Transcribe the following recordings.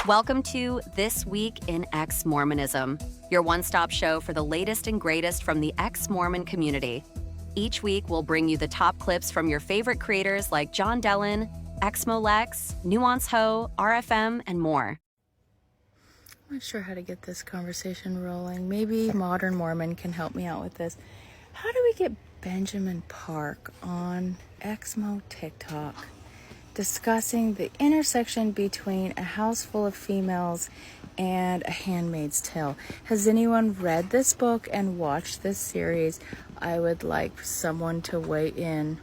Welcome to This Week in Exmormonism, your one-stop show for the latest and greatest from the ex-Mormon community. Each week, we'll bring you the top clips from your favorite creators like John Dellin, Exmolex, Nuance Ho, RFM, and more. I'm not sure how to get this conversation rolling. Maybe Modern Mormon can help me out with this. How do we get Benjamin Park on Exmo TikTok discussing the intersection between A House Full of Females and A Handmaid's Tale? Has anyone read this book and watched this series? I would like someone to weigh in.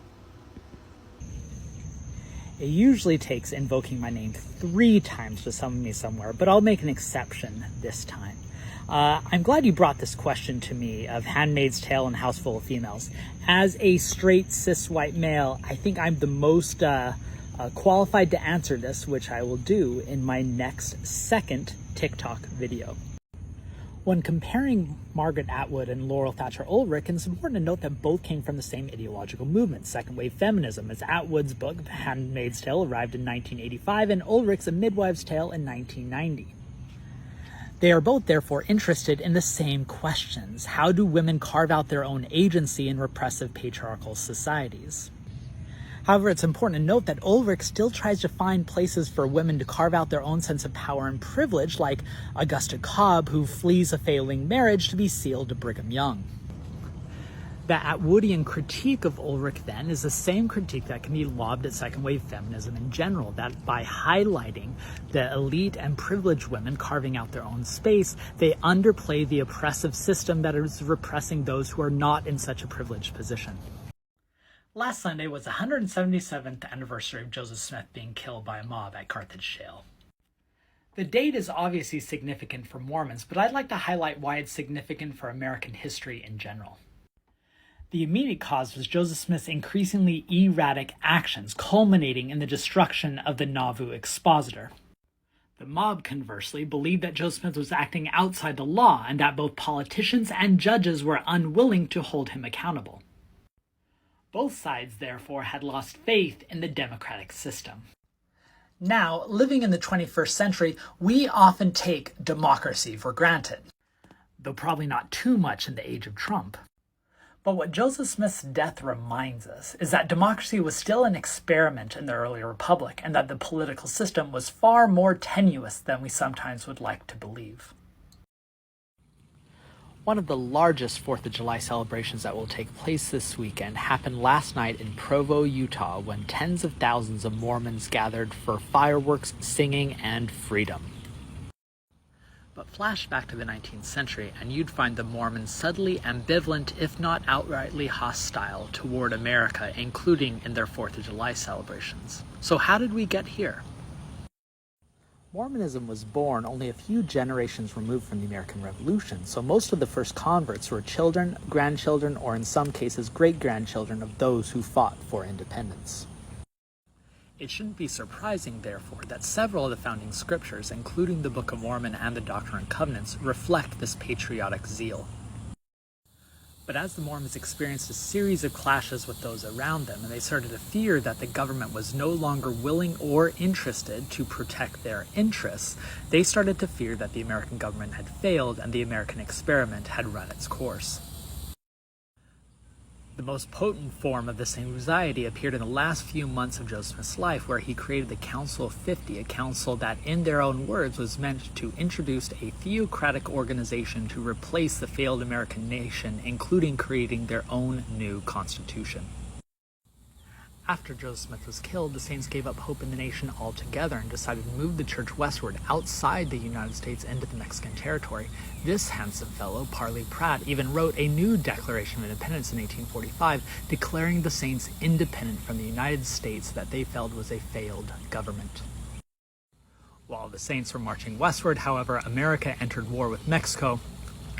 It usually takes invoking my name 3 times to summon me somewhere, but I'll make an exception this time. I'm glad you brought this question to me of Handmaid's Tale and House Full of Females. As a straight cis white male, I think I'm the most qualified to answer this, which I will do in my next second TikTok video. When comparing Margaret Atwood and Laurel Thatcher Ulrich, it's important to note that both came from the same ideological movement, second-wave feminism, as Atwood's book, Handmaid's Tale, arrived in 1985, and Ulrich's A Midwife's Tale in 1990. They are both, therefore, interested in the same questions. How do women carve out their own agency in repressive patriarchal societies? However, it's important to note that Ulrich still tries to find places for women to carve out their own sense of power and privilege, like Augusta Cobb, who flees a failing marriage to be sealed to Brigham Young. The Atwoodian critique of Ulrich, then, is the same critique that can be lobbed at second-wave feminism in general, that by highlighting the elite and privileged women carving out their own space, they underplay the oppressive system that is repressing those who are not in such a privileged position. Last Sunday was the 177th anniversary of Joseph Smith being killed by a mob at Carthage Jail. The date is obviously significant for Mormons, but I'd like to highlight why it's significant for American history in general. The immediate cause was Joseph Smith's increasingly erratic actions, culminating in the destruction of the Nauvoo Expositor. The mob, conversely, believed that Joseph Smith was acting outside the law and that both politicians and judges were unwilling to hold him accountable. Both sides, therefore, had lost faith in the democratic system. Now, living in the 21st century, we often take democracy for granted, though probably not too much in the age of Trump. But what Joseph Smith's death reminds us is that democracy was still an experiment in the early republic, and that the political system was far more tenuous than we sometimes would like to believe. One of the largest 4th of July celebrations that will take place this weekend happened last night in Provo, Utah, when tens of thousands of Mormons gathered for fireworks, singing, and freedom. But flash back to the 19th century, and you'd find the Mormons subtly ambivalent, if not outrightly hostile, toward America, including in their 4th of July celebrations. So how did we get here? Mormonism was born only a few generations removed from the American Revolution, so most of the first converts were children, grandchildren, or in some cases great-grandchildren of those who fought for independence. It shouldn't be surprising, therefore, that several of the founding scriptures, including the Book of Mormon and the Doctrine and Covenants, reflect this patriotic zeal. But as the Mormons experienced a series of clashes with those around them, and they started to fear that the government was no longer willing or interested to protect their interests, they started to fear that the American government had failed and the American experiment had run its course. The most potent form of this anxiety appeared in the last few months of Joseph Smith's life, where he created the Council of 50, a council that, in their own words, was meant to introduce a theocratic organization to replace the failed American nation, including creating their own new constitution. After Joseph Smith was killed, the Saints gave up hope in the nation altogether and decided to move the church westward outside the United States into the Mexican territory. This handsome fellow, Parley Pratt, even wrote a new Declaration of Independence in 1845, declaring the Saints independent from the United States that they felt was a failed government. While the Saints were marching westward, however, America entered war with Mexico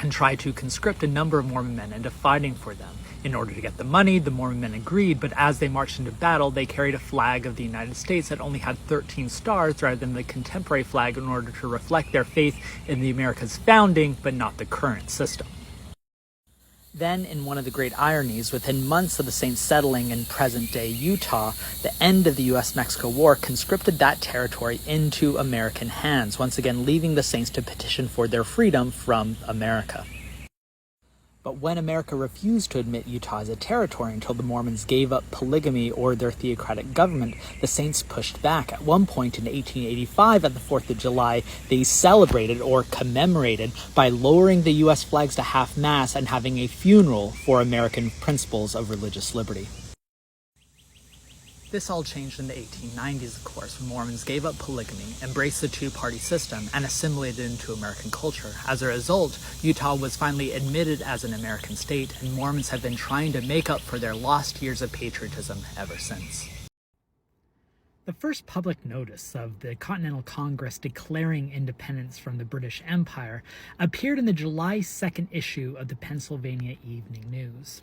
and tried to conscript a number of Mormon men into fighting for them. In order to get the money, the Mormon men agreed, but as they marched into battle, they carried a flag of the United States that only had 13 stars rather than the contemporary flag in order to reflect their faith in the America's founding, but not the current system. Then, in one of the great ironies, within months of the Saints settling in present-day Utah, the end of the U.S.-Mexico War conscripted that territory into American hands, once again leaving the Saints to petition for their freedom from America. But when America refused to admit Utah as a territory until the Mormons gave up polygamy or their theocratic government, the Saints pushed back. At one point in 1885, at the 4th of July, they celebrated or commemorated by lowering the U.S. flags to half-mast and having a funeral for American principles of religious liberty. This all changed in the 1890s, of course, when Mormons gave up polygamy, embraced the two-party system, and assimilated into American culture. As a result, Utah was finally admitted as an American state, and Mormons have been trying to make up for their lost years of patriotism ever since. The first public notice of the Continental Congress declaring independence from the British Empire appeared in the July 2nd issue of the Pennsylvania Evening News.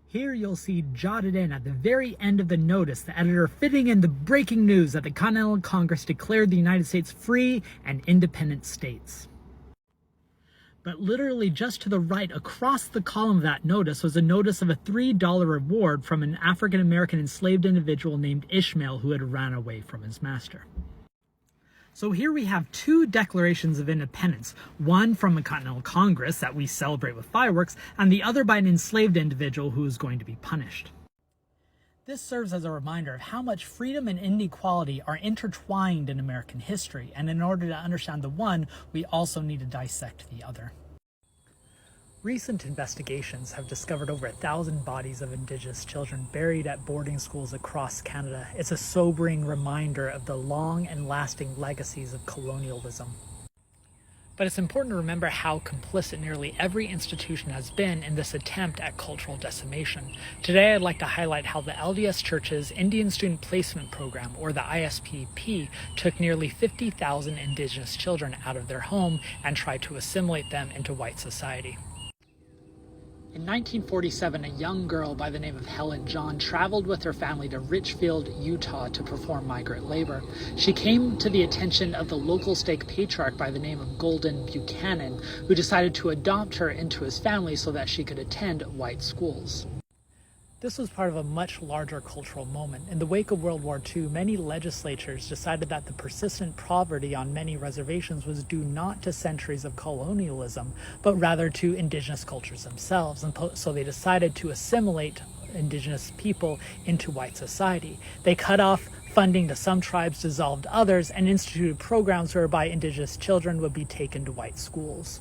Here you'll see jotted in at the very end of the notice the editor fitting in the breaking news that the Continental Congress declared the United States free and independent states. But literally just to the right across the column of that notice was a notice of a $3 reward from an African-American enslaved individual named Ishmael who had ran away from his master. So here we have two declarations of independence, one from the Continental Congress that we celebrate with fireworks, and the other by an enslaved individual who is going to be punished. This serves as a reminder of how much freedom and inequality are intertwined in American history, and in order to understand the one, we also need to dissect the other. Recent investigations have discovered over 1,000 bodies of Indigenous children buried at boarding schools across Canada. It's a sobering reminder of the long and lasting legacies of colonialism. But it's important to remember how complicit nearly every institution has been in this attempt at cultural decimation. Today I'd like to highlight how the LDS Church's Indian Student Placement Program, or the ISPP, took nearly 50,000 Indigenous children out of their home and tried to assimilate them into white society. In 1947, a young girl by the name of Helen John traveled with her family to Richfield, Utah to perform migrant labor. She came to the attention of the local stake patriarch by the name of Golden Buchanan, who decided to adopt her into his family so that she could attend white schools. This was part of a much larger cultural moment. In the wake of World War II, many legislatures decided that the persistent poverty on many reservations was due not to centuries of colonialism, but rather to Indigenous cultures themselves. And so they decided to assimilate Indigenous people into white society. They cut off funding to some tribes, dissolved others, and instituted programs whereby Indigenous children would be taken to white schools.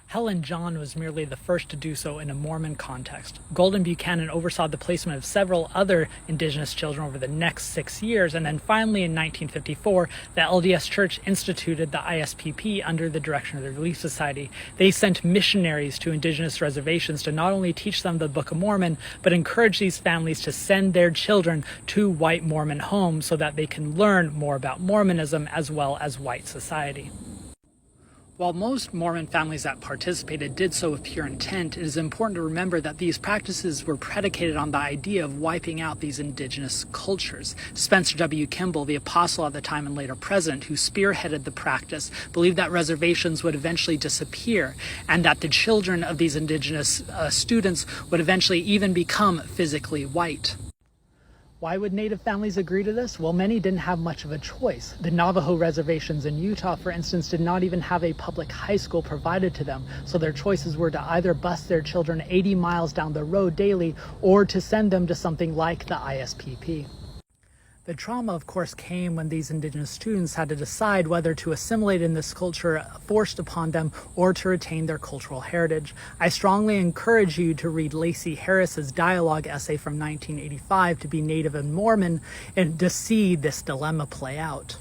Helen John was merely the first to do so in a Mormon context. Golden Buchanan oversaw the placement of several other Indigenous children over the next 6 years, and then finally in 1954, the LDS Church instituted the ISPP under the direction of the Relief Society. They sent missionaries to Indigenous reservations to not only teach them the Book of Mormon, but encourage these families to send their children to white Mormon homes so that they can learn more about Mormonism as well as white society. While most Mormon families that participated did so with pure intent, it is important to remember that these practices were predicated on the idea of wiping out these Indigenous cultures. Spencer W. Kimball, the apostle at the time and later president, who spearheaded the practice, believed that reservations would eventually disappear and that the children of these Indigenous students would eventually even become physically white. Why would Native families agree to this? Well, many didn't have much of a choice. The Navajo reservations in Utah, for instance, did not even have a public high school provided to them, so their choices were to either bus their children 80 miles down the road daily or to send them to something like the ISPP. The trauma, of course, came when these Indigenous students had to decide whether to assimilate in this culture forced upon them or to retain their cultural heritage. I strongly encourage you to read Lacey Harris's dialogue essay from 1985, To Be Native and Mormon, and to see this dilemma play out.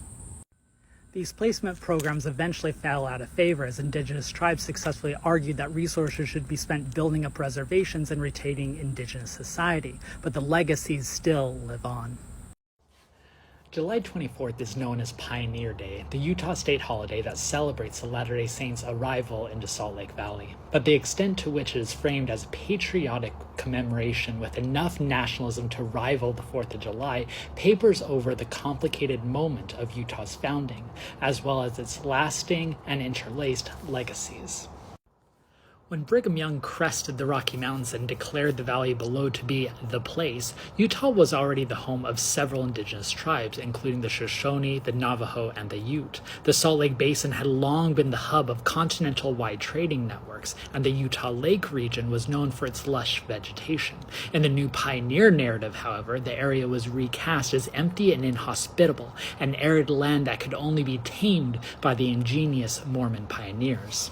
These placement programs eventually fell out of favor as Indigenous tribes successfully argued that resources should be spent building up reservations and retaining Indigenous society, but the legacies still live on. July 24th is known as Pioneer Day, the Utah state holiday that celebrates the Latter-day Saints' arrival into Salt Lake Valley. But the extent to which it is framed as a patriotic commemoration with enough nationalism to rival the 4th of July papers over the complicated moment of Utah's founding, as well as its lasting and interlaced legacies. When Brigham Young crested the Rocky Mountains and declared the valley below to be the place, Utah was already the home of several indigenous tribes, including the Shoshone, the Navajo, and the Ute. The Salt Lake Basin had long been the hub of continental-wide trading networks, and the Utah Lake region was known for its lush vegetation. In the new pioneer narrative, however, the area was recast as empty and inhospitable, an arid land that could only be tamed by the ingenious Mormon pioneers.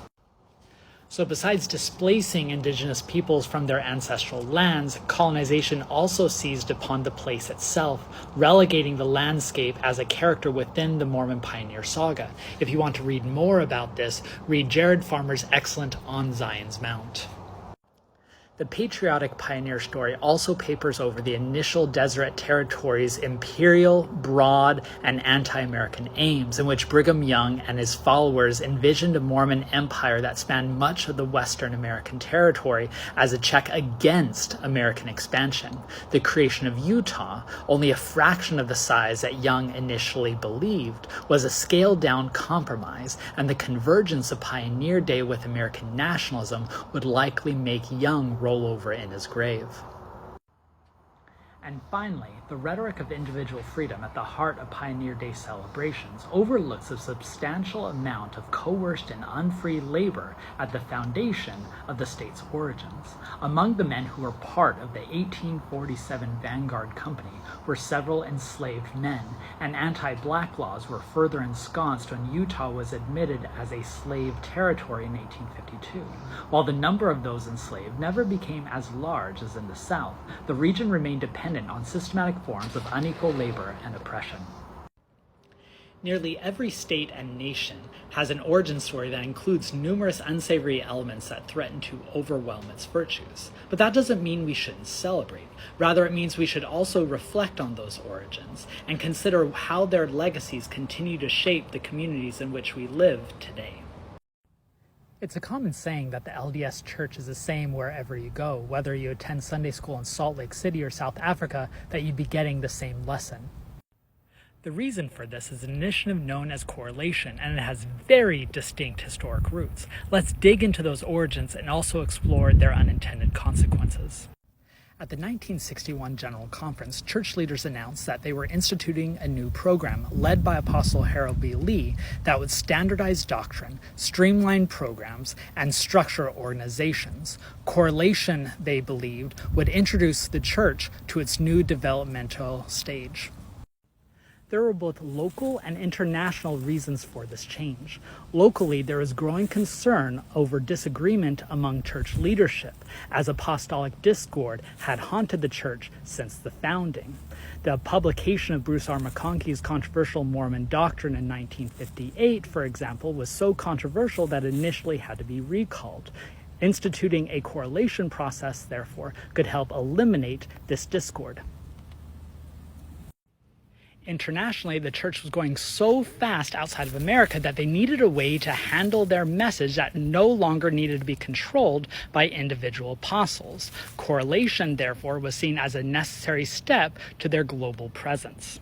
So besides displacing indigenous peoples from their ancestral lands, colonization also seized upon the place itself, relegating the landscape as a character within the Mormon pioneer saga. If you want to read more about this, read Jared Farmer's excellent On Zion's Mount. The patriotic pioneer story also papers over the initial Deseret Territory's imperial, broad, and anti-American aims, in which Brigham Young and his followers envisioned a Mormon empire that spanned much of the Western American territory as a check against American expansion. The creation of Utah, only a fraction of the size that Young initially believed, was a scaled-down compromise, and the convergence of Pioneer Day with American nationalism would likely make Young roll over in his grave. And finally, the rhetoric of individual freedom at the heart of Pioneer Day celebrations overlooks a substantial amount of coerced and unfree labor at the foundation of the state's origins. Among the men who were part of the 1847 Vanguard Company were several enslaved men, and anti-black laws were further ensconced when Utah was admitted as a slave territory in 1852. While the number of those enslaved never became as large as in the South, the region remained dependent on systematic forms of unequal labor and oppression. Nearly every state and nation has an origin story that includes numerous unsavory elements that threaten to overwhelm its virtues. But that doesn't mean we shouldn't celebrate. Rather, it means we should also reflect on those origins and consider how their legacies continue to shape the communities in which we live today. It's a common saying that the LDS Church is the same wherever you go, whether you attend Sunday school in Salt Lake City or South Africa, that you'd be getting the same lesson. The reason for this is an initiative known as correlation, and it has very distinct historic roots. Let's dig into those origins and also explore their unintended consequences. At the 1961 General Conference, church leaders announced that they were instituting a new program led by Apostle Harold B. Lee that would standardize doctrine, streamline programs, and structure organizations. Correlation, they believed, would introduce the church to its new developmental stage. There were both local and international reasons for this change. Locally, there was growing concern over disagreement among church leadership, as apostolic discord had haunted the church since the founding. The publication of Bruce R. McConkie's controversial Mormon doctrine in 1958, for example, was so controversial that it initially had to be recalled. Instituting a correlation process, therefore, could help eliminate this discord. Internationally, the church was going so fast outside of America that they needed a way to handle their message that no longer needed to be controlled by individual apostles. Correlation, therefore, was seen as a necessary step to their global presence.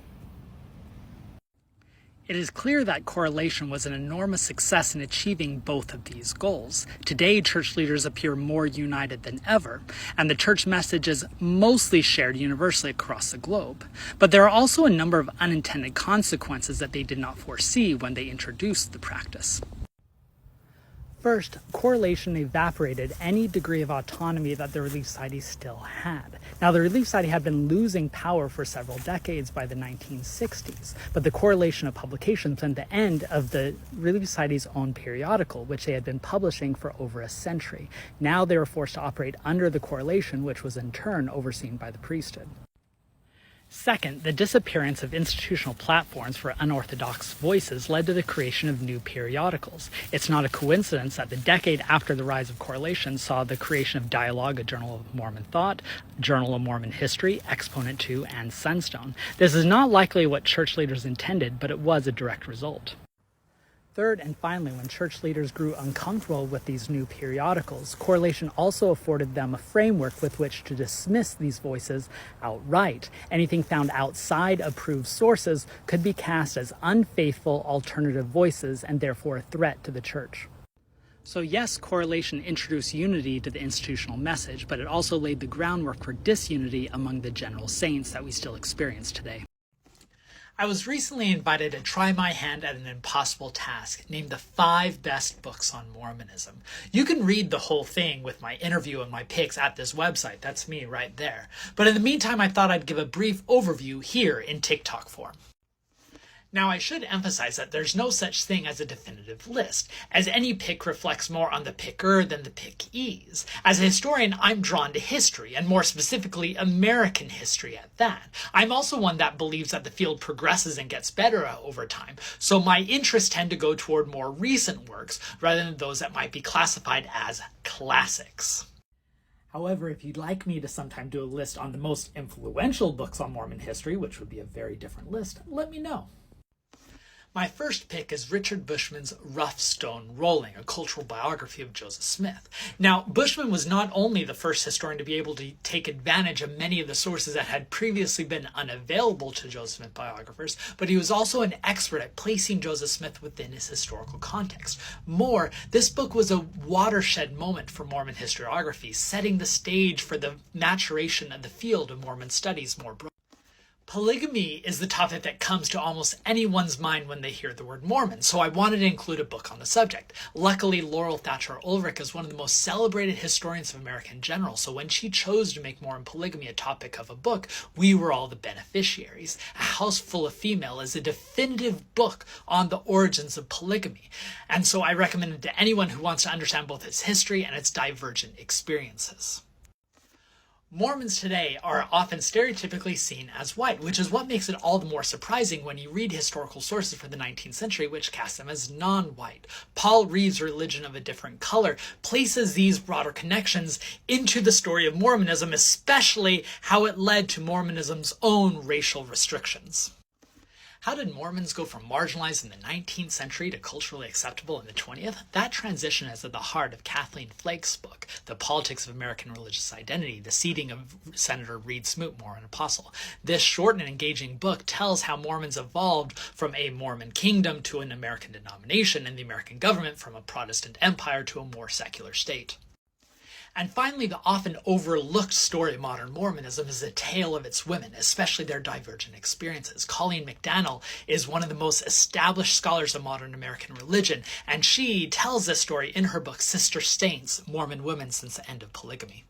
It is clear that correlation was an enormous success in achieving both of these goals. Today, church leaders appear more united than ever, and the church message is mostly shared universally across the globe. But there are also a number of unintended consequences that they did not foresee when they introduced the practice. First, correlation evaporated any degree of autonomy that the Relief Society still had. Now, the Relief Society had been losing power for several decades by the 1960s, but the correlation of publications meant the end of the Relief Society's own periodical, which they had been publishing for over a century. Now they were forced to operate under the correlation, which was in turn overseen by the priesthood. Second, the disappearance of institutional platforms for unorthodox voices led to the creation of new periodicals. It's not a coincidence that the decade after the rise of correlation saw the creation of Dialogue, a journal of Mormon thought, Journal of Mormon History, Exponent 2, and Sunstone. This is not likely what church leaders intended, but it was a direct result. Third, and finally, when church leaders grew uncomfortable with these new periodicals, correlation also afforded them a framework with which to dismiss these voices outright. Anything found outside approved sources could be cast as unfaithful alternative voices and therefore a threat to the church. So yes, correlation introduced unity to the institutional message, but it also laid the groundwork for disunity among the general saints that we still experience today. I was recently invited to try my hand at an impossible task, named the 5 best books on Mormonism. You can read the whole thing with my interview and my picks at this website. That's me right there. But in the meantime, I thought I'd give a brief overview here in TikTok form. Now, I should emphasize that there's no such thing as a definitive list, as any pick reflects more on the picker than the pickees. As a historian, I'm drawn to history, and more specifically, American history at that. I'm also one that believes that the field progresses and gets better over time, so my interests tend to go toward more recent works, rather than those that might be classified as classics. However, if you'd like me to sometime do a list on the most influential books on Mormon history, which would be a very different list, let me know. My first pick is Richard Bushman's Rough Stone Rolling, a cultural biography of Joseph Smith. Now, Bushman was not only the first historian to be able to take advantage of many of the sources that had previously been unavailable to Joseph Smith biographers, but he was also an expert at placing Joseph Smith within his historical context. More, this book was a watershed moment for Mormon historiography, setting the stage for the maturation of the field of Mormon studies more broadly. Polygamy is the topic that comes to almost anyone's mind when they hear the word Mormon, so I wanted to include a book on the subject. Luckily, Laurel Thatcher Ulrich is one of the most celebrated historians of America in general, so when she chose to make Mormon polygamy a topic of a book, we were all the beneficiaries. A House Full of Female is a definitive book on the origins of polygamy, and so I recommend it to anyone who wants to understand both its history and its divergent experiences. Mormons today are often stereotypically seen as white, which is what makes it all the more surprising when you read historical sources for the 19th century which cast them as non-white. Paul Reed's Religion of a Different Color places these broader connections into the story of Mormonism, especially how it led to Mormonism's own racial restrictions. How did Mormons go from marginalized in the 19th century to culturally acceptable in the 20th? That transition is at the heart of Kathleen Flake's book, The Politics of American Religious Identity, The Seeding of Senator Reed Smoot, Mormon Apostle. This short and engaging book tells how Mormons evolved from a Mormon kingdom to an American denomination, and the American government from a Protestant empire to a more secular state. And finally, the often overlooked story of modern Mormonism is the tale of its women, especially their divergent experiences. Colleen McDaniel is one of the most established scholars of modern American religion, and she tells this story in her book, Sister Saints, Mormon Women Since the End of Polygamy.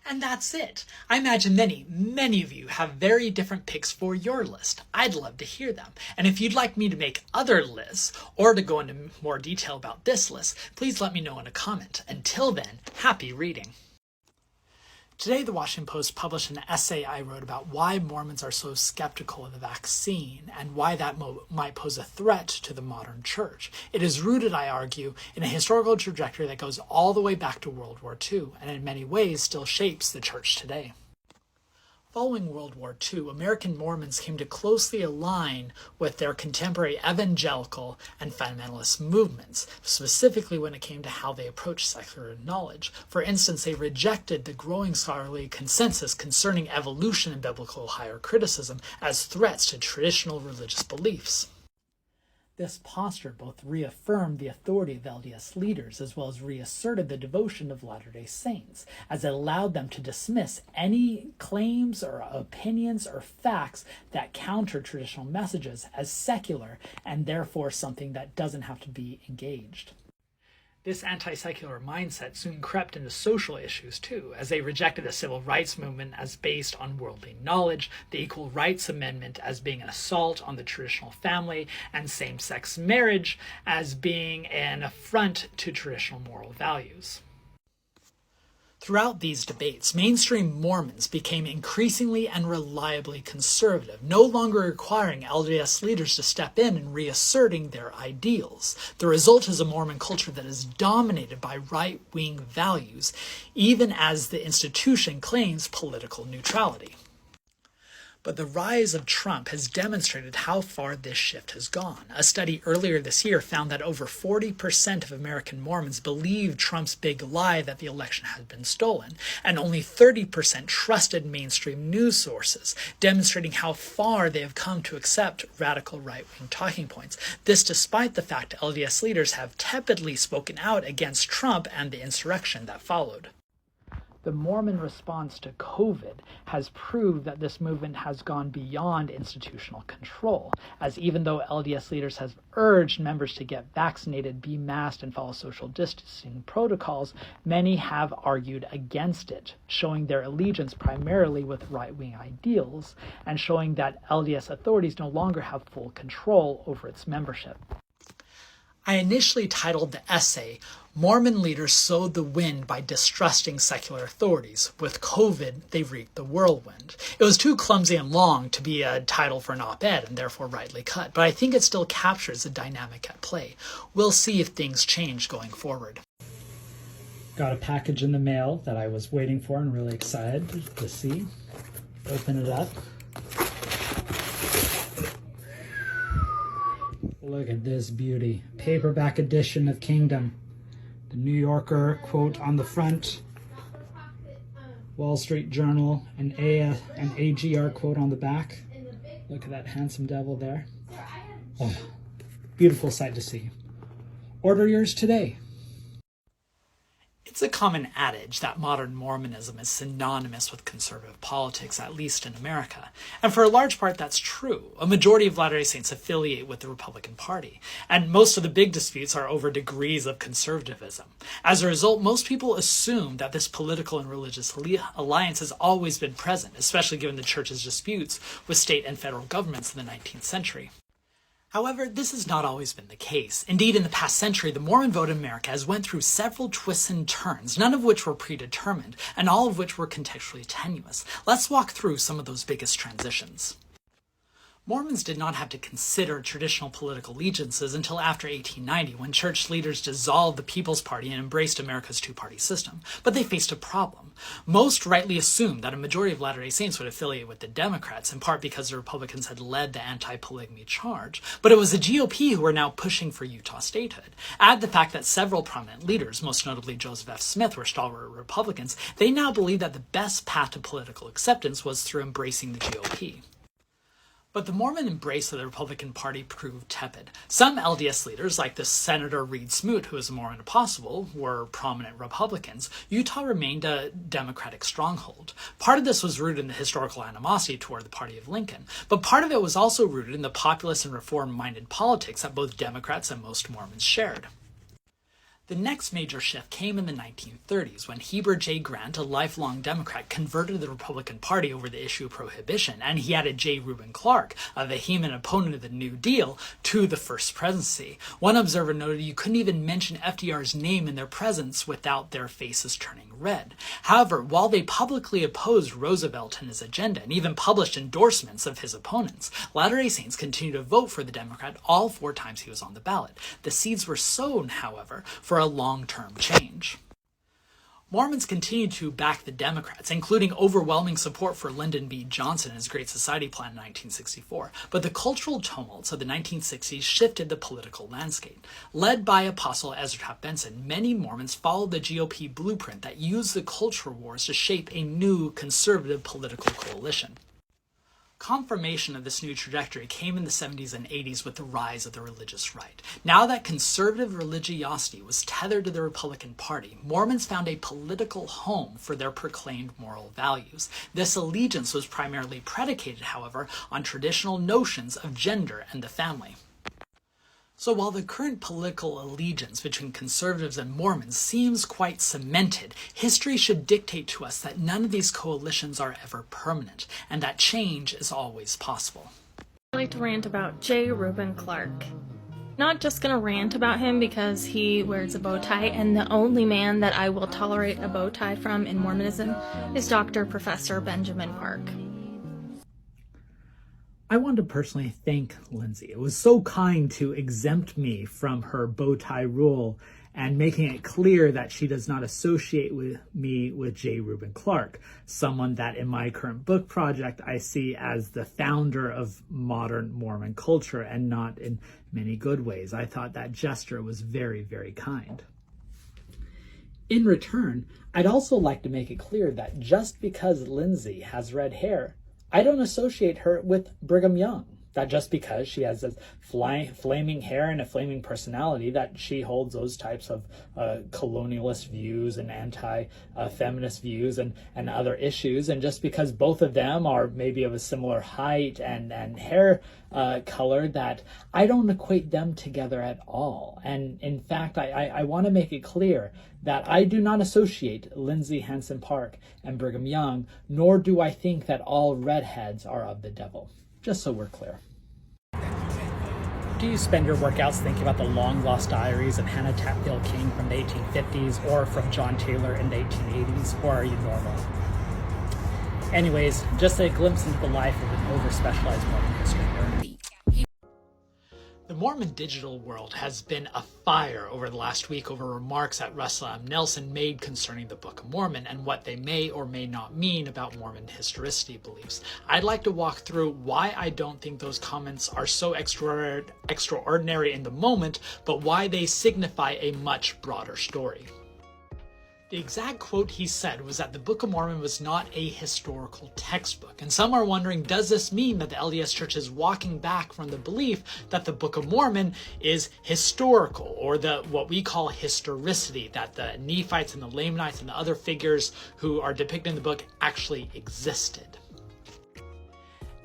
And that's it. I imagine many of you have very different picks for your list. I'd love to hear them. And if you'd like me to make other lists, or to go into more detail about this list, please let me know in a comment. Until then, happy reading. Today, the Washington Post published an essay I wrote about why Mormons are so skeptical of the vaccine and why that might pose a threat to the modern church. It is rooted, I argue, in a historical trajectory that goes all the way back to World War II and in many ways still shapes the church today. Following World War II, American Mormons came to closely align with their contemporary evangelical and fundamentalist movements, specifically when it came to how they approached secular knowledge. For instance, they rejected the growing scholarly consensus concerning evolution and biblical higher criticism as threats to traditional religious beliefs. This posture both reaffirmed the authority of LDS leaders as well as reasserted the devotion of Latter-day Saints, as it allowed them to dismiss any claims or opinions or facts that counter traditional messages as secular and therefore something that doesn't have to be engaged. This anti-secular mindset soon crept into social issues too, as they rejected the civil rights movement as based on worldly knowledge, the Equal Rights Amendment as being an assault on the traditional family, and same-sex marriage as being an affront to traditional moral values. Throughout these debates, mainstream Mormons became increasingly and reliably conservative, no longer requiring LDS leaders to step in and reasserting their ideals. The result is a Mormon culture that is dominated by right-wing values, even as the institution claims political neutrality. But the rise of Trump has demonstrated how far this shift has gone. A study earlier this year found that over 40% of American Mormons believed Trump's big lie that the election had been stolen, and only 30% trusted mainstream news sources, demonstrating how far they have come to accept radical right-wing talking points. This despite the fact LDS leaders have tepidly spoken out against Trump and the insurrection that followed. The Mormon response to COVID has proved that this movement has gone beyond institutional control, as even though LDS leaders have urged members to get vaccinated, be masked, and follow social distancing protocols, many have argued against it, showing their allegiance primarily with right-wing ideals, and showing that LDS authorities no longer have full control over its membership. I initially titled the essay, Mormon Leaders Sowed the Wind by Distrusting Secular Authorities. With COVID, they reaped the whirlwind. It was too clumsy and long to be a title for an op-ed and therefore rightly cut, but I think it still captures the dynamic at play. We'll see if things change going forward. Got a package in the mail that I was waiting for and really excited to see. Open it up. Look at this beauty. Paperback edition of Kingdom. The New Yorker quote on the front. Wall Street Journal, an AGR quote on the back. Look at that handsome devil there. Oh, beautiful sight to see. Order yours today. It's a common adage that modern Mormonism is synonymous with conservative politics, at least in America. And for a large part, that's true. A majority of Latter-day Saints affiliate with the Republican Party, and most of the big disputes are over degrees of conservatism. As a result, most people assume that this political and religious alliance has always been present, especially given the Church's disputes with state and federal governments in the 19th century. However, this has not always been the case. Indeed, in the past century, the Mormon vote in America has went through several twists and turns, none of which were predetermined, and all of which were contextually tenuous. Let's walk through some of those biggest transitions. Mormons did not have to consider traditional political allegiances until after 1890, when church leaders dissolved the People's Party and embraced America's two-party system. But they faced a problem. Most rightly assumed that a majority of Latter-day Saints would affiliate with the Democrats, in part because the Republicans had led the anti-polygamy charge. But it was the GOP who were now pushing for Utah statehood. Add the fact that several prominent leaders, most notably Joseph F. Smith, were stalwart Republicans, they now believed that the best path to political acceptance was through embracing the GOP. But the Mormon embrace of the Republican Party proved tepid. Some LDS leaders, like the Senator Reed Smoot, who was a Mormon apostle, were prominent Republicans. Utah remained a Democratic stronghold. Part of this was rooted in the historical animosity toward the party of Lincoln, but part of it was also rooted in the populist and reform-minded politics that both Democrats and most Mormons shared. The next major shift came in the 1930s when Heber J. Grant, a lifelong Democrat, converted the Republican Party over the issue of prohibition, and he added J. Reuben Clark, a vehement opponent of the New Deal, to the first presidency. One observer noted you couldn't even mention FDR's name in their presence without their faces turning red. However, while they publicly opposed Roosevelt and his agenda, and even published endorsements of his opponents, Latter-day Saints continued to vote for the Democrat all 4 times he was on the ballot. The seeds were sown, however, for a long-term change. Mormons continued to back the Democrats, including overwhelming support for Lyndon B. Johnson and his Great Society plan in 1964. But the cultural tumults of the 1960s shifted the political landscape. Led by Apostle Ezra Taft Benson, many Mormons followed the GOP blueprint that used the culture wars to shape a new conservative political coalition. Confirmation of this new trajectory came in the 70s and 80s with the rise of the religious right. Now that conservative religiosity was tethered to the Republican Party, Mormons found a political home for their proclaimed moral values. This allegiance was primarily predicated, however, on traditional notions of gender and the family. So while the current political allegiance between conservatives and Mormons seems quite cemented, history should dictate to us that none of these coalitions are ever permanent, and that change is always possible. I'd like to rant about J. Reuben Clark. Not just gonna rant about him because he wears a bow tie, and the only man that I will tolerate a bow tie from in Mormonism is Dr. Professor Benjamin Park. I want to personally thank Lindsay. It was so kind to exempt me from her bow tie rule and making it clear that she does not associate me with J. Reuben Clark, someone that in my current book project I see as the founder of modern Mormon culture, and not in many good ways. I thought that gesture was very, very kind. In return, I'd also like to make it clear that just because Lindsay has red hair, I don't associate her with Brigham Young. That just because she has this flaming hair and a flaming personality, that she holds those types of colonialist views and anti-feminist views and other issues. And just because both of them are maybe of a similar height and hair color, that I don't equate them together at all. And in fact, I want to make it clear that I do not associate Lindsay Hansen Park and Brigham Young, nor do I think that all redheads are of the devil. Just so we're clear. Do you spend your workouts thinking about the long-lost diaries of Hannah Tatfield King from the 1850s or from John Taylor in the 1880s, or are you normal? Anyways, just a glimpse into the life of an over-specialized Mormon history nerd. The Mormon digital world has been afire over the last week over remarks that Russell M. Nelson made concerning the Book of Mormon and what they may or may not mean about Mormon historicity beliefs. I'd like to walk through why I don't think those comments are so extraordinary in the moment, but why they signify a much broader story. The exact quote he said was that the Book of Mormon was not a historical textbook. And some are wondering, does this mean that the LDS Church is walking back from the belief that the Book of Mormon is historical, or what we call historicity, that the Nephites and the Lamanites and the other figures who are depicted in the book actually existed?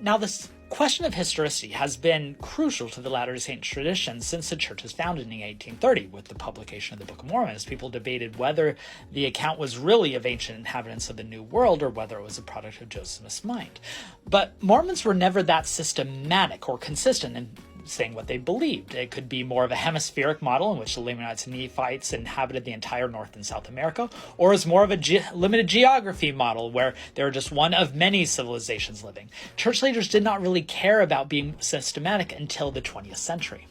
Now, this question of historicity has been crucial to the Latter-day Saint tradition since the church was founded in 1830 with the publication of the Book of Mormon, as people debated whether the account was really of ancient inhabitants of the New World or whether it was a product of Joseph Smith's mind. But Mormons were never that systematic or consistent in saying what they believed. It could be more of a hemispheric model in which the Lamanites and Nephites inhabited the entire North and South America, or as more of a limited geography model where they were just one of many civilizations living. Church leaders did not really care about being systematic until the 20th century.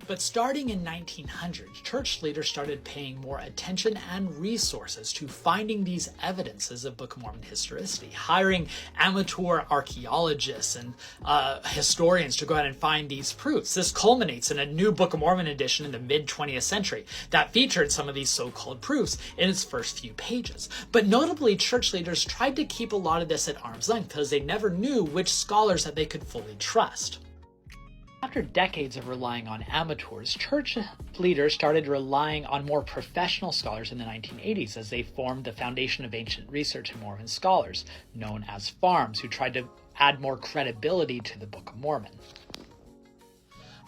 But starting in 1900, church leaders started paying more attention and resources to finding these evidences of Book of Mormon historicity, hiring amateur archaeologists and historians to go out and find these proofs. This culminates in a new Book of Mormon edition in the mid-20th century that featured some of these so-called proofs in its first few pages. But notably, church leaders tried to keep a lot of this at arm's length because they never knew which scholars that they could fully trust. After decades of relying on amateurs, church leaders started relying on more professional scholars in the 1980s as they formed the Foundation of Ancient Research in Mormon Scholars, known as FARMS, who tried to add more credibility to the Book of Mormon.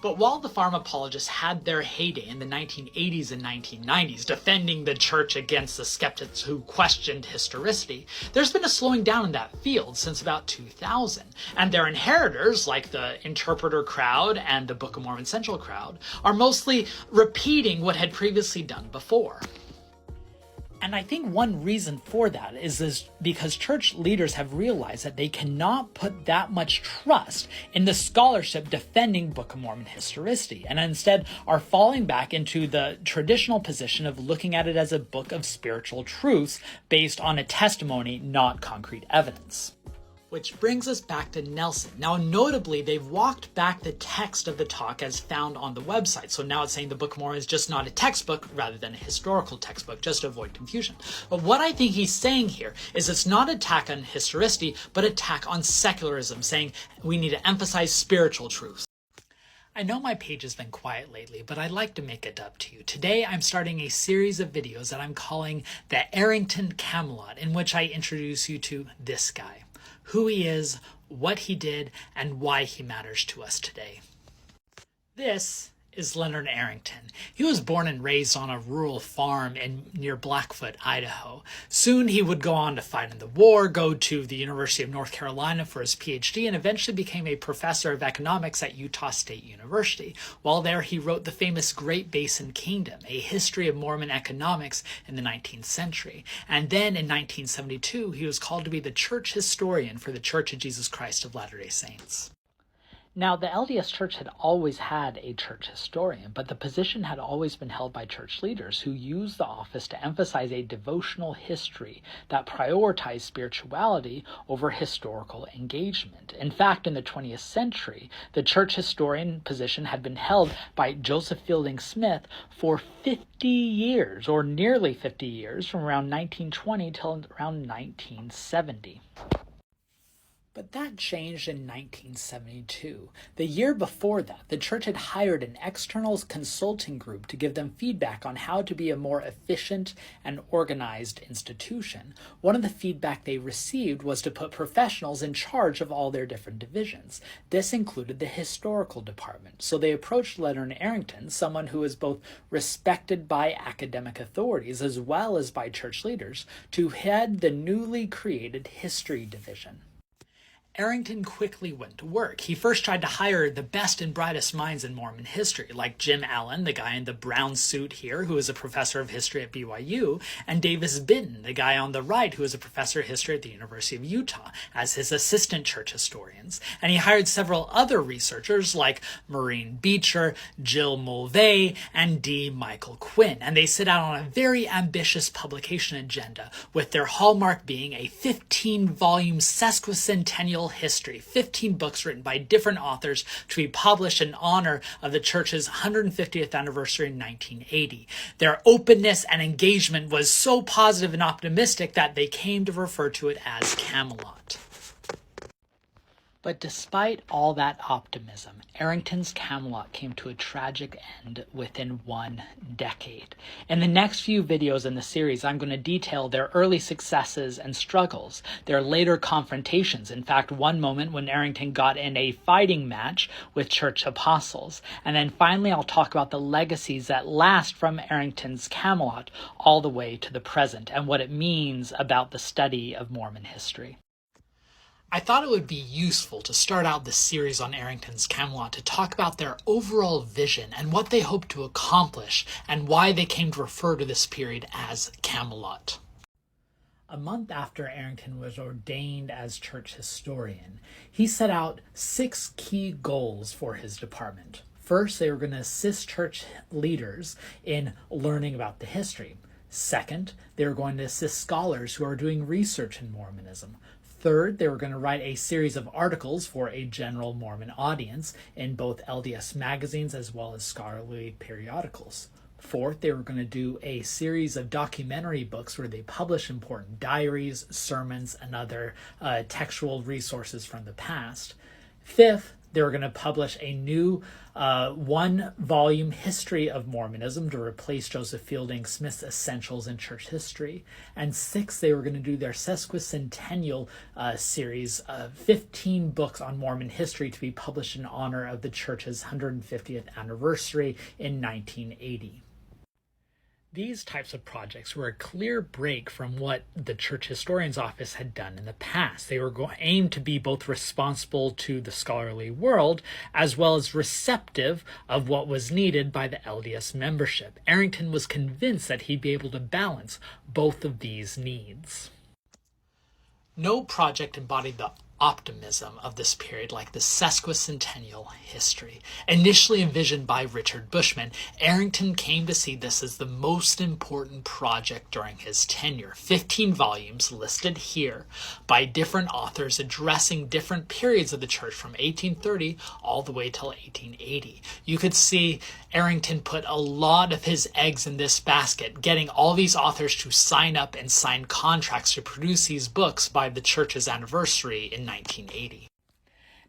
But while the farm apologists had their heyday in the 1980s and 1990s, defending the church against the skeptics who questioned historicity, there's been a slowing down in that field since about 2000. And their inheritors, like the Interpreter crowd and the Book of Mormon Central crowd, are mostly repeating what had previously done before. And I think one reason for that is because church leaders have realized that they cannot put that much trust in the scholarship defending Book of Mormon historicity, and instead are falling back into the traditional position of looking at it as a book of spiritual truths based on a testimony, not concrete evidence. Which brings us back to Nelson. Now, notably, they've walked back the text of the talk as found on the website. So now it's saying the Book of Mormon is just not a textbook rather than a historical textbook, just to avoid confusion. But what I think he's saying here is it's not an attack on historicity, but an attack on secularism, saying we need to emphasize spiritual truths. I know my page has been quiet lately, but I'd like to make it up to you. Today, I'm starting a series of videos that I'm calling the Arrington Camelot, in which I introduce you to this guy, who he is, what he did, and why he matters to us today. This is Leonard Arrington. He was born and raised on a rural farm near Blackfoot, Idaho. Soon he would go on to fight in the war, go to the University of North Carolina for his PhD, and eventually became a professor of economics at Utah State University. While there, he wrote the famous Great Basin Kingdom, a history of Mormon economics in the 19th century. And then in 1972, he was called to be the church historian for the Church of Jesus Christ of Latter-day Saints. Now, the LDS Church had always had a church historian, but the position had always been held by church leaders who used the office to emphasize a devotional history that prioritized spirituality over historical engagement. In fact, in the 20th century, the church historian position had been held by Joseph Fielding Smith for 50 years, or nearly 50 years, from around 1920 till around 1970. But that changed in 1972. The year before that, the church had hired an external consulting group to give them feedback on how to be a more efficient and organized institution. One of the feedback they received was to put professionals in charge of all their different divisions. This included the historical department. So they approached Leonard Arrington, someone who is both respected by academic authorities as well as by church leaders, to head the newly created history division. Arrington quickly went to work. He first tried to hire the best and brightest minds in Mormon history, like Jim Allen, the guy in the brown suit here, who is a professor of history at BYU, and Davis Binton, the guy on the right, who is a professor of history at the University of Utah, as his assistant church historians. And he hired several other researchers like Maureen Beecher, Jill Mulvey, and D. Michael Quinn. And they set out on a very ambitious publication agenda, with their hallmark being a 15-volume sesquicentennial history, 15 books written by different authors to be published in honor of the church's 150th anniversary in 1980. Their openness and engagement was so positive and optimistic that they came to refer to it as Camelot. But despite all that optimism, Arrington's Camelot came to a tragic end within 1 decade. In the next few videos in the series, I'm going to detail their early successes and struggles, their later confrontations. In fact, one moment when Arrington got in a fighting match with church apostles. And then finally, I'll talk about the legacies that last from Arrington's Camelot all the way to the present and what it means about the study of Mormon history. I thought it would be useful to start out this series on Arrington's Camelot to talk about their overall vision and what they hoped to accomplish and why they came to refer to this period as Camelot. A month after Arrington was ordained as church historian, he set out 6 key goals for his department. First, they were going to assist church leaders in learning about the history. Second, they were going to assist scholars who are doing research in Mormonism. Third, they were going to write a series of articles for a general Mormon audience in both LDS magazines as well as scholarly periodicals. Fourth, they were going to do a series of documentary books where they publish important diaries, sermons, and other textual resources from the past. Fifth, they were going to publish a new 1-volume history of Mormonism to replace Joseph Fielding Smith's Essentials in Church History. And sixth, they were going to do their sesquicentennial series of 15 books on Mormon history to be published in honor of the church's 150th anniversary in 1980. These types of projects were a clear break from what the church historian's office had done in the past. They were aimed to be both responsible to the scholarly world as well as receptive of what was needed by the LDS membership. Arrington was convinced that he'd be able to balance both of these needs. No project embodied the optimism of this period like the sesquicentennial history. Initially envisioned by Richard Bushman, Arrington came to see this as the most important project during his tenure. 15 volumes listed here by different authors addressing different periods of the church from 1830 all the way till 1880. You could see Arrington put a lot of his eggs in this basket, getting all these authors to sign up and sign contracts to produce these books by the church's anniversary in 1980.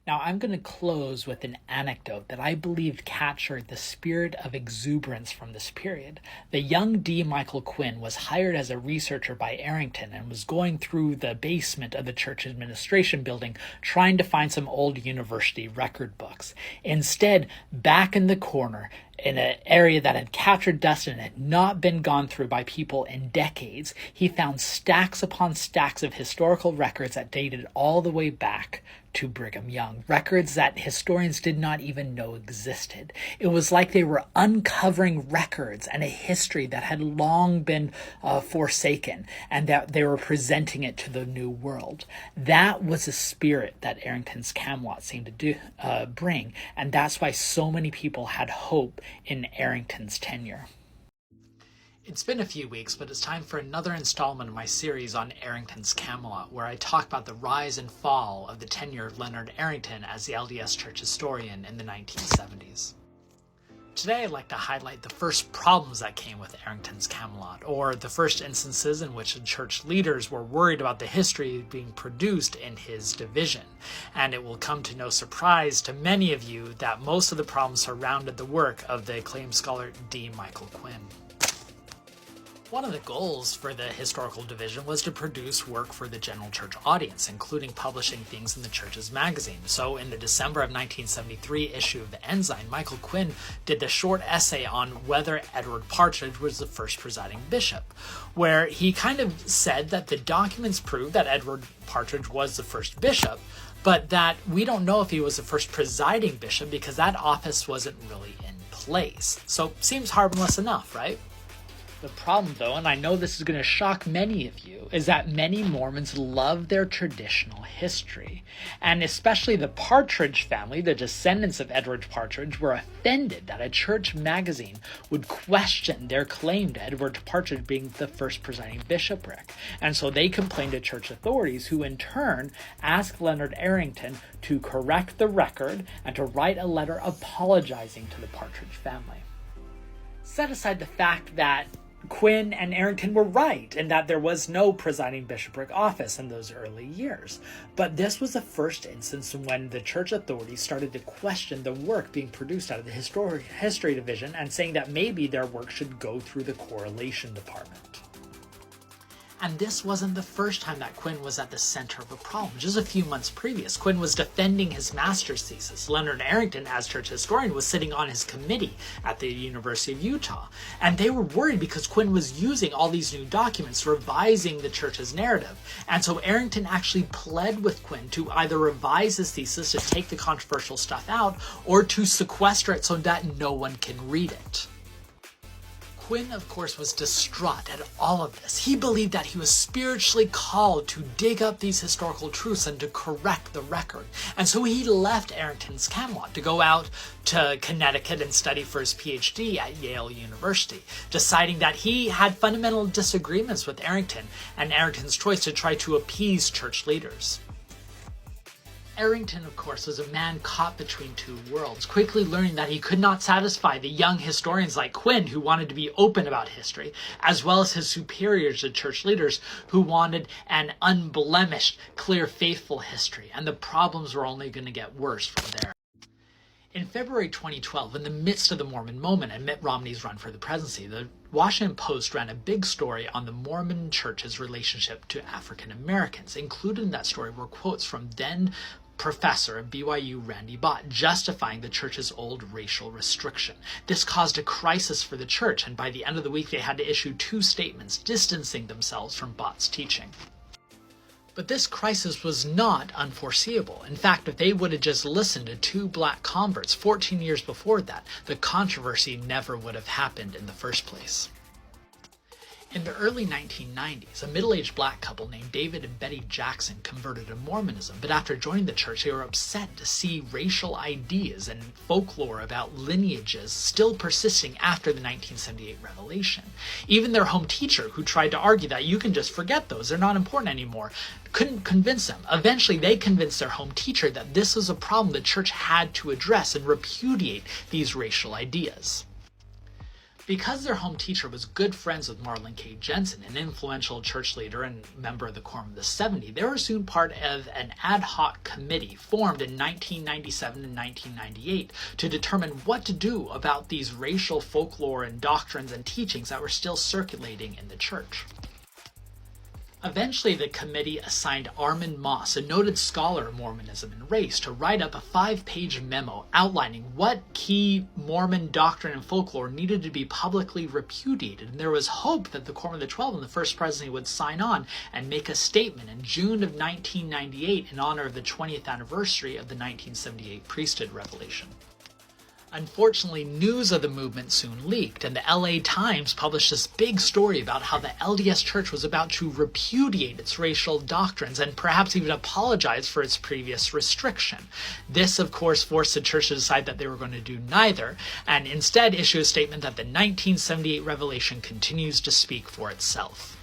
Now, I'm going to close with an anecdote that I believed captured the spirit of exuberance from this period. The young D. Michael Quinn was hired as a researcher by Arrington and was going through the basement of the church administration building trying to find some old university record books. Instead, back in the corner, in an area that had captured dust and had not been gone through by people in decades, he found stacks upon stacks of historical records that dated all the way back to Brigham Young, records that historians did not even know existed. It was like they were uncovering records and a history that had long been forsaken, and that they were presenting it to the new world. That was the spirit that Arrington's Camelot seemed to bring, and that's why so many people had hope in Arrington's tenure. It's been a few weeks, but it's time for another installment of my series on Arrington's Camelot, where I talk about the rise and fall of the tenure of Leonard Arrington as the LDS Church historian in the 1970s. Today I'd like to highlight the first problems that came with Arrington's Camelot, or the first instances in which the church leaders were worried about the history being produced in his division. And it will come to no surprise to many of you that most of the problems surrounded the work of the acclaimed scholar D. Michael Quinn. One of the goals for the historical division was to produce work for the general church audience, including publishing things in the church's magazine. So in the December of 1973 issue of the Ensign, Michael Quinn did the short essay on whether Edward Partridge was the first presiding bishop, where he kind of said that the documents prove that Edward Partridge was the first bishop, but that we don't know if he was the first presiding bishop because that office wasn't really in place. So seems harmless enough, right? The problem, though, and I know this is going to shock many of you, is that many Mormons love their traditional history. And especially the Partridge family, the descendants of Edward Partridge, were offended that a church magazine would question their claim to Edward Partridge being the first presiding bishopric. And so they complained to church authorities, who in turn asked Leonard Arrington to correct the record and to write a letter apologizing to the Partridge family. Set aside the fact that Quinn and Arrington were right and that there was no presiding bishopric office in those early years. But this was the first instance when the church authorities started to question the work being produced out of the history division and saying that maybe their work should go through the correlation department. And this wasn't the first time that Quinn was at the center of a problem. Just a few months previous, Quinn was defending his master's thesis. Leonard Arrington, as church historian, was sitting on his committee at the University of Utah. And they were worried because Quinn was using all these new documents, revising the church's narrative. And so Arrington actually pled with Quinn to either revise his thesis to take the controversial stuff out, or to sequester it so that no one can read it. Quinn, of course, was distraught at all of this. He believed that he was spiritually called to dig up these historical truths and to correct the record. And so he left Arrington's Camelot to go out to Connecticut and study for his PhD at Yale University, deciding that he had fundamental disagreements with Arrington and Arrington's choice to try to appease church leaders. Arrington, of course, was a man caught between two worlds, quickly learning that he could not satisfy the young historians like Quinn, who wanted to be open about history, as well as his superiors, the church leaders, who wanted an unblemished, clear, faithful history, and the problems were only going to get worse from there. In February 2012, in the midst of the Mormon moment and Mitt Romney's run for the presidency, the Washington Post ran a big story on the Mormon Church's relationship to African Americans. Included in that story were quotes from then professor at BYU Randy Bott justifying the church's old racial restriction. This caused a crisis for the church, and by the end of the week they had to issue 2 statements distancing themselves from Bott's teaching. But this crisis was not unforeseeable. In fact, if they would have just listened to 2 black converts 14 years before that, the controversy never would have happened in the first place. In the early 1990s, a middle-aged black couple named David and Betty Jackson converted to Mormonism, but after joining the church, they were upset to see racial ideas and folklore about lineages still persisting after the 1978 revelation. Even their home teacher, who tried to argue that you can just forget those, they're not important anymore, couldn't convince them. Eventually, they convinced their home teacher that this was a problem the church had to address and repudiate these racial ideas. Because their home teacher was good friends with Marlon K. Jensen, an influential church leader and member of the Quorum of the 70, they were soon part of an ad hoc committee formed in 1997 and 1998 to determine what to do about these racial folklore and doctrines and teachings that were still circulating in the church. Eventually, the committee assigned Armin Moss, a noted scholar of Mormonism and race, to write up a 5-page memo outlining what key Mormon doctrine and folklore needed to be publicly repudiated. And there was hope that the Quorum of the 12 and the First Presidency would sign on and make a statement in June of 1998 in honor of the 20th anniversary of the 1978 priesthood revelation. Unfortunately, news of the movement soon leaked, and the LA Times published this big story about how the LDS Church was about to repudiate its racial doctrines and perhaps even apologize for its previous restriction. This, of course, forced the church to decide that they were going to do neither, and instead issue a statement that the 1978 revelation continues to speak for itself.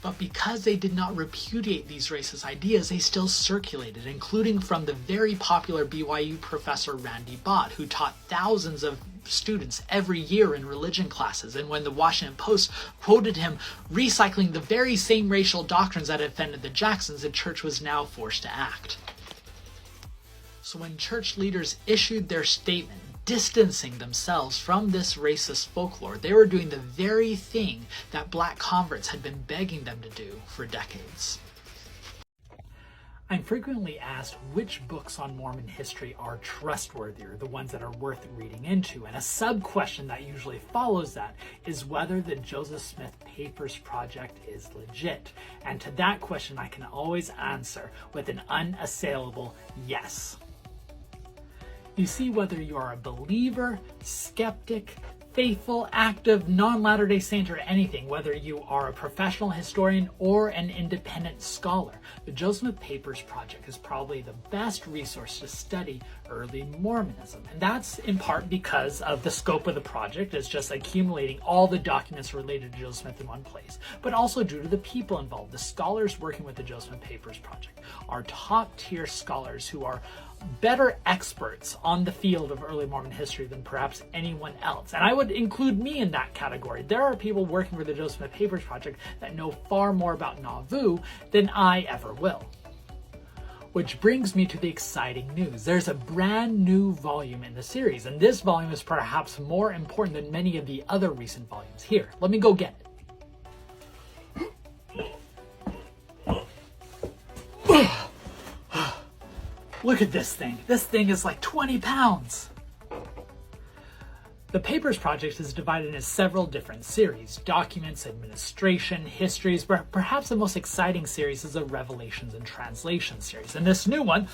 But because they did not repudiate these racist ideas, they still circulated, including from the very popular BYU professor Randy Bott, who taught thousands of students every year in religion classes. And when the Washington Post quoted him recycling the very same racial doctrines that offended the Jacksons, the church was now forced to act. So when church leaders issued their statement distancing themselves from this racist folklore, they were doing the very thing that black converts had been begging them to do for decades. I'm frequently asked which books on Mormon history are trustworthy, or the ones that are worth reading into, and a sub-question that usually follows that is whether the Joseph Smith Papers Project is legit. And to that question, I can always answer with an unassailable yes. You see, whether you are a believer, skeptic, faithful, active, non-Latter-day Saint, or anything, whether you are a professional historian or an independent scholar, the Joseph Smith Papers Project is probably the best resource to study early Mormonism. And that's in part because of the scope of the project is just accumulating all the documents related to Joseph Smith in one place, but also due to the people involved. The scholars working with the Joseph Smith Papers Project are top-tier scholars who are better experts on the field of early Mormon history than perhaps anyone else. And I would include me in that category. There are people working for the Joseph Smith Papers Project that know far more about Nauvoo than I ever will. Which brings me to the exciting news. There's a brand new volume in the series, and this volume is perhaps more important than many of the other recent volumes. Here, let me go get it. Look at this thing. This thing is like 20 pounds. The Papers Project is divided into several different series: documents, administration, histories, but perhaps the most exciting series is the Revelations and Translations series. And this new one,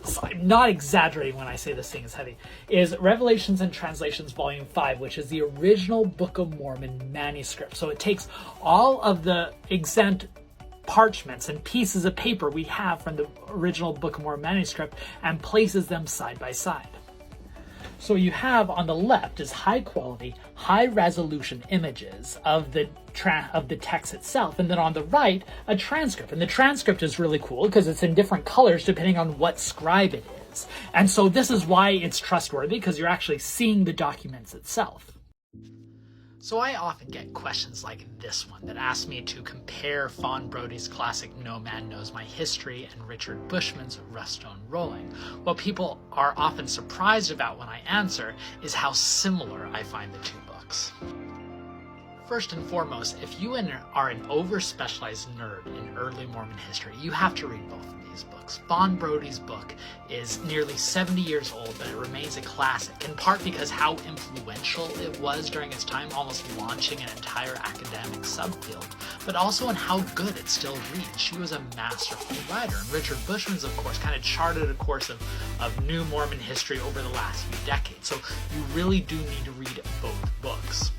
so I'm not exaggerating when I say this thing is heavy, is Revelations and Translations Volume 5, which is the original Book of Mormon manuscript. So it takes all of the exempt parchments and pieces of paper we have from the original Book of Mormon manuscript and places them side by side. So you have on the left is high quality, high resolution images of the text itself, and then on the right a transcript. And the transcript is really cool because it's in different colors depending on what scribe it is. And so this is why it's trustworthy, because you're actually seeing the documents itself. So I often get questions like this one that ask me to compare Fawn Brody's classic No Man Knows My History and Richard Bushman's Ruststone Rolling. What people are often surprised about when I answer is how similar I find the two books. First and foremost, if you are an over-specialized nerd in early Mormon history, you have to read both of these books. Fawn Brody's book is nearly 70 years old, but it remains a classic, in part because how influential it was during its time, almost launching an entire academic subfield, but also in how good it still reads. She was a masterful writer, and Richard Bushman's, of course, kind of charted a course of new Mormon history over the last few decades, so you really do need to read both books.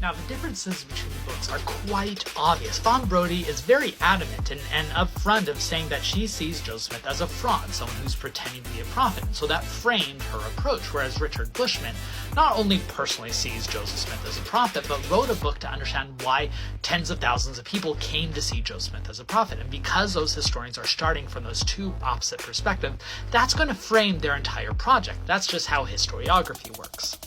Now, the differences between the books are quite obvious. Fawn Brody is very adamant and upfront of saying that she sees Joseph Smith as a fraud, someone who's pretending to be a prophet, and so that framed her approach, whereas Richard Bushman not only personally sees Joseph Smith as a prophet, but wrote a book to understand why tens of thousands of people came to see Joseph Smith as a prophet. And because those historians are starting from those two opposite perspectives, that's going to frame their entire project. That's just how historiography works.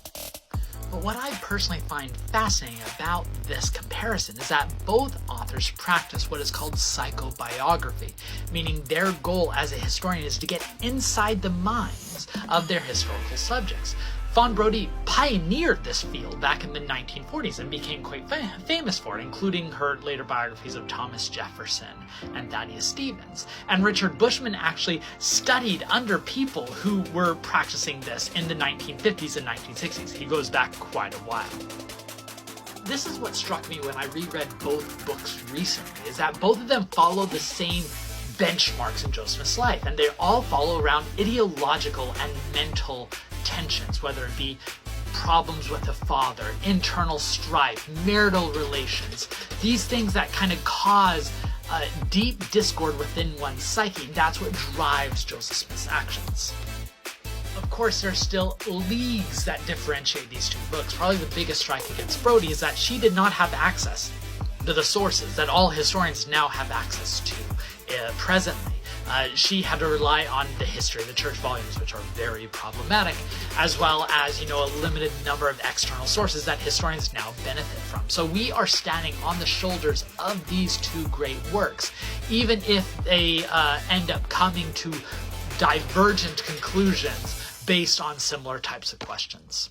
But what I personally find fascinating about this comparison is that both authors practice what is called psychobiography, meaning their goal as a historian is to get inside the minds of their historical subjects. Fawn Brodie pioneered this field back in the 1940s and became quite famous for it, including her later biographies of Thomas Jefferson and Thaddeus Stevens. And Richard Bushman actually studied under people who were practicing this in the 1950s and 1960s. He goes back quite a while. This is what struck me when I reread both books recently, is that both of them follow the same benchmarks in Joseph Smith's life, and they all follow around ideological and mental tensions, whether it be problems with the father, internal strife, marital relations, these things that kind of cause deep discord within one's psyche. That's what drives Joseph Smith's actions. Of course, there are still leagues that differentiate these two books. Probably the biggest strike against Brodie is that she did not have access to the sources that all historians now have access to presently. She had to rely on the history of the church volumes, which are very problematic, as well as, a limited number of external sources that historians now benefit from. So we are standing on the shoulders of these two great works, even if they end up coming to divergent conclusions based on similar types of questions.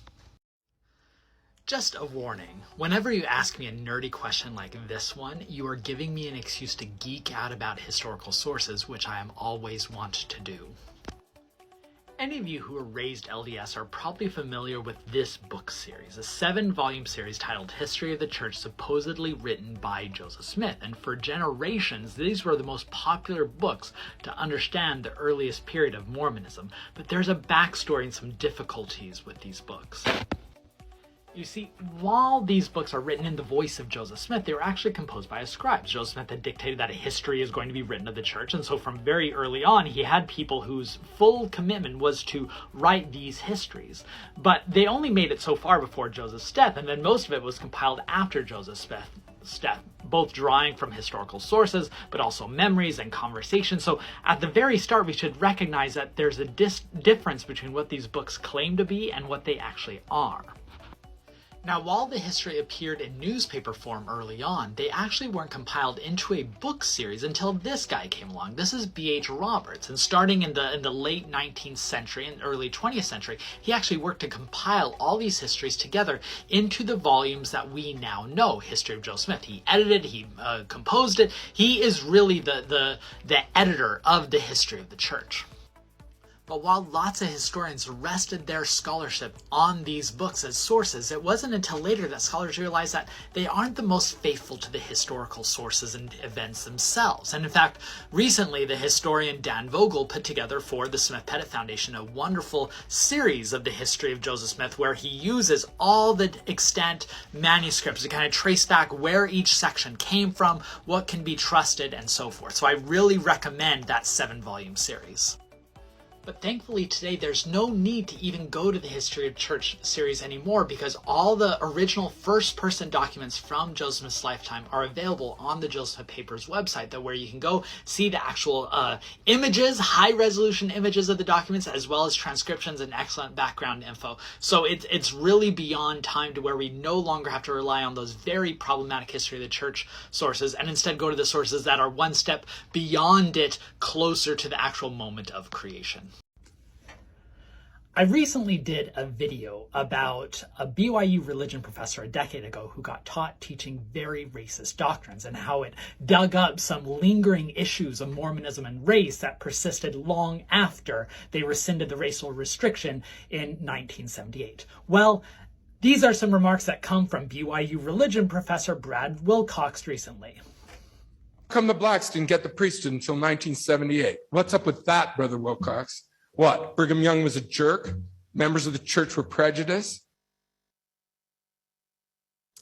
Just a warning, whenever you ask me a nerdy question like this one, you are giving me an excuse to geek out about historical sources, which I am always want to do. Any of you who are raised LDS are probably familiar with this book series, a 7-volume series titled History of the Church, supposedly written by Joseph Smith. And for generations, these were the most popular books to understand the earliest period of Mormonism. But there's a backstory and some difficulties with these books. You see, while these books are written in the voice of Joseph Smith, they were actually composed by a scribe. Joseph Smith had dictated that a history is going to be written of the church, and so from very early on, he had people whose full commitment was to write these histories. But they only made it so far before Joseph's death, and then most of it was compiled after Joseph's death, both drawing from historical sources, but also memories and conversations. So at the very start, we should recognize that there's a difference between what these books claim to be and what they actually are. Now, while the history appeared in newspaper form early on, they actually weren't compiled into a book series until this guy came along. This is B.H. Roberts, and starting in the late 19th century and early 20th century, he actually worked to compile all these histories together into the volumes that we now know, History of Joseph Smith. He edited, he composed it. He is really the editor of the history of the church. But while lots of historians rested their scholarship on these books as sources, it wasn't until later that scholars realized that they aren't the most faithful to the historical sources and events themselves. And in fact, recently the historian Dan Vogel put together for the Smith Pettit Foundation a wonderful series of the history of Joseph Smith, where he uses all the extant manuscripts to kind of trace back where each section came from, what can be trusted, and so forth. So I really recommend that 7-volume series. But thankfully today there's no need to even go to the History of Church series anymore, because all the original first-person documents from Joseph Smith's lifetime are available on the Joseph Smith Papers website, where you can go see the actual images, high-resolution images of the documents, as well as transcriptions and excellent background info. So it's really beyond time to where we no longer have to rely on those very problematic History of the Church sources, and instead go to the sources that are one step beyond it, closer to the actual moment of creation. I recently did a video about a BYU religion professor a decade ago who got taught teaching very racist doctrines, and how it dug up some lingering issues of Mormonism and race that persisted long after they rescinded the racial restriction in 1978. Well, these are some remarks that come from BYU religion professor Brad Wilcox recently. How come the blacks didn't get the priesthood until 1978? What's up with that, Brother Wilcox? What, Brigham Young was a jerk? Members of the church were prejudiced?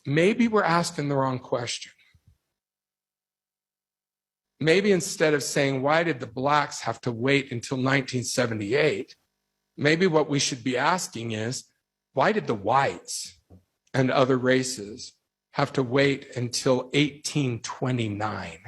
Maybe we're asking the wrong question. Maybe instead of saying, why did the blacks have to wait until 1978? Maybe what we should be asking is, why did the whites and other races have to wait until 1829?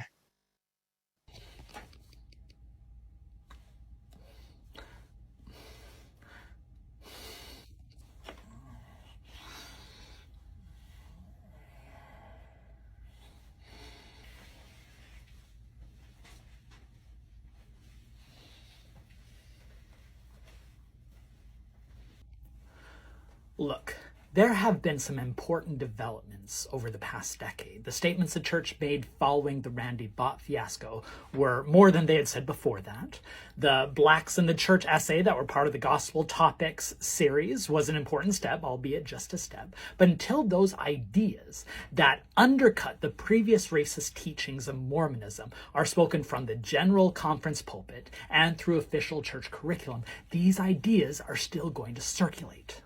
Look, there have been some important developments over the past decade. The statements the church made following the Randy Bott fiasco were more than they had said before that. The Blacks in the Church essay that were part of the Gospel Topics series was an important step, albeit just a step. But until those ideas that undercut the previous racist teachings of Mormonism are spoken from the general conference pulpit and through official church curriculum, these ideas are still going to circulate.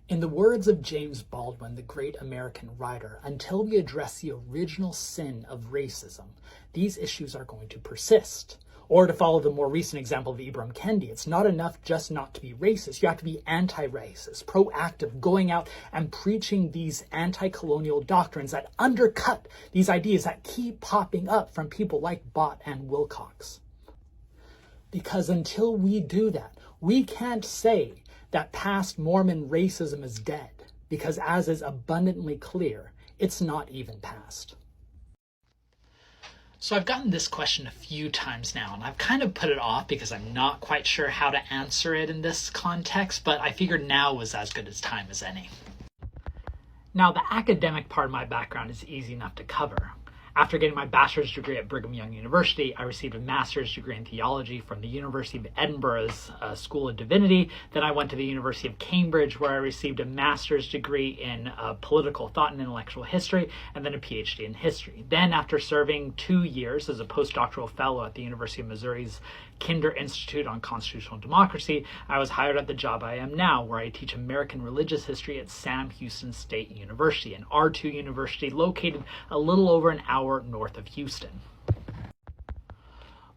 In the words of James Baldwin, the great American writer, until we address the original sin of racism, these issues are going to persist. Or to follow the more recent example of Ibram Kendi, it's not enough just not to be racist. You have to be anti-racist, proactive, going out and preaching these anti-colonial doctrines that undercut these ideas that keep popping up from people like Bott and Wilcox. Because until we do that, we can't say that past Mormon racism is dead, because as is abundantly clear, it's not even past. So I've gotten this question a few times now, and I've kind of put it off because I'm not quite sure how to answer it in this context, but I figured now was as good a time as any. Now, the academic part of my background is easy enough to cover. After getting my bachelor's degree at Brigham Young University, I received a master's degree in theology from the University of Edinburgh's School of Divinity. Then I went to the University of Cambridge, where I received a master's degree in political thought and intellectual history, and then a PhD in history. Then, after serving 2 years as a postdoctoral fellow at the University of Missouri's Kinder Institute on Constitutional Democracy, I was hired at the job I am now, where I teach American religious history at Sam Houston State University, an R2 university located a little over an hour north of Houston.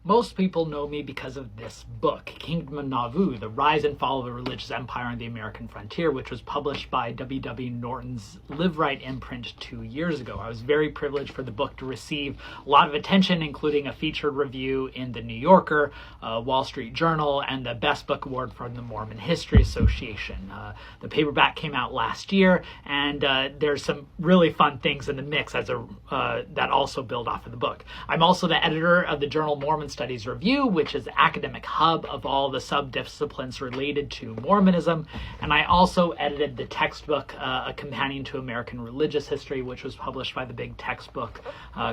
Most people know me because of this book, Kingdom of Nauvoo, The Rise and Fall of a Religious Empire on the American Frontier, which was published by W.W. Norton's Live Right imprint 2 years ago. I was very privileged for the book to receive a lot of attention, including a featured review in The New Yorker, Wall Street Journal, and the Best Book Award from the Mormon History Association. The paperback came out last year, and there's some really fun things in the mix that also build off of the book. I'm also the editor of the journal Mormon Studies Review, which is the academic hub of all the subdisciplines related to Mormonism, and I also edited the textbook, A Companion to American Religious History, which was published by the big textbook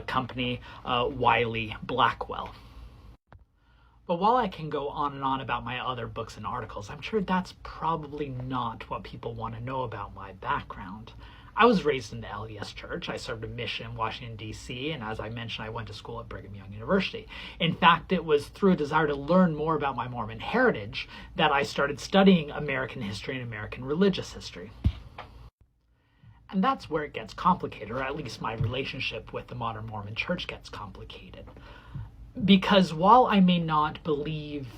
company Wiley Blackwell. But while I can go on and on about my other books and articles, I'm sure that's probably not what people want to know about my background. I was raised in the LDS Church. I served a mission in Washington, D.C., and as I mentioned, I went to school at Brigham Young University. In fact, it was through a desire to learn more about my Mormon heritage that I started studying American history and American religious history. And that's where it gets complicated, or at least my relationship with the modern Mormon Church gets complicated. Because while I may not believe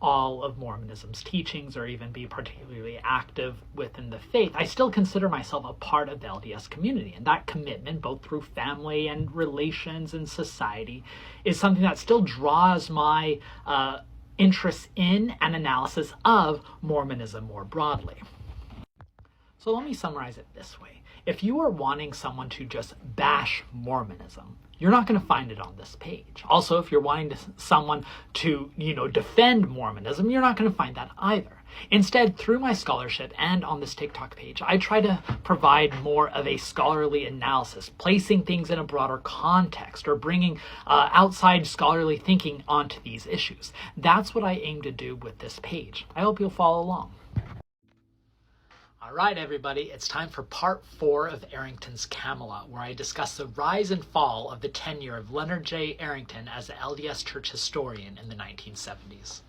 all of Mormonism's teachings or even be particularly active within the faith, I still consider myself a part of the LDS community. And that commitment, both through family and relations and society, is something that still draws my interest in and analysis of Mormonism more broadly. So let me summarize it this way. If you are wanting someone to just bash Mormonism, you're not going to find it on this page. Also, if you're wanting someone to, defend Mormonism, you're not going to find that either. Instead, through my scholarship and on this TikTok page, I try to provide more of a scholarly analysis, placing things in a broader context or bringing outside scholarly thinking onto these issues. That's what I aim to do with this page. I hope you'll follow along. All right, everybody, it's time for part 4 of Arrington's Camelot, where I discuss the rise and fall of the tenure of Leonard J. Arrington as the LDS Church historian in the 1970s.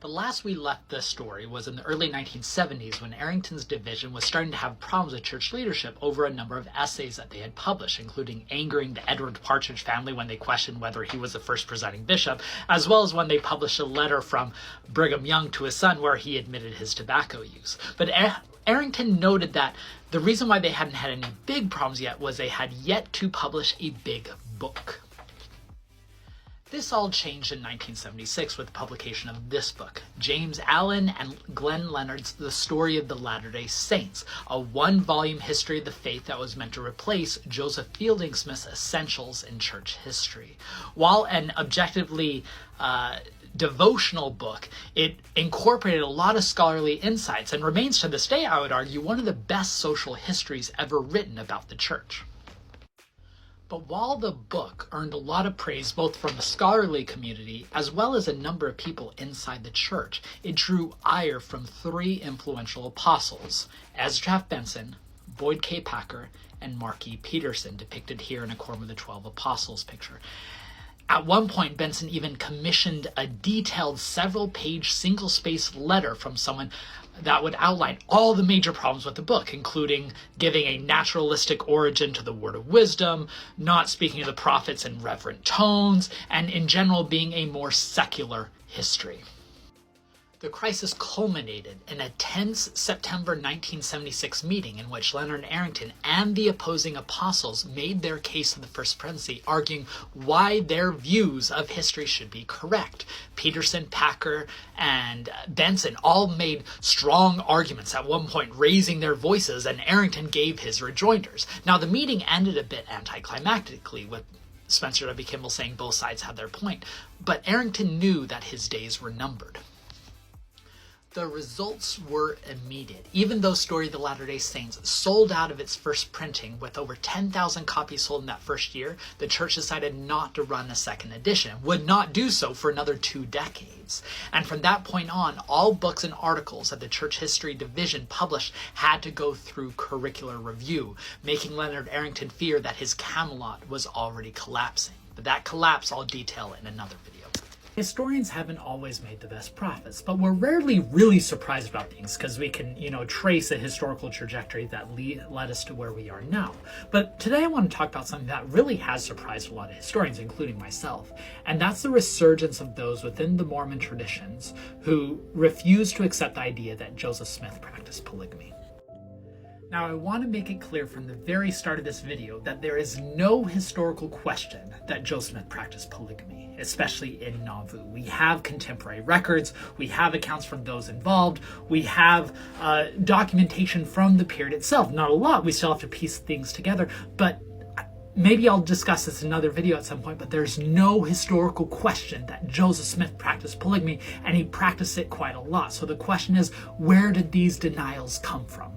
The last we left this story was in the early 1970s, when Arrington's division was starting to have problems with church leadership over a number of essays that they had published, including angering the Edward Partridge family when they questioned whether he was the first presiding bishop, as well as when they published a letter from Brigham Young to his son where he admitted his tobacco use. But Arrington noted that the reason why they hadn't had any big problems yet was they had yet to publish a big book. This all changed in 1976 with the publication of this book, James Allen and Glenn Leonard's The Story of the Latter-day Saints, a 1-volume history of the faith that was meant to replace Joseph Fielding Smith's Essentials in Church History. While an objectively devotional book. It incorporated a lot of scholarly insights and remains to this day, I would argue, one of the best social histories ever written about the church. But while the book earned a lot of praise both from the scholarly community as well as a number of people inside the church, it drew ire from three influential apostles, Ezra F. Benson, Boyd K. Packer, and Mark E. Peterson, depicted here in Accord with the 12 Apostles picture. At one point, Benson even commissioned a detailed several-page single-spaced letter from someone that would outline all the major problems with the book, including giving a naturalistic origin to the word of wisdom, not speaking of the prophets in reverent tones, and in general being a more secular history. The crisis culminated in a tense September 1976 meeting in which Leonard Arrington and the opposing apostles made their case to the First Presidency, arguing why their views of history should be correct. Peterson, Packer, and Benson all made strong arguments, at one point raising their voices, and Arrington gave his rejoinders. Now, the meeting ended a bit anticlimactically, with Spencer W. Kimball saying both sides had their point, but Arrington knew that his days were numbered. The results were immediate. Even though Story of the Latter-day Saints sold out of its first printing with over 10,000 copies sold in that first year, the church decided not to run a second edition, would not do so for another 2 decades. And from that point on, all books and articles that the Church History Division published had to go through curricular review, making Leonard Arrington fear that his Camelot was already collapsing. But that collapse I'll detail in another video. Historians haven't always made the best prophets, but we're rarely really surprised about things because we can, trace a historical trajectory that led us to where we are now. But today I want to talk about something that really has surprised a lot of historians, including myself, and that's the resurgence of those within the Mormon traditions who refuse to accept the idea that Joseph Smith practiced polygamy. Now, I want to make it clear from the very start of this video that there is no historical question that Joseph Smith practiced polygamy, especially in Nauvoo. We have contemporary records, we have accounts from those involved, we have documentation from the period itself. Not a lot, we still have to piece things together, but maybe I'll discuss this in another video at some point, but there's no historical question that Joseph Smith practiced polygamy, and he practiced it quite a lot. So the question is, where did these denials come from?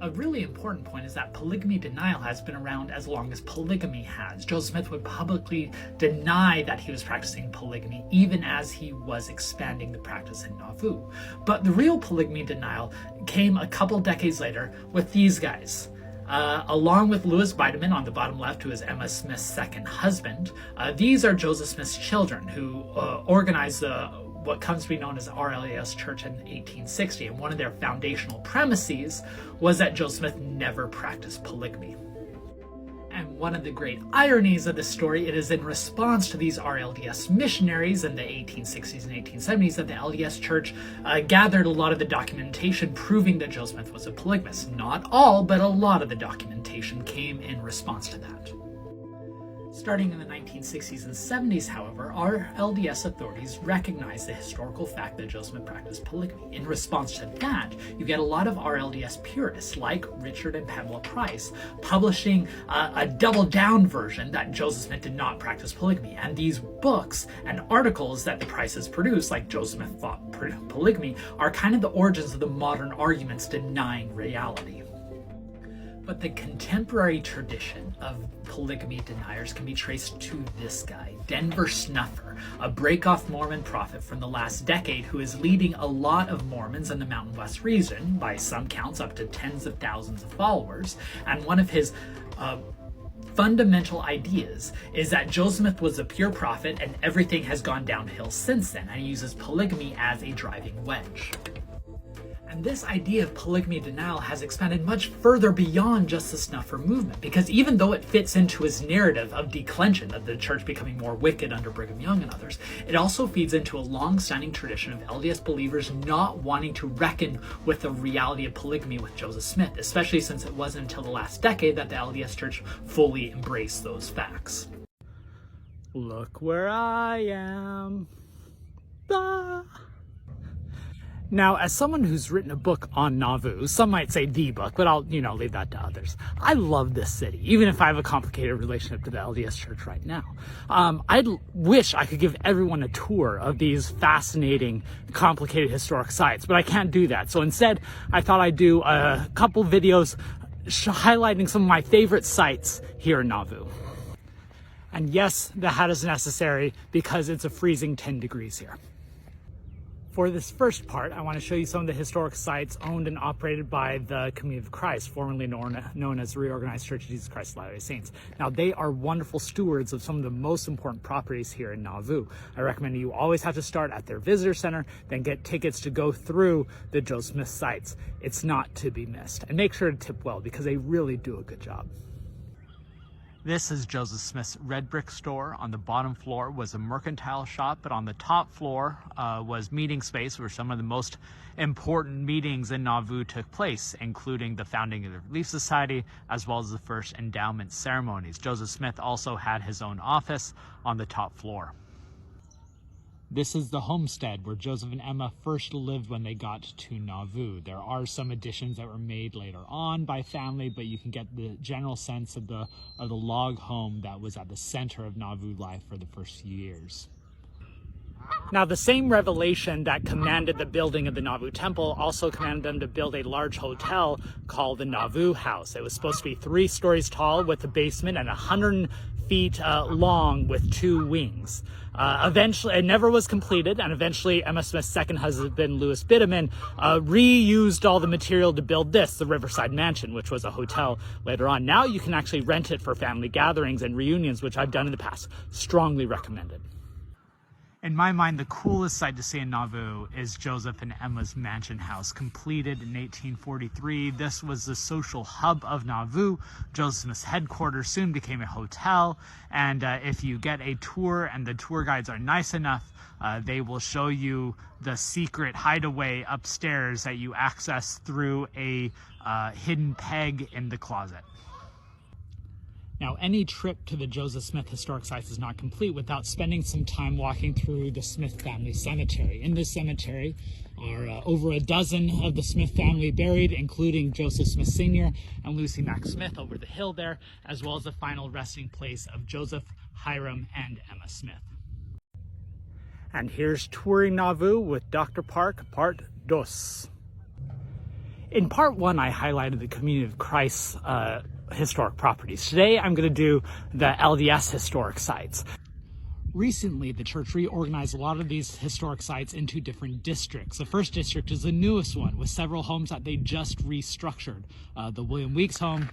A really important point is that polygamy denial has been around as long as polygamy has. Joseph Smith would publicly deny that he was practicing polygamy even as he was expanding the practice in Nauvoo. But the real polygamy denial came a couple decades later with these guys. Along with Louis Bideman on the bottom left, who is Emma Smith's second husband, these are Joseph Smith's children who organized what comes to be known as the RLDS Church in 1860, and one of their foundational premises was that Joseph Smith never practiced polygamy. And one of the great ironies of this story, it is in response to these RLDS missionaries in the 1860s and 1870s that the LDS Church gathered a lot of the documentation proving that Joseph Smith was a polygamist. Not all, but a lot of the documentation came in response to that. Starting in the 1960s and 70s, however, our LDS authorities recognized the historical fact that Joseph Smith practiced polygamy. In response to that, you get a lot of RLDS purists like Richard and Pamela Price publishing a double-down version that Joseph Smith did not practice polygamy. And these books and articles that the Prices produced, like Joseph Smith fought polygamy, are kind of the origins of the modern arguments denying reality. But the contemporary tradition of polygamy deniers can be traced to this guy, Denver Snuffer, a break-off Mormon prophet from the last decade who is leading a lot of Mormons in the Mountain West region, by some counts up to tens of thousands of followers, and one of his fundamental ideas is that Joseph Smith was a pure prophet and everything has gone downhill since then, and he uses polygamy as a driving wedge. And this idea of polygamy denial has expanded much further beyond just the Snuffer movement, because even though it fits into his narrative of declension, of the church becoming more wicked under Brigham Young and others, it also feeds into a long-standing tradition of LDS believers not wanting to reckon with the reality of polygamy with Joseph Smith, especially since it wasn't until the last decade that the LDS Church fully embraced those facts. Look where I am. Ah. Now, as someone who's written a book on Nauvoo, some might say the book, but I'll, leave that to others. I love this city, even if I have a complicated relationship to the LDS Church right now. I wish I could give everyone a tour of these fascinating, complicated historic sites, but I can't do that. So instead, I thought I'd do a couple videos highlighting some of my favorite sites here in Nauvoo. And yes, the hat is necessary because it's a freezing 10 degrees here. For this first part, I want to show you some of the historic sites owned and operated by the Community of Christ, formerly known as the Reorganized Church of Jesus Christ of Latter-day Saints. Now, they are wonderful stewards of some of the most important properties here in Nauvoo. I recommend you always have to start at their visitor center, then get tickets to go through the Joseph Smith sites. It's not to be missed. And make sure to tip well because they really do a good job. This is Joseph Smith's red brick store. On the bottom floor was a mercantile shop, but on the top floor was meeting space where some of the most important meetings in Nauvoo took place, including the founding of the Relief Society, as well as the first endowment ceremonies. Joseph Smith also had his own office on the top floor. This is the homestead where Joseph and Emma first lived when they got to Nauvoo. There are some additions that were made later on by family, but you can get the general sense of the log home that was at the center of Nauvoo life for the first few years. Now, the same revelation that commanded the building of the Nauvoo Temple also commanded them to build a large hotel called the Nauvoo House. It was supposed to be 3 stories tall with a basement and 100 feet long with 2 wings. Eventually, it never was completed, and eventually Emma Smith's second husband, Louis Bideman, reused all the material to build this, the Riverside Mansion, which was a hotel later on. Now you can actually rent it for family gatherings and reunions, which I've done in the past. Strongly recommended. In my mind, the coolest sight to see in Nauvoo is Joseph and Emma's mansion house, completed in 1843. This was the social hub of Nauvoo. Joseph Smith's headquarters soon became a hotel, and if you get a tour and the tour guides are nice enough, they will show you the secret hideaway upstairs that you access through a hidden peg in the closet. Now, any trip to the Joseph Smith Historic Sites is not complete without spending some time walking through the Smith family cemetery. In this cemetery are over a dozen of the Smith family buried, including Joseph Smith Sr. and Lucy Mack Smith over the hill there, as well as the final resting place of Joseph, Hiram, and Emma Smith. And here's Touring Nauvoo with Dr. Park, Part 2. In Part 1, I highlighted the Community of Christ historic properties. Today, I'm going to do the LDS historic sites. Recently, the church reorganized a lot of these historic sites into different districts. The first district is the newest one, with several homes that they just restructured. The William Weeks home,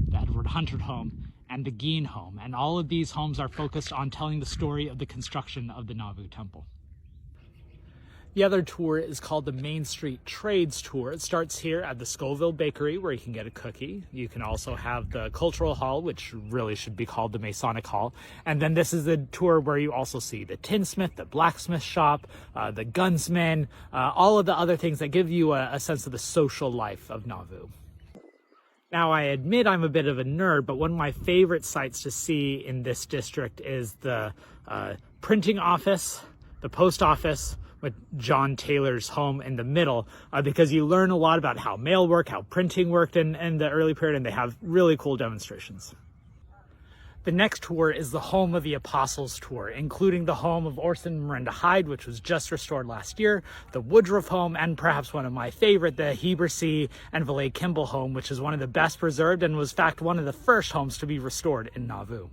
the Edward Hunter home, and the Geen home. And all of these homes are focused on telling the story of the construction of the Nauvoo Temple. The other tour is called the Main Street Trades Tour. It starts here at the Scoville Bakery, where you can get a cookie. You can also have the Cultural Hall, which really should be called the Masonic Hall. And then this is the tour where you also see the tinsmith, the blacksmith shop, the gunsmith, all of the other things that give you a sense of the social life of Nauvoo. Now, I admit I'm a bit of a nerd, but one of my favorite sites to see in this district is the printing office, the post office, with John Taylor's home in the middle, because you learn a lot about how mail worked, how printing worked in the early period, and they have really cool demonstrations. The next tour is the Home of the Apostles tour, including the home of Orson and Miranda Hyde, which was just restored last year, the Woodruff home, and perhaps one of my favorite, the Heber C. and Valet Kimball home, which is one of the best preserved and was in fact one of the first homes to be restored in Nauvoo.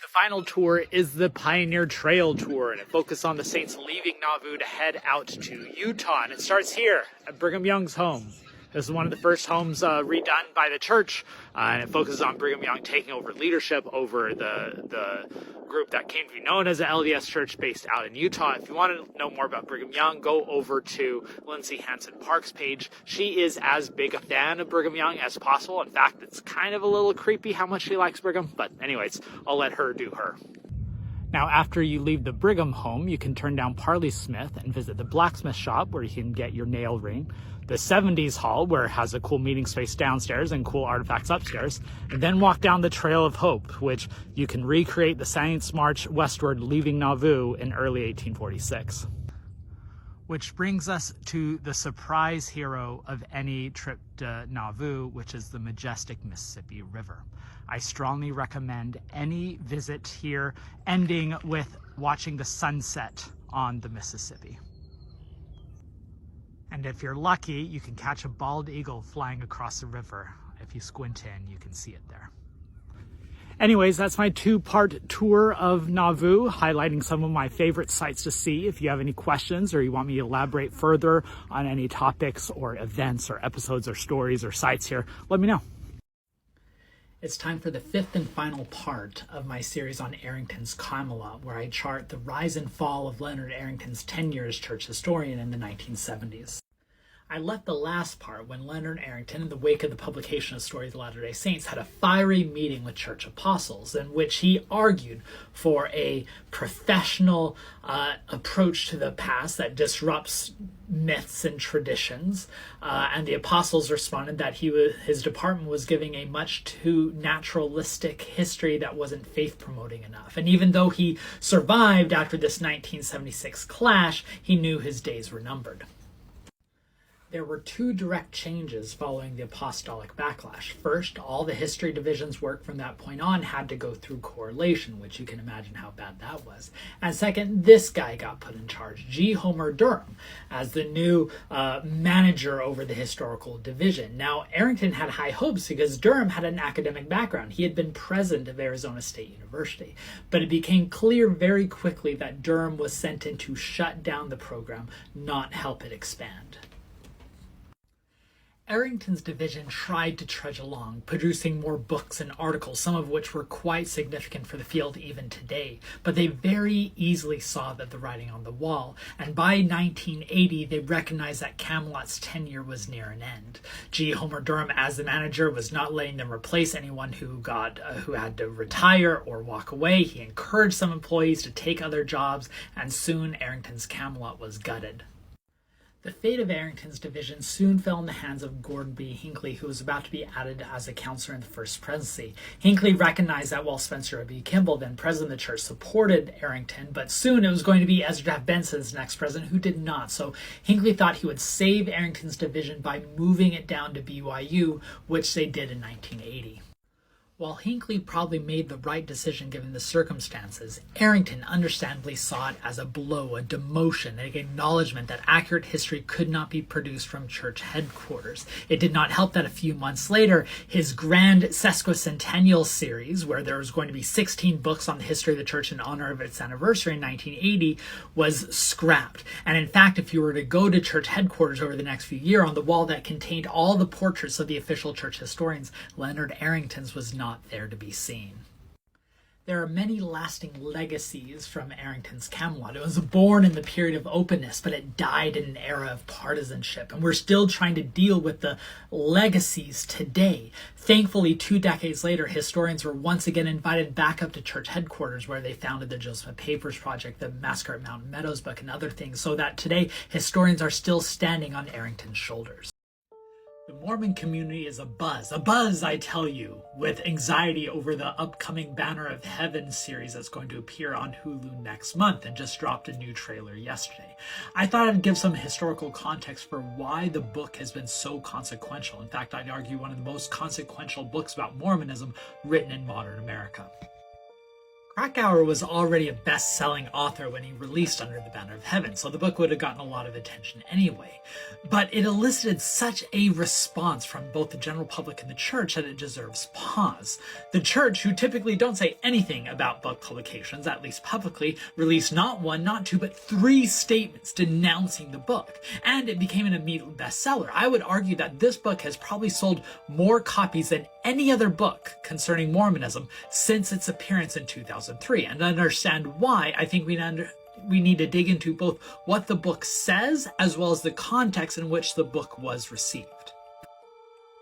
The final tour is the Pioneer Trail Tour, and it focuses on the saints leaving Nauvoo to head out to Utah. And it starts here at Brigham Young's home. This is one of the first homes redone by the church, and it focuses on Brigham Young taking over leadership over the group that came to be known as the LDS Church based out in Utah. If you want to know more about Brigham Young, go over to Lindsay Hansen Park's page. She is as big a fan of Brigham Young as possible. In fact, it's kind of a little creepy how much she likes Brigham, but anyways, I'll let her do her. Now, after you leave the Brigham home, you can turn down Parley Smith and visit the blacksmith shop where you can get your nail ring, the 70s hall where it has a cool meeting space downstairs and cool artifacts upstairs, and then walk down the Trail of Hope, which you can recreate the Saints' March westward leaving Nauvoo in early 1846. Which brings us to the surprise hero of any trip to Nauvoo, which is the majestic Mississippi River. I strongly recommend any visit here ending with watching the sunset on the Mississippi. And if you're lucky, you can catch a bald eagle flying across the river. If you squint in, you can see it there. Anyways, that's my two-part tour of Nauvoo, highlighting some of my favorite sites to see. If you have any questions or you want me to elaborate further on any topics or events or episodes or stories or sites here, let me know. It's time for the fifth and final part of my series on Arrington's Camelot, where I chart the rise and fall of Leonard Arrington's tenure as church historian in the 1970s. I left the last part when Leonard Arrington, in the wake of the publication of Story of the Latter-day Saints, had a fiery meeting with church apostles in which he argued for a professional approach to the past that disrupts myths and traditions, and the apostles responded that his department was giving a much too naturalistic history that wasn't faith-promoting enough. And even though he survived after this 1976 clash, he knew his days were numbered. There were two direct changes following the apostolic backlash. First, all the history division's work from that point on had to go through correlation, which you can imagine how bad that was. And second, this guy got put in charge, G. Homer Durham, as the new manager over the historical division. Now, Arrington had high hopes because Durham had an academic background. He had been president of Arizona State University. But it became clear very quickly that Durham was sent in to shut down the program, not help it expand. Arrington's division tried to trudge along, producing more books and articles, some of which were quite significant for the field even today, but they very easily saw that the writing on the wall, and by 1980 they recognized that Camelot's tenure was near an end. G. Homer Durham, as the manager, was not letting them replace anyone who had to retire or walk away. He encouraged some employees to take other jobs, and soon Arrington's Camelot was gutted. The fate of Arrington's division soon fell in the hands of Gordon B. Hinckley, who was about to be added as a counselor in the first presidency. Hinckley recognized that while Spencer B. Kimball, then president of the church, supported Arrington, but soon it was going to be Ezra Taft Benson's next president, who did not. So Hinckley thought he would save Arrington's division by moving it down to BYU, which they did in 1980. While Hinckley probably made the right decision given the circumstances, Arrington understandably saw it as a blow, a demotion, an acknowledgement that accurate history could not be produced from church headquarters. It did not help that a few months later, his grand sesquicentennial series, where there was going to be 16 books on the history of the church in honor of its anniversary in 1980, was scrapped. And in fact, if you were to go to church headquarters over the next few years, on the wall that contained all the portraits of the official church historians, Leonard Arrington's was not there to be seen. There are many lasting legacies from Arrington's Camelot. It was born in the period of openness, but it died in an era of partisanship, and we're still trying to deal with the legacies today. Thankfully, 2 decades later, historians were once again invited back up to church headquarters, where they founded the Joseph Papers Project, the Massacre at Mountain Meadows book, and other things, so that today historians are still standing on Arrington's shoulders. The Mormon community is abuzz, I tell you, with anxiety over the upcoming Banner of Heaven series that's going to appear on Hulu next month and just dropped a new trailer yesterday. I thought I'd give some historical context for why the book has been so consequential. In fact, I'd argue one of the most consequential books about Mormonism written in modern America. Krakauer was already a best-selling author when he released Under the Banner of Heaven, so the book would have gotten a lot of attention anyway. But it elicited such a response from both the general public and the church that it deserves pause. The church, who typically don't say anything about book publications, at least publicly, released not 1, not 2, but 3 statements denouncing the book, and it became an immediate bestseller. I would argue that this book has probably sold more copies than any other book concerning Mormonism since its appearance in 2003. And to understand why, I think we need to dig into both what the book says as well as the context in which the book was received.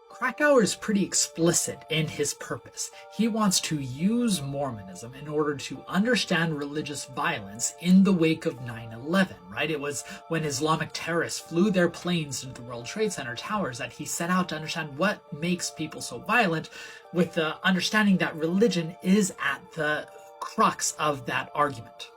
Krakauer is pretty explicit in his purpose. He wants to use Mormonism in order to understand religious violence in the wake of 9/11, right? It was when Islamic terrorists flew their planes into the World Trade Center towers that he set out to understand what makes people so violent, with the understanding that religion is at the crux of that argument.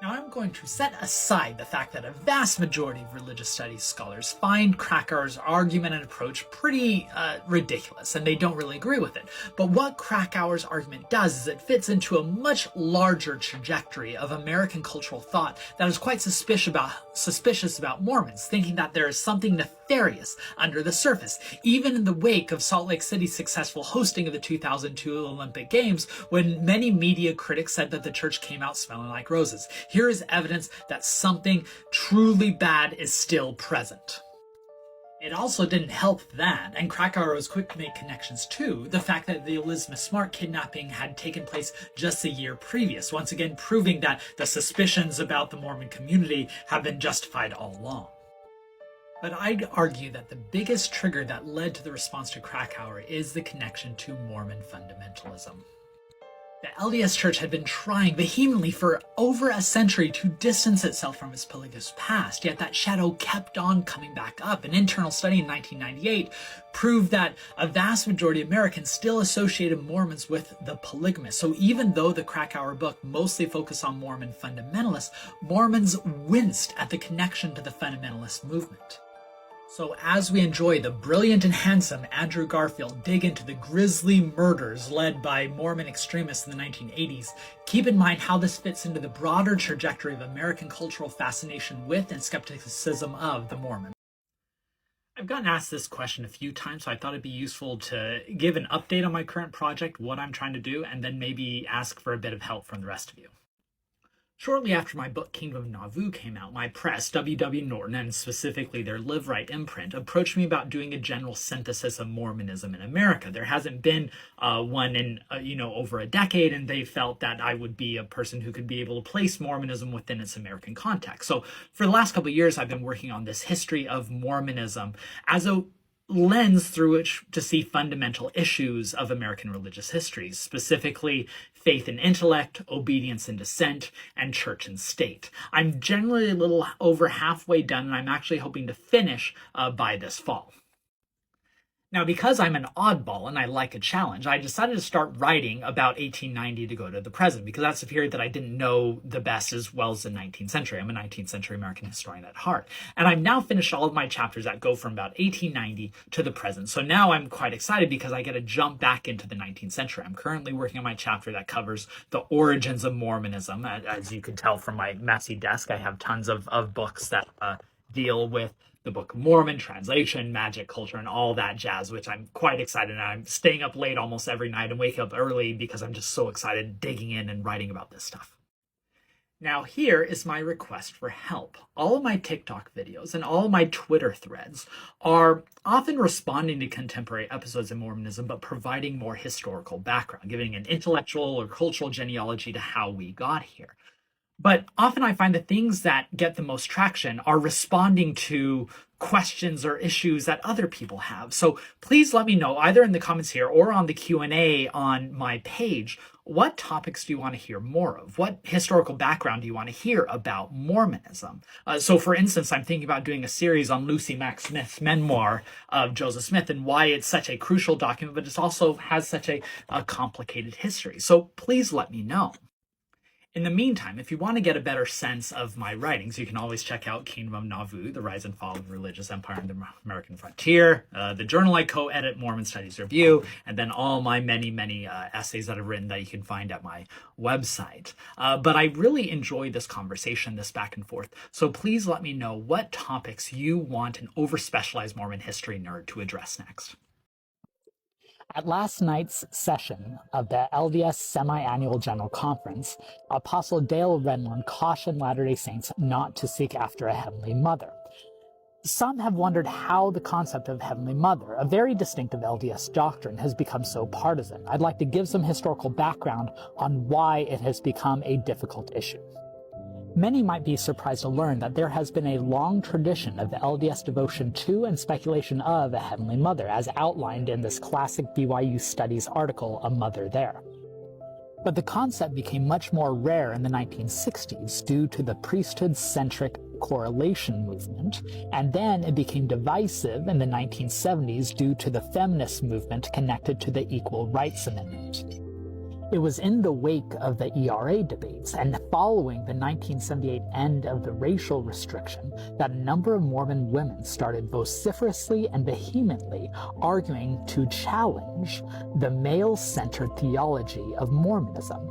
Now, I'm going to set aside the fact that a vast majority of religious studies scholars find Krakauer's argument and approach pretty ridiculous, and they don't really agree with it. But what Krakauer's argument does is it fits into a much larger trajectory of American cultural thought that is quite suspicious about Mormons, thinking that there is something nefarious under the surface, even in the wake of Salt Lake City's successful hosting of the 2002 Olympic Games, when many media critics said that the church came out smelling like roses. Here is evidence that something truly bad is still present. It also didn't help that, and Krakauer was quick to make connections to, the fact that the Elizabeth Smart kidnapping had taken place just a year previous, once again proving that the suspicions about the Mormon community have been justified all along. But I'd argue that the biggest trigger that led to the response to Krakauer is the connection to Mormon fundamentalism. The LDS Church had been trying vehemently for over a century to distance itself from its polygamous past, yet that shadow kept on coming back up. An internal study in 1998 proved that a vast majority of Americans still associated Mormons with the polygamous. So even though the Krakauer book mostly focused on Mormon fundamentalists, Mormons winced at the connection to the fundamentalist movement. So as we enjoy the brilliant and handsome Andrew Garfield dig into the grisly murders led by Mormon extremists in the 1980s, keep in mind how this fits into the broader trajectory of American cultural fascination with and skepticism of the Mormon. I've gotten asked this question a few times, so I thought it'd be useful to give an update on my current project, what I'm trying to do, and then maybe ask for a bit of help from the rest of you. Shortly after my book Kingdom of Nauvoo came out, my press, W.W. Norton, and specifically their Live Right imprint, approached me about doing a general synthesis of Mormonism in America. There hasn't been one in over a decade, and they felt that I would be a person who could be able to place Mormonism within its American context. So for the last couple of years, I've been working on this history of Mormonism as a lens through which to see fundamental issues of American religious history, specifically faith and intellect, obedience and dissent, and church and state. I'm generally a little over halfway done, and I'm actually hoping to finish by this fall. Now, because I'm an oddball and I like a challenge, I decided to start writing about 1890 to go to the present, because that's a period that I didn't know the best as well as the 19th century. I'm a 19th century American historian at heart. And I've now finished all of my chapters that go from about 1890 to the present. So now I'm quite excited because I get to jump back into the 19th century. I'm currently working on my chapter that covers the origins of Mormonism. As you can tell from my messy desk, I have tons of books that deal with the Book of Mormon, translation, magic, culture, and all that jazz, which I'm quite excited. And I'm staying up late almost every night and waking up early because I'm just so excited digging in and writing about this stuff. Now here is my request for help. All of my TikTok videos and all of my Twitter threads are often responding to contemporary episodes of Mormonism, but providing more historical background, giving an intellectual or cultural genealogy to how we got here. But often I find the things that get the most traction are responding to questions or issues that other people have. So please let me know, either in the comments here or on the Q&A on my page, what topics do you want to hear more of? What historical background do you want to hear about Mormonism? So for instance, I'm thinking about doing a series on Lucy Mack Smith's memoir of Joseph Smith and why it's such a crucial document, but it also has such a complicated history. So please let me know. In the meantime, if you want to get a better sense of my writings, you can always check out Kingdom of Nauvoo, The Rise and Fall of the Religious Empire on the American Frontier, the journal I co-edit, Mormon Studies Review, and then all my many essays that I've written that you can find at my website. But I really enjoy this conversation, this back and forth, so please let me know what topics you want an over-specialized Mormon history nerd to address next. At last night's session of the LDS Semi-Annual General Conference, Apostle Dale Renlund cautioned Latter-day Saints not to seek after a Heavenly Mother. Some have wondered how the concept of Heavenly Mother, a very distinctive LDS doctrine, has become so partisan. I'd like to give some historical background on why it has become a difficult issue. Many might be surprised to learn that there has been a long tradition of LDS devotion to and speculation of a Heavenly Mother, as outlined in this classic BYU Studies article, A Mother There. But the concept became much more rare in the 1960s due to the priesthood-centric correlation movement, and then it became divisive in the 1970s due to the feminist movement connected to the Equal Rights Amendment. It was in the wake of the ERA debates and following the 1978 end of the racial restriction that a number of Mormon women started vociferously and vehemently arguing to challenge the male-centered theology of Mormonism.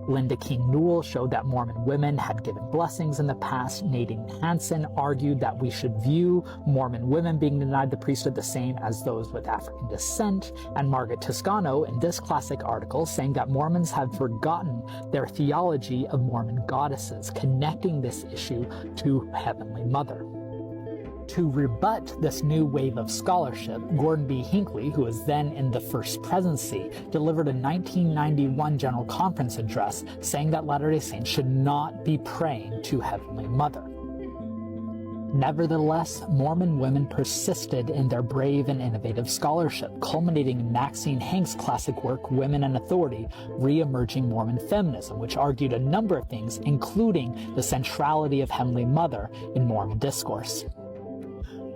Linda King Newell showed that Mormon women had given blessings in the past. Nadine Hansen argued that we should view Mormon women being denied the priesthood the same as those with African descent. And Margaret Toscano, in this classic article, saying that Mormons have forgotten their theology of Mormon goddesses, connecting this issue to Heavenly Mother. To rebut this new wave of scholarship, Gordon B. Hinckley, who was then in the First Presidency, delivered a 1991 General Conference address saying that Latter-day Saints should not be praying to Heavenly Mother. Nevertheless, Mormon women persisted in their brave and innovative scholarship, culminating in Maxine Hank's classic work, Women and Authority, Re-Emerging Mormon Feminism, which argued a number of things, including the centrality of Heavenly Mother in Mormon discourse.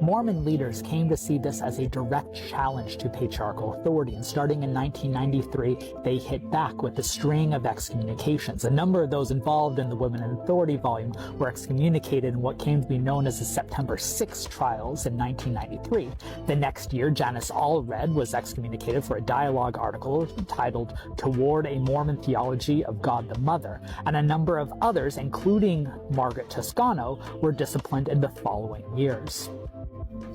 Mormon leaders came to see this as a direct challenge to patriarchal authority, and starting in 1993, they hit back with a string of excommunications. A number of those involved in the Women in Authority volume were excommunicated in what came to be known as the September 6 trials in 1993. The next year, Janice Allred was excommunicated for a dialogue article titled Toward a Mormon Theology of God the Mother, and a number of others, including Margaret Toscano, were disciplined in the following years.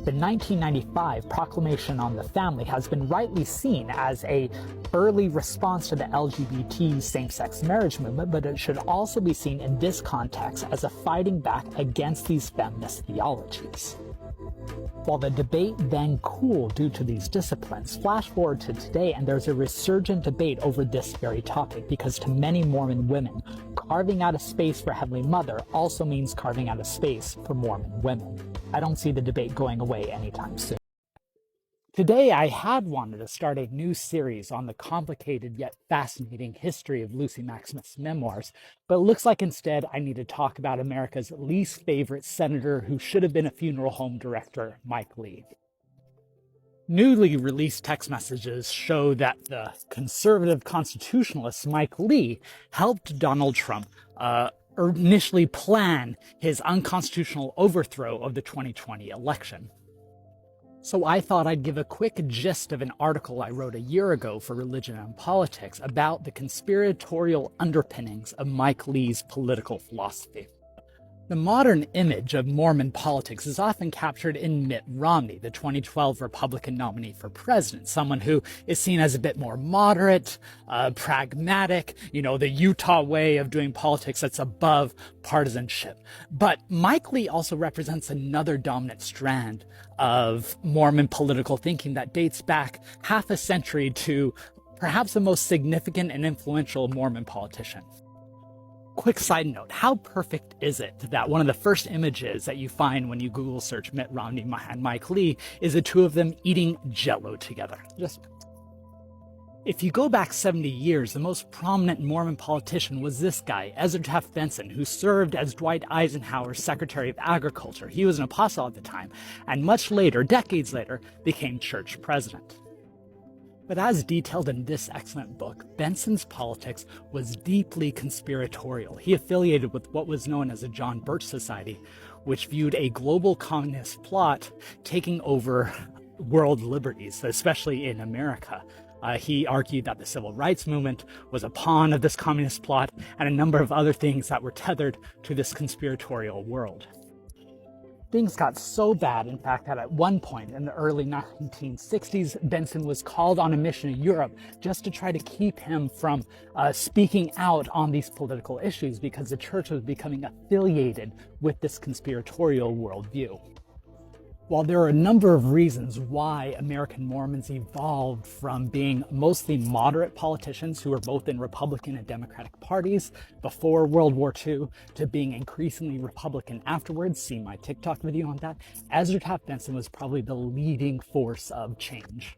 The 1995 Proclamation on the Family has been rightly seen as an early response to the LGBT same-sex marriage movement, but it should also be seen in this context as a fighting back against these feminist theologies. While the debate then cooled due to these disciplines, flash forward to today and there's a resurgent debate over this very topic, because to many Mormon women, carving out a space for Heavenly Mother also means carving out a space for Mormon women. I don't see the debate going away anytime soon. Today, I had wanted to start a new series on the complicated yet fascinating history of Lucy Mack Smith's memoirs, but it looks like instead I need to talk about America's least favorite senator who should have been a funeral home director, Mike Lee. Newly released text messages show that the conservative constitutionalist Mike Lee helped Donald Trump initially plan his unconstitutional overthrow of the 2020 election. So I thought I'd give a quick gist of an article I wrote a year ago for Religion and Politics about the conspiratorial underpinnings of Mike Lee's political philosophy. The modern image of Mormon politics is often captured in Mitt Romney, the 2012 Republican nominee for president, someone who is seen as a bit more moderate, pragmatic, the Utah way of doing politics that's above partisanship. But Mike Lee also represents another dominant strand of Mormon political thinking that dates back half a century to perhaps the most significant and influential Mormon politician. Quick side note, how perfect is it that one of the first images that you find when you Google search Mitt Romney and Mike Lee is the two of them eating Jell-O together? If you go back 70 years, the most prominent Mormon politician was this guy, Ezra Taft Benson, who served as Dwight Eisenhower's Secretary of Agriculture. He was an apostle at the time, and much later, decades later, became church president. But as detailed in this excellent book, Benson's politics was deeply conspiratorial. He affiliated with what was known as the John Birch Society, which viewed a global communist plot taking over world liberties, especially in America. He argued that the civil rights movement was a pawn of this communist plot and a number of other things that were tethered to this conspiratorial world. Things got so bad, in fact, that at one point in the early 1960s, Benson was called on a mission in Europe just to try to keep him from speaking out on these political issues, because the church was becoming affiliated with this conspiratorial worldview. While there are a number of reasons why American Mormons evolved from being mostly moderate politicians who were both in Republican and Democratic parties before World War II to being increasingly Republican afterwards, see my TikTok video on that, Ezra Taft Benson was probably the leading force of change.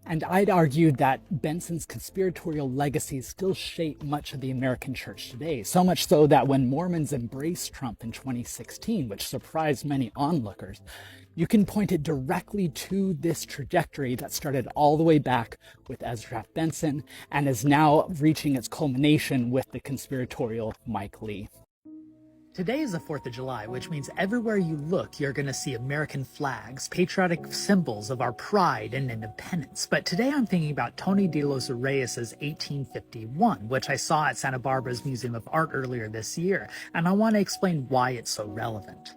And I'd argue that Benson's conspiratorial legacies still shape much of the American church today, so much so that when Mormons embraced Trump in 2016, which surprised many onlookers, you can point it directly to this trajectory that started all the way back with Ezra Benson and is now reaching its culmination with the conspiratorial Mike Lee. Today is the 4th of July, which means everywhere you look, you're going to see American flags, patriotic symbols of our pride and independence. But today I'm thinking about Tony de los Reyes' 1851, which I saw at Santa Barbara's Museum of Art earlier this year, and I want to explain why it's so relevant.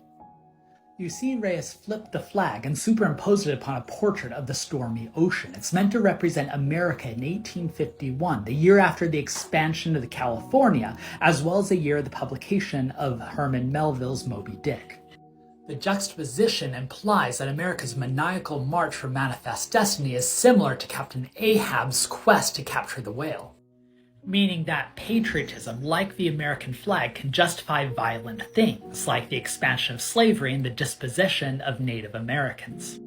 You see Reyes flip the flag and superimpose it upon a portrait of the stormy ocean. It's meant to represent America in 1851, the year after the expansion of the California, as well as the year of the publication of Herman Melville's Moby Dick. The juxtaposition implies that America's maniacal march for manifest destiny is similar to Captain Ahab's quest to capture the whale. Meaning that patriotism, like the American flag, can justify violent things, like the expansion of slavery and the dispossession of Native Americans.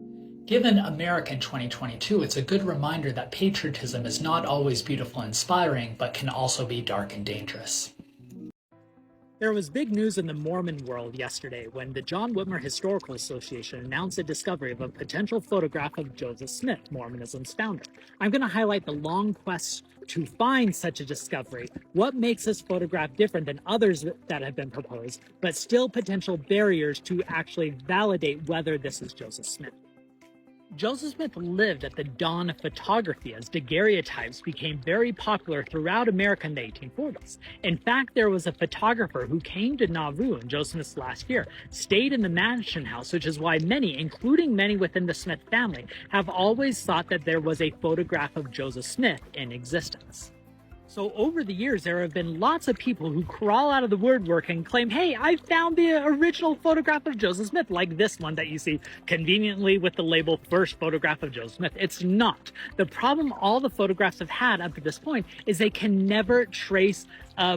Given America in 2022, it's a good reminder that patriotism is not always beautiful and inspiring, but can also be dark and dangerous. There was big news in the Mormon world yesterday when the John Whitmer Historical Association announced the discovery of a potential photograph of Joseph Smith, Mormonism's founder. I'm going to highlight the long quest to find such a discovery, what makes this photograph different than others that have been proposed, but still potential barriers to actually validate whether this is Joseph Smith. Joseph Smith lived at the dawn of photography as daguerreotypes became very popular throughout America in the 1840s. In fact, there was a photographer who came to Nauvoo in Joseph Smith's last year, stayed in the Mansion House, which is why many, including many within the Smith family, have always thought that there was a photograph of Joseph Smith in existence. So over the years, there have been lots of people who crawl out of the woodwork and claim, hey, I found the original photograph of Joseph Smith, like this one that you see conveniently with the label first photograph of Joseph Smith. It's not. The problem all the photographs have had up to this point is they can never trace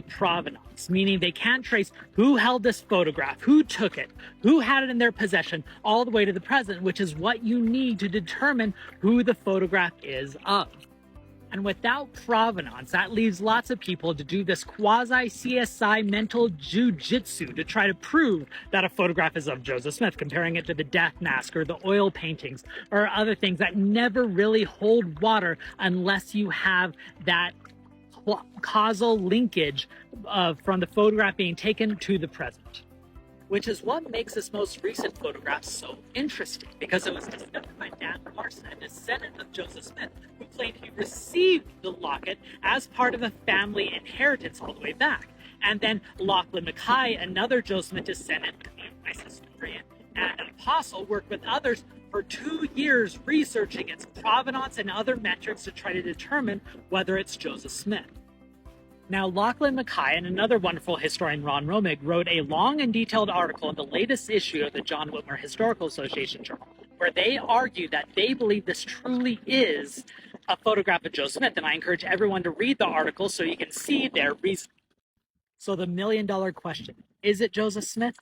provenance, meaning they can't trace who held this photograph, who took it, who had it in their possession, all the way to the present, which is what you need to determine who the photograph is of. And without provenance, that leaves lots of people to do this quasi-CSI mental jujitsu to try to prove that a photograph is of Joseph Smith, comparing it to the death mask or the oil paintings or other things that never really hold water unless you have that causal linkage from the photograph being taken to the present. Which is what makes this most recent photograph so interesting, because it was discovered by Dan Larson, a descendant of Joseph Smith, who claimed he received the locket as part of a family inheritance all the way back. And then Lachlan Mackay, another Joseph Smith descendant, a historian and an apostle, worked with others for 2 years researching its provenance and other metrics to try to determine whether it's Joseph Smith. Now, Lachlan Mackay and another wonderful historian, Ron Romig, wrote a long and detailed article in the latest issue of the John Whitmer Historical Association Journal, where they argue that they believe this truly is a photograph of Joseph Smith, and I encourage everyone to read the article so you can see their reason. So the million-dollar question, is it Joseph Smith?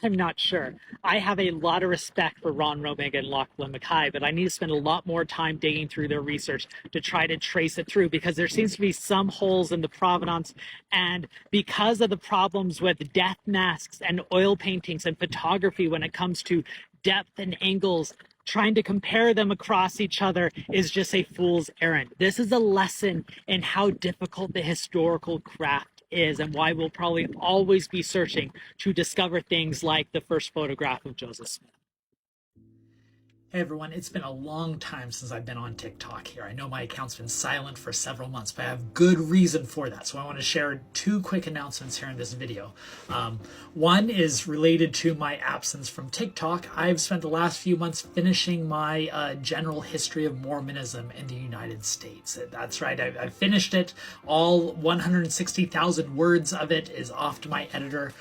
I'm not sure. I have a lot of respect for Ron Romig and Lachlan Mackay, but I need to spend a lot more time digging through their research to try to trace it through, because there seems to be some holes in the provenance, and because of the problems with death masks and oil paintings and photography when it comes to depth and angles, trying to compare them across each other is just a fool's errand. This is a lesson in how difficult the historical craft is and why we'll probably always be searching to discover things like the first photograph of Joseph Smith. Hey everyone, it's been a long time since I've been on TikTok here. I know my account's been silent for several months, but I have good reason for that. So I want to share 2 quick announcements here in this video. One is related to my absence from TikTok. I've spent the last few months finishing my general history of Mormonism in the United States. That's right, I've finished it. All 160,000 words of it is off to my editor.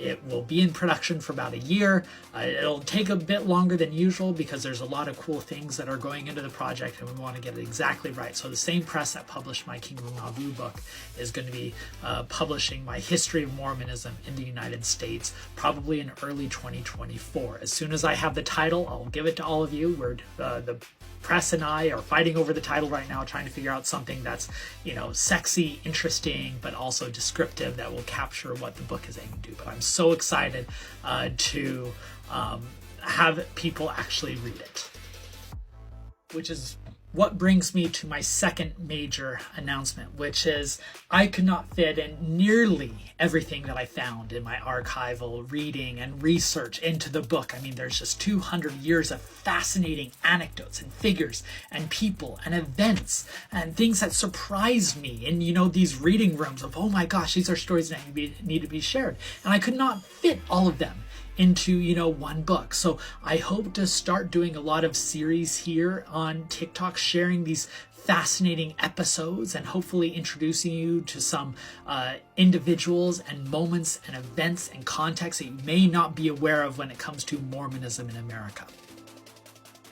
It will be in production for about a year. It'll take a bit longer than usual because there's a lot of cool things that are going into the project and we want to get it exactly right. So the same press that published my Kingdom of Nauvoo book is going to be publishing my History of Mormonism in the United States, probably in early 2024. As soon as I have the title, I'll give it to all of you. The press and I are fighting over the title right now, trying to figure out something that's, sexy, interesting, but also descriptive that will capture what the book is aiming to do. But I'm so excited to have people actually read it. Which is what brings me to my second major announcement, which is I could not fit in nearly everything that I found in my archival reading and research into the book. I mean, there's just 200 years of fascinating anecdotes and figures and people and events and things that surprised me in, these reading rooms of, oh my gosh, these are stories that need to be shared. And I could not fit all of them into one book. So I hope to start doing a lot of series here on TikTok, sharing these fascinating episodes and hopefully introducing you to some individuals and moments and events and contexts that you may not be aware of when it comes to Mormonism in America.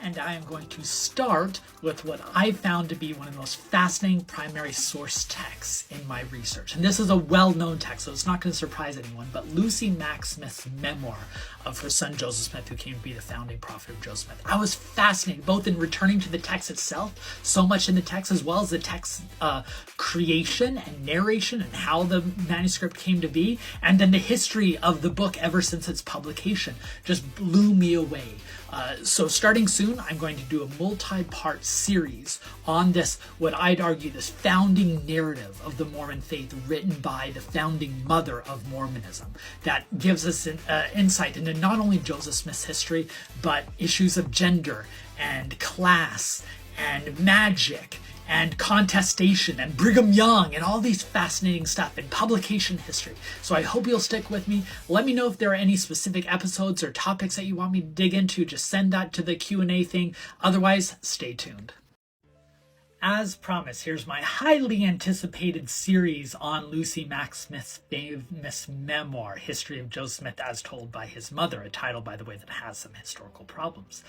And I am going to start with what I found to be one of the most fascinating primary source texts in my research. And this is a well-known text, so it's not going to surprise anyone, but Lucy Mack Smith's memoir of her son Joseph Smith, who came to be the founding prophet of Joseph Smith. I was fascinated both in returning to the text itself, so much in the text, as well as the text creation and narration and how the manuscript came to be, and then the history of the book ever since its publication just blew me away. So starting soon, I'm going to do a multi-part series on this, what I'd argue, this founding narrative of the Mormon faith written by the founding mother of Mormonism that gives us an insight into not only Joseph Smith's history, but issues of gender and class and magic and contestation and Brigham Young and all these fascinating stuff and publication history. So I hope you'll stick with me. Let me know if there are any specific episodes or topics that you want me to dig into. Just send that to the Q&A thing. Otherwise, stay tuned. As promised, here's my highly anticipated series on Lucy Mack Smith's famous memoir, History of Joseph Smith as Told by His Mother, a title, by the way, that has some historical problems.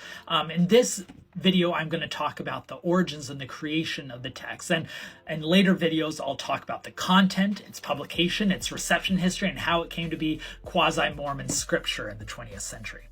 In this video, I'm going to talk about the origins and the creation of the text. And in later videos, I'll talk about the content, its publication, its reception history, and how it came to be quasi-Mormon scripture in the 20th century.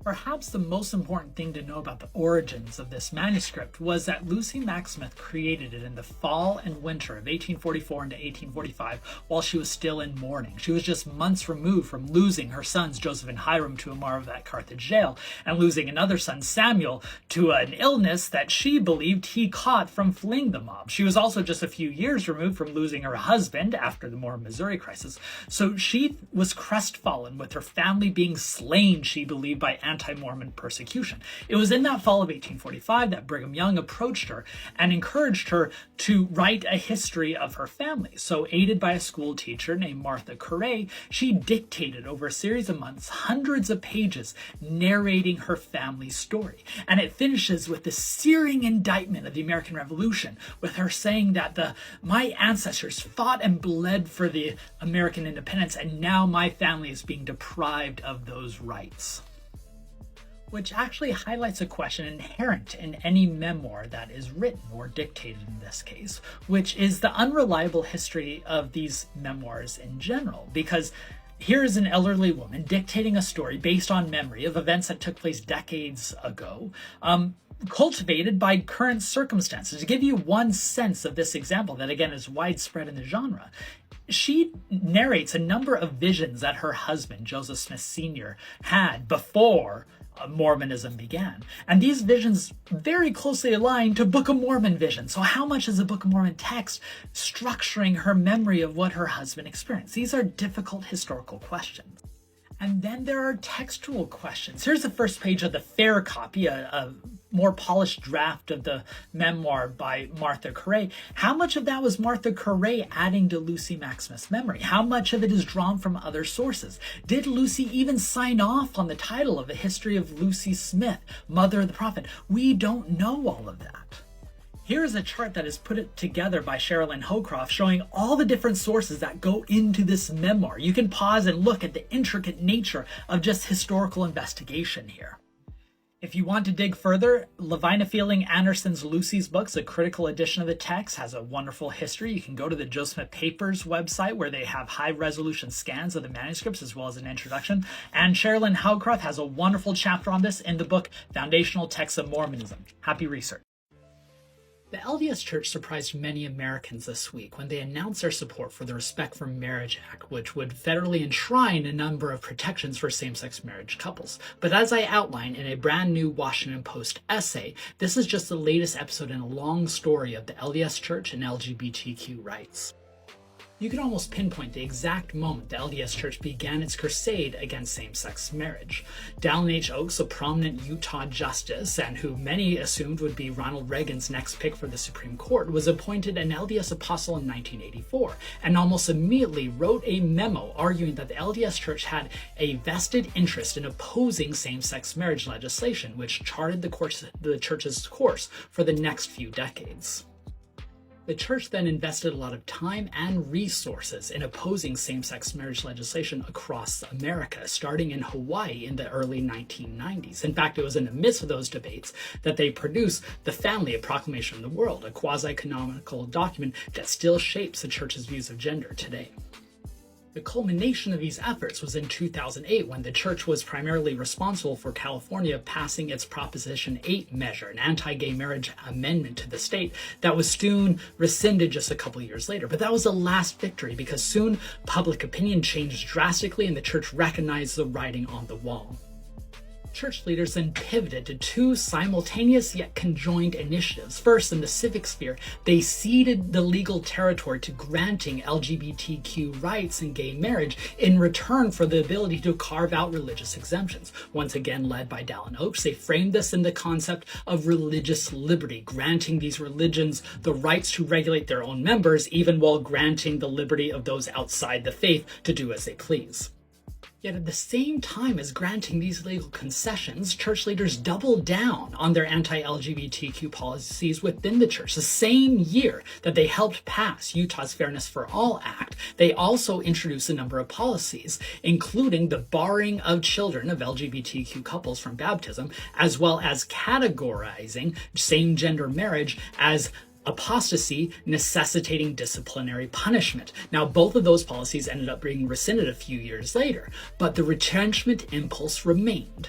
Perhaps the most important thing to know about the origins of this manuscript was that Lucy Mack Smith created it in the fall and winter of 1844 into 1845 while she was still in mourning. She was just months removed from losing her sons Joseph and Hiram to a Marv at Carthage jail and losing another son Samuel to an illness that she believed he caught from fleeing the mob. She was also just a few years removed from losing her husband after the Mormon Missouri crisis, so she was crestfallen with her family being slain, she believed, by anti-Mormon persecution. It was in that fall of 1845 that Brigham Young approached her and encouraged her to write a history of her family. So, aided by a school teacher named Martha Correa, she dictated over a series of months hundreds of pages narrating her family's story. And it finishes with the searing indictment of the American Revolution, with her saying that my ancestors fought and bled for the American independence, and now my family is being deprived of those rights. Which actually highlights a question inherent in any memoir that is written or dictated in this case, which is the unreliable history of these memoirs in general. Because here is an elderly woman dictating a story based on memory of events that took place decades ago, cultivated by current circumstances. To give you one sense of this example that, again, is widespread in the genre, she narrates a number of visions that her husband, Joseph Smith Sr., had before Mormonism began. And these visions very closely align to Book of Mormon visions. So how much is the Book of Mormon text structuring her memory of what her husband experienced? These are difficult historical questions. And then there are textual questions. Here's the first page of the fair copy, a more polished draft of the memoir by Martha Correa. How much of that was Martha Correa adding to Lucy Mack Smith's memory? How much of it is drawn from other sources? Did Lucy even sign off on the title of The History of Lucy Smith, Mother of the Prophet? We don't know all of that. Here's a chart that is put together by Sherilyn Hocroft showing all the different sources that go into this memoir. You can pause and look at the intricate nature of just historical investigation here. If you want to dig further, Levina Fielding Anderson's Lucy's books, a critical edition of the text, has a wonderful history. You can go to the Joseph Smith Papers website where they have high-resolution scans of the manuscripts as well as an introduction. And Sherilyn Howcroft has a wonderful chapter on this in the book Foundational Texts of Mormonism. Happy research. The LDS Church surprised many Americans this week when they announced their support for the Respect for Marriage Act, which would federally enshrine a number of protections for same-sex marriage couples. But as I outline in a brand new Washington Post essay, this is just the latest episode in a long story of the LDS Church and LGBTQ rights. You can almost pinpoint the exact moment the LDS Church began its crusade against same-sex marriage. Dallin H. Oaks, a prominent Utah justice, and who many assumed would be Ronald Reagan's next pick for the Supreme Court, was appointed an LDS apostle in 1984, and almost immediately wrote a memo arguing that the LDS Church had a vested interest in opposing same-sex marriage legislation, which charted the Church's course for the next few decades. The Church then invested a lot of time and resources in opposing same-sex marriage legislation across America, starting in Hawaii in the early 1990s. In fact, it was in the midst of those debates that they produced the Family, a Proclamation of the World, a quasi-canonical document that still shapes the Church's views of gender today. The culmination of these efforts was in 2008 when the Church was primarily responsible for California passing its Proposition 8 measure, an anti-gay marriage amendment to the state that was soon rescinded just a couple years later. But that was the last victory because soon public opinion changed drastically and the Church recognized the writing on the wall. Church leaders then pivoted to two simultaneous yet conjoined initiatives. First, in the civic sphere, they ceded the legal territory to granting LGBTQ rights in gay marriage in return for the ability to carve out religious exemptions. Once again led by Dallin Oaks, they framed this in the concept of religious liberty, granting these religions the rights to regulate their own members, even while granting the liberty of those outside the faith to do as they please. Yet at the same time as granting these legal concessions, church leaders doubled down on their anti-LGBTQ policies within the church. The same year that they helped pass Utah's Fairness for All Act, they also introduced a number of policies, including the barring of children of LGBTQ couples from baptism, as well as categorizing same-gender marriage as apostasy, necessitating disciplinary punishment. Now, both of those policies ended up being rescinded a few years later, but the retrenchment impulse remained.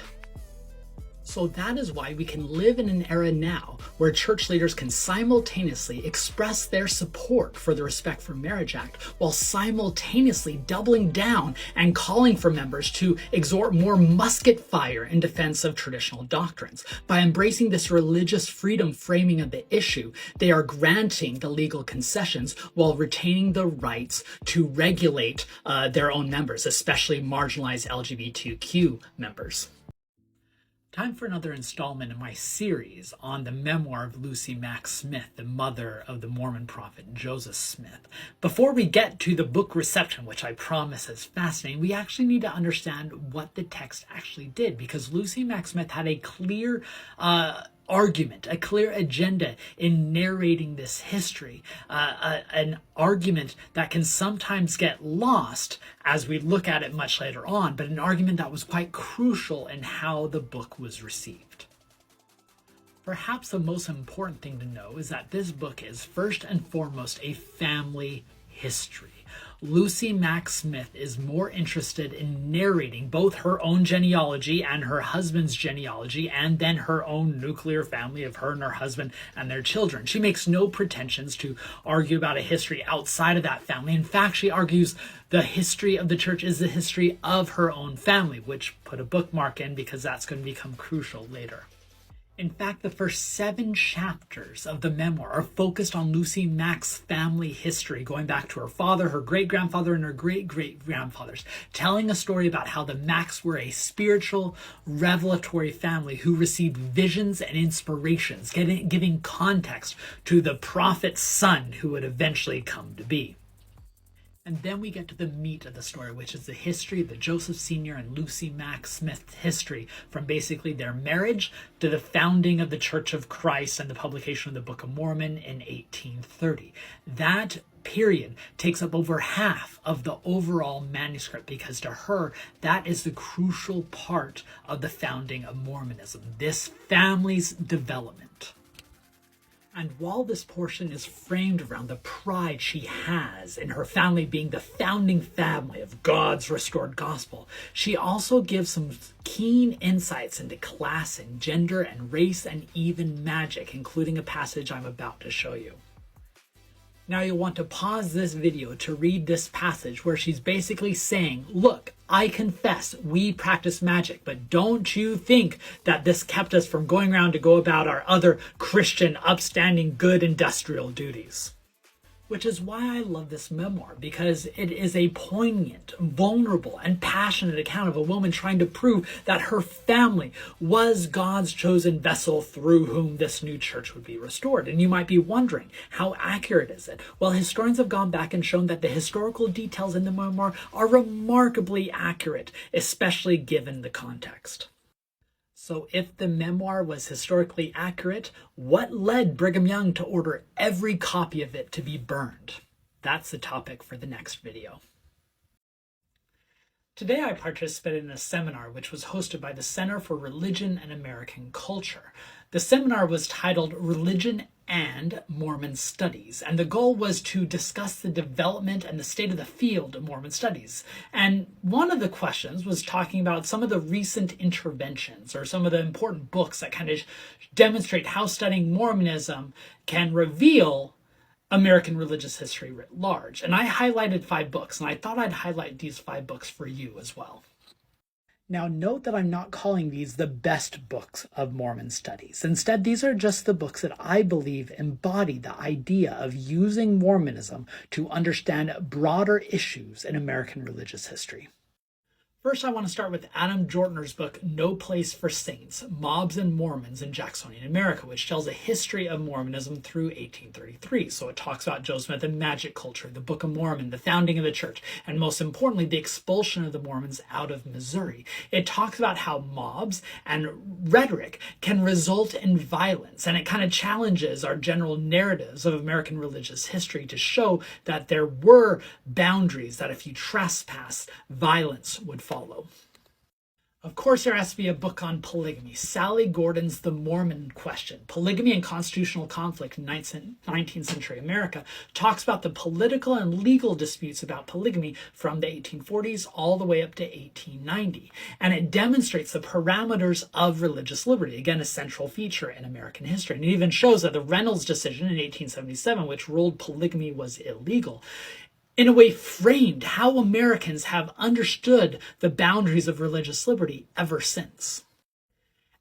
So that is why we can live in an era now where church leaders can simultaneously express their support for the Respect for Marriage Act while simultaneously doubling down and calling for members to exhort more musket fire in defense of traditional doctrines. By embracing this religious freedom framing of the issue, they are granting the legal concessions while retaining the rights to regulate their own members, especially marginalized LGBTQ members. Time for another installment in my series on the memoir of Lucy Mack Smith, the mother of the Mormon prophet Joseph Smith. Before we get to the book reception, which I promise is fascinating, we actually need to understand what the text actually did, because Lucy Mack Smith had a clear argument, a clear agenda in narrating this history, an argument that can sometimes get lost as we look at it much later on, but an argument that was quite crucial in how the book was received. Perhaps the most important thing to know is that this book is first and foremost a family history. Lucy Mack Smith is more interested in narrating both her own genealogy and her husband's genealogy, and then her own nuclear family of her and her husband and their children. She makes no pretensions to argue about a history outside of that family. In fact, she argues the history of the church is the history of her own family, which put a bookmark in because that's going to become crucial later. In fact, the first 7 chapters of the memoir are focused on Lucy Mack's family history, going back to her father, her great-grandfather, and her great-great-grandfathers, telling a story about how the Macks were a spiritual, revelatory family who received visions and inspirations, giving context to the prophet's son who would eventually come to be. And then we get to the meat of the story, which is the history of the Joseph Sr. and Lucy Mack Smith history, from basically their marriage to the founding of the Church of Christ and the publication of the Book of Mormon in 1830. That period takes up over half of the overall manuscript, because to her, that is the crucial part of the founding of Mormonism, this family's development. And while this portion is framed around the pride she has in her family being the founding family of God's restored gospel, she also gives some keen insights into class and gender and race and even magic, including a passage I'm about to show you. Now you'll want to pause this video to read this passage where she's basically saying, look, I confess we practice magic, but don't you think that this kept us from going around to go about our other Christian, upstanding, good industrial duties? Which is why I love this memoir, because it is a poignant, vulnerable, and passionate account of a woman trying to prove that her family was God's chosen vessel through whom this new church would be restored. And you might be wondering, how accurate is it? Well, historians have gone back and shown that the historical details in the memoir are remarkably accurate, especially given the context. So if the memoir was historically accurate, what led Brigham Young to order every copy of it to be burned? That's the topic for the next video. Today I participated in a seminar which was hosted by the Center for Religion and American Culture. The seminar was titled Religion and Mormon Studies, and the goal was to discuss the development and the state of the field of Mormon studies. And one of the questions was talking about some of the recent interventions or some of the important books that kind of demonstrate how studying Mormonism can reveal American religious history writ large. And I highlighted 5 books, and I thought I'd highlight these 5 books for you as well. Now note that I'm not calling these the best books of Mormon studies. Instead, these are just the books that I believe embody the idea of using Mormonism to understand broader issues in American religious history. First, I want to start with Adam Jortner's book, No Place for Saints, Mobs and Mormons in Jacksonian America, which tells a history of Mormonism through 1833. So it talks about Joe Smith and magic culture, the Book of Mormon, the founding of the church, and most importantly, the expulsion of the Mormons out of Missouri. It talks about how mobs and rhetoric can result in violence, and it kind of challenges our general narratives of American religious history to show that there were boundaries, that if you trespass, violence would follow. Of course, there has to be a book on polygamy. Sally Gordon's The Mormon Question, Polygamy and Constitutional Conflict in 19th Century America, talks about the political and legal disputes about polygamy from the 1840s all the way up to 1890. And it demonstrates the parameters of religious liberty, again, a central feature in American history. And it even shows that the Reynolds decision in 1877, which ruled polygamy was illegal, in a way framed how Americans have understood the boundaries of religious liberty ever since.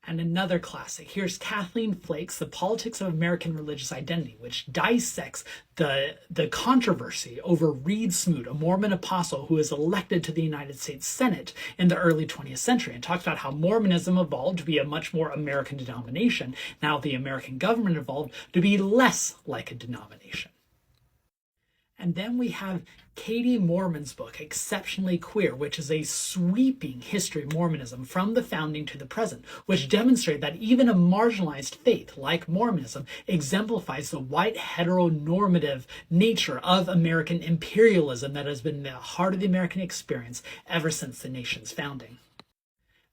And another classic, here's Kathleen Flake's The Politics of American Religious Identity, which dissects the controversy over Reed Smoot, a Mormon apostle who was elected to the United States Senate in the early 20th century, and talks about how Mormonism evolved to be a much more American denomination. Now the American government evolved to be less like a denomination. And then we have Katie Mormon's book, Exceptionally Queer, which is a sweeping history of Mormonism from the founding to the present, which demonstrates that even a marginalized faith like Mormonism exemplifies the white heteronormative nature of American imperialism that has been the heart of the American experience ever since the nation's founding.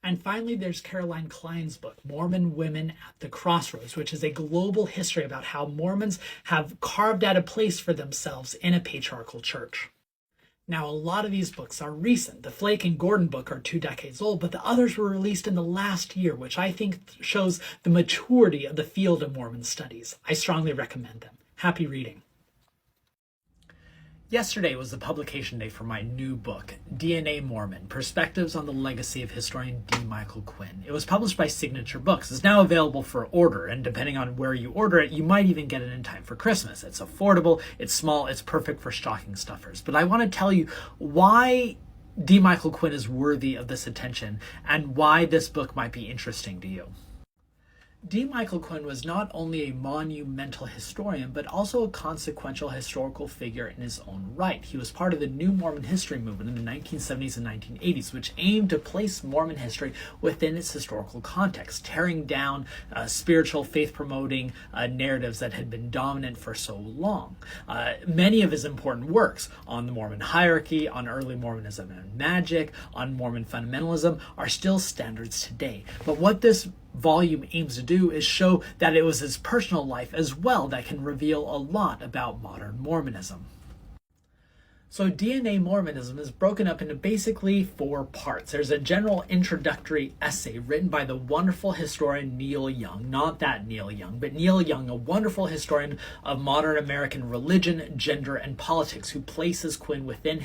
And finally, there's Caroline Klein's book, Mormon Women at the Crossroads, which is a global history about how Mormons have carved out a place for themselves in a patriarchal church. Now, a lot of these books are recent. The Flake and Gordon book are 2 decades old, but the others were released in the last year, which I think shows the maturity of the field of Mormon studies. I strongly recommend them. Happy reading. Yesterday was the publication day for my new book, DNA Mormon, Perspectives on the Legacy of Historian D. Michael Quinn. It was published by Signature Books. It's now available for order, and depending on where you order it, you might even get it in time for Christmas. It's affordable, it's small, it's perfect for stocking stuffers. But I want to tell you why D. Michael Quinn is worthy of this attention and why this book might be interesting to you. D. Michael Quinn was not only a monumental historian, but also a consequential historical figure in his own right. He was part of the new Mormon history movement in the 1970s and 1980s, which aimed to place Mormon history within its historical context, tearing down spiritual, faith-promoting narratives that had been dominant for so long. Many of his important works on the Mormon hierarchy, on early Mormonism and magic, on Mormon fundamentalism are still standards today. But what this volume aims to do is show that it was his personal life as well that can reveal a lot about modern Mormonism. So DNA Mormonism is broken up into basically 4 parts. There's a general introductory essay written by the wonderful historian Neil Young, not that Neil Young, but Neil Young, a wonderful historian of modern American religion, gender, and politics, who places Quinn within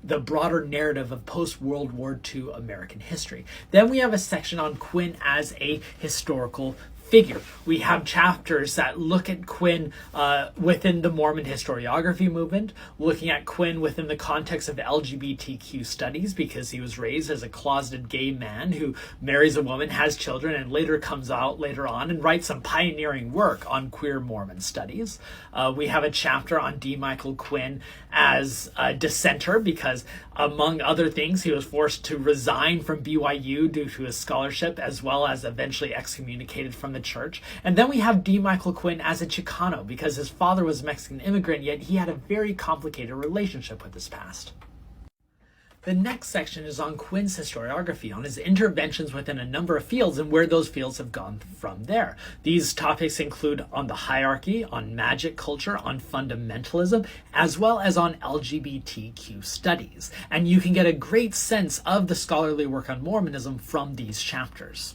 the broader narrative of post-World War II American history. Then we have a section on Quinn as a historical figure. We have chapters that look at Quinn within the Mormon historiography movement, looking at Quinn within the context of LGBTQ studies, because he was raised as a closeted gay man who marries a woman, has children, and later comes out later on and writes some pioneering work on queer Mormon studies. We have a chapter on D. Michael Quinn as a dissenter, because among other things, he was forced to resign from BYU due to his scholarship, as well as eventually excommunicated from the church. And then we have D. Michael Quinn as a Chicano, because his father was a Mexican immigrant, yet he had a very complicated relationship with his past. The next section is on Quinn's historiography, on his interventions within a number of fields and where those fields have gone from there. These topics include on the hierarchy, on magic culture, on fundamentalism, as well as on LGBTQ studies. And you can get a great sense of the scholarly work on Mormonism from these chapters.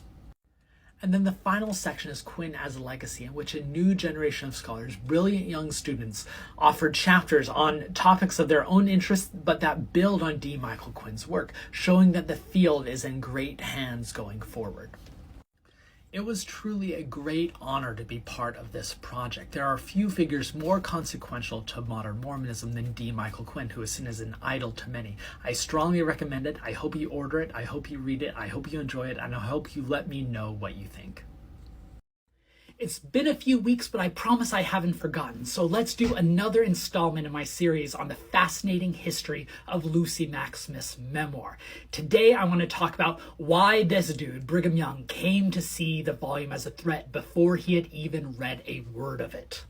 And then the final section is Quinn as a legacy, in which a new generation of scholars, brilliant young students, offered chapters on topics of their own interest, but that build on D. Michael Quinn's work, showing that the field is in great hands going forward. It was truly a great honor to be part of this project. There are few figures more consequential to modern Mormonism than D. Michael Quinn, who is seen as an idol to many. I strongly recommend it. I hope you order it. I hope you read it. I hope you enjoy it. And I hope you let me know what you think. It's been a few weeks, but I promise I haven't forgotten. So let's do another installment in my series on the fascinating history of Lucy Mack Smith's memoir. Today, I want to talk about why this dude, Brigham Young, came to see the volume as a threat before he had even read a word of it.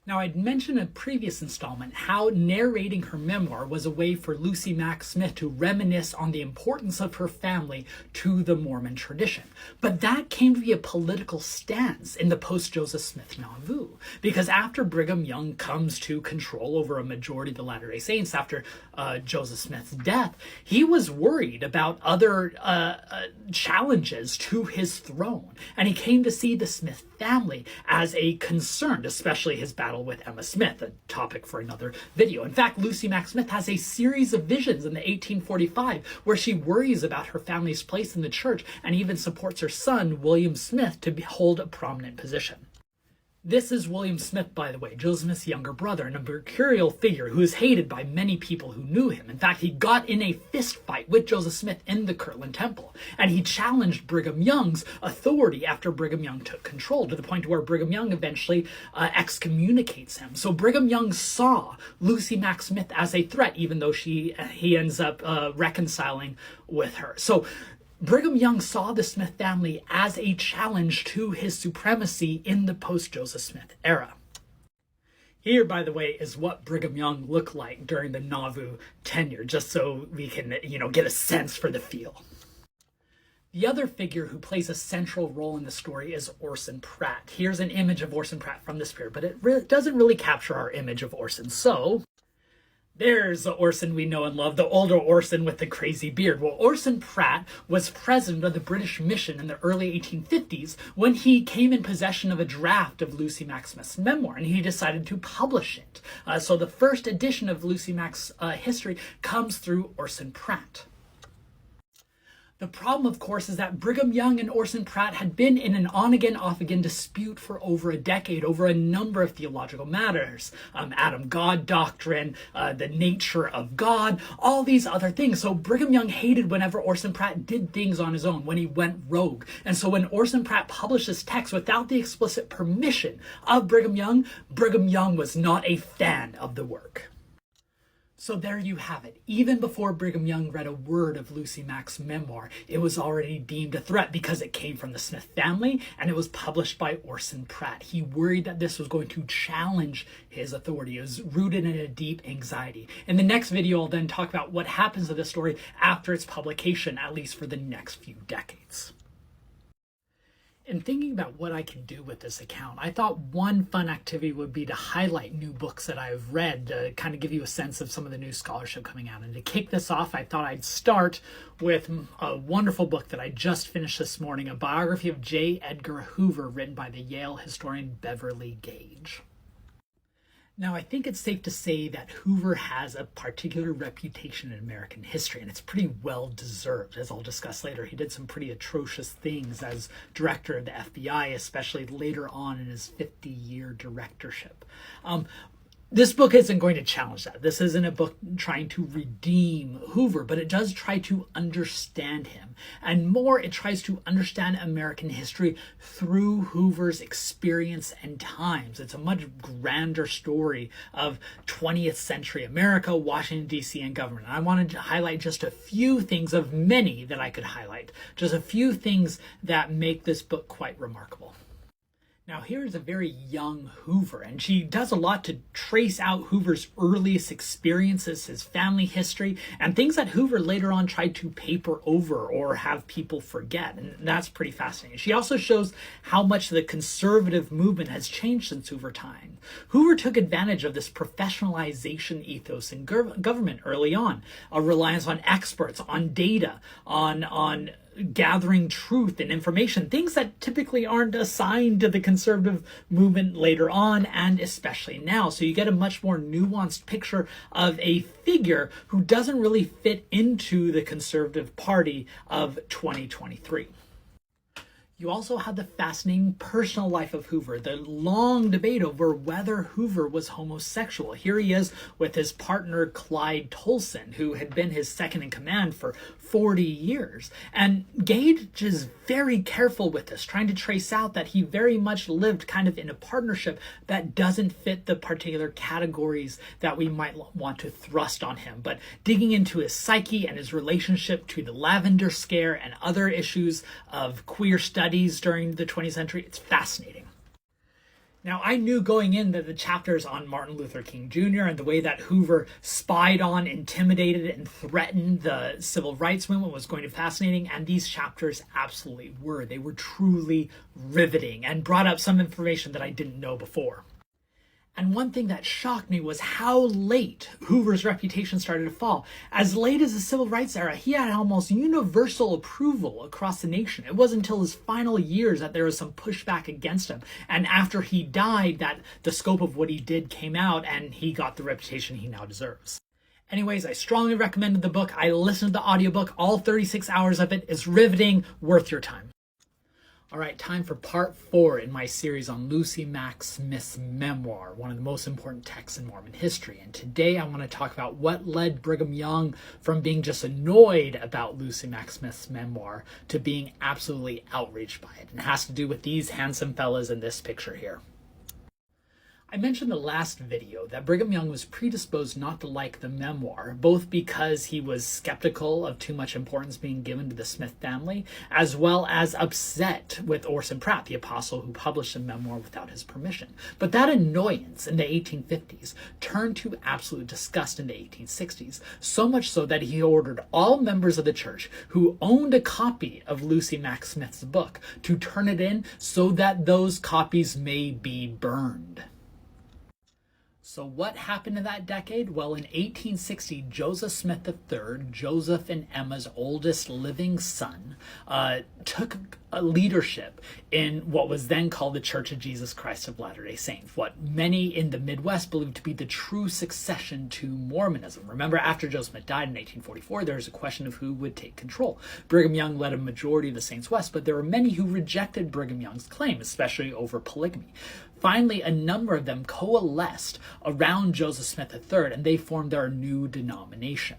Now, I'd mentioned in a previous installment how narrating her memoir was a way for Lucy Mack Smith to reminisce on the importance of her family to the Mormon tradition. But that came to be a political stance in the post-Joseph Smith Nauvoo, because after Brigham Young comes to control over a majority of the Latter-day Saints after Joseph Smith's death, he was worried about other challenges to his throne. And he came to see the Smith family as a concern, especially his battle with Emma Smith, a topic for another video. In fact, Lucy Mack Smith has a series of visions in the 1845 where she worries about her family's place in the church and even supports her son, William Smith, to hold a prominent position. This is William Smith, by the way, Joseph Smith's younger brother, and a mercurial figure who is hated by many people who knew him. In fact, he got in a fist fight with Joseph Smith in the Kirtland Temple, and he challenged Brigham Young's authority after Brigham Young took control, to the point where Brigham Young eventually excommunicates him. So Brigham Young saw Lucy Mack Smith as a threat, even though he ends up reconciling with her. So Brigham Young saw the Smith family as a challenge to his supremacy in the post-Joseph Smith era. Here, by the way, is what Brigham Young looked like during the Nauvoo tenure, just so we can, get a sense for the feel. The other figure who plays a central role in the story is Orson Pratt. Here's an image of Orson Pratt from this period, but it doesn't really capture our image of Orson. So there's the Orson we know and love, the older Orson with the crazy beard. Well, Orson Pratt was president of the British Mission in the early 1850s when he came in possession of a draft of Lucy Mack Smith's memoir, and he decided to publish it. So the first edition of Lucy Mack's history comes through Orson Pratt. The problem, of course, is that Brigham Young and Orson Pratt had been in an on-again, off-again dispute for over a decade over a number of theological matters. Adam-God doctrine, the nature of God, all these other things. So Brigham Young hated whenever Orson Pratt did things on his own, when he went rogue. And so when Orson Pratt published this text without the explicit permission of Brigham Young was not a fan of the work. So there you have it. Even before Brigham Young read a word of Lucy Mack's memoir, it was already deemed a threat because it came from the Smith family and it was published by Orson Pratt. He worried that this was going to challenge his authority. It was rooted in a deep anxiety. In the next video, I'll then talk about what happens to this story after its publication, at least for the next few decades. In thinking about what I can do with this account, I thought one fun activity would be to highlight new books that I've read to kind of give you a sense of some of the new scholarship coming out. And to kick this off, I thought I'd start with a wonderful book that I just finished this morning, a biography of J. Edgar Hoover written by the Yale historian Beverly Gage. Now, I think it's safe to say that Hoover has a particular reputation in American history, and it's pretty well deserved, as I'll discuss later. He did some pretty atrocious things as director of the FBI, especially later on in his 50-year directorship. This book isn't going to challenge that. This isn't a book trying to redeem Hoover, but it does try to understand him. And more, it tries to understand American history through Hoover's experience and times. It's a much grander story of 20th century America, Washington, D.C., and government. I wanted to highlight just a few things of many that I could highlight. Just a few things that make this book quite remarkable. Now, here is a very young Hoover, and she does a lot to trace out Hoover's earliest experiences, his family history, and things that Hoover later on tried to paper over or have people forget, and that's pretty fascinating. She also shows how much the conservative movement has changed since Hoover time. Hoover took advantage of this professionalization ethos in government early on, a reliance on experts, on data, on gathering truth and information, things that typically aren't assigned to the conservative movement later on, and especially now. So you get a much more nuanced picture of a figure who doesn't really fit into the conservative party of 2023. You also had the fascinating personal life of Hoover, the long debate over whether Hoover was homosexual. Here he is with his partner Clyde Tolson, who had been his second in command for 40 years. And Gage is very careful with this, trying to trace out that he very much lived kind of in a partnership that doesn't fit the particular categories that we might want to thrust on him. But digging into his psyche and his relationship to the Lavender Scare and other issues of queer studies during the 20th century, it's fascinating. Now, I knew going in that the chapters on Martin Luther King Jr. and the way that Hoover spied on, intimidated, and threatened the civil rights movement was going to be fascinating, and these chapters absolutely were. They were truly riveting and brought up some information that I didn't know before. And one thing that shocked me was how late Hoover's reputation started to fall. As late as the civil rights era, he had almost universal approval across the nation. It wasn't until his final years that there was some pushback against him. And after he died, that the scope of what he did came out, and he got the reputation he now deserves. Anyways, I strongly recommended the book. I listened to the audiobook. All 36 hours of it is riveting, worth your time. All right, time for part 4 in my series on Lucy Mack Smith's memoir, one of the most important texts in Mormon history. And today I want to talk about what led Brigham Young from being just annoyed about Lucy Mack Smith's memoir to being absolutely outraged by it. And it has to do with these handsome fellas in this picture here. I mentioned in the last video that Brigham Young was predisposed not to like the memoir, both because he was skeptical of too much importance being given to the Smith family, as well as upset with Orson Pratt, the apostle who published the memoir without his permission. But that annoyance in the 1850s turned to absolute disgust in the 1860s, so much so that he ordered all members of the church who owned a copy of Lucy Mack Smith's book to turn it in so that those copies may be burned. So what happened in that decade? Well, in 1860, Joseph Smith III, Joseph and Emma's oldest living son, took leadership in what was then called the Church of Jesus Christ of Latter-day Saints, what many in the Midwest believed to be the true succession to Mormonism. Remember, after Joseph Smith died in 1844, there was a question of who would take control. Brigham Young led a majority of the Saints West, but there were many who rejected Brigham Young's claim, especially over polygamy. Finally, a number of them coalesced around Joseph Smith III, and they formed their new denomination.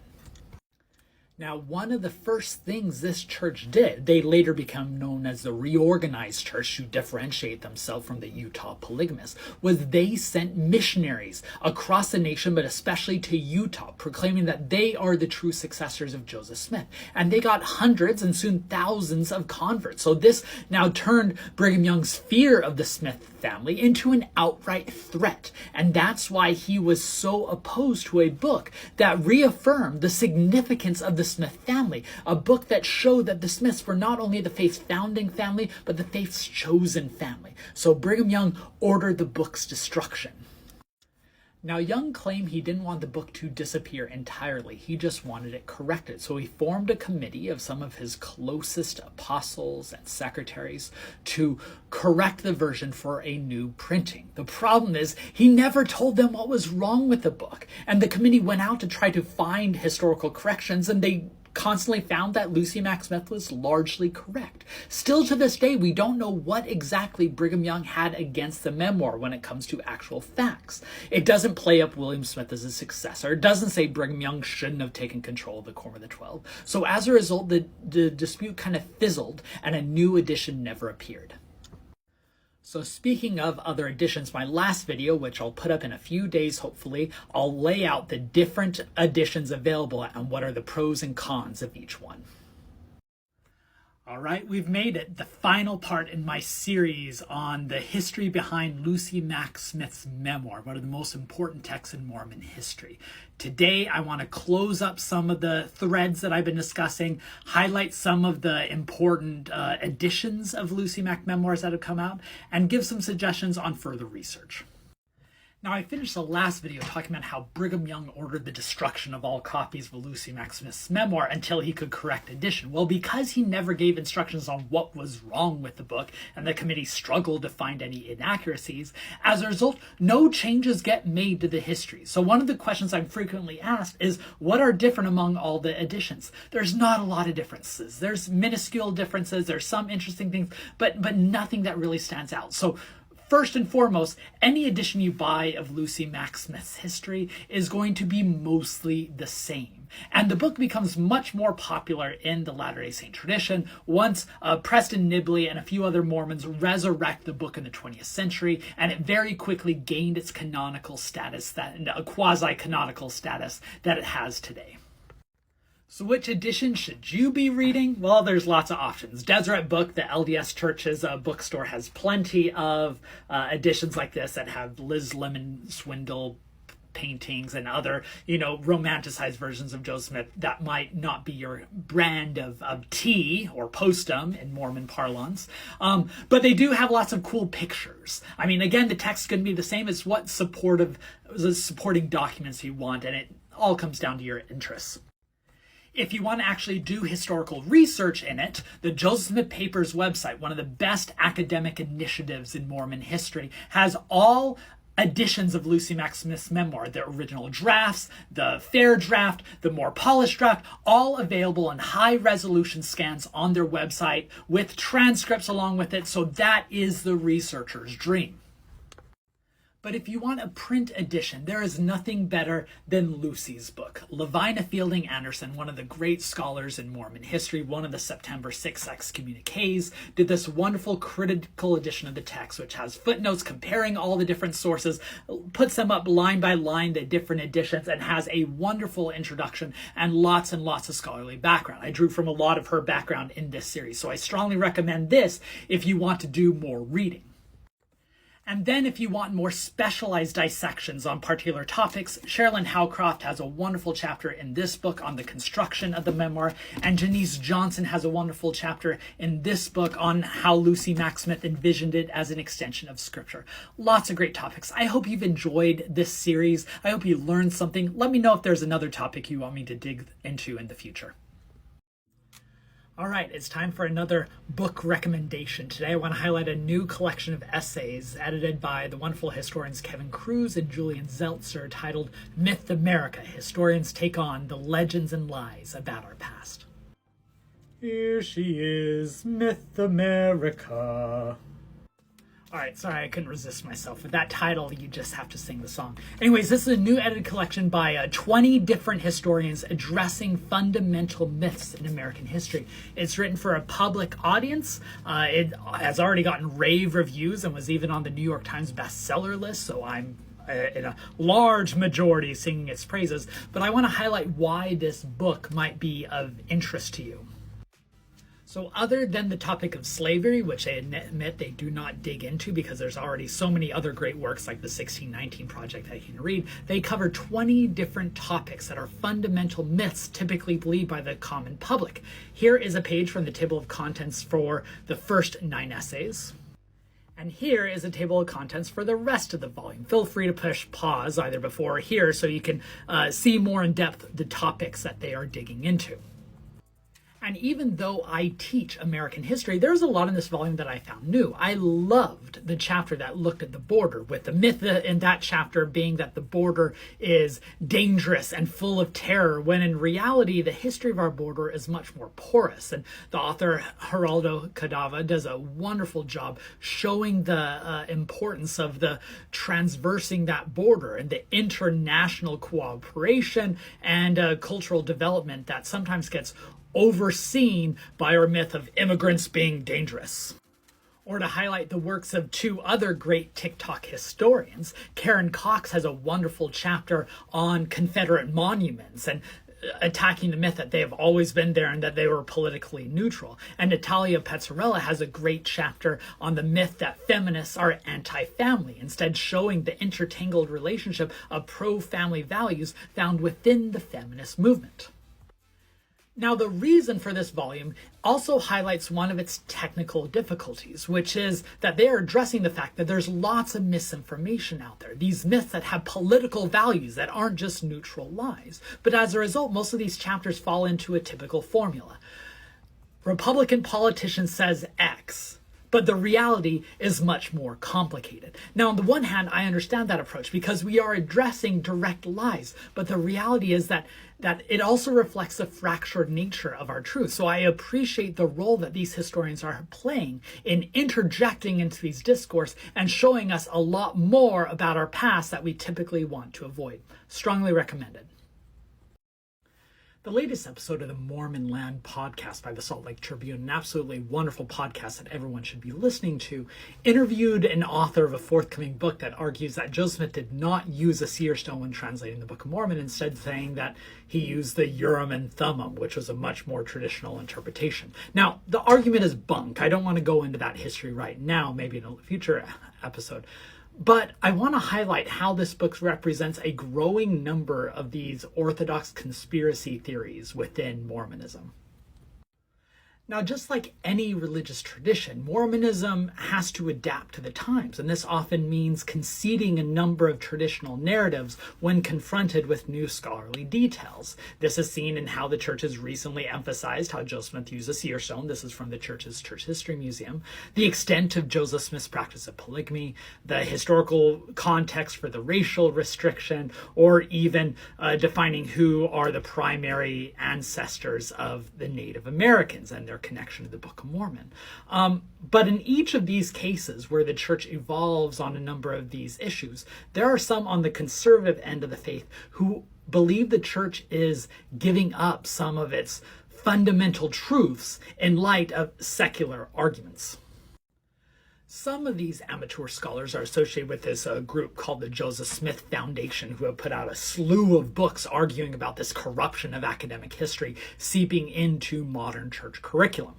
Now, one of the first things this church did, they later become known as the Reorganized Church to differentiate themselves from the Utah polygamists, was they sent missionaries across the nation, but especially to Utah, proclaiming that they are the true successors of Joseph Smith. And they got hundreds and soon thousands of converts. So this now turned Brigham Young's fear of the Smith family into an outright threat. And that's why he was so opposed to a book that reaffirmed the significance of the Smith family, a book that showed that the Smiths were not only the faith's founding family, but the faith's chosen family. So Brigham Young ordered the book's destruction. Now, Young claimed he didn't want the book to disappear entirely. He just wanted it corrected. So he formed a committee of some of his closest apostles and secretaries to correct the version for a new printing. The problem is he never told them what was wrong with the book. And the committee went out to try to find historical corrections, and they constantly found that Lucy Mack Smith was largely correct. Still to this day, we don't know what exactly Brigham Young had against the memoir when it comes to actual facts. It doesn't play up William Smith as a successor. It doesn't say Brigham Young shouldn't have taken control of the Quorum of the 12. So as a result, the dispute kind of fizzled and a new edition never appeared. So speaking of other editions, my last video, which I'll put up in a few days, hopefully, I'll lay out the different editions available and what are the pros and cons of each one. All right, we've made it, the final part in my series on the history behind Lucy Mack Smith's memoir, one of the most important texts in Mormon history. Today, I want to close up some of the threads that I've been discussing, highlight some of the important editions of Lucy Mack memoirs that have come out, and give some suggestions on further research. Now, I finished the last video talking about how Brigham Young ordered the destruction of all copies of Lucy Mack Smith's memoir until he could correct edition. Well, because he never gave instructions on what was wrong with the book, and the committee struggled to find any inaccuracies, as a result, no changes get made to the history. So one of the questions I'm frequently asked is, what are different among all the editions? There's not a lot of differences. There's minuscule differences, there's some interesting things, but nothing that really stands out. So first and foremost, any edition you buy of Lucy Mack Smith's history is going to be mostly the same. And the book becomes much more popular in the Latter-day Saint tradition once Preston Nibley and a few other Mormons resurrect the book in the 20th century, and it very quickly gained its canonical status, a quasi-canonical status that it has today. So which edition should you be reading? Well, there's lots of options. Deseret Book, the LDS Church's bookstore, has plenty of editions like this that have Liz Lemon Swindle paintings and other, romanticized versions of Joseph Smith that might not be your brand of tea or postum in Mormon parlance. But they do have lots of cool pictures. I mean, again, the text is going to be the same as what supporting documents you want, and it all comes down to your interests. If you want to actually do historical research in it, the Joseph Smith Papers website, one of the best academic initiatives in Mormon history, has all editions of Lucy Mack Smith's memoir, the original drafts, the fair draft, the more polished draft, all available in high-resolution scans on their website with transcripts along with it, so that is the researcher's dream. But if you want a print edition, there is nothing better than Lucy's book. Levina Fielding Anderson, one of the great scholars in Mormon history, one of the September 6 excommuniques, did this wonderful critical edition of the text, which has footnotes comparing all the different sources, puts them up line by line, the different editions, and has a wonderful introduction and lots of scholarly background. I drew from a lot of her background in this series, so I strongly recommend this if you want to do more reading. And then if you want more specialized dissections on particular topics, Sherilyn Howcroft has a wonderful chapter in this book on the construction of the memoir, and Janice Johnson has a wonderful chapter in this book on how Lucy Mack Smith envisioned it as an extension of Scripture. Lots of great topics. I hope you've enjoyed this series. I hope you learned something. Let me know if there's another topic you want me to dig into in the future. All right, it's time for another book recommendation. Today I want to highlight a new collection of essays edited by the wonderful historians Kevin Cruz and Julian Zeltzer titled Myth America, Historians Take on the Legends and Lies About Our Past. Here she is, Myth America. All right, sorry, I couldn't resist myself. With that title, you just have to sing the song. Anyways, this is a new edited collection by 20 different historians addressing fundamental myths in American history. It's written for a public audience. It has already gotten rave reviews and was even on the New York Times bestseller list, so I'm in a large majority singing its praises. But I want to highlight why this book might be of interest to you. So other than the topic of slavery, which they admit they do not dig into because there's already so many other great works like the 1619 Project that you can read, they cover 20 different topics that are fundamental myths typically believed by the common public. Here is a page from the table of contents for the first 9 essays. And here is a table of contents for the rest of the volume. Feel free to push pause either before or here so you can see more in depth the topics that they are digging into. And even though I teach American history, there's a lot in this volume that I found new. I loved the chapter that looked at the border, with the myth in that chapter being that the border is dangerous and full of terror, when in reality, the history of our border is much more porous. And the author, Geraldo Cadava, does a wonderful job showing the importance of the transversing that border and the international cooperation and cultural development that sometimes gets overseen by our myth of immigrants being dangerous. Or to highlight the works of 2 other great TikTok historians, Karen Cox has a wonderful chapter on Confederate monuments and attacking the myth that they have always been there and that they were politically neutral. And Natalia Pezzarella has a great chapter on the myth that feminists are anti-family, instead showing the intertangled relationship of pro-family values found within the feminist movement. Now, the reason for this volume also highlights one of its technical difficulties, which is that they are addressing the fact that there's lots of misinformation out there, these myths that have political values that aren't just neutral lies. But as a result, most of these chapters fall into a typical formula. Republican politician says X, but the reality is much more complicated. Now, on the one hand, I understand that approach because we are addressing direct lies, but the reality is that it also reflects the fractured nature of our truth. So I appreciate the role that these historians are playing in interjecting into these discourse and showing us a lot more about our past that we typically want to avoid. Strongly recommended. The latest episode of the Mormon Land podcast by the Salt Lake Tribune, an absolutely wonderful podcast that everyone should be listening to, interviewed an author of a forthcoming book that argues that Joseph Smith did not use a seer stone when translating the Book of Mormon, instead saying that he used the Urim and Thummim, which was a much more traditional interpretation. Now, the argument is bunk. I don't want to go into that history right now, maybe in a future episode. But I want to highlight how this book represents a growing number of these orthodox conspiracy theories within Mormonism. Now, just like any religious tradition, Mormonism has to adapt to the times, and this often means conceding a number of traditional narratives when confronted with new scholarly details. This is seen in how the church has recently emphasized how Joseph Smith used a seer stone. This is from the church's Church History Museum. The extent of Joseph Smith's practice of polygamy, the historical context for the racial restriction, or even defining who are the primary ancestors of the Native Americans and their connection to the Book of Mormon. But in each of these cases where the church evolves on a number of these issues, there are some on the conservative end of the faith who believe the church is giving up some of its fundamental truths in light of secular arguments. Some of these amateur scholars are associated with this group called the Joseph Smith Foundation, who have put out a slew of books arguing about this corruption of academic history seeping into modern church curriculum.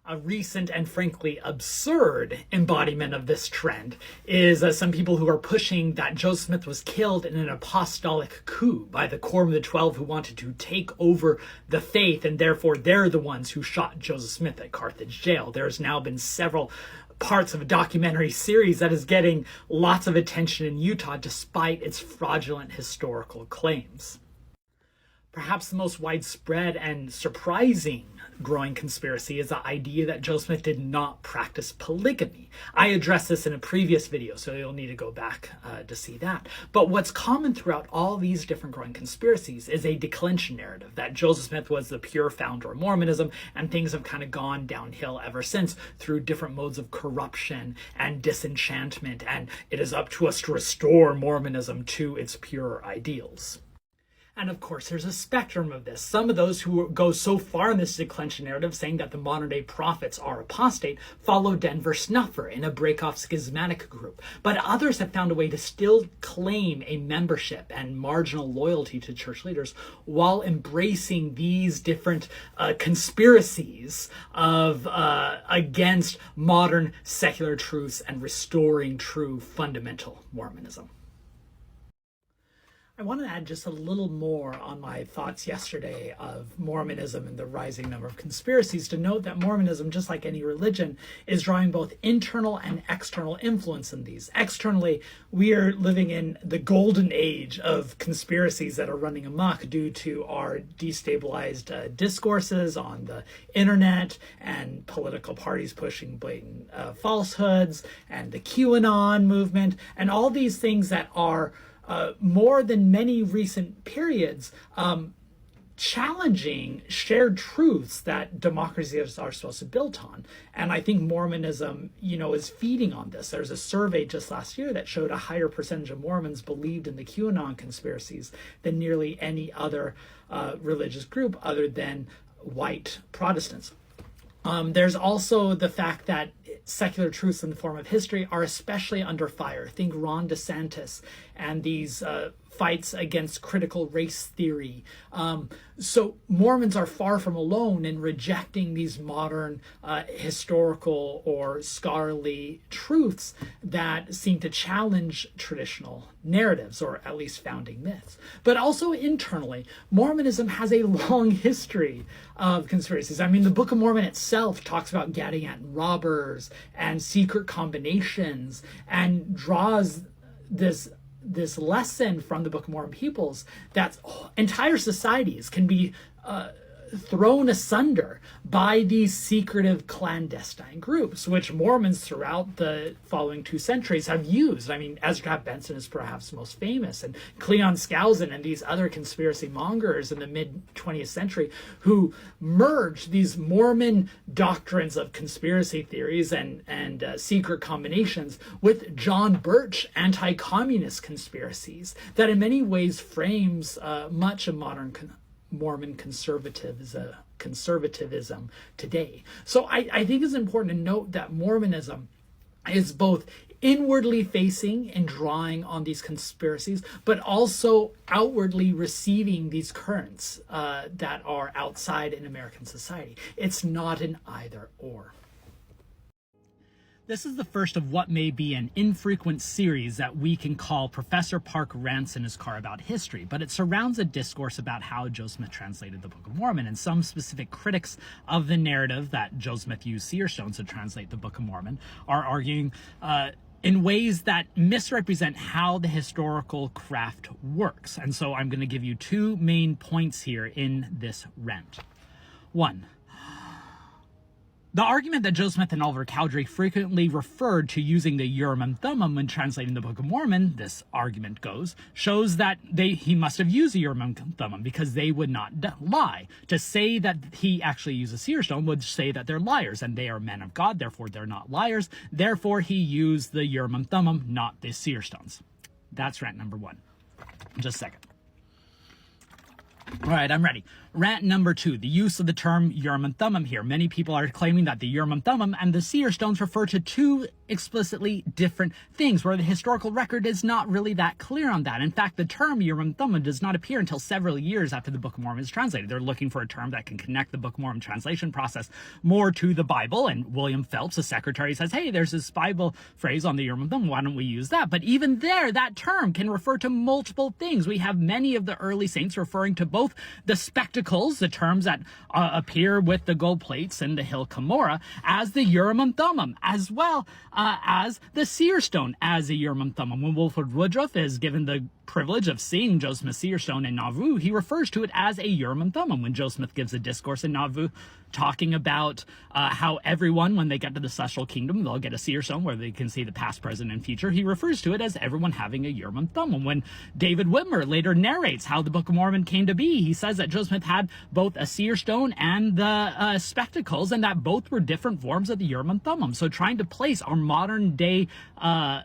A recent and frankly absurd embodiment of this trend is some people who are pushing that Joseph Smith was killed in an apostolic coup by the Quorum of the 12 who wanted to take over the faith, and therefore they're the ones who shot Joseph Smith at Carthage jail. There's now been several parts of a documentary series that is getting lots of attention in Utah despite its fraudulent historical claims. Perhaps the most widespread and surprising growing conspiracy is the idea that Joseph Smith did not practice polygamy. I addressed this in a previous video, so you'll need to go back to see that. But what's common throughout all these different growing conspiracies is a declension narrative that Joseph Smith was the pure founder of Mormonism, and things have kind of gone downhill ever since through different modes of corruption and disenchantment, and it is up to us to restore Mormonism to its pure ideals. And of course, there's a spectrum of this. Some of those who go so far in this declension narrative, saying that the modern-day prophets are apostate, follow Denver Snuffer in a break-off schismatic group. But others have found a way to still claim a membership and marginal loyalty to church leaders while embracing these different conspiracies of against modern secular truths and restoring true fundamental Mormonism. I want to add just a little more on my thoughts yesterday of Mormonism and the rising number of conspiracies to note that Mormonism, just like any religion, is drawing both internal and external influence in these. Externally, we are living in the golden age of conspiracies that are running amok due to our destabilized discourses on the internet and political parties pushing blatant falsehoods and the QAnon movement and all these things that are more than many recent periods, challenging shared truths that democracies are supposed to build on. And I think Mormonism, is feeding on this. There's a survey just last year that showed a higher percentage of Mormons believed in the QAnon conspiracies than nearly any other religious group other than white Protestants. There's also the fact that secular truths in the form of history are especially under fire. Think Ron DeSantis and these fights against critical race theory. So Mormons are far from alone in rejecting these modern historical or scholarly truths that seem to challenge traditional narratives, or at least founding myths. But also internally, Mormonism has a long history of conspiracies. I mean, the Book of Mormon itself talks about Gadianton robbers and secret combinations and draws this lesson from the Book of Mormon peoples that entire societies can be thrown asunder by these secretive clandestine groups, which Mormons throughout the following 2 centuries have used. I mean, Ezra Benson is perhaps most famous, and Cleon Skousen and these other conspiracy mongers in the mid-20th century who merged these Mormon doctrines of conspiracy theories and secret combinations with John Birch anti-communist conspiracies that in many ways frames much of modern Mormon conservatism today. So I think it's important to note that Mormonism is both inwardly facing and drawing on these conspiracies, but also outwardly receiving these currents that are outside in American society. It's not an either or. This is the first of what may be an infrequent series that we can call Professor Park Rants in His Car About History, but it surrounds a discourse about how Joseph Smith translated the Book of Mormon, and some specific critics of the narrative that Joseph Smith used seer stones to translate the Book of Mormon are arguing in ways that misrepresent how the historical craft works. And so I'm going to give you 2 main points here in this rant. 1. The argument that Joseph Smith and Oliver Cowdery frequently referred to using the Urim and Thummim when translating the Book of Mormon, this argument goes, shows that he must have used the Urim and Thummim because they would not lie. To say that he actually used a seer stone would say that they're liars, and they are men of God, therefore they're not liars. Therefore he used the Urim and Thummim, not the seer stones. That's rant number 1. Just a second. All right, I'm ready. Rant number 2, the use of the term Urim and Thummim here. Many people are claiming that the Urim and Thummim and the seer stones refer to two explicitly different things, where the historical record is not really that clear on that. In fact, the term Urim and Thummim does not appear until several years after the Book of Mormon is translated. They're looking for a term that can connect the Book of Mormon translation process more to the Bible, and William Phelps, the secretary, says, hey, there's this Bible phrase on the Urim and Thummim, why don't we use that? But even there, that term can refer to multiple things. We have many of the early saints referring to both the spectacles, the terms that appear with the gold plates and the hill Cumorah, as the Urim and Thummim, as well as the seer stone as a Urim and Thummim. When Wilford Woodruff is given the privilege of seeing Joe Smith's seer stone in Nauvoo, he refers to it as a Urim and Thummim. When Joe Smith gives a discourse in Nauvoo talking about how everyone, when they get to the celestial kingdom, they'll get a seer stone where they can see the past, present, and future, he refers to it as everyone having a Urim and Thummim. When David Whitmer later narrates how the Book of Mormon came to be, he says that Joe Smith had both a seer stone and the spectacles, and that both were different forms of the Urim and Thummim. So trying to place our modern day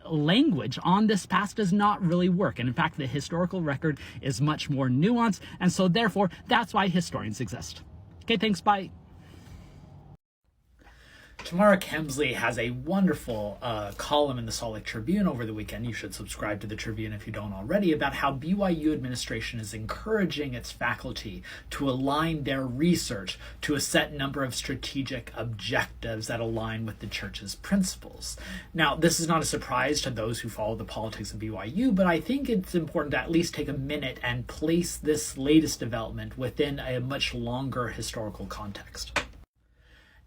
language on this past does not really work. And in fact, the historical record is much more nuanced, and so therefore that's why historians exist. Okay, thanks, bye. Tamara Kemsley has a wonderful column in the Salt Lake Tribune over the weekend. You should subscribe to the Tribune if you don't already, about how BYU administration is encouraging its faculty to align their research to a set number of strategic objectives that align with the church's principles. Now, this is not a surprise to those who follow the politics of BYU, but I think it's important to at least take a minute and place this latest development within a much longer historical context.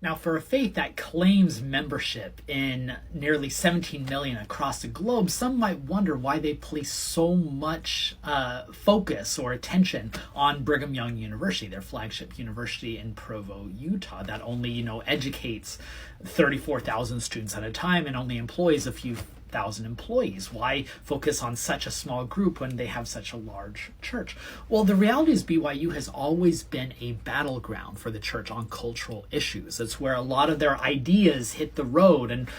Now, for a faith that claims membership in nearly 17 million across the globe, some might wonder why they place so much focus or attention on Brigham Young University, their flagship university in Provo, Utah, that only, educates 34,000 students at a time and only employs a few thousand employees. Why focus on such a small group when they have such a large church? Well, the reality is BYU has always been a battleground for the church on cultural issues. It's where a lot of their ideas hit the road, and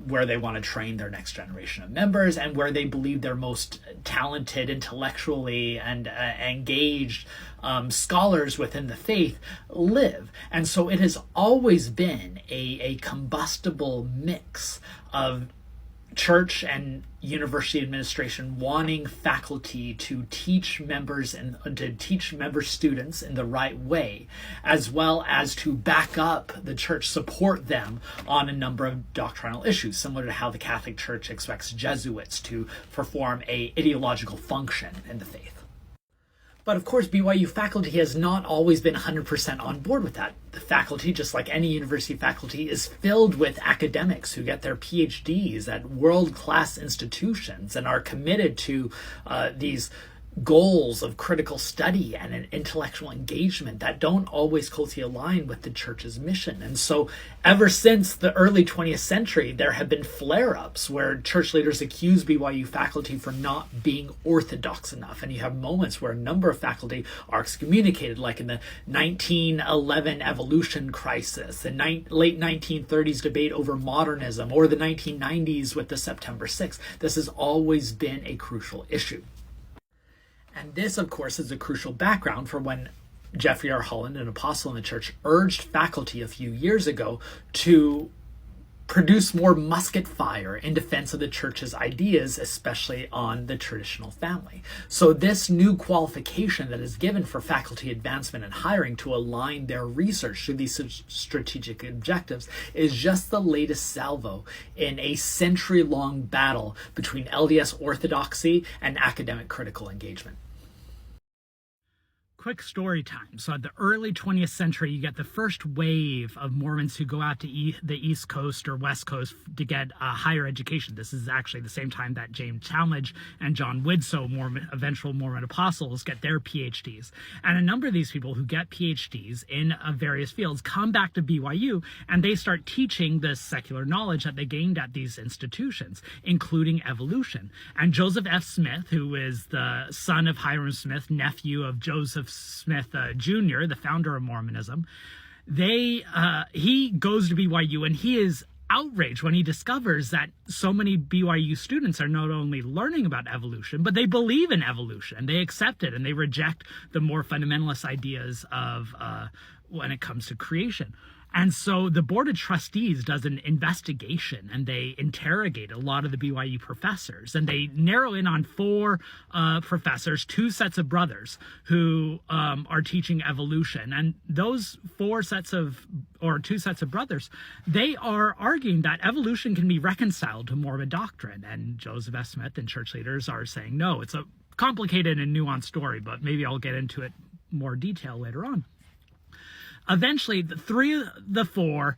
where they want to train their next generation of members, and where they believe their most talented, intellectually and engaged scholars within the faith live. And so it has always been a combustible mix of church and university administration wanting faculty to teach members and to teach member students in the right way, as well as to back up the church, support them on a number of doctrinal issues, similar to how the Catholic Church expects Jesuits to perform a ideological function in the faith. But of course, BYU faculty has not always been 100% on board with that. The faculty, just like any university faculty, is filled with academics who get their PhDs at world-class institutions and are committed to these goals of critical study and an intellectual engagement that don't always closely align with the church's mission. And so ever since the early 20th century, there have been flare-ups where church leaders accuse BYU faculty for not being orthodox enough. And you have moments where a number of faculty are excommunicated, like in the 1911 evolution crisis, the late 1930s debate over modernism, or the 1990s with the September 6th. This has always been a crucial issue. And this, of course, is a crucial background for when Jeffrey R. Holland, an apostle in the church, urged faculty a few years ago to produce more musket fire in defense of the church's ideas, especially on the traditional family. So this new qualification that is given for faculty advancement and hiring to align their research to these strategic objectives is just the latest salvo in a century-long battle between LDS orthodoxy and academic critical engagement. Quick story time. So at the early 20th century, you get the first wave of Mormons who go out to the East Coast or West Coast to get higher education. This is actually the same time that James Talmage and John Widsoe, eventual Mormon apostles, get their PhDs. And a number of these people who get PhDs in various fields come back to BYU, and they start teaching the secular knowledge that they gained at these institutions, including evolution. And Joseph F. Smith, who is the son of Hiram Smith, nephew of Joseph Smith Jr., the founder of Mormonism, he goes to BYU, and he is outraged when he discovers that so many BYU students are not only learning about evolution, but they believe in evolution. They accept it and they reject the more fundamentalist ideas of when it comes to creation. And so the Board of Trustees does an investigation and they interrogate a lot of the BYU professors, and they narrow in on 4 professors, 2 sets of brothers who are teaching evolution. And those 2 sets of brothers, they are arguing that evolution can be reconciled to Mormon doctrine. And Joseph F. Smith and church leaders are saying, no, it's a complicated and nuanced story, but maybe I'll get into it more detail later on. Eventually, the 3 of the 4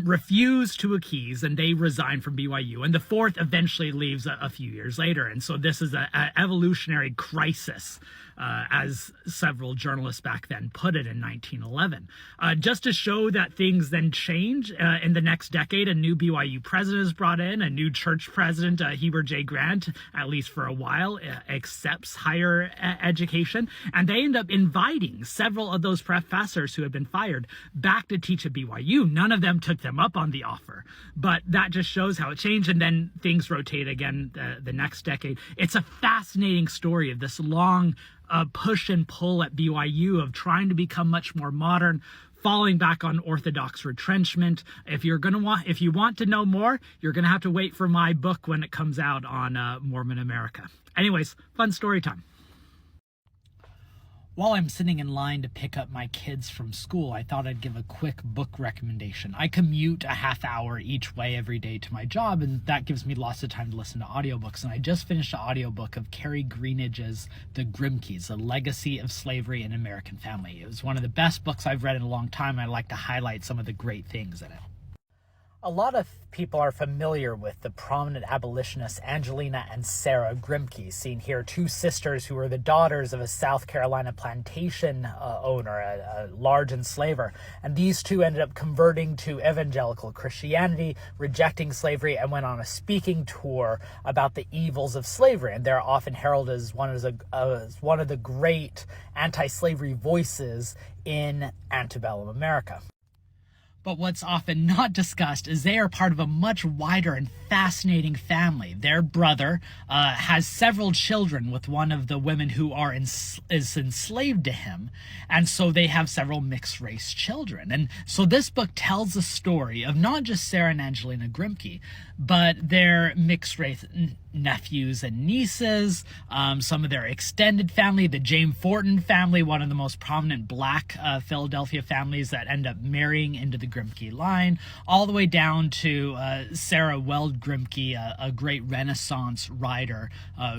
refuse to accuse, and they resign from BYU. And the 4th eventually leaves a few years later. And so this is an evolutionary crisis, as several journalists back then put it in 1911. Just to show that things then change, in the next decade, a new BYU president is brought in, a new church president, Heber J. Grant, at least for a while, accepts higher education. And they end up inviting several of those professors who had been fired back to teach at BYU. None of them took them up on the offer, but that just shows how it changed. And then things rotate again the next decade. It's a fascinating story of this long push and pull at BYU of trying to become much more modern, falling back on orthodox retrenchment. If you want to know more, you're going to have to wait for my book when it comes out on Mormon America. Anyways, fun story time. While I'm sitting in line to pick up my kids from school, I thought I'd give a quick book recommendation. I commute a half hour each way every day to my job, and that gives me lots of time to listen to audiobooks. And I just finished an audiobook of Carrie Greenidge's The Grimkeys, The Legacy of Slavery in American Family. It was one of the best books I've read in a long time. I'd like to highlight some of the great things in it. A lot of people are familiar with the prominent abolitionists Angelina and Sarah Grimke, seen here, 2 sisters who were the daughters of a South Carolina plantation owner, a large enslaver. And these 2 ended up converting to evangelical Christianity, rejecting slavery, and went on a speaking tour about the evils of slavery. And they're often heralded as one of the great anti-slavery voices in antebellum America. But what's often not discussed is they are part of a much wider and fascinating family. Their brother has several children with one of the women who is enslaved to him, and so they have several mixed-race children. And so this book tells the story of not just Sarah and Angelina Grimke, but their mixed-race nephews and nieces, some of their extended family, the James Fortin family, one of the most prominent black Philadelphia families that end up marrying into the Grimke line, all the way down to Sarah Weld Grimke, a great Renaissance writer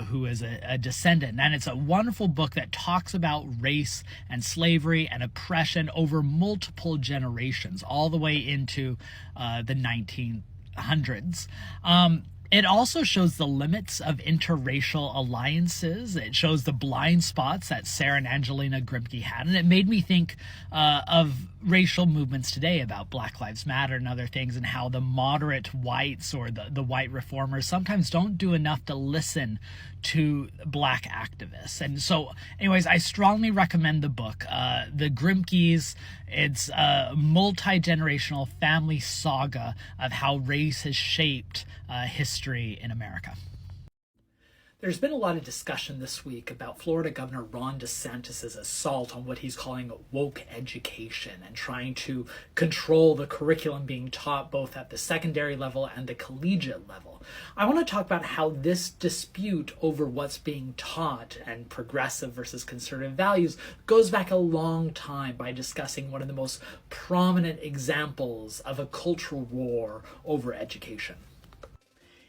who is a descendant. And it's a wonderful book that talks about race and slavery and oppression over multiple generations, all the way into the 1900s. It also shows the limits of interracial alliances. It shows the blind spots that Sarah and Angelina Grimke had. And it made me think of racial movements today about Black Lives Matter and other things, and how the moderate whites or the white reformers sometimes don't do enough to listen to black activists. And so anyways, I strongly recommend the book, The Grimkes. It's a multi-generational family saga of how race has shaped history in America. There's been a lot of discussion this week about Florida Governor Ron DeSantis' assault on what he's calling woke education and trying to control the curriculum being taught both at the secondary level and the collegiate level. I want to talk about how this dispute over what's being taught and progressive versus conservative values goes back a long time by discussing one of the most prominent examples of a cultural war over education.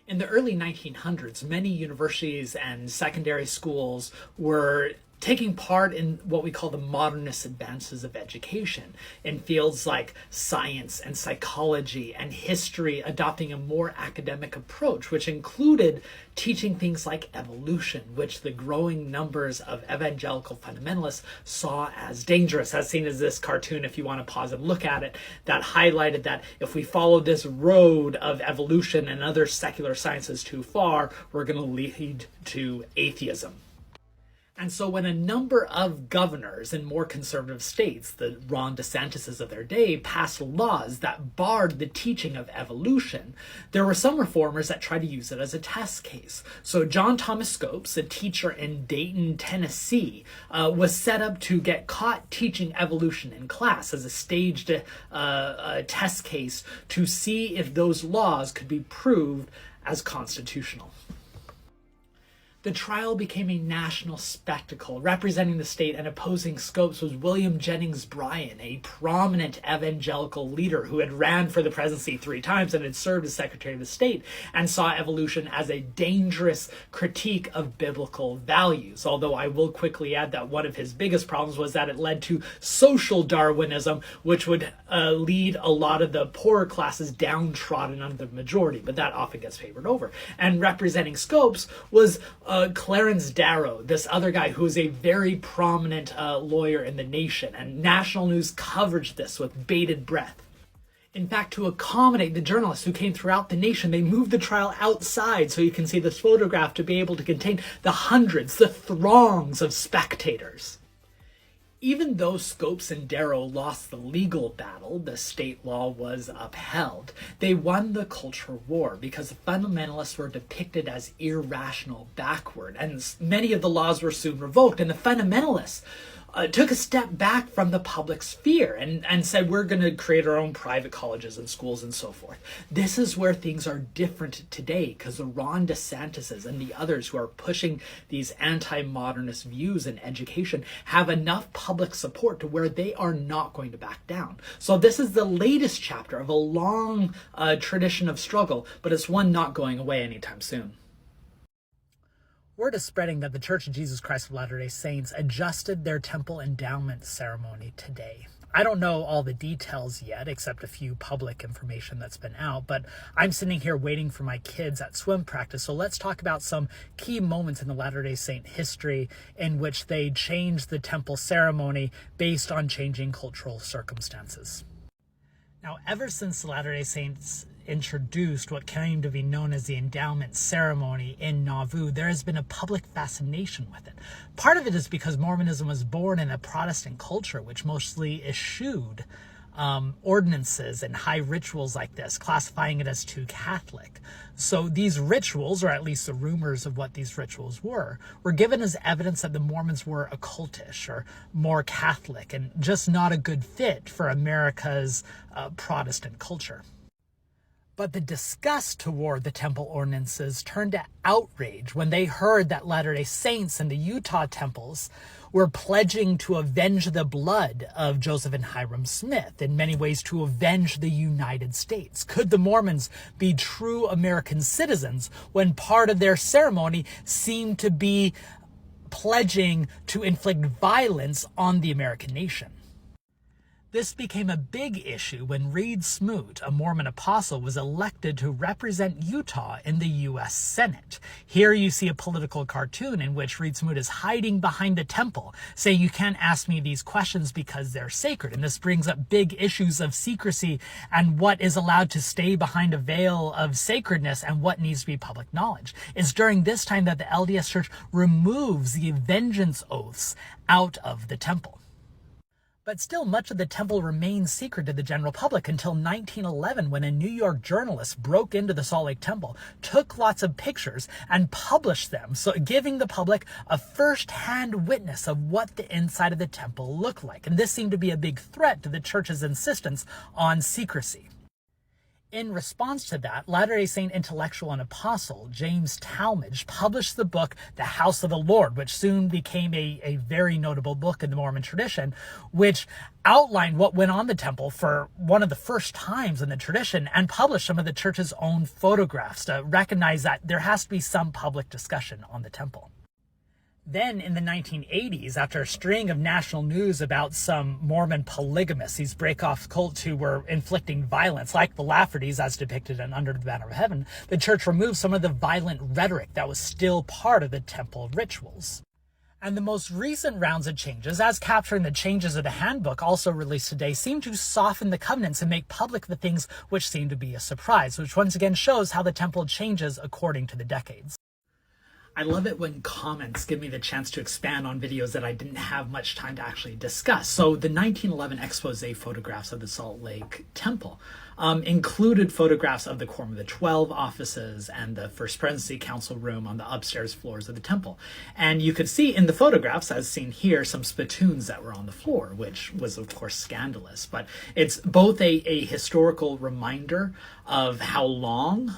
In the early 1900s, many universities and secondary schools were taking part in what we call the modernist advances of education in fields like science and psychology and history, adopting a more academic approach, which included teaching things like evolution, which the growing numbers of evangelical fundamentalists saw as dangerous, as seen as this cartoon, if you want to pause and look at it, that highlighted that if we follow this road of evolution and other secular sciences too far, we're going to lead to atheism. And so when a number of governors in more conservative states, the Ron DeSantis of their day, passed laws that barred the teaching of evolution, there were some reformers that tried to use it as a test case. So John Thomas Scopes, a teacher in Dayton, Tennessee, was set up to get caught teaching evolution in class as a staged test case to see if those laws could be proved as constitutional. The trial became a national spectacle. Representing the state and opposing Scopes was William Jennings Bryan, a prominent evangelical leader who had ran for the presidency 3 times and had served as Secretary of the State, and saw evolution as a dangerous critique of biblical values. Although I will quickly add that one of his biggest problems was that it led to social Darwinism, which would lead a lot of the poorer classes downtrodden under the majority, but that often gets favored over. And representing Scopes was Clarence Darrow, this other guy who is a very prominent lawyer in the nation, and national news coverage this with bated breath. In fact, to accommodate the journalists who came throughout the nation, they moved the trial outside so you can see this photograph to be able to contain the hundreds, the throngs of spectators. Even though Scopes and Darrow lost the legal battle, the state law was upheld. They won the culture war because the fundamentalists were depicted as irrational, backward, and many of the laws were soon revoked. And the fundamentalists took a step back from the public sphere and said, we're going to create our own private colleges and schools and so forth. This is where things are different today, because the Ron DeSantises and the others who are pushing these anti-modernist views in education have enough public support to where they are not going to back down. So this is the latest chapter of a long tradition of struggle, but it's one not going away anytime soon. Word is spreading that the Church of Jesus Christ of Latter-day Saints adjusted their temple endowment ceremony today. I don't know all the details yet, except a few public information that's been out, but I'm sitting here waiting for my kids at swim practice, so let's talk about some key moments in the Latter-day Saint history in which they changed the temple ceremony based on changing cultural circumstances. Now, ever since the Latter-day Saints introduced what came to be known as the endowment ceremony in Nauvoo, there has been a public fascination with it. Part of it is because Mormonism was born in a Protestant culture, which mostly eschewed ordinances and high rituals like this, classifying it as too Catholic. So these rituals, or at least the rumors of what these rituals were given as evidence that the Mormons were occultish or more Catholic and just not a good fit for America's Protestant culture. But the disgust toward the temple ordinances turned to outrage when they heard that Latter-day Saints in the Utah temples were pledging to avenge the blood of Joseph and Hyrum Smith, in many ways to avenge the United States. Could the Mormons be true American citizens when part of their ceremony seemed to be pledging to inflict violence on the American nation? This became a big issue when Reed Smoot, a Mormon apostle, was elected to represent Utah in the U.S. Senate. Here you see a political cartoon in which Reed Smoot is hiding behind the temple, saying, "You can't ask me these questions because they're sacred." And this brings up big issues of secrecy and what is allowed to stay behind a veil of sacredness and what needs to be public knowledge. It's during this time that the LDS Church removes the vengeance oaths out of the temple. But still, much of the temple remained secret to the general public until 1911, when a New York journalist broke into the Salt Lake Temple, took lots of pictures, and published them, so giving the public a first-hand witness of what the inside of the temple looked like. And this seemed to be a big threat to the church's insistence on secrecy. In response to that, Latter-day Saint intellectual and apostle James Talmage published the book The House of the Lord, which soon became a very notable book in the Mormon tradition, which outlined what went on the temple for one of the first times in the tradition, and published some of the church's own photographs to recognize that there has to be some public discussion on the temple. Then in the 1980s, after a string of national news about some Mormon polygamists, these break-off cults who were inflicting violence, like the Laffertys as depicted in Under the Banner of Heaven, the church removed some of the violent rhetoric that was still part of the temple rituals. And the most recent rounds of changes, as capturing the changes of the handbook also released today, seem to soften the covenants and make public the things which seem to be a surprise, which once again shows how the temple changes according to the decades. I love it when comments give me the chance to expand on videos that I didn't have much time to actually discuss. So the 1911 expose photographs of the Salt Lake Temple included photographs of the Quorum of the 12 offices and the First Presidency Council room on the upstairs floors of the temple. And you could see in the photographs, as seen here, some spittoons that were on the floor, which was, of course, scandalous. But it's both a historical reminder of how long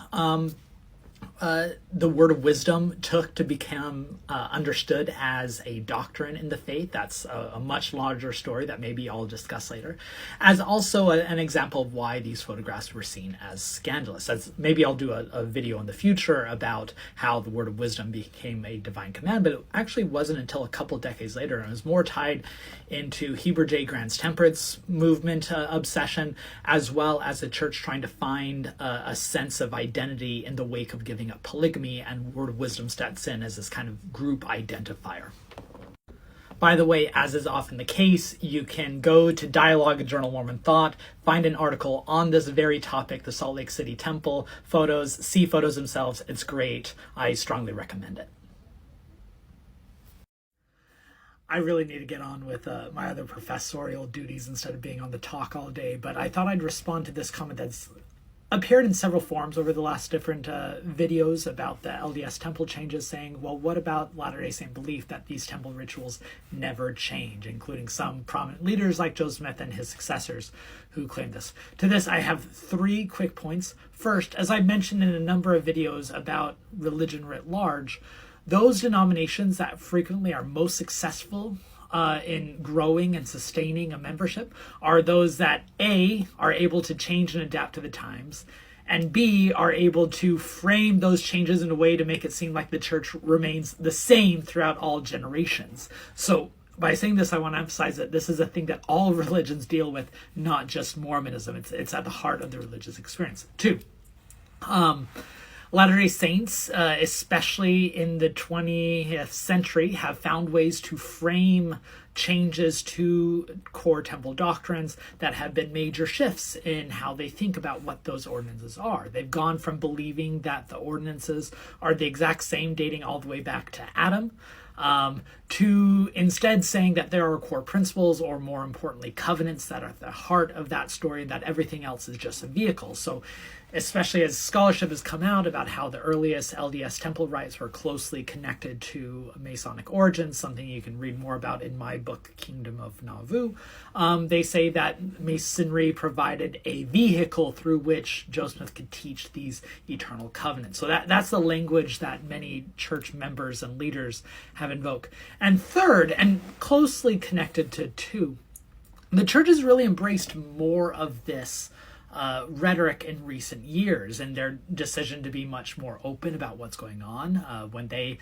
the word of wisdom took to become understood as a doctrine in the faith. That's a much larger story that maybe I'll discuss later, as also an example of why these photographs were seen as scandalous. As maybe I'll do a video in the future about how the word of wisdom became a divine command, but it actually wasn't until a couple decades later, and it was more tied into Heber J. Grant's temperance movement obsession, as well as the church trying to find a sense of identity in the wake of giving up polygamy, and word of wisdom steps in as this kind of group identifier. By the way, as is often the case, you can go to Dialogue and Journal of Mormon Thought, find an article on this very topic, the Salt Lake City Temple, photos, see photos themselves. It's great. I strongly recommend it. I really need to get on with my other professorial duties instead of being on the talk all day, but I thought I'd respond to this comment that's appeared in several forms over the last different videos about the LDS temple changes, saying, well, what about Latter-day Saint belief that these temple rituals never change, including some prominent leaders like Joseph Smith and his successors who claim this. To this, I have 3 quick points. First, as I mentioned in a number of videos about religion writ large, those denominations that frequently are most successful in growing and sustaining a membership are those that A, are able to change and adapt to the times, and B, are able to frame those changes in a way to make it seem like the church remains the same throughout all generations. So by saying this, I want to emphasize that this is a thing that all religions deal with, not just Mormonism. It's at the heart of the religious experience. 2, Latter-day Saints, especially in the 20th century, have found ways to frame changes to core temple doctrines that have been major shifts in how they think about what those ordinances are. They've gone from believing that the ordinances are the exact same, dating all the way back to Adam, to instead saying that there are core principles, or more importantly, covenants, that are at the heart of that story, and that everything else is just a vehicle. So especially as scholarship has come out about how the earliest LDS temple rites were closely connected to Masonic origins, something you can read more about in my book, Kingdom of Nauvoo. They say that Masonry provided a vehicle through which Joseph Smith could teach these eternal covenants. So that's the language that many church members and leaders have invoked. And third, and closely connected to 2, the church has really embraced more of this rhetoric in recent years, and their decision to be much more open about what's going on. When they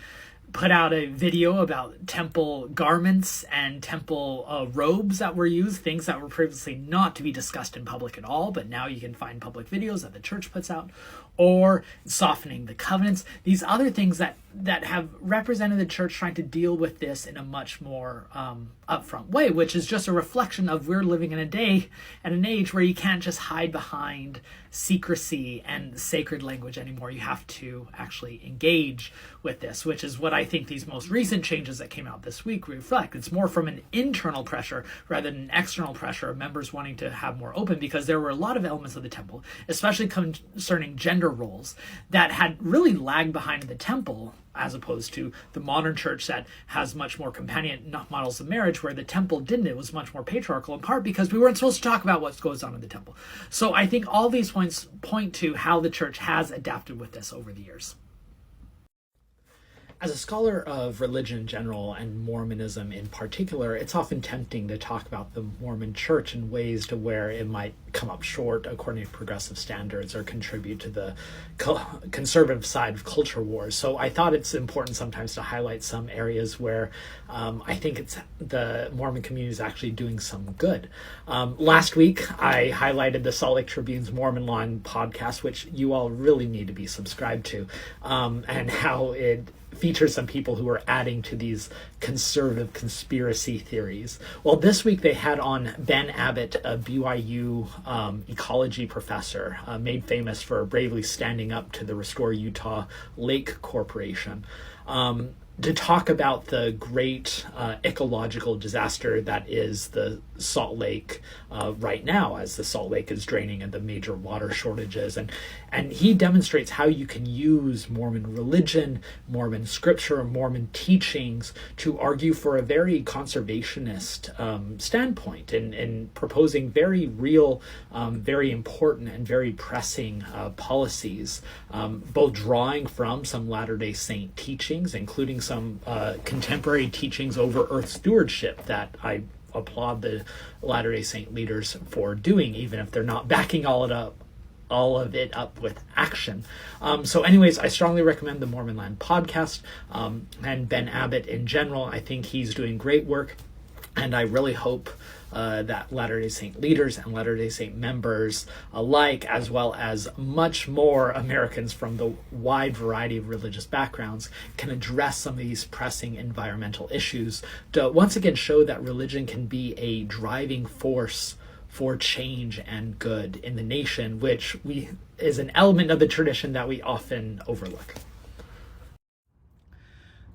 put out a video about temple garments and temple robes that were used, things that were previously not to be discussed in public at all, but now you can find public videos that the church puts out, or softening the covenants, these other things that have represented the church trying to deal with this in a much more upfront way, which is just a reflection of we're living in a day and an age where you can't just hide behind secrecy and sacred language anymore. You have to actually engage with this, which is what I think these most recent changes that came out this week reflect. It's more from an internal pressure rather than an external pressure of members wanting to have more open, because there were a lot of elements of the temple, especially concerning gender roles, that had really lagged behind in the temple, as opposed to the modern church that has much more companion models of marriage, where the temple didn't. It was much more patriarchal, in part because we weren't supposed to talk about what goes on in the temple. So I think all these points point to how the church has adapted with this over the years. As a scholar of religion in general and Mormonism in particular, it's often tempting to talk about the Mormon Church in ways to where it might come up short according to progressive standards or contribute to the conservative side of culture wars. So I thought it's important sometimes to highlight some areas where I think the Mormon community is actually doing some good. Last week, I highlighted the Salt Lake Tribune's Mormon Law podcast, which you all really need to be subscribed to, and how it features some people who are adding to these conservative conspiracy theories. Well, this week they had on Ben Abbott, a BYU ecology professor, made famous for bravely standing up to the Restore Utah Lake Corporation. to talk about the great ecological disaster that is the Salt Lake right now, as the Salt Lake is draining and the major water shortages. And he demonstrates how you can use Mormon religion, Mormon scripture, Mormon teachings to argue for a very conservationist standpoint in proposing very real, very important, and very pressing policies, both drawing from some Latter-day Saint teachings, including some contemporary teachings over Earth stewardship that I applaud the Latter-day Saint leaders for doing, even if they're not backing all of it up with action. So anyways, I strongly recommend the Mormon Land podcast, and Ben Abbott in general. I think he's doing great work, and I really hope that Latter-day Saint leaders and Latter-day Saint members alike, as well as much more Americans from the wide variety of religious backgrounds, can address some of these pressing environmental issues to once again show that religion can be a driving force for change and good in the nation, which is an element of the tradition that we often overlook.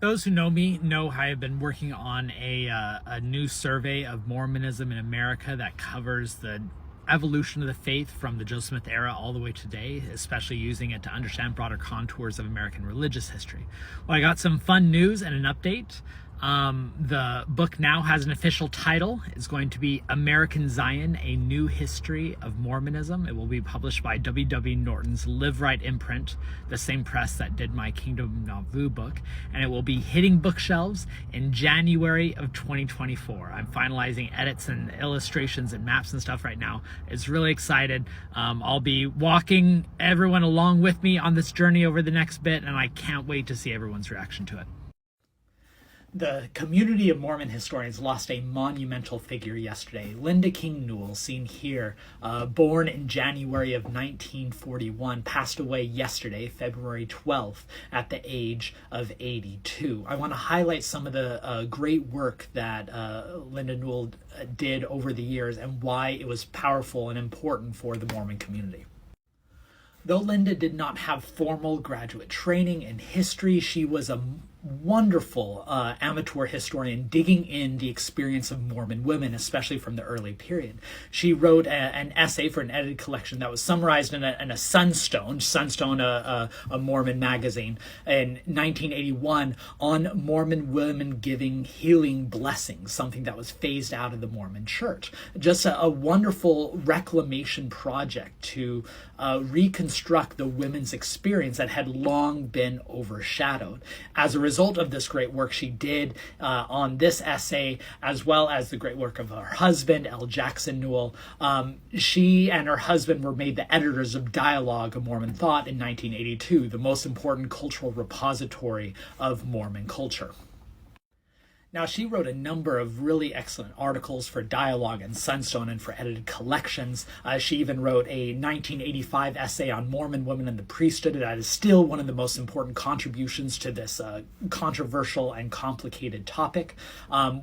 Those who know me know I have been working on a new survey of Mormonism in America that covers the evolution of the faith from the Joseph Smith era all the way to today, especially using it to understand broader contours of American religious history. Well, I got some fun news and an update. The book now has an official title. It's going to be American Zion, A New History of Mormonism. It will be published by W.W. Norton's Live Right imprint, the same press that did my Kingdom of Nauvoo book, and it will be hitting bookshelves in January of 2024. I'm finalizing edits and illustrations and maps and stuff right now. It's really excited. I'll be walking everyone along with me on this journey over the next bit, and I can't wait to see everyone's reaction to it. The community of Mormon historians lost a monumental figure yesterday. Linda King Newell, seen here, born in January of 1941, passed away yesterday, February 12th, at the age of 82. I want to highlight some of the great work that Linda Newell did over the years and why it was powerful and important for the Mormon community. Though Linda did not have formal graduate training in history, she was a wonderful amateur historian digging in the experience of Mormon women, especially from the early period. She wrote an essay for an edited collection that was summarized in a Sunstone, a Mormon magazine, in 1981 on Mormon women giving healing blessings, something that was phased out of the Mormon Church. Just a wonderful reclamation project to reconstruct the women's experience that had long been overshadowed. As a result of this great work she did on this essay, as well as the great work of her husband, L. Jackson Newell, she and her husband were made the editors of Dialogue, A Mormon Thought in 1982, the most important cultural repository of Mormon culture. Now, she wrote a number of really excellent articles for Dialogue and Sunstone and for edited collections. She even wrote a 1985 essay on Mormon women and the priesthood that is still one of the most important contributions to this controversial and complicated topic.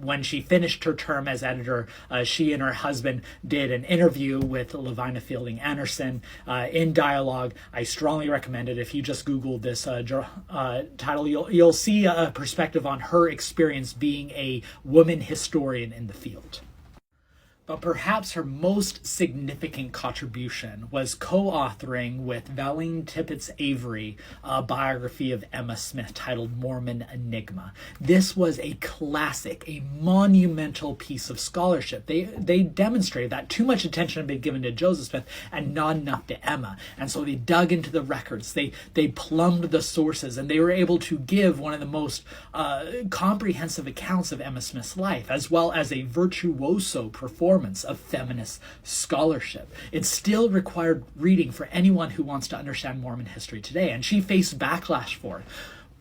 When she finished her term as editor, she and her husband did an interview with Lavina Fielding Anderson in Dialogue. I strongly recommend it. If you just Google this title, you'll see a perspective on her experience being a woman historian in the field. But perhaps her most significant contribution was co-authoring with Valine Tippett Avery a biography of Emma Smith titled Mormon Enigma. This was a classic, a monumental piece of scholarship. They demonstrated that too much attention had been given to Joseph Smith and not enough to Emma. And so they dug into the records, they plumbed the sources, and they were able to give one of the most comprehensive accounts of Emma Smith's life, as well as a virtuoso performance of feminist scholarship. It still required reading for anyone who wants to understand Mormon history today, and she faced backlash for it.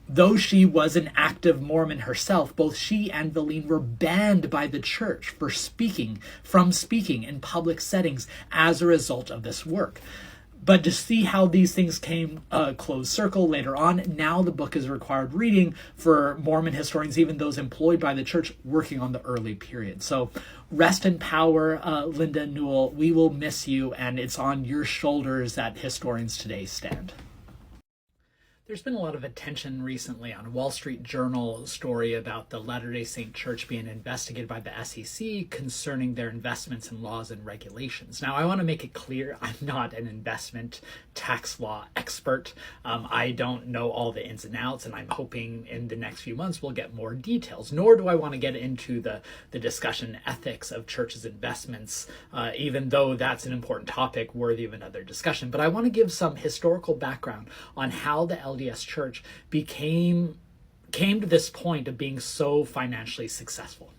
Though she was an active Mormon herself, both she and Valine were banned by the church from speaking in public settings as a result of this work. But to see how these things came closed circle later on, now the book is required reading for Mormon historians, even those employed by the church working on the early period. So rest in power, Linda Newell. We will miss you, and it's on your shoulders that historians today stand. There's been a lot of attention recently on Wall Street Journal story about the Latter-day Saint Church being investigated by the SEC concerning their investments in laws and regulations. Now, I want to make it clear I'm not an investment tax law expert. I don't know all the ins and outs, and I'm hoping in the next few months we'll get more details. Nor do I want to get into the discussion ethics of churches' investments, even though that's an important topic worthy of another discussion. But I want to give some historical background on how the LDS Church came to this point of being so financially successful.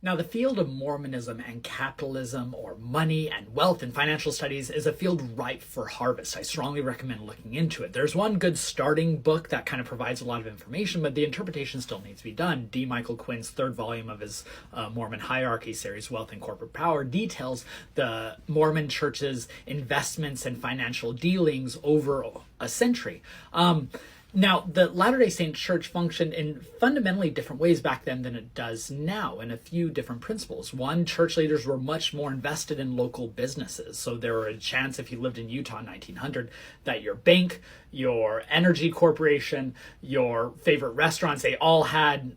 Now, the field of Mormonism and capitalism, or money and wealth and financial studies, is a field ripe for harvest. I strongly recommend looking into it. There's one good starting book that kind of provides a lot of information, but the interpretation still needs to be done. D. Michael Quinn's third volume of his Mormon Hierarchy series, Wealth and Corporate Power, details the Mormon Church's investments and financial dealings over a century. Now, the Latter-day Saint Church functioned in fundamentally different ways back then than it does now, in a few different principles. One, church leaders were much more invested in local businesses. So there were a chance, if you lived in Utah in 1900, that your bank, your energy corporation, your favorite restaurants, they all had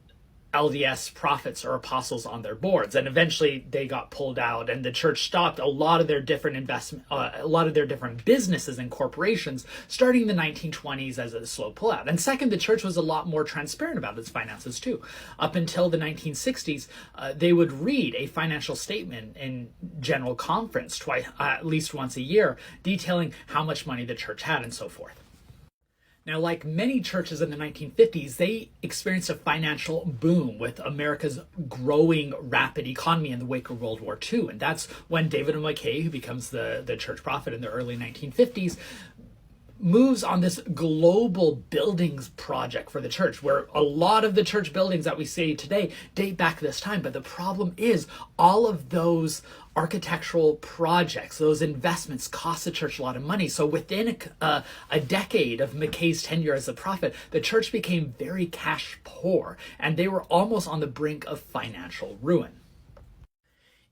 LDS prophets or apostles on their boards, and eventually they got pulled out, and the church stopped a lot of their different different businesses and corporations starting in the 1920s as a slow pullout. And second, the church was a lot more transparent about its finances too. Up until the 1960s, they would read a financial statement in general conference at least once a year, detailing how much money the church had and so forth. Now, like many churches in the 1950s, they experienced a financial boom with America's growing rapid economy in the wake of World War II. And that's when David McKay, who becomes the church prophet in the early 1950s, moves on this global buildings project for the church, where a lot of the church buildings that we see today date back to this time. But the problem is all of those architectural projects, those investments cost the church a lot of money. So within a decade of McKay's tenure as a prophet, the church became very cash poor, and they were almost on the brink of financial ruin.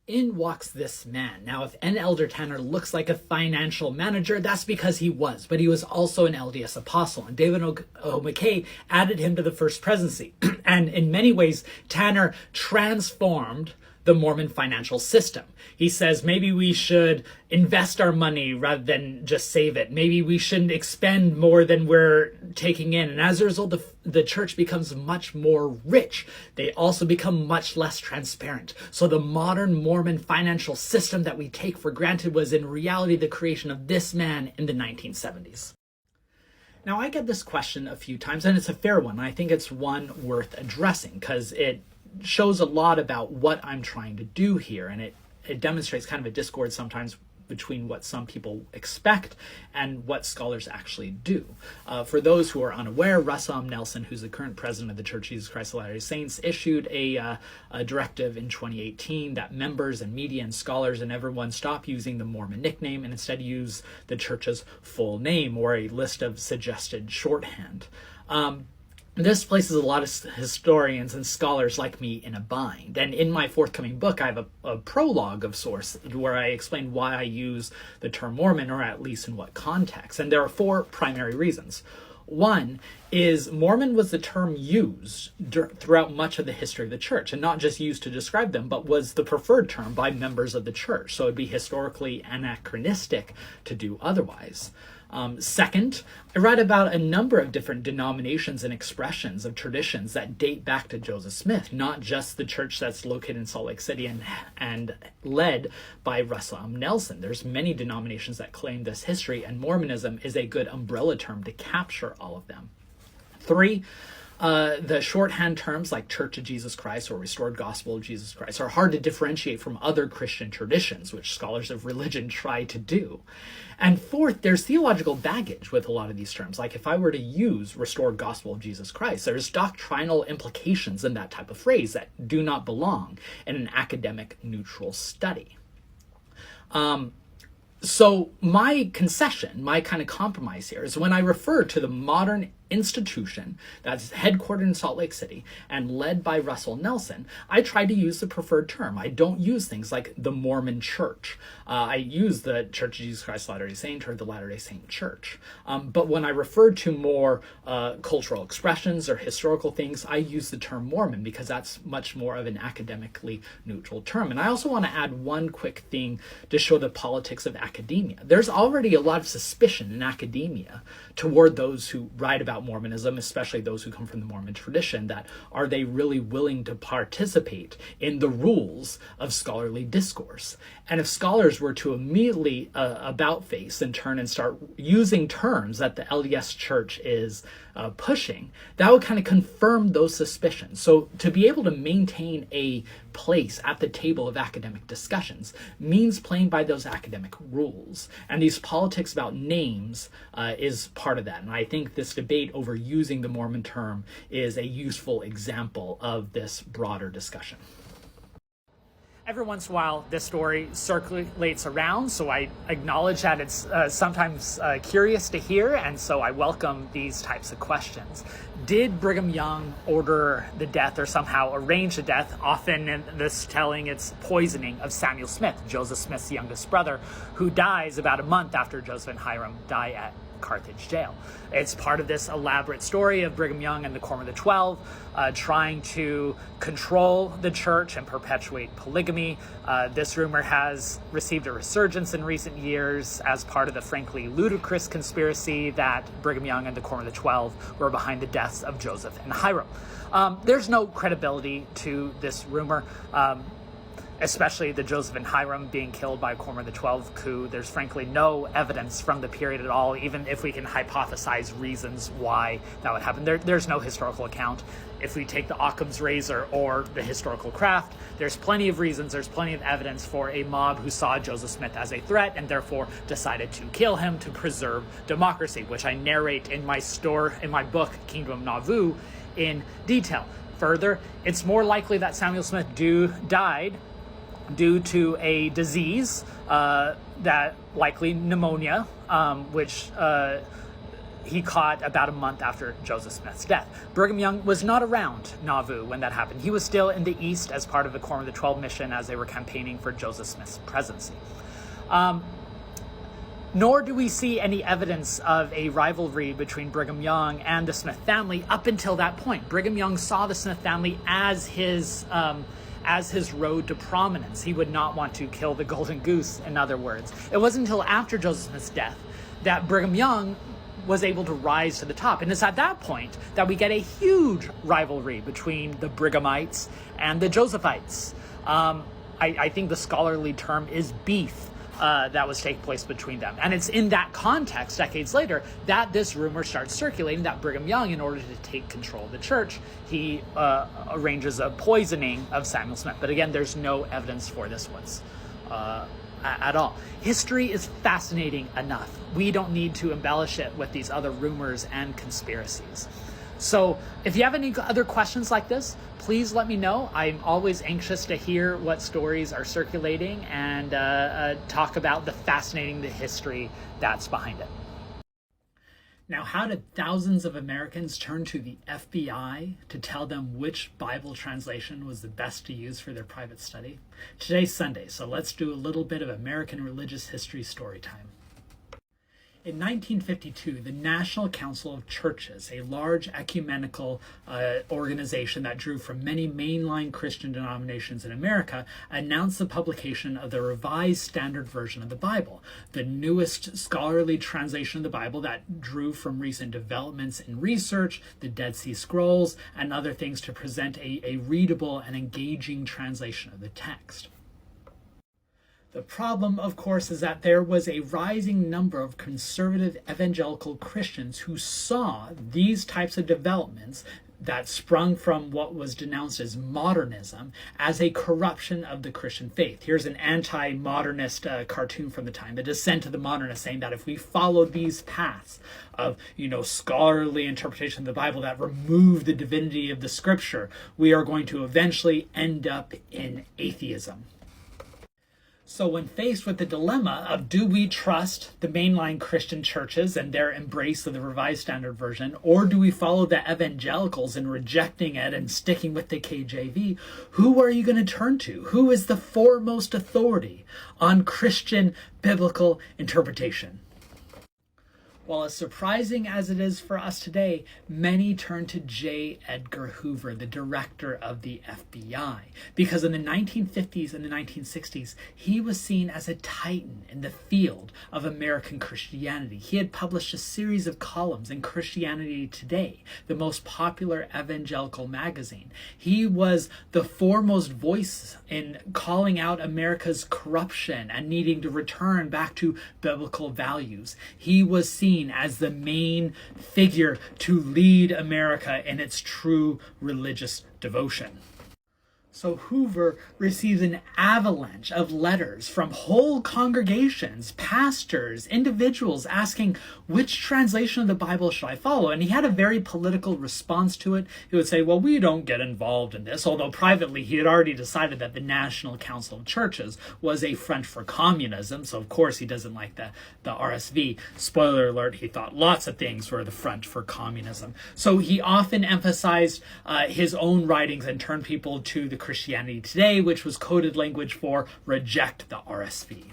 In walks this man. Now, if N. Elder Tanner looks like a financial manager, that's because he was, but he was also an LDS apostle, and David McKay added him to the first presidency. And in many ways, Tanner transformed the Mormon financial system. He says maybe we should invest our money rather than just save it. Maybe we shouldn't expend more than we're taking in. And as a result, the church becomes much more rich. They also become much less transparent. So the modern Mormon financial system that we take for granted was in reality the creation of this man in the 1970s. Now, I get this question a few times, and it's a fair one. I think it's one worth addressing because it shows a lot about what I'm trying to do here, and it demonstrates kind of a discord sometimes between what some people expect and what scholars actually do. For those who are unaware, Russell M. Nelson, who's the current president of the Church of Jesus Christ of Latter-day Saints, issued a directive in 2018 that members and media and scholars and everyone stop using the Mormon nickname and instead use the church's full name or a list of suggested shorthand. This places a lot of historians and scholars like me in a bind. And in my forthcoming book, I have a prologue of sorts where I explain why I use the term Mormon, or at least in what context. And there are four primary reasons. One is Mormon was the term used throughout much of the history of the church, and not just used to describe them, but was the preferred term by members of the church. So it'd be historically anachronistic to do otherwise. Second, I write about a number of different denominations and expressions of traditions that date back to Joseph Smith, not just the church that's located in Salt Lake City and led by Russell M. Nelson. There's many denominations that claim this history, and Mormonism is a good umbrella term to capture all of them. Three, the shorthand terms like Church of Jesus Christ or Restored Gospel of Jesus Christ are hard to differentiate from other Christian traditions, which scholars of religion try to do. And fourth, there's theological baggage with a lot of these terms. Like if I were to use Restored Gospel of Jesus Christ, there's doctrinal implications in that type of phrase that do not belong in an academic neutral study. So my concession, my kind of compromise here is when I refer to the modern institution that's headquartered in Salt Lake City and led by Russell Nelson, I try to use the preferred term. I don't use things like the Mormon Church. I use the Church of Jesus Christ of Latter-day Saint or the Latter-day Saint Church. But when I refer to more cultural expressions or historical things, I use the term Mormon because that's much more of an academically neutral term. And I also want to add one quick thing to show the politics of academia. There's already a lot of suspicion in academia toward those who write about Mormonism, especially those who come from the Mormon tradition, that are they really willing to participate in the rules of scholarly discourse? And if scholars were to immediately about face and turn and start using terms that the LDS Church is pushing, that would kind of confirm those suspicions. So to be able to maintain a place at the table of academic discussions means playing by those academic rules. And these politics about names is part of that. And I think this debate over using the Mormon term is a useful example of this broader discussion. Every once in a while, this story circulates around, so I acknowledge that it's sometimes curious to hear, and so I welcome these types of questions. Did Brigham Young order the death or somehow arrange the death? Often in this telling, it's poisoning of Samuel Smith, Joseph Smith's youngest brother, who dies about a month after Joseph and Hiram die at Carthage jail. It's part of this elaborate story of Brigham Young and the Quorum of the 12 trying to control the church and perpetuate polygamy. This rumor has received a resurgence in recent years as part of the frankly ludicrous conspiracy that Brigham Young and the Quorum of the 12 were behind the deaths of Joseph and Hiram. There's no credibility to this rumor. Especially the Joseph and Hiram being killed by a Quorum of the 12 coup. There's frankly no evidence from the period at all, even if we can hypothesize reasons why that would happen. There's no historical account. If we take the Occam's razor or the historical craft, there's plenty of reasons, there's plenty of evidence for a mob who saw Joseph Smith as a threat and therefore decided to kill him to preserve democracy, which I narrate in my book, Kingdom of Nauvoo, in detail. Further, it's more likely that Samuel Smith died due to a disease, that likely pneumonia, which he caught about a month after Joseph Smith's death. Brigham Young was not around Nauvoo when that happened. He was still in the East as part of the Quorum of the 12 mission as they were campaigning for Joseph Smith's presidency. Nor do we see any evidence of a rivalry between Brigham Young and the Smith family up until that point. Brigham Young saw the Smith family as his road to prominence. He would not want to kill the golden goose, in other words. It wasn't until after Joseph Smith's death that Brigham Young was able to rise to the top. And it's at that point that we get a huge rivalry between the Brighamites and the Josephites. I think the scholarly term is beef. That was taking place between them. And it's in that context, decades later, that this rumor starts circulating that Brigham Young, in order to take control of the church, he arranges a poisoning of Samuel Smith. But again, there's no evidence for this at all. History is fascinating enough. We don't need to embellish it with these other rumors and conspiracies. So if you have any other questions like this, please let me know. I'm always anxious to hear what stories are circulating and talk about the fascinating history that's behind it. Now, how did thousands of Americans turn to the FBI to tell them which Bible translation was the best to use for their private study? Today's Sunday, so let's do a little bit of American religious history story time. In 1952, the National Council of Churches, a large ecumenical organization that drew from many mainline Christian denominations in America, announced the publication of the Revised Standard Version of the Bible, the newest scholarly translation of the Bible that drew from recent developments in research, the Dead Sea Scrolls, and other things to present a readable and engaging translation of the text. The problem, of course, is that there was a rising number of conservative evangelical Christians who saw these types of developments that sprung from what was denounced as modernism as a corruption of the Christian faith. Here's an anti-modernist cartoon from the time, The Descent of the Modernists, saying that if we follow these paths of, scholarly interpretation of the Bible that remove the divinity of the scripture, we are going to eventually end up in atheism. So when faced with the dilemma of do we trust the mainline Christian churches and their embrace of the Revised Standard Version, or do we follow the evangelicals in rejecting it and sticking with the KJV, who are you going to turn to? Who is the foremost authority on Christian biblical interpretation? While as surprising as it is for us today, many turn to J. Edgar Hoover, the director of the FBI, because in the 1950s and the 1960s, he was seen as a titan in the field of American Christianity. He had published a series of columns in Christianity Today, the most popular evangelical magazine. He was the foremost voice in calling out America's corruption and needing to return back to biblical values. He was seen as the main figure to lead America in its true religious devotion. So Hoover received an avalanche of letters from whole congregations, pastors, individuals asking, which translation of the Bible should I follow? And he had a very political response to it. He would say, well, we don't get involved in this, although privately he had already decided that the National Council of Churches was a front for communism. So of course he doesn't like the RSV. Spoiler alert, he thought lots of things were the front for communism. So he often emphasized his own writings and turned people to the Christianity Today, which was coded language for reject the RSV.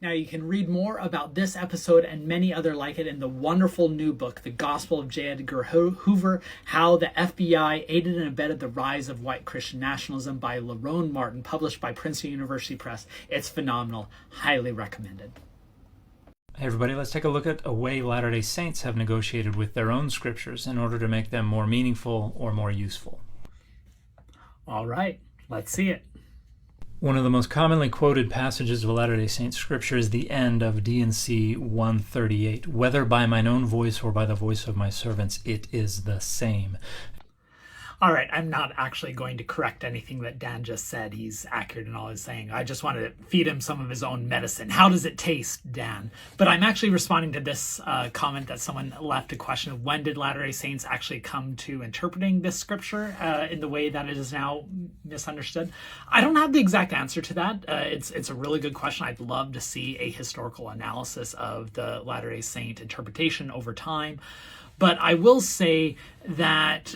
Now you can read more about this episode and many other like it in the wonderful new book, The Gospel of J. Edgar Hoover, How the FBI Aided and Abetted the Rise of White Christian Nationalism by Lerone Martin, published by Princeton University Press. It's phenomenal. Highly recommended. Hey everybody, let's take a look at a way Latter-day Saints have negotiated with their own scriptures in order to make them more meaningful or more useful. All right, let's see it. One of the most commonly quoted passages of Latter-day Saints scripture is the end of D&C 138. Whether by mine own voice or by the voice of my servants, it is the same. All right, I'm not actually going to correct anything that Dan just said. He's accurate in all he's saying. I just wanted to feed him some of his own medicine. How does it taste, Dan? But I'm actually responding to this comment that someone left, a question of when did Latter-day Saints actually come to interpreting this scripture in the way that it is now misunderstood? I don't have the exact answer to that. It's a really good question. I'd love to see a historical analysis of the Latter-day Saint interpretation over time. But I will say that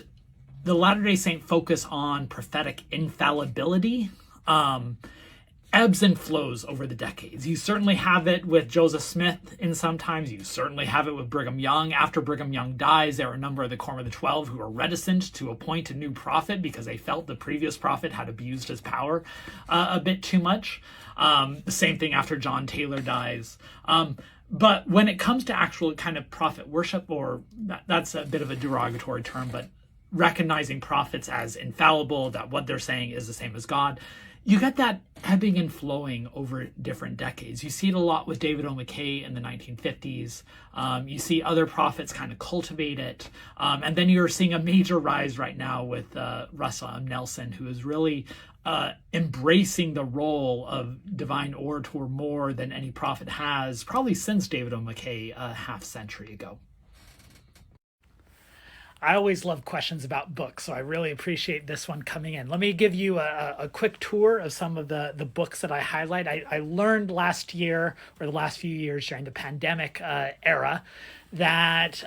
the Latter-day Saint focus on prophetic infallibility ebbs and flows over the decades. You certainly have it with Joseph Smith in some times. You certainly have it with Brigham Young. After Brigham Young dies, there are a number of the Quorum of the 12 who are reticent to appoint a new prophet because they felt the previous prophet had abused his power a bit too much. The same thing after John Taylor dies. But when it comes to actual kind of prophet worship, or that's a bit of a derogatory term, but recognizing prophets as infallible, that what they're saying is the same as God, you get that ebbing and flowing over different decades. You see it a lot with David O. McKay in the 1950s. You see other prophets kind of cultivate it. And then you're seeing a major rise right now with Russell M. Nelson, who is really embracing the role of divine orator more than any prophet has, probably since David O. McKay a half century ago. I always love questions about books, so I really appreciate this one coming in. Let me give you a quick tour of some of the books that I highlight. I learned last year, or the last few years during the pandemic era, that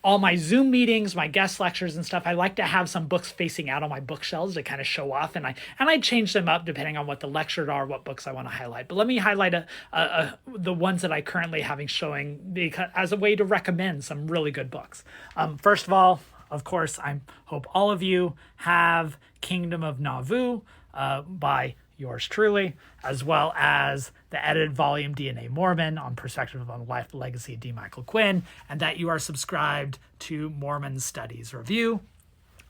all my Zoom meetings, my guest lectures and stuff, I like to have some books facing out on my bookshelves to kind of show off, and I change them up depending on what the lectures are, what books I want to highlight. But let me highlight the ones that I currently having showing because, as a way to recommend some really good books. First of all, of course, I hope all of you have Kingdom of Nauvoo by yours truly, as well as the edited volume DNA Mormon on Perspective on Life, the Legacy of D. Michael Quinn, and that you are subscribed to Mormon Studies Review.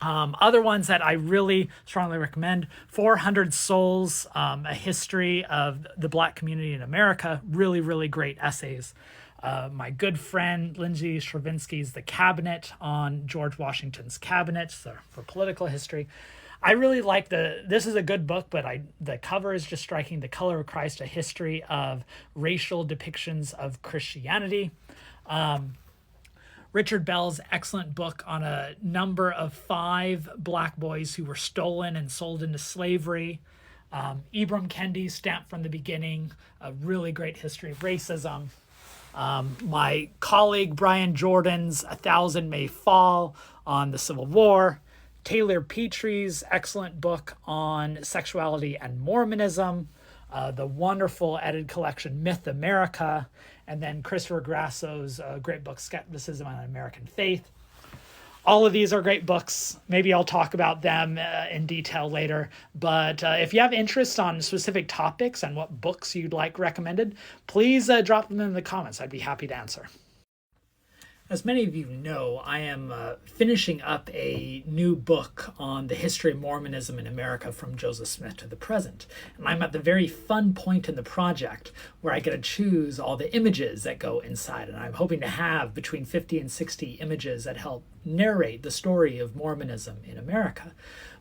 Other ones that I really strongly recommend, 400 Souls, A History of the Black Community in America, really, really great essays. My good friend Lindsay Stravinsky's The Cabinet on George Washington's cabinet, so for political history. I really like this is a good book, but the cover is just striking. The Color of Christ, A History of Racial Depictions of Christianity. Richard Bell's excellent book on a number of 5 black boys who were stolen and sold into slavery. Ibram Kendi, Stamped from the Beginning, a really great history of racism. My colleague Brian Jordan's A Thousand May Fall on the Civil War. Taylor Petree's excellent book on sexuality and Mormonism. The wonderful edited collection Myth America. And then Christopher Grasso's great book Skepticism and American Faith. All of these are great books. Maybe I'll talk about them in detail later. But if you have interest on specific topics and what books you'd like recommended, please drop them in the comments. I'd be happy to answer. As many of you know, I am finishing up a new book on the history of Mormonism in America from Joseph Smith to the present. And I'm at the very fun point in the project where I get to choose all the images that go inside. And I'm hoping to have between 50 and 60 images that help narrate the story of Mormonism in America.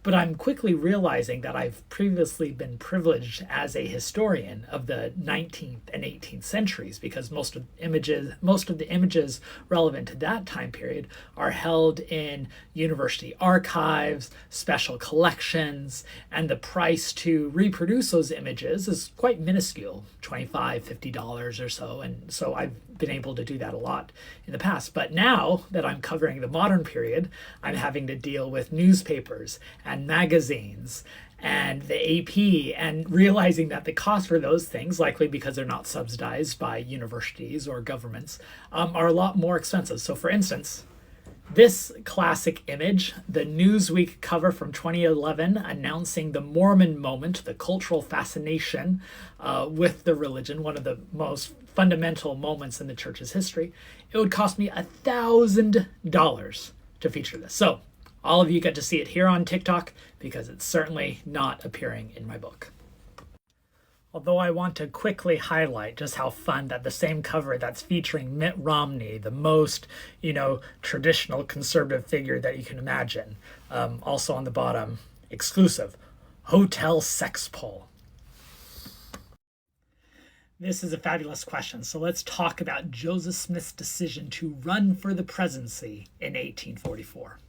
But I'm quickly realizing that I've previously been privileged as a historian of the 19th and 18th centuries, because most of the images relevant to that time period are held in university archives, special collections, and the price to reproduce those images is quite minuscule, $25, $50 or so. And so I've been able to do that a lot in the past. But now that I'm covering the modern period, I'm having to deal with newspapers and magazines and the AP, and realizing that the cost for those things, likely because they're not subsidized by universities or governments, are a lot more expensive. So for instance, this classic image, the Newsweek cover from 2011 announcing the Mormon moment, the cultural fascination with the religion, one of the most fundamental moments in the church's history, it would cost me $1,000 to feature this. So all of you get to see it here on TikTok because it's certainly not appearing in my book. Although I want to quickly highlight just how fun that the same cover that's featuring Mitt Romney, the most, traditional conservative figure that you can imagine. Also on the bottom, exclusive, hotel sex poll. This is a fabulous question. So let's talk about Joseph Smith's decision to run for the presidency in 1844.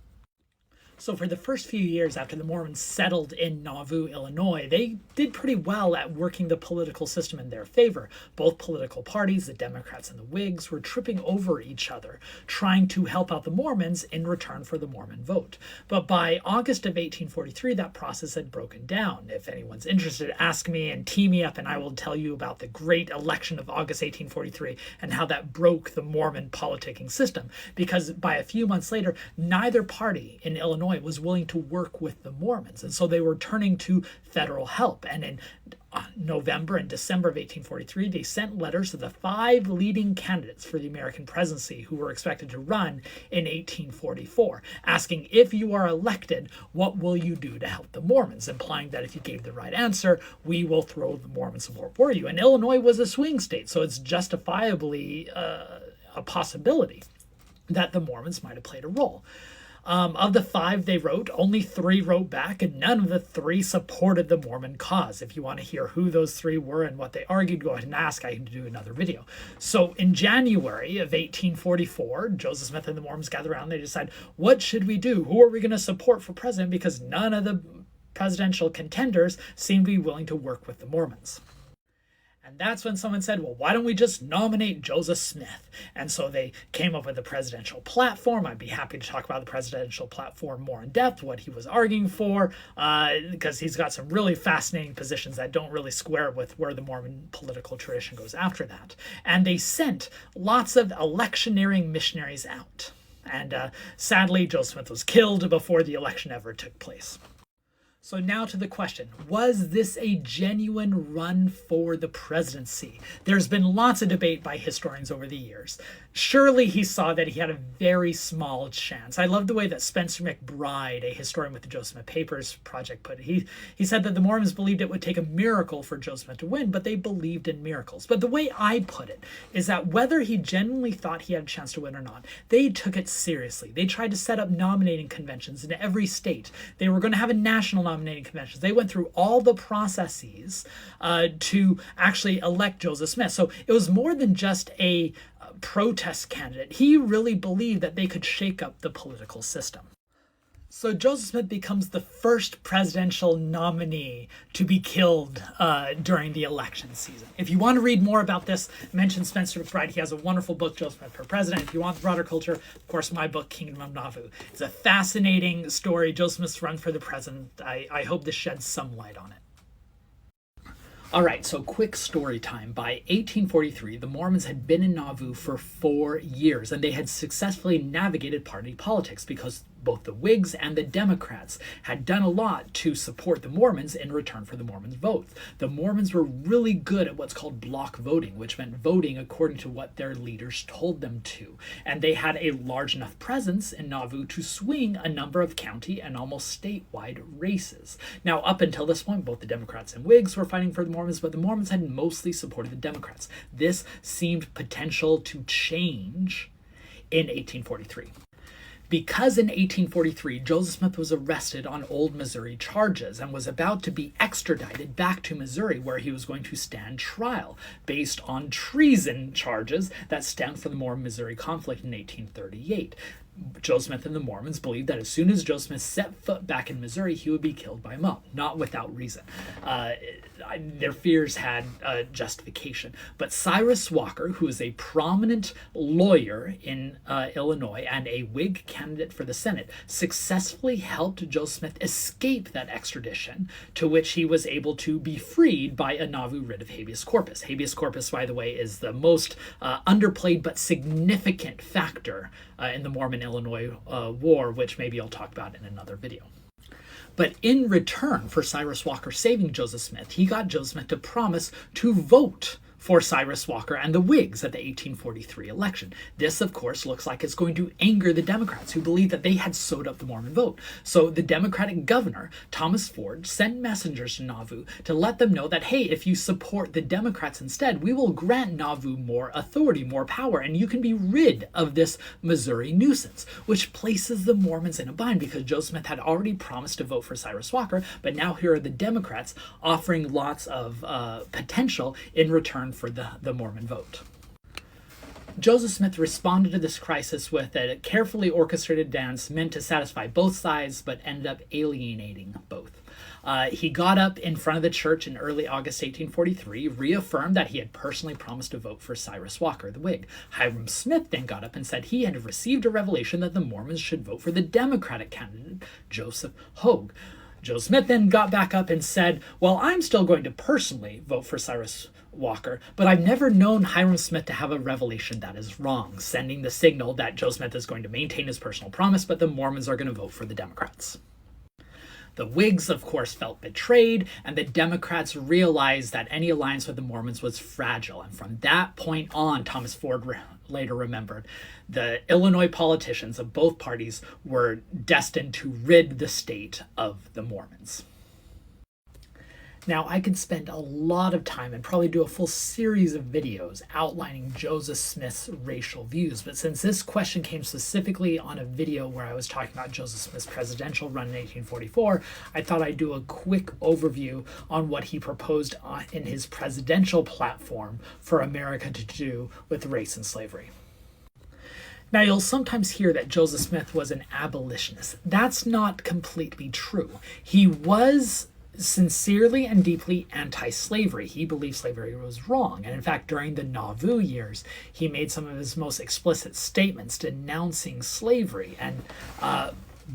So for the first few years after the Mormons settled in Nauvoo, Illinois, they did pretty well at working the political system in their favor. Both political parties, the Democrats and the Whigs, were tripping over each other, trying to help out the Mormons in return for the Mormon vote. But by August of 1843, that process had broken down. If anyone's interested, ask me and tee me up, and I will tell you about the great election of August 1843 and how that broke the Mormon politicking system. Because by a few months later, neither party in Illinois was willing to work with the Mormons. And so they were turning to federal help. And in November and December of 1843, they sent letters to the 5 leading candidates for the American presidency who were expected to run in 1844, asking, if you are elected, what will you do to help the Mormons? Implying that if you gave the right answer, we will throw the Mormon support for you. And Illinois was a swing state, so it's justifiably a possibility that the Mormons might have played a role. Of the 5 they wrote, only 3 wrote back, and none of the 3 supported the Mormon cause. If you want to hear who those 3 were and what they argued, go ahead and ask. I can do another video. So in January of 1844, Joseph Smith and the Mormons gather around. They decide, what should we do? Who are we going to support for president? Because none of the presidential contenders seem to be willing to work with the Mormons. And that's when someone said, well, why don't we just nominate Joseph Smith? And so they came up with a presidential platform. I'd be happy to talk about the presidential platform more in depth, what he was arguing for, because he's got some really fascinating positions that don't really square with where the Mormon political tradition goes after that. And they sent lots of electioneering missionaries out. And sadly, Joseph Smith was killed before the election ever took place. So now to the question, was this a genuine run for the presidency? There's been lots of debate by historians over the years. Surely he saw that he had a very small chance. I love the way that Spencer McBride, a historian with the Joseph Smith Papers Project, put it. He said that the Mormons believed it would take a miracle for Joseph Smith to win, but they believed in miracles. But the way I put it is that whether he genuinely thought he had a chance to win or not, they took it seriously. They tried to set up nominating conventions in every state. They were going to have a national nominating convention. They went through all the processes to actually elect Joseph Smith. So it was more than just a protest candidate. He really believed that they could shake up the political system. So Joseph Smith becomes the first presidential nominee to be killed during the election season. If you want to read more about this, mention Spencer McBride. He has a wonderful book, Joseph Smith for President. If you want the broader culture, of course, my book, Kingdom of Nauvoo. It's a fascinating story, Joseph Smith's run for the president. I hope this sheds some light on it. All right, so quick story time. By 1843, the Mormons had been in Nauvoo for 4 years, and they had successfully navigated party politics because both the Whigs and the Democrats had done a lot to support the Mormons in return for the Mormons' votes. The Mormons were really good at what's called block voting, which meant voting according to what their leaders told them to. And they had a large enough presence in Nauvoo to swing a number of county and almost statewide races. Now, up until this point, both the Democrats and Whigs were fighting for the Mormons, but the Mormons had mostly supported the Democrats. This seemed potential to change in 1843. Because in 1843, Joseph Smith was arrested on old Missouri charges and was about to be extradited back to Missouri, where he was going to stand trial based on treason charges that stemmed from the Mormon-Missouri conflict in 1838. Joseph Smith and the Mormons believed that as soon as Joseph Smith set foot back in Missouri, he would be killed by a mob, not without reason. Their fears had justification. But Cyrus Walker, who is a prominent lawyer in Illinois and a Whig candidate for the Senate, successfully helped Joseph Smith escape that extradition, to which he was able to be freed by a Nauvoo writ of habeas corpus. Habeas corpus, by the way, is the most underplayed but significant factor in the Mormon-Illinois War, which maybe I'll talk about in another video. But in return for Cyrus Walker saving Joseph Smith, he got Joseph Smith to promise to vote for Cyrus Walker and the Whigs at the 1843 election. This, of course, looks like it's going to anger the Democrats, who believe that they had sewed up the Mormon vote. So the Democratic governor, Thomas Ford, sent messengers to Nauvoo to let them know that, hey, if you support the Democrats instead, we will grant Nauvoo more authority, more power, and you can be rid of this Missouri nuisance, which places the Mormons in a bind because Joseph Smith had already promised to vote for Cyrus Walker, but now here are the Democrats offering lots of potential in return for the Mormon vote. Joseph Smith responded to this crisis with a carefully orchestrated dance meant to satisfy both sides, but ended up alienating both. He got up in front of the church in early August 1843, reaffirmed that he had personally promised to vote for Cyrus Walker, the Whig. Hiram Smith then got up and said he had received a revelation that the Mormons should vote for the Democratic candidate, Joseph Hogue. Joseph Smith then got back up and said, well, I'm still going to personally vote for Cyrus Walker, but I've never known Hiram Smith to have a revelation that is wrong, sending the signal that Joseph Smith is going to maintain his personal promise, but the Mormons are going to vote for the Democrats. The Whigs, of course, felt betrayed, and the Democrats realized that any alliance with the Mormons was fragile. And from that point on, Thomas Ford later remembered, the Illinois politicians of both parties were destined to rid the state of the Mormons. Now, I could spend a lot of time and probably do a full series of videos outlining Joseph Smith's racial views, but since this question came specifically on a video where I was talking about Joseph Smith's presidential run in 1844, I thought I'd do a quick overview on what he proposed in his presidential platform for America to do with race and slavery. Now, you'll sometimes hear that Joseph Smith was an abolitionist. That's not completely true. He was sincerely and deeply anti-slavery. He believed slavery was wrong. And in fact, during the Nauvoo years, he made some of his most explicit statements denouncing slavery. And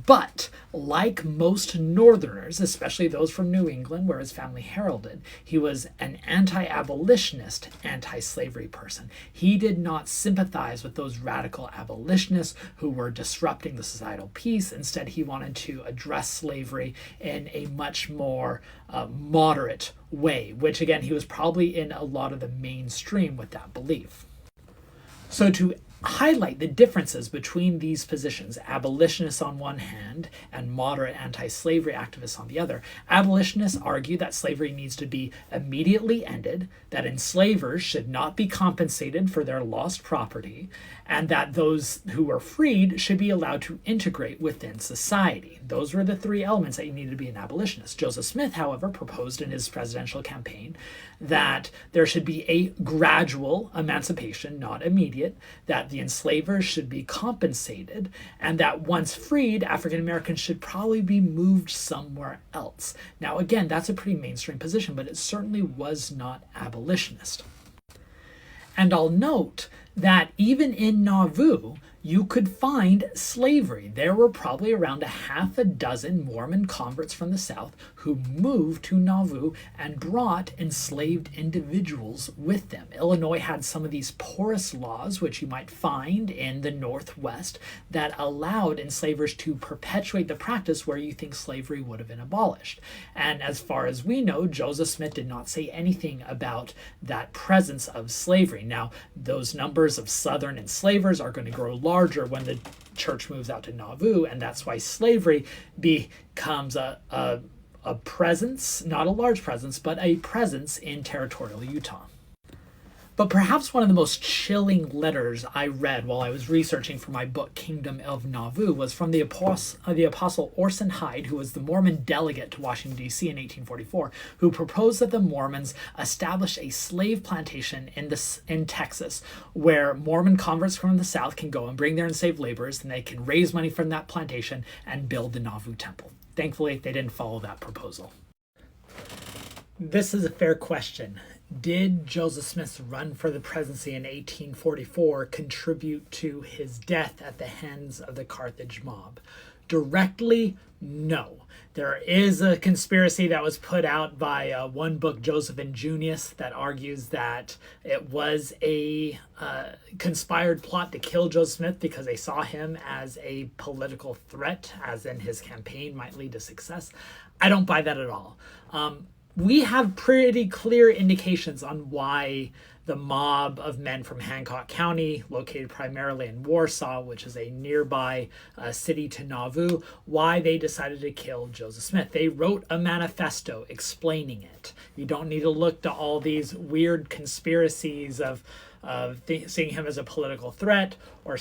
but like most Northerners, especially those from New England, where his family heralded, he was an anti-abolitionist, anti-slavery person. He did not sympathize with those radical abolitionists who were disrupting the societal peace. Instead, he wanted to address slavery in a much more moderate way, which again, he was probably in a lot of the mainstream with that belief. So to highlight the differences between these positions, abolitionists on one hand and moderate anti-slavery activists on the other, abolitionists argue that slavery needs to be immediately ended, that enslavers should not be compensated for their lost property, and that those who were freed should be allowed to integrate within society. Those were the three elements that you needed to be an abolitionist. Joseph Smith, however, proposed in his presidential campaign that there should be a gradual emancipation, not immediate, that that the enslavers should be compensated, and that once freed, African Americans should probably be moved somewhere else. Now, again, that's a pretty mainstream position, but it certainly was not abolitionist. And I'll note that even in Nauvoo, you could find slavery. There were probably around a half a dozen Mormon converts from the South who moved to Nauvoo and brought enslaved individuals with them. Illinois had some of these porous laws, which you might find in the Northwest, that allowed enslavers to perpetuate the practice where you think slavery would have been abolished. And as far as we know, Joseph Smith did not say anything about that presence of slavery. Now, those numbers of Southern enslavers are going to grow larger when the church moves out to Nauvoo, and that's why slavery becomes a presence, not a large presence, but a presence in territorial Utah. But perhaps one of the most chilling letters I read while I was researching for my book, Kingdom of Nauvoo, was from the Apostle Orson Hyde, who was the Mormon delegate to Washington, D.C. in 1844, who proposed that the Mormons establish a slave plantation in Texas, where Mormon converts from the South can go and bring their enslaved laborers, and they can raise money from that plantation and build the Nauvoo Temple. Thankfully, they didn't follow that proposal. This is a fair question. Did Joseph Smith's run for the presidency in 1844 contribute to his death at the hands of the Carthage mob? Directly, no. There is a conspiracy that was put out by one book, Joseph and Junius, that argues that it was a conspired plot to kill Joseph Smith because they saw him as a political threat, as in his campaign might lead to success. I don't buy that at all. We have pretty clear indications on why the mob of men from Hancock County, located primarily in Warsaw, which is a nearby city to Nauvoo, why they decided to kill Joseph Smith. They wrote a manifesto explaining it. You don't need to look to all these weird conspiracies of seeing him as a political threat or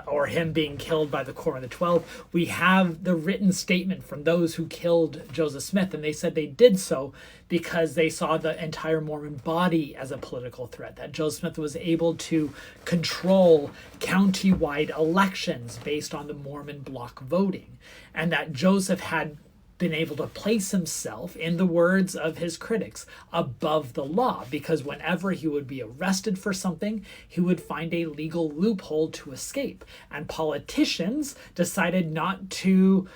or him being killed by the Quorum of the 12. We have the written statement from those who killed Joseph Smith, and they said they did so because they saw the entire Mormon body as a political threat, that Joseph Smith was able to control county-wide elections based on the Mormon bloc voting, and that Joseph had been able to place himself, in the words of his critics, above the law, because whenever he would be arrested for something, he would find a legal loophole to escape. And politicians decided not to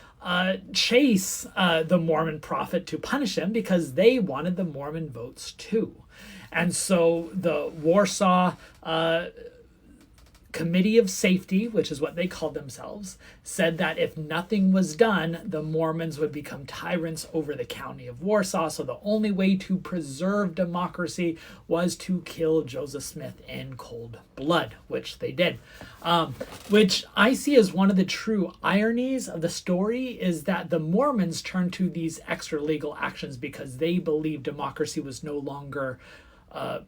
chase the Mormon prophet to punish him because they wanted the Mormon votes too. And so the Warsaw Committee of Safety, which is what they called themselves, said that if nothing was done, the Mormons would become tyrants over the county of Warsaw. So the only way to preserve democracy was to kill Joseph Smith in cold blood, which they did. Which I see as one of the true ironies of the story, is that the Mormons turned to these extra legal actions because they believed democracy was no longer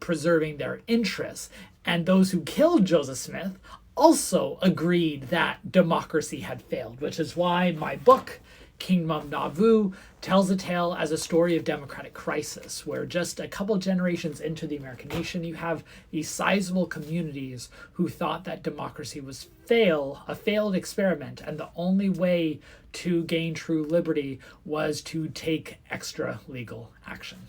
preserving their interests. And those who killed Joseph Smith also agreed that democracy had failed, which is why my book, Kingdom of Nauvoo, tells a tale as a story of democratic crisis, where just a couple generations into the American nation, you have these sizable communities who thought that democracy was a failed experiment, and the only way to gain true liberty was to take extra legal action.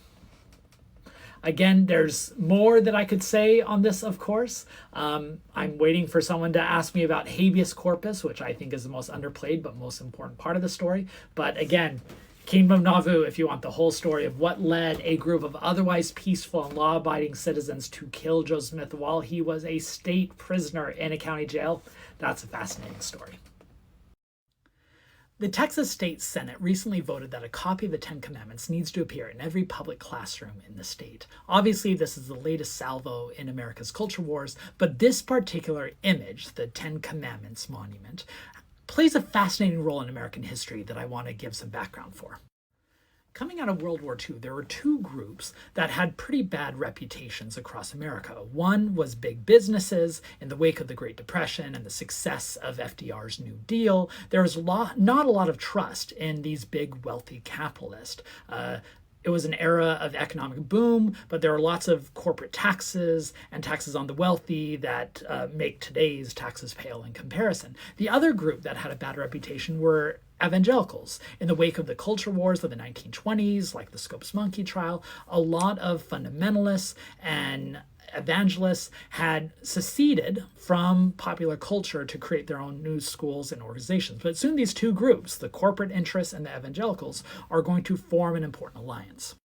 Again, there's more that I could say on this, of course. I'm waiting for someone to ask me about habeas corpus, which I think is the most underplayed but most important part of the story. But again, Kingdom of Nauvoo, if you want the whole story of what led a group of otherwise peaceful and law-abiding citizens to kill Joseph Smith while he was a state prisoner in a county jail, that's a fascinating story. The Texas State Senate recently voted that a copy of the Ten Commandments needs to appear in every public classroom in the state. Obviously, this is the latest salvo in America's culture wars, but this particular image, the Ten Commandments monument, plays a fascinating role in American history that I want to give some background for. Coming out of World War II, there were two groups that had pretty bad reputations across America. One was big businesses. In the wake of the Great Depression and the success of FDR's New Deal, there was not a lot of trust in these big, wealthy capitalists. it was an era of economic boom, but there are lots of corporate taxes and taxes on the wealthy that make today's taxes pale in comparison. The other group that had a bad reputation were evangelicals. In the wake of the culture wars of the 1920s, like the Scopes Monkey trial, a lot of fundamentalists and evangelists had seceded from popular culture to create their own news schools and organizations. But soon these two groups, the corporate interests and the evangelicals, are going to form an important alliance.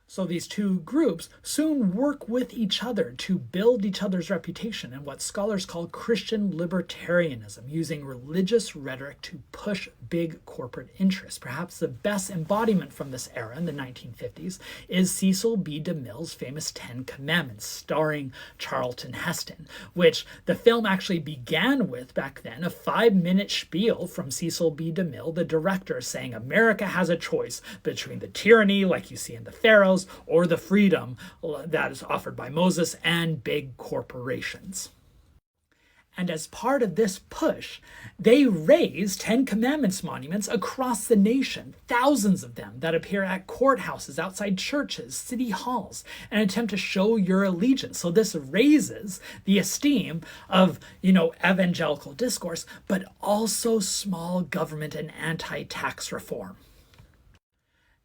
So these two groups soon work with each other to build each other's reputation in what scholars call Christian libertarianism, using religious rhetoric to push big corporate interests. Perhaps the best embodiment from this era in the 1950s is Cecil B. DeMille's famous Ten Commandments, starring Charlton Heston, which the film actually began with back then, a 5-minute spiel from Cecil B. DeMille, the director, saying America has a choice between the tyranny, like you see in the Pharaohs, or the freedom that is offered by Moses and big corporations. And as part of this push, they raise Ten Commandments monuments across the nation, thousands of them that appear at courthouses, outside churches, city halls, and attempt to show your allegiance. So this raises the esteem of, evangelical discourse, but also small government and anti-tax reform.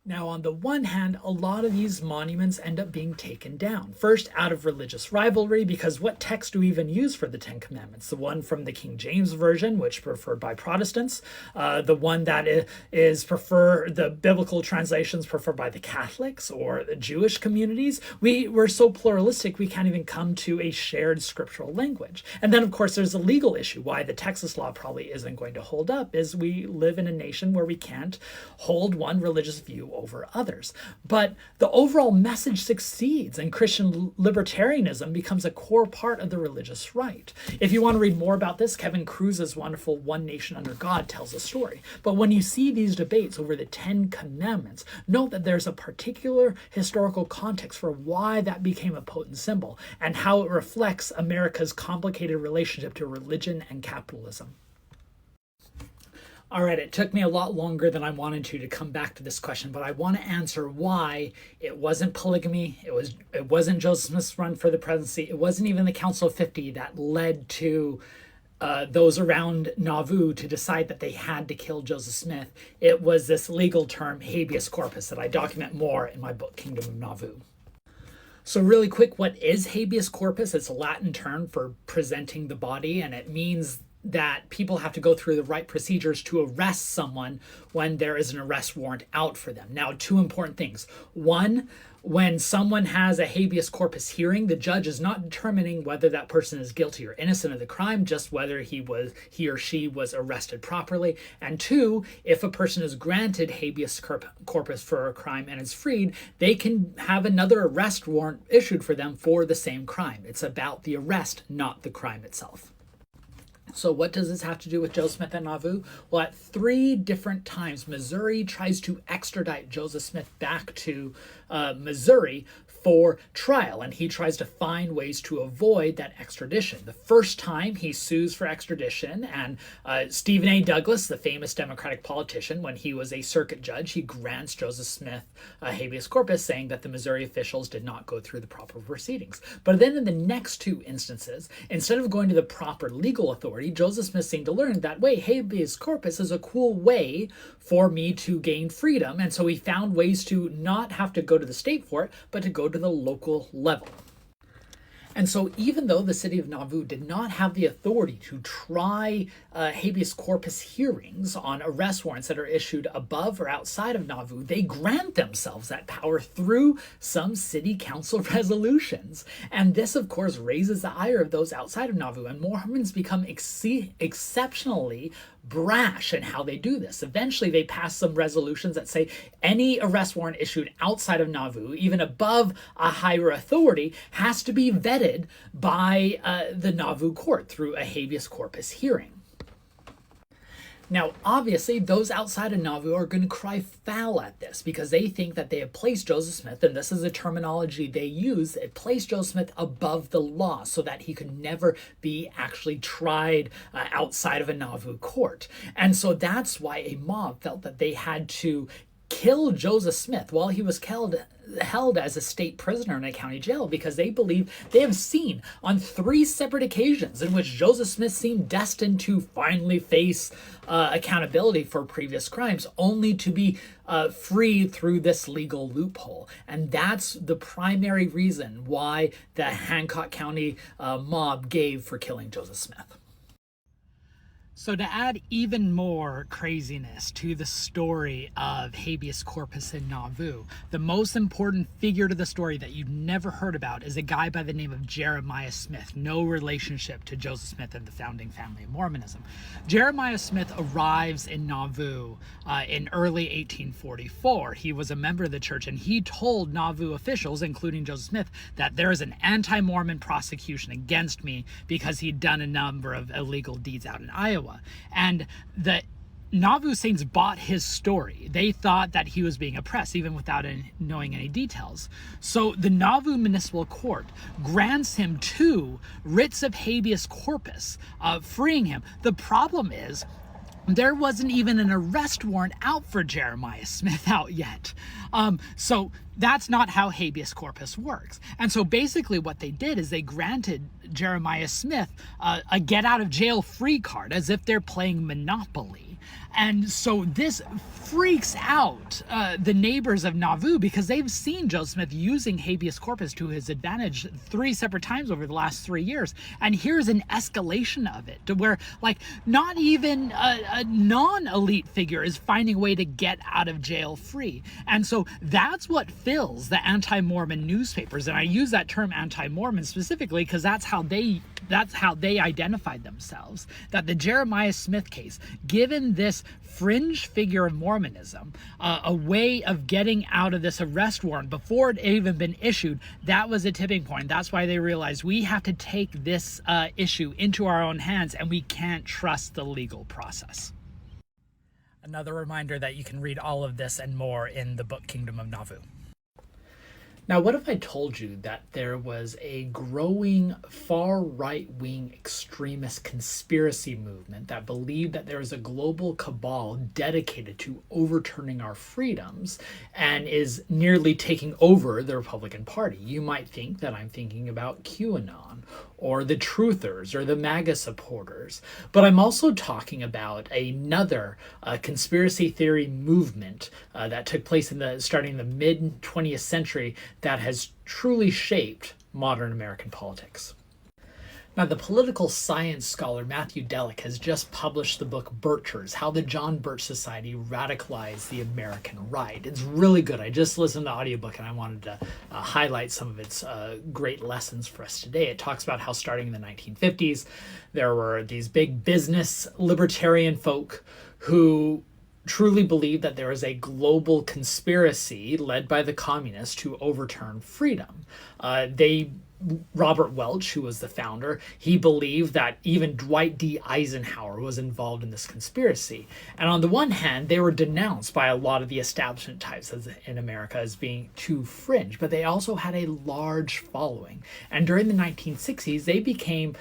Now, on the one hand, a lot of these monuments end up being taken down. First, out of religious rivalry, because what text do we even use for the Ten Commandments? The one from the King James Version, which preferred by Protestants, the one that is the biblical translations preferred by the Catholics or the Jewish communities. We're so pluralistic, we can't even come to a shared scriptural language. And then, of course, there's a legal issue. Why the Texas law probably isn't going to hold up is we live in a nation where we can't hold one religious view over others. But the overall message succeeds, and Christian libertarianism becomes a core part of the religious right. If you want to read more about this, Kevin Cruz's wonderful One Nation Under God tells a story. But when you see these debates over the Ten Commandments, note that there's a particular historical context for why that became a potent symbol and how it reflects America's complicated relationship to religion and capitalism. All right, it took me a lot longer than I wanted to come back to this question, but I want to answer why it wasn't polygamy, it wasn't Joseph Smith's run for the presidency, it wasn't even the Council of 50 that led to those around Nauvoo to decide that they had to kill Joseph Smith. It was this legal term, habeas corpus, that I document more in my book, Kingdom of Nauvoo. So really quick, what is habeas corpus? It's a Latin term for presenting the body, and it means that people have to go through the right procedures to arrest someone when there is an arrest warrant out for them. Now, two important things. One, when someone has a habeas corpus hearing, the judge is not determining whether that person is guilty or innocent of the crime, just whether he or she was arrested properly. And two, if a person is granted habeas corpus for a crime and is freed, they can have another arrest warrant issued for them for the same crime. It's about the arrest, not the crime itself. So what does this have to do with Joseph Smith and Nauvoo? Well, at 3 different times, Missouri tries to extradite Joseph Smith back to Missouri for trial, and he tries to find ways to avoid that extradition. The first time he sues for extradition, and Stephen A. Douglas, the famous Democratic politician, when he was a circuit judge, he grants Joseph Smith habeas corpus, saying that the Missouri officials did not go through the proper proceedings. But then in the next 2 instances, instead of going to the proper legal authority, Joseph Smith seemed to learn that, wait, habeas corpus is a cool way for me to gain freedom, and so he found ways to not have to go to the state for it, but to go to the local level. And so even though the city of Nauvoo did not have the authority to try habeas corpus hearings on arrest warrants that are issued above or outside of Nauvoo, they grant themselves that power through some city council resolutions. And this, of course, raises the ire of those outside of Nauvoo, and Mormons become exceptionally brash in how they do this. Eventually, they pass some resolutions that say any arrest warrant issued outside of Nauvoo, even above a higher authority, has to be vetted by the Nauvoo court through a habeas corpus hearing. Now, obviously, those outside of Nauvoo are going to cry foul at this because they think that they have placed Joseph Smith, and this is the terminology they use, it placed Joseph Smith above the law so that he could never be actually tried outside of a Nauvoo court. And so that's why a mob felt that they had to kill Joseph Smith while he was held as a state prisoner in a county jail, because they believe they have seen on 3 separate occasions in which Joseph Smith seemed destined to finally face accountability for previous crimes, only to be freed through this legal loophole. And that's the primary reason why the Hancock County mob gave for killing Joseph Smith. So to add even more craziness to the story of habeas corpus in Nauvoo, the most important figure to the story that you've never heard about is a guy by the name of Jeremiah Smith, no relationship to Joseph Smith and the founding family of Mormonism. Jeremiah Smith arrives in Nauvoo in early 1844. He was a member of the church, and he told Nauvoo officials, including Joseph Smith, that there is an anti-Mormon prosecution against me because he'd done a number of illegal deeds out in Iowa. And the Nauvoo Saints bought his story. They thought that he was being oppressed, even without knowing any details. So the Nauvoo Municipal Court grants him 2 writs of habeas corpus, freeing him. The problem is, there wasn't even an arrest warrant out for Jeremiah Smith out yet. So that's not how habeas corpus works. And so basically what they did is they granted Jeremiah Smith a get out of jail free card, as if they're playing Monopoly. And so this freaks out the neighbors of Nauvoo, because they've seen Joseph Smith using habeas corpus to his advantage 3 separate times over the last 3 years. And here's an escalation of it to where, like, not even a non-elite figure is finding a way to get out of jail free. And so that's what fills the anti-Mormon newspapers. And I use that term anti-Mormon specifically because that's how they identified themselves. That the Jeremiah Smith case, given this fringe figure of Mormonism, a way of getting out of this arrest warrant before it had even been issued, that was a tipping point. That's why they realized we have to take this issue into our own hands, and we can't trust the legal process. Another reminder that you can read all of this and more in the book Kingdom of Nauvoo. Now, what if I told you that there was a growing far right-wing extremist conspiracy movement that believed that there is a global cabal dedicated to overturning our freedoms and is nearly taking over the Republican Party? You might think that I'm thinking about QAnon or the Truthers or the MAGA supporters, but I'm also talking about another conspiracy theory movement that took place starting in the mid-20th century that has truly shaped modern American politics. Now, the political science scholar Matthew Delick has just published the book Birchers, How the John Birch Society Radicalized the American Right. It's really good. I just listened to the audiobook and I wanted to highlight some of its great lessons for us today. It talks about how starting in the 1950s, there were these big business libertarian folk who truly believed that there is a global conspiracy led by the communists to overturn freedom. Robert Welch, who was the founder, he believed that even Dwight D. Eisenhower was involved in this conspiracy. And on the one hand, they were denounced by a lot of the establishment types in America as being too fringe, but they also had a large following. And during the 1960s, they became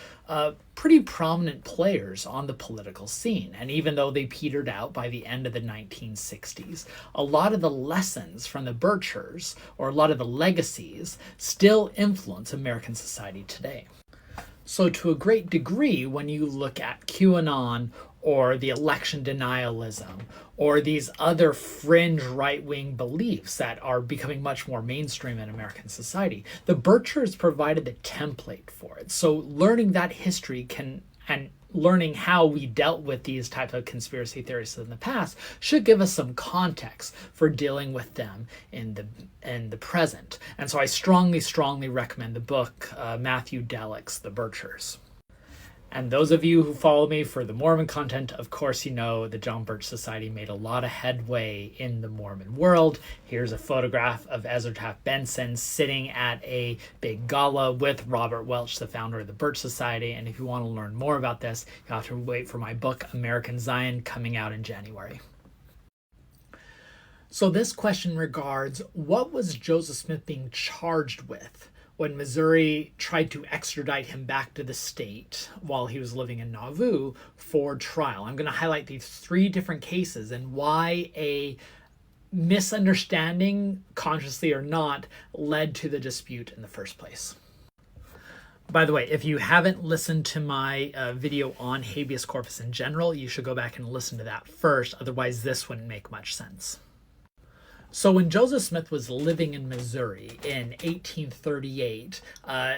pretty prominent players on the political scene. And even though they petered out by the end of the 1960s, a lot of the lessons from the Birchers, or a lot of the legacies, still influence American society today. So to a great degree, when you look at QAnon or the election denialism or these other fringe right-wing beliefs that are becoming much more mainstream in American society, the Birchers provided the template for it. So learning that history and learning how we dealt with these types of conspiracy theories in the past should give us some context for dealing with them in the present. And so I strongly recommend the book Matthew Delick's The Birchers. And those of you who follow me for the Mormon content, of course you know the John Birch Society made a lot of headway in the Mormon world. Here's a photograph of Ezra Taft Benson sitting at a big gala with Robert Welch, the founder of the Birch Society. And if you want to learn more about this, you have to wait for my book, American Zion, coming out in January. So this question regards, what was Joseph Smith being charged with when Missouri tried to extradite him back to the state while he was living in Nauvoo for trial? I'm going to highlight these 3 different cases and why a misunderstanding, consciously or not, led to the dispute in the first place. By the way, if you haven't listened to my video on habeas corpus in general, you should go back and listen to that first. Otherwise, this wouldn't make much sense. So when Joseph Smith was living in Missouri in 1838,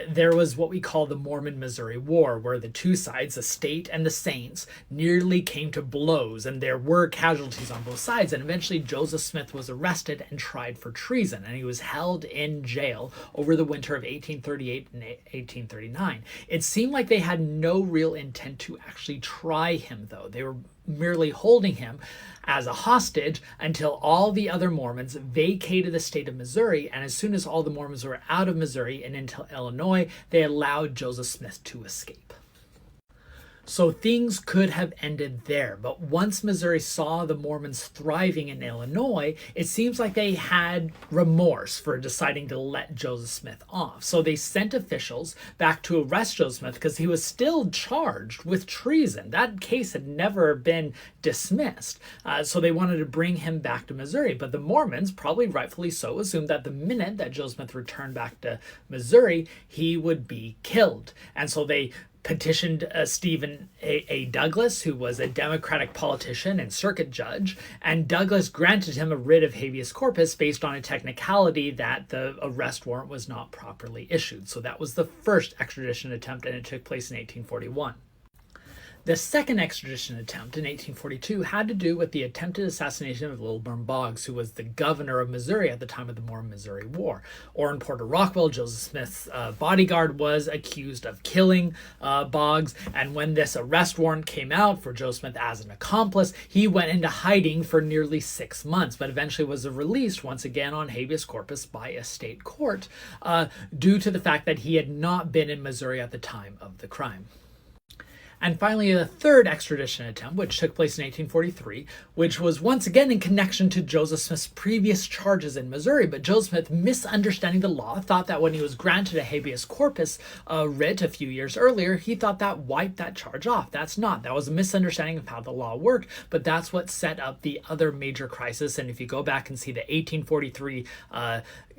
there was what we call the Mormon-Missouri War, where the two sides, the state and the saints, nearly came to blows, and there were casualties on both sides. And eventually Joseph Smith was arrested and tried for treason, and he was held in jail over the winter of 1838 and 1839. It seemed like they had no real intent to actually try him, though. They were merely holding him as a hostage until all the other Mormons vacated the state of Missouri, and as soon as all the Mormons were out of Missouri and into Illinois, they allowed Joseph Smith to escape. So things could have ended there, but once Missouri saw the Mormons thriving in Illinois, it seems like they had remorse for deciding to let Joseph Smith off. So they sent officials back to arrest Joseph Smith because he was still charged with treason. That case had never been dismissed. So they wanted to bring him back to Missouri, but the Mormons, probably rightfully so, assumed that the minute that Joseph Smith returned back to Missouri, he would be killed. And so they petitioned Stephen A. Douglas, who was a Democratic politician and circuit judge, and Douglas granted him a writ of habeas corpus based on a technicality that the arrest warrant was not properly issued. So that was the first extradition attempt, and it took place in 1841. The second extradition attempt in 1842 had to do with the attempted assassination of Lilburn Boggs, who was the governor of Missouri at the time of the Mormon-Missouri War. Orrin Porter Rockwell, Joseph Smith's bodyguard, was accused of killing Boggs, and when this arrest warrant came out for Joseph Smith as an accomplice, he went into hiding for nearly 6 months, but eventually was released once again on habeas corpus by a state court due to the fact that he had not been in Missouri at the time of the crime. And finally, the third extradition attempt, which took place in 1843, which was once again in connection to Joseph Smith's previous charges in Missouri. But Joseph Smith, misunderstanding the law, thought that when he was granted a habeas corpus writ a few years earlier, he thought that wiped that charge off. That's not. That was a misunderstanding of how the law worked, but that's what set up the other major crisis. And if you go back and see the 1843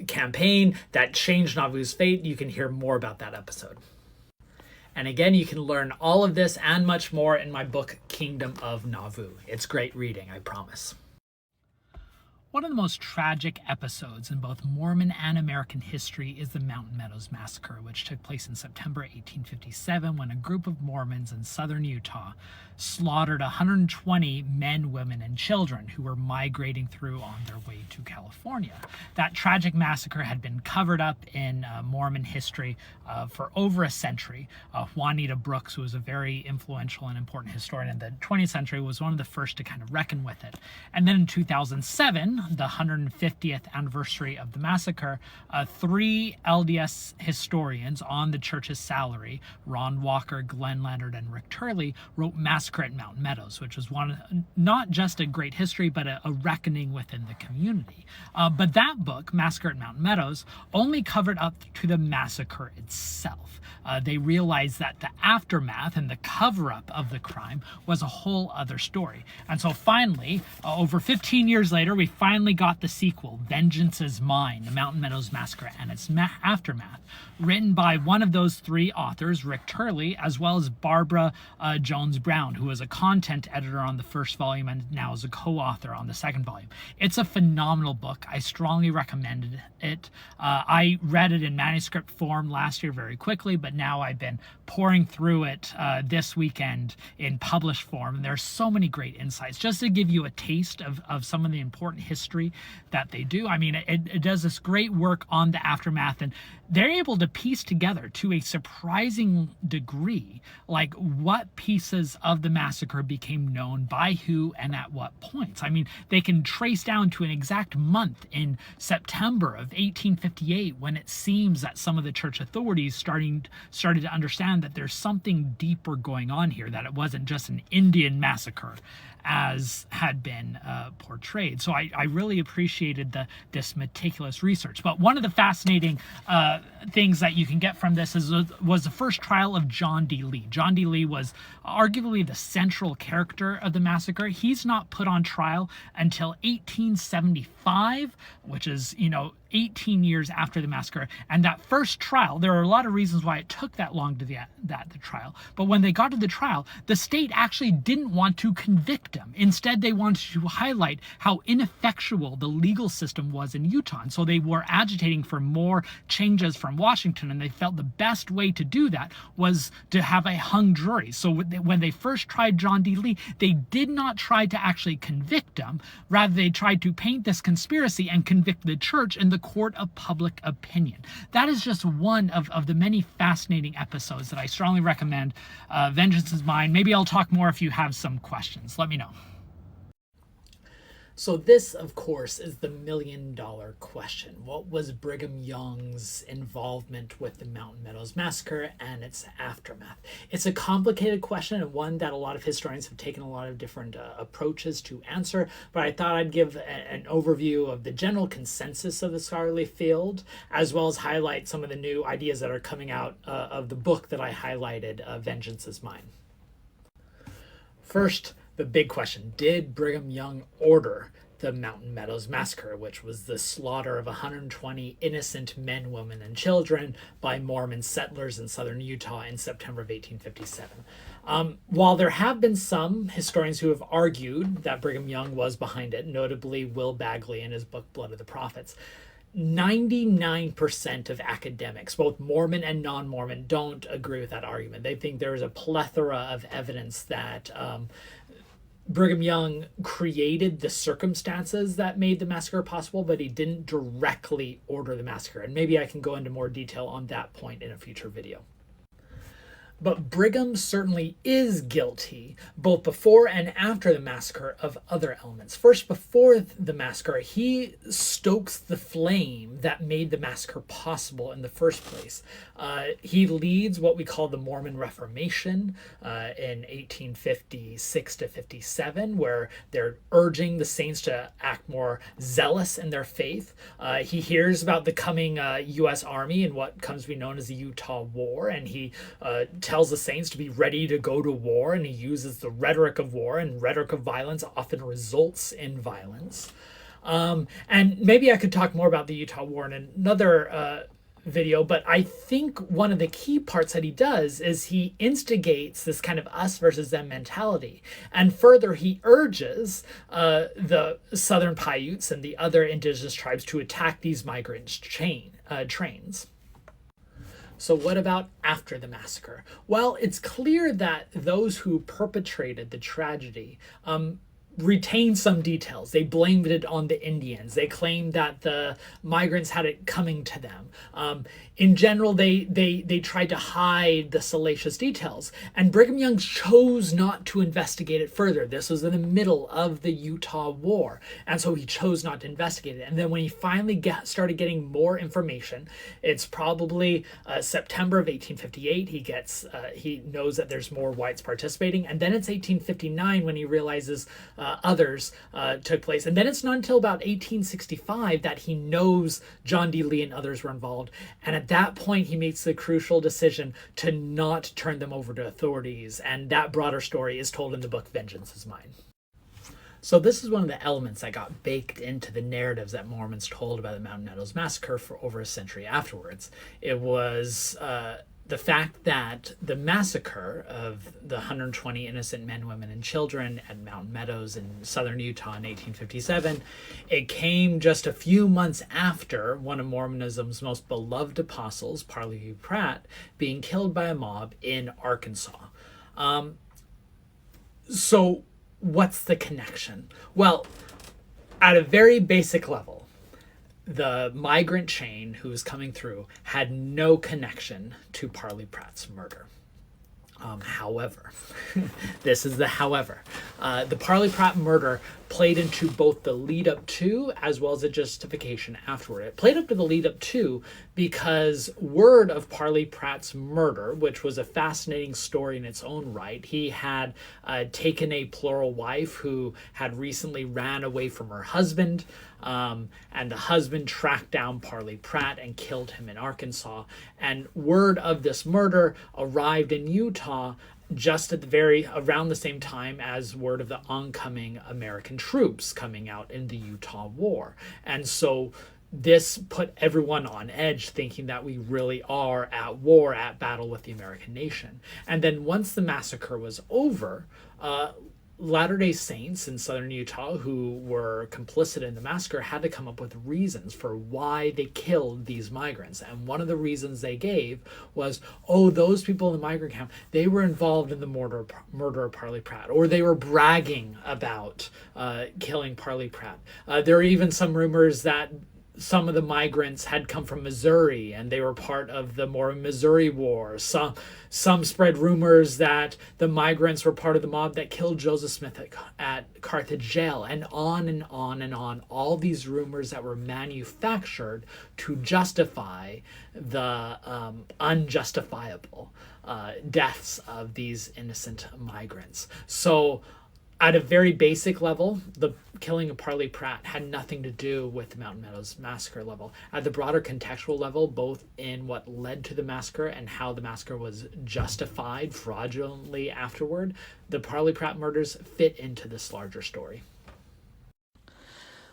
campaign that changed Nauvoo's fate, you can hear more about that episode. And again, you can learn all of this and much more in my book, Kingdom of Nauvoo. It's great reading, I promise. One of the most tragic episodes in both Mormon and American history is the Mountain Meadows Massacre, which took place in September 1857 when a group of Mormons in southern Utah slaughtered 120 men, women, and children who were migrating through on their way to California. That tragic massacre had been covered up in Mormon history for over a century. Juanita Brooks, who was a very influential and important historian in the 20th century, was one of the first to kind of reckon with it. And then in 2007, the 150th anniversary of the massacre, 3 LDS historians on the church's salary, Ron Walker, Glenn Leonard, and Rick Turley, wrote Massacre at Mountain Meadows, which was not just a great history, but a reckoning within the community. But that book, Massacre at Mountain Meadows, only covered up to the massacre itself. They realized that the aftermath and the cover-up of the crime was a whole other story. And so finally, over 15 years later, we finally got the sequel, Vengeance is Mine, the Mountain Meadows Massacre and its aftermath, written by one of those 3 authors, Rick Turley, as well as Barbara Jones Brown, who was a content editor on the first volume and now is a co-author on the second volume. It's a phenomenal book. I strongly recommended it. I read it in manuscript form last year very quickly, but now I've been pouring through it this weekend in published form. And there's so many great insights. Just to give you a taste of some of the important history that they do. I mean, it does this great work on the aftermath, and they're able to piece together to a surprising degree, like what pieces of the massacre became known by who and at what points. I mean, they can trace down to an exact month in September of 1858 when it seems that some of the church authorities started to understand that there's something deeper going on here, that it wasn't just an Indian massacre. as had been portrayed. So I really appreciated this meticulous research. But one of the fascinating things that you can get from this was the first trial of John D. Lee. John D. Lee was arguably the central character of the massacre. He's not put on trial until 1875, which is, 18 years after the massacre. And that first trial, there are a lot of reasons why it took that long to the trial. But when they got to the trial, the state actually didn't want to convict him. Instead, they wanted to highlight how ineffectual the legal system was in Utah. And so they were agitating for more changes from Washington. And they felt the best way to do that was to have a hung jury. So when they first tried John D. Lee, they did not try to actually convict him. Rather, they tried to paint this conspiracy and convict the church in the court of public opinion. That is just one of the many fascinating episodes that I strongly recommend. Vengeance is Mine. Maybe I'll talk more if you have some questions. Let me know. So this, of course, is the million-dollar question. What was Brigham Young's involvement with the Mountain Meadows Massacre and its aftermath? It's a complicated question and one that a lot of historians have taken a lot of different approaches to answer, but I thought I'd give an overview of the general consensus of the scholarly field, as well as highlight some of the new ideas that are coming out of the book that I highlighted, Vengeance is Mine. First, the big question: did Brigham Young order the Mountain Meadows Massacre, which was the slaughter of 120 innocent men, women, and children by Mormon settlers in southern Utah in September of 1857? While there have been some historians who have argued that Brigham Young was behind it, notably Will Bagley in his book Blood of the Prophets, 99% of academics, both Mormon and non-Mormon, don't agree with that argument. They think there is a plethora of evidence that Brigham Young created the circumstances that made the massacre possible, but he didn't directly order the massacre. And maybe I can go into more detail on that point in a future video. But Brigham certainly is guilty, both before and after the massacre, of other elements. First, before the massacre, he stokes the flame that made the massacre possible in the first place. He leads what we call the Mormon Reformation in 1856 to 57, where they're urging the saints to act more zealous in their faith. He hears about the coming U.S. Army and what comes to be known as the Utah War, and he tells the saints to be ready to go to war, and he uses the rhetoric of war, and rhetoric of violence often results in violence. And maybe I could talk more about the Utah War in another video, but I think one of the key parts that he does is he instigates this kind of us versus them mentality. And further, he urges the Southern Paiutes and the other indigenous tribes to attack these migrant trains. So what about after the massacre? Well, it's clear that those who perpetrated the tragedy retained some details. They blamed it on the Indians. They claimed that the migrants had it coming to them. In general, they tried to hide the salacious details, and Brigham Young chose not to investigate it further. This was in the middle of the Utah War, and so he chose not to investigate it. And then when he finally started getting more information, it's probably September of 1858. He knows that there's more whites participating, and then it's 1859 when he realizes others took place. And then it's not until about 1865 that he knows John D. Lee and others were involved. And at that point, he makes the crucial decision to not turn them over to authorities. And that broader story is told in the book Vengeance is Mine. So this is one of the elements that got baked into the narratives that Mormons told about the Mountain Meadows Massacre for over a century afterwards. It was the fact that the massacre of the 120 innocent men, women, and children at Mountain Meadows in southern Utah in 1857, it came just a few months after one of Mormonism's most beloved apostles, Parley Pratt, being killed by a mob in Arkansas. So what's the connection? Well, at a very basic level, the migrant chain who was coming through had no connection to Parley Pratt's murder. However, this is the however. The Parley Pratt murder played into both the lead up to as well as the justification afterward. It played up to the lead up to because word of Parley Pratt's murder, which was a fascinating story in its own right. He had taken a plural wife who had recently ran away from her husband, and the husband tracked down Parley Pratt and killed him in Arkansas. And word of this murder arrived in Utah just at around the same time as word of the oncoming American troops coming out in the Utah War. And so this put everyone on edge, thinking that we really are at war, at battle with the American nation. And then once the massacre was over, Latter-day Saints in southern Utah who were complicit in the massacre had to come up with reasons for why they killed these migrants. And one of the reasons they gave was, those people in the migrant camp, they were involved in the murder of Parley Pratt, or they were bragging about killing Parley Pratt. There are even some rumors that some of the migrants had come from Missouri and they were part of the Missouri War. Some spread rumors that the migrants were part of the mob that killed Joseph Smith at Carthage jail, and on and on and on. All these rumors that were manufactured to justify the unjustifiable deaths of these innocent migrants. So at a very basic level, the killing of Parley Pratt had nothing to do with the Mountain Meadows massacre level. At the broader contextual level, both in what led to the massacre and how the massacre was justified fraudulently afterward, the Parley Pratt murders fit into this larger story.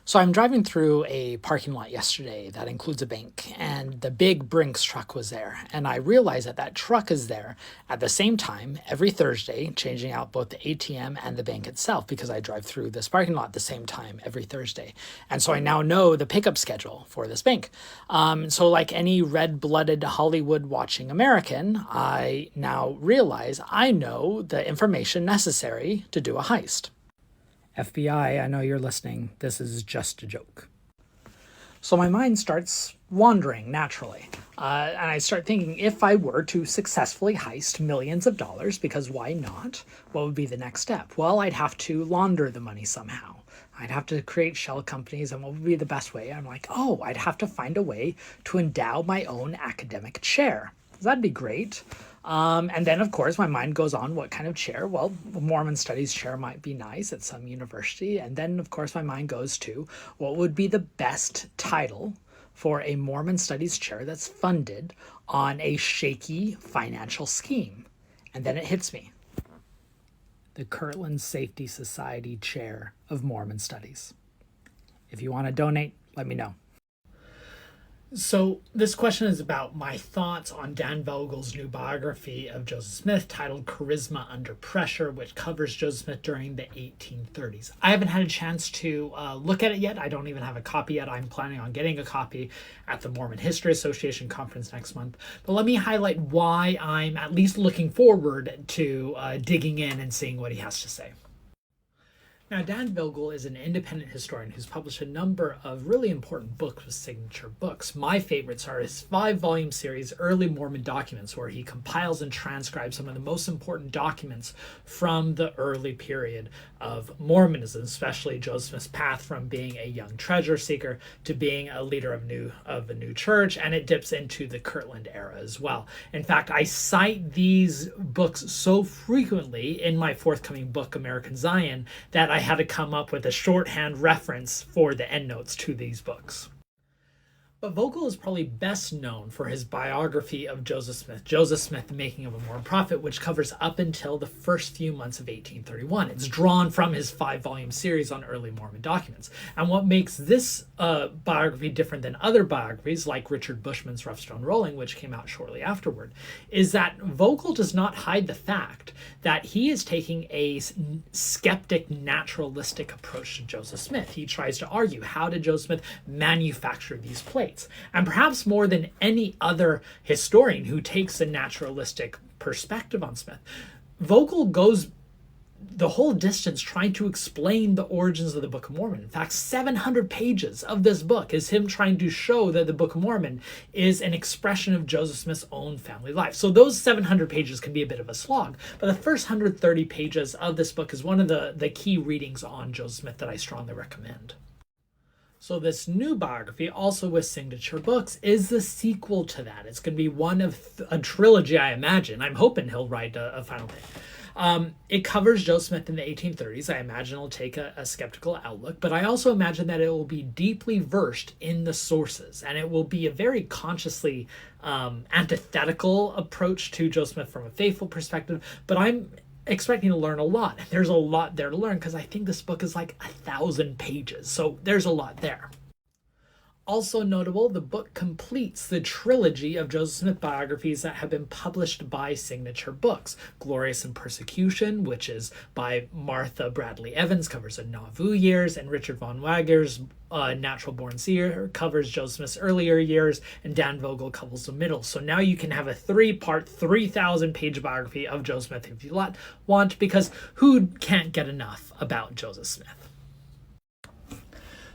So I'm driving through a parking lot yesterday that includes a bank, and the big Brinks truck was there. And I realized that that truck is there at the same time every Thursday, changing out both the ATM and the bank itself, because I drive through this parking lot at the same time every Thursday. And so I now know the pickup schedule for this bank. So like any red-blooded Hollywood-watching American, I now realize I know the information necessary to do a heist. FBI, I know you're listening. This is just a joke. So my mind starts wandering naturally. And I start thinking, if I were to successfully heist millions of dollars, because why not? What would be the next step? Well, I'd have to launder the money somehow. I'd have to create shell companies, and what would be the best way? I'm like, I'd have to find a way to endow my own academic chair. That'd be great. And then, of course, my mind goes on, what kind of chair? Well, a Mormon Studies chair might be nice at some university. And then, of course, my mind goes to what would be the best title for a Mormon Studies chair that's funded on a shaky financial scheme. And then it hits me. The Kirtland Safety Society Chair of Mormon Studies. If you want to donate, let me know. So this question is about my thoughts on Dan Vogel's new biography of Joseph Smith titled Charisma Under Pressure, which covers Joseph Smith during the 1830s. I haven't had a chance to look at it yet. I don't even have a copy yet. I'm planning on getting a copy at the Mormon History Association conference next month. But let me highlight why I'm at least looking forward to digging in and seeing what he has to say. Now, Dan Vogel is an independent historian who's published a number of really important books with signature books. My favorites are his 5-volume series, Early Mormon Documents, where he compiles and transcribes some of the most important documents from the early period of Mormonism, especially Joseph Smith's path from being a young treasure seeker to being a leader of a new church, and it dips into the Kirtland era as well. In fact, I cite these books so frequently in my forthcoming book, American Zion, that I had to come up with a shorthand reference for the endnotes to these books. But Vogel is probably best known for his biography of Joseph Smith, The Making of a Mormon Prophet, which covers up until the first few months of 1831. It's drawn from his 5-volume series on early Mormon documents. And what makes this biography different than other biographies, like Richard Bushman's Rough Stone Rolling, which came out shortly afterward, is that Vogel does not hide the fact that he is taking a skeptic, naturalistic approach to Joseph Smith. He tries to argue, how did Joseph Smith manufacture these plates? And perhaps more than any other historian who takes a naturalistic perspective on Smith, Vogel goes the whole distance trying to explain the origins of the Book of Mormon. In fact, 700 pages of this book is him trying to show that the Book of Mormon is an expression of Joseph Smith's own family life. So those 700 pages can be a bit of a slog, but the first 130 pages of this book is one of the key readings on Joseph Smith that I strongly recommend. So this new biography, also with Signature Books, is the sequel to that. It's going to be one of a trilogy, I imagine. I'm hoping he'll write a final thing. It covers Joseph Smith in the 1830s. I imagine it'll take a skeptical outlook, but I also imagine that it will be deeply versed in the sources, and it will be a very consciously antithetical approach to Joseph Smith from a faithful perspective, but I'm expecting to learn a lot. And there's a lot there to learn because I think this book is like 1,000 pages, so there's a lot there. Also notable, the book completes the trilogy of Joseph Smith biographies that have been published by Signature Books. Glorious in Persecution, which is by Martha Bradley Evans, covers the Nauvoo years, and Richard von Wagner's Natural Born Seer covers Joseph Smith's earlier years, and Dan Vogel covers the middle. So now you can have a 3-part, 3,000-page biography of Joseph Smith if you want, because who can't get enough about Joseph Smith?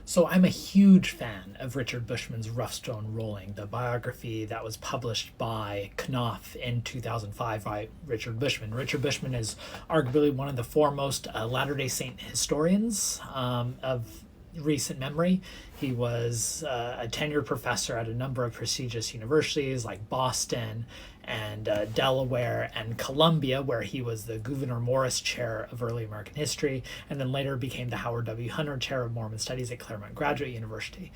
So I'm a huge fan of Richard Bushman's Rough Stone Rolling, the biography that was published by Knopf in 2005 by Richard Bushman. Richard Bushman is arguably one of the foremost Latter-day Saint historians of recent memory. He was a tenured professor at a number of prestigious universities like Boston and Delaware and Columbia, where he was the Gouverneur Morris Chair of Early American History, and then later became the Howard W. Hunter Chair of Mormon Studies at Claremont Graduate University.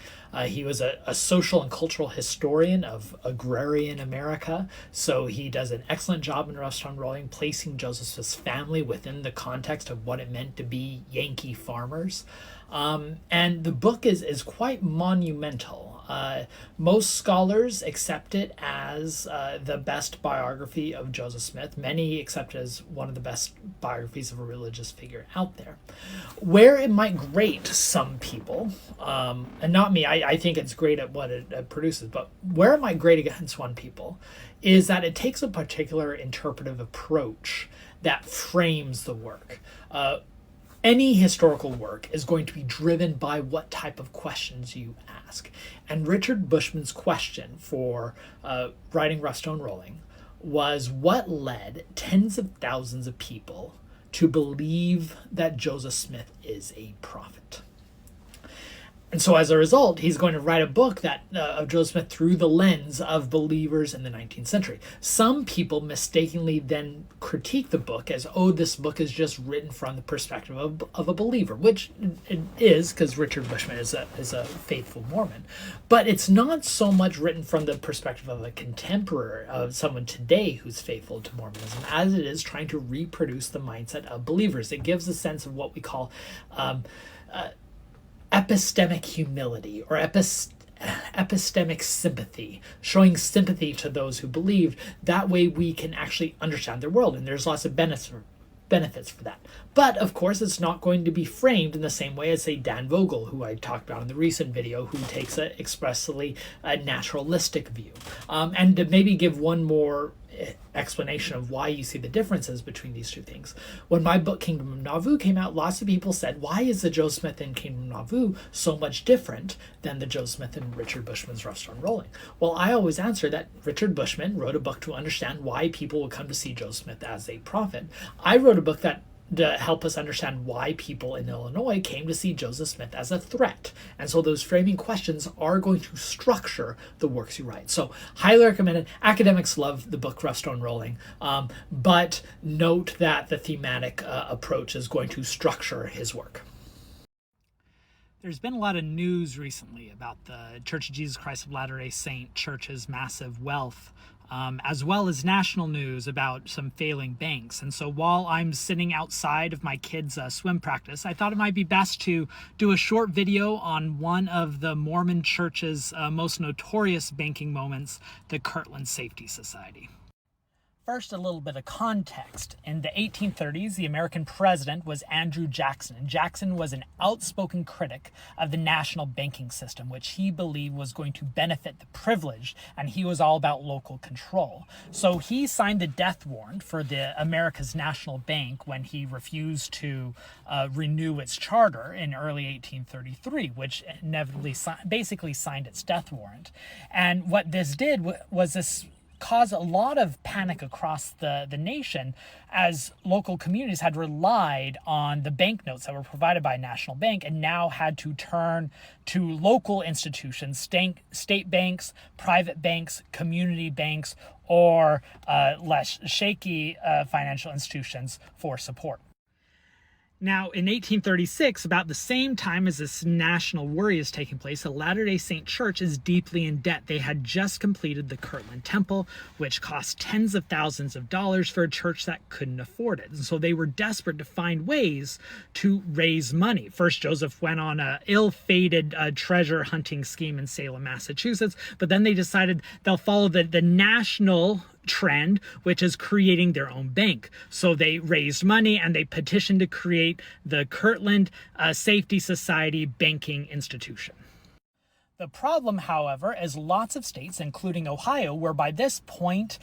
He was a social and cultural historian of agrarian America, so he does an excellent job in Rough Stone Rolling, placing Joseph Smith's family within the context of what it meant to be Yankee farmers. And the book is quite monumental. Most scholars accept it as the best biography of Joseph Smith. Many accept it as one of the best biographies of a religious figure out there. Where it might grate some people, and not me, I think it's great at what it produces, but where it might grate against one people is that it takes a particular interpretive approach that frames the work. Any historical work is going to be driven by what type of questions you ask. And Richard Bushman's question for writing Rough Stone Rolling was, what led tens of thousands of people to believe that Joseph Smith is a prophet? And so as a result, he's going to write a book that of Joseph Smith through the lens of believers in the 19th century. Some people mistakenly then critique the book as, oh, this book is just written from the perspective of a believer, which it is, because Richard Bushman is a faithful Mormon. But it's not so much written from the perspective of a contemporary, of someone today who's faithful to Mormonism, as it is trying to reproduce the mindset of believers. It gives a sense of what we call epistemic humility or epistemic sympathy, showing sympathy to those who believed. That way we can actually understand their world, and there's lots of benefits for that. But of course, it's not going to be framed in the same way as, say, Dan Vogel, who I talked about in the recent video, who takes a expressly naturalistic view. And to maybe give one more explanation of why you see the differences between these two things. When my book Kingdom of Nauvoo came out, lots of people said, why is the Joseph Smith in Kingdom of Nauvoo so much different than the Joseph Smith in Richard Bushman's Rough Stone Rolling? Well, I always answer that Richard Bushman wrote a book to understand why people would come to see Joseph Smith as a prophet. I wrote a book that to help us understand why people in Illinois came to see Joseph Smith as a threat. And so those framing questions are going to structure the works you write. So highly recommended. Academics love the book Rough Stone Rolling, but note that the thematic approach is going to structure his work. There's been a lot of news recently about the Church of Jesus Christ of Latter-day Saint Church's massive wealth, as well as national news about some failing banks. And so while I'm sitting outside of my kids' swim practice, I thought it might be best to do a short video on one of the Mormon Church's most notorious banking moments, the Kirtland Safety Society. first, a little bit of context. In the 1830s, the American president was Andrew Jackson, and Jackson was an outspoken critic of the national banking system, which he believed was going to benefit the privileged, and he was all about local control. So he signed the death warrant for the America's National Bank when he refused to renew its charter in early 1833, which inevitably basically signed its death warrant. And what this did was this caused a lot of panic across the nation, as local communities had relied on the banknotes that were provided by a national bank and now had to turn to local institutions, state banks, private banks, community banks, or less shaky financial institutions for support. Now, in 1836, about the same time as this national worry is taking place, the Latter-day Saint Church is deeply in debt. They had just completed the Kirtland Temple, which cost tens of thousands of dollars for a church that couldn't afford it. And so they were desperate to find ways to raise money. First, Joseph went on a ill-fated treasure hunting scheme in Salem, Massachusetts, but then they decided they'll follow the national trend, which is creating their own bank. So they raised money and they petitioned to create the Kirtland Safety Society banking institution. The problem, however, is lots of states, including Ohio, were by this point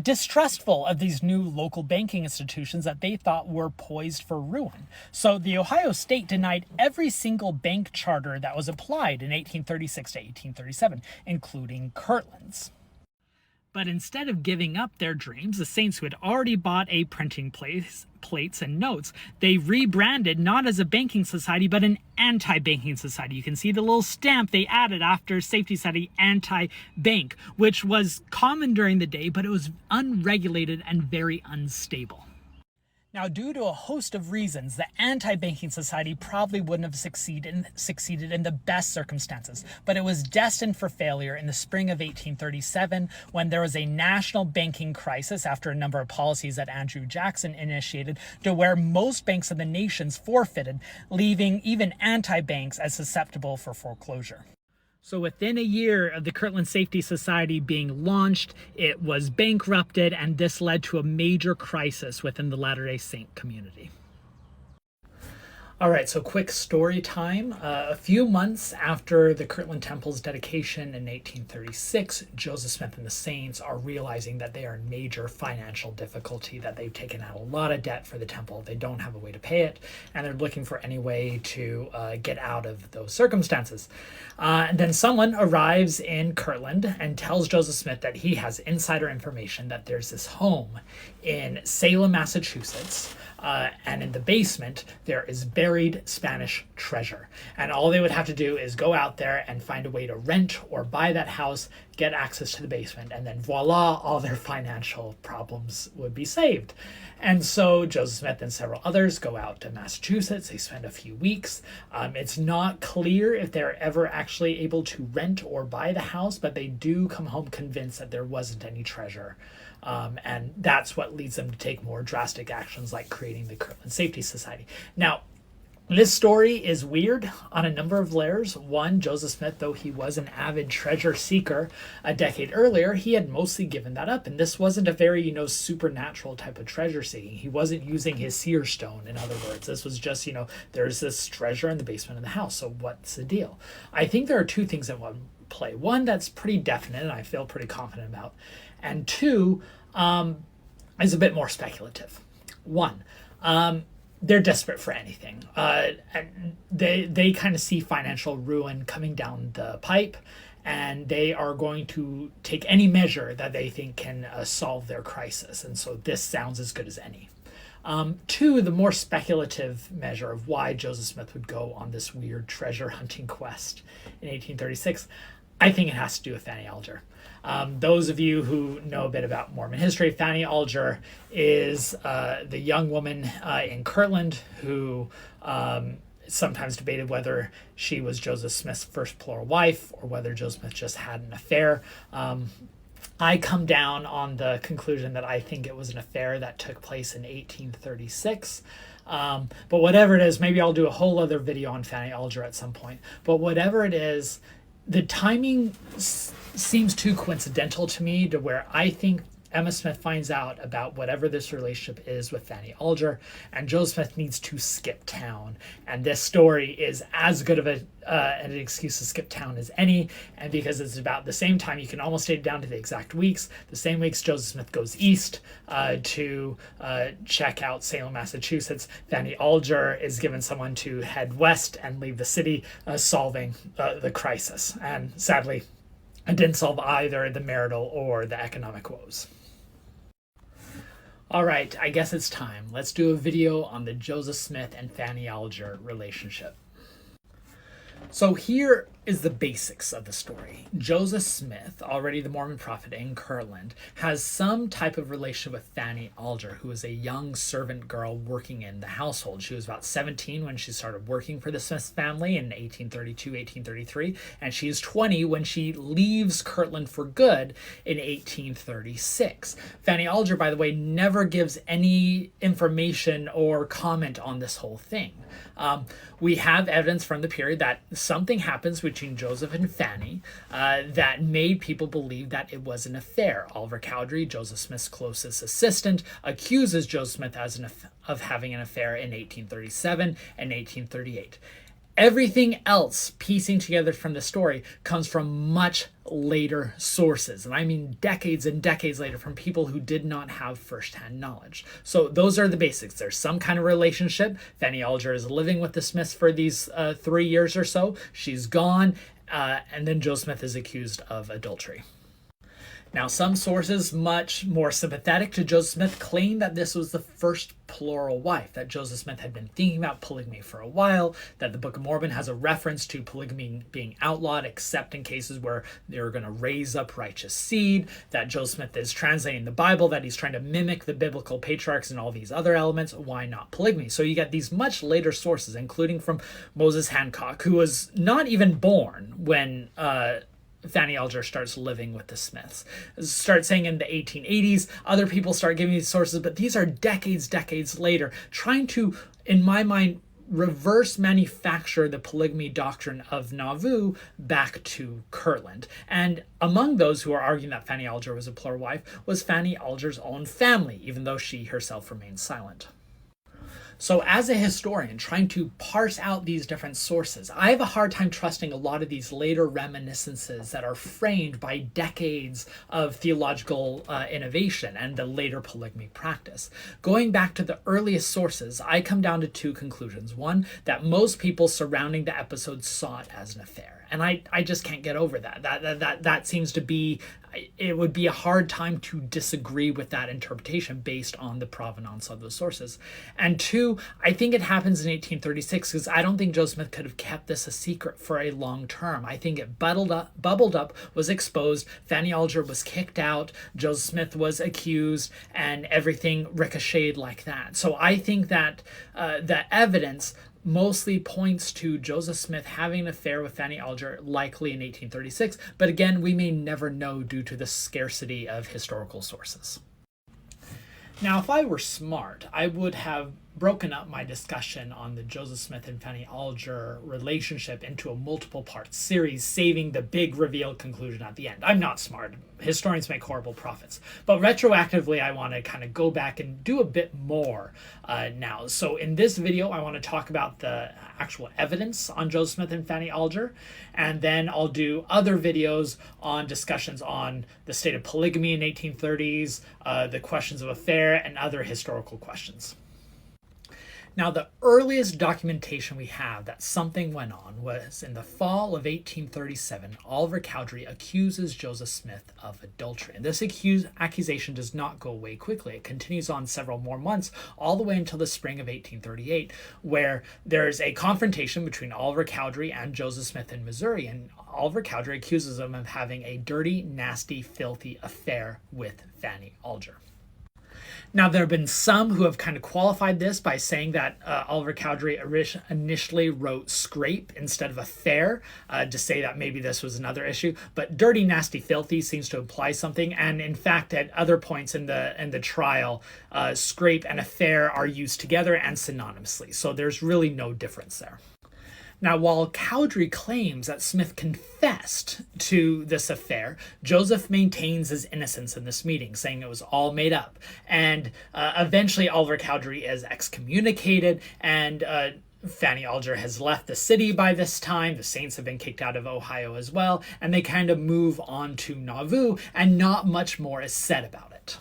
distrustful of these new local banking institutions that they thought were poised for ruin. So the Ohio state denied every single bank charter that was applied in 1836 to 1837, including Kirtland's. But instead of giving up their dreams, the saints who had already bought a printing plates and notes, they rebranded not as a banking society, but an anti-banking society. You can see the little stamp they added after Safety Society anti-bank, which was common during the day, but it was unregulated and very unstable. Now, due to a host of reasons, the anti-banking society probably wouldn't have succeeded in the best circumstances, but it was destined for failure in the spring of 1837 when there was a national banking crisis after a number of policies that Andrew Jackson initiated to where most banks of the nations forfeited, leaving even anti-banks as susceptible for foreclosure. So within a year of the Kirtland Safety Society being launched, it was bankrupted, and this led to a major crisis within the Latter-day Saint community. All right, so quick story time. A few months after the Kirtland Temple's dedication in 1836, Joseph Smith and the Saints are realizing that they are in major financial difficulty, that they've taken out a lot of debt for the temple. They don't have a way to pay it, and they're looking for any way to get out of those circumstances. And then someone arrives in Kirtland and tells Joseph Smith that he has insider information that there's this home in Salem, Massachusetts, and in the basement there is buried Spanish treasure. And all they would have to do is go out there and find a way to rent or buy that house, get access to the basement, and then voila, all their financial problems would be saved. And so Joseph Smith and several others go out to Massachusetts. They spend a few weeks. It's not clear if they're ever actually able to rent or buy the house, but they do come home convinced that there wasn't any treasure. And that's what leads them to take more drastic actions like creating the Kirtland Safety Society. Now, this story is weird on a number of layers. One, Joseph Smith, though he was an avid treasure seeker a decade earlier, he had mostly given that up. And this wasn't a very, supernatural type of treasure seeking. He wasn't using his seer stone, in other words. This was just, there's this treasure in the basement of the house. So what's the deal? I think there are two things at one play. One that's pretty definite and I feel pretty confident about. And two, is a bit more speculative. One, they're desperate for anything. They kind of see financial ruin coming down the pipe, and they are going to take any measure that they think can solve their crisis. And so this sounds as good as any. Two, the more speculative measure of why Joseph Smith would go on this weird treasure hunting quest in 1836, I think it has to do with Fanny Alger. Those of you who know a bit about Mormon history, Fanny Alger is the young woman in Kirtland who sometimes debated whether she was Joseph Smith's first plural wife or whether Joseph Smith just had an affair. I come down on the conclusion that I think it was an affair that took place in 1836. But whatever it is, maybe I'll do a whole other video on Fanny Alger at some point. But whatever it is, the timing seems too coincidental to me to where I think Emma Smith finds out about whatever this relationship is with Fanny Alger, and Joseph Smith needs to skip town. And this story is as good of an excuse to skip town as any, and because it's about the same time, you can almost date it down to the exact weeks. The same weeks Joseph Smith goes east to check out Salem, Massachusetts. Fanny Alger is given someone to head west and leave the city, solving the crisis. And sadly, it didn't solve either the marital or the economic woes. All right, I guess it's time. Let's do a video on the Joseph Smith and Fanny Alger relationship. So here is the basics of the story. Joseph Smith, already the Mormon prophet in Kirtland, has some type of relationship with Fanny Alger, who is a young servant girl working in the household. She was about 17 when she started working for the Smith family in 1832, 1833, and she is 20 when she leaves Kirtland for good in 1836. Fanny Alger, by the way, never gives any information or comment on this whole thing. We have evidence from the period that something happens between Joseph and Fanny that made people believe that it was an affair. Oliver Cowdery, Joseph Smith's closest assistant, accuses Joseph Smith of having an affair in 1837 and 1838. Everything else piecing together from the story comes from much later sources, and I mean decades and decades later, from people who did not have firsthand knowledge. So those are the basics. There's some kind of relationship. Fanny Alger is living with the Smiths for these 3 years or so. She's gone, and then Joseph Smith is accused of adultery. Now, some sources much more sympathetic to Joseph Smith claim that this was the first plural wife, that Joseph Smith had been thinking about polygamy for a while, that the Book of Mormon has a reference to polygamy being outlawed except in cases where they're going to raise up righteous seed, that Joseph Smith is translating the Bible, that he's trying to mimic the biblical patriarchs and all these other elements. Why not polygamy? So you get these much later sources, including from Moses Hancock, who was not even born when Fanny Alger starts living with the Smiths. Start saying in the 1880s, other people start giving these sources, but these are decades later, trying to, in my mind, reverse manufacture the polygamy doctrine of Nauvoo back to Kirtland. And among those who are arguing that Fanny Alger was a plural wife was Fanny Alger's own family, even though she herself remained silent. So as a historian trying to parse out these different sources, I have a hard time trusting a lot of these later reminiscences that are framed by decades of theological innovation and the later polygamy practice. Going back to the earliest sources, I come down to two conclusions. One, that most people surrounding the episode saw it as an affair. And I just can't get over that. That seems to be, it would be a hard time to disagree with that interpretation based on the provenance of those sources. And two, I think it happens in 1836 because I don't think Joseph Smith could have kept this a secret for a long term. I think it bubbled up, was exposed, Fanny Alger was kicked out, Joseph Smith was accused, and everything ricocheted like that. So I think that the evidence mostly points to Joseph Smith having an affair with Fanny Alger, likely in 1836, but again, we may never know due to the scarcity of historical sources. Now, if I were smart, I would have broken up my discussion on the Joseph Smith and Fanny Alger relationship into a multiple part series, saving the big revealed conclusion at the end. I'm not smart. Historians make horrible prophets. But retroactively, I want to kind of go back and do a bit more now. So in this video, I want to talk about the actual evidence on Joseph Smith and Fanny Alger, and then I'll do other videos on discussions on the state of polygamy in 1830s, the questions of affair, and other historical questions. Now, the earliest documentation we have that something went on was in the fall of 1837. Oliver Cowdery accuses Joseph Smith of adultery. And this accusation does not go away quickly. It continues on several more months, all the way until the spring of 1838, where there's a confrontation between Oliver Cowdery and Joseph Smith in Missouri. And Oliver Cowdery accuses him of having a dirty, nasty, filthy affair with Fanny Alger. Now, there have been some who have kind of qualified this by saying that Oliver Cowdery initially wrote scrape instead of affair to say that maybe this was another issue. But dirty, nasty, filthy seems to imply something. And in fact, at other points in the trial, scrape and affair are used together and synonymously. So there's really no difference there. Now, while Cowdery claims that Smith confessed to this affair, Joseph maintains his innocence in this meeting, saying it was all made up. And eventually Oliver Cowdery is excommunicated, and Fanny Alger has left the city by this time. The Saints have been kicked out of Ohio as well, and they kind of move on to Nauvoo, and not much more is said about it.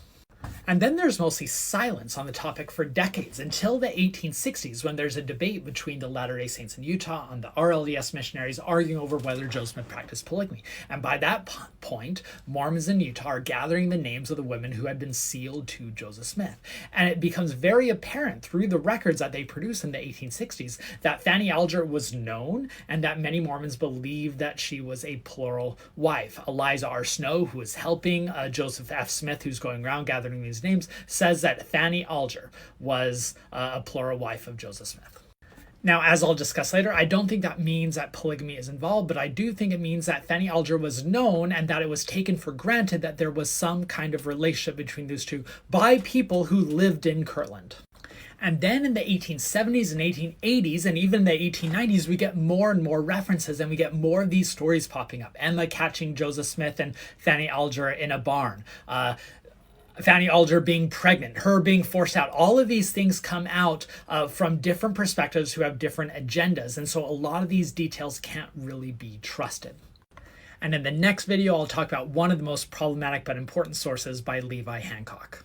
And then there's mostly silence on the topic for decades, until the 1860s, when there's a debate between the Latter-day Saints in Utah and the RLDS missionaries arguing over whether Joseph Smith practiced polygamy. And by that point, Mormons in Utah are gathering the names of the women who had been sealed to Joseph Smith. And it becomes very apparent through the records that they produce in the 1860s that Fanny Alger was known, and that many Mormons believed that she was a plural wife. Eliza R. Snow, who is helping Joseph F. Smith, who's going around gathering these names, says that Fanny Alger was a plural wife of Joseph Smith. Now, as I'll discuss later, I don't think that means that polygamy is involved, but I do think it means that Fanny Alger was known, and that it was taken for granted that there was some kind of relationship between those two by people who lived in Kirtland. And then in the 1870s and 1880s, and even the 1890s, we get more and more references, and we get more of these stories popping up. Emma catching Joseph Smith and Fanny Alger in a barn. Fanny Alger being pregnant, her being forced out. All of these things come out from different perspectives who have different agendas. And so a lot of these details can't really be trusted. And in the next video, I'll talk about one of the most problematic but important sources by Levi Hancock.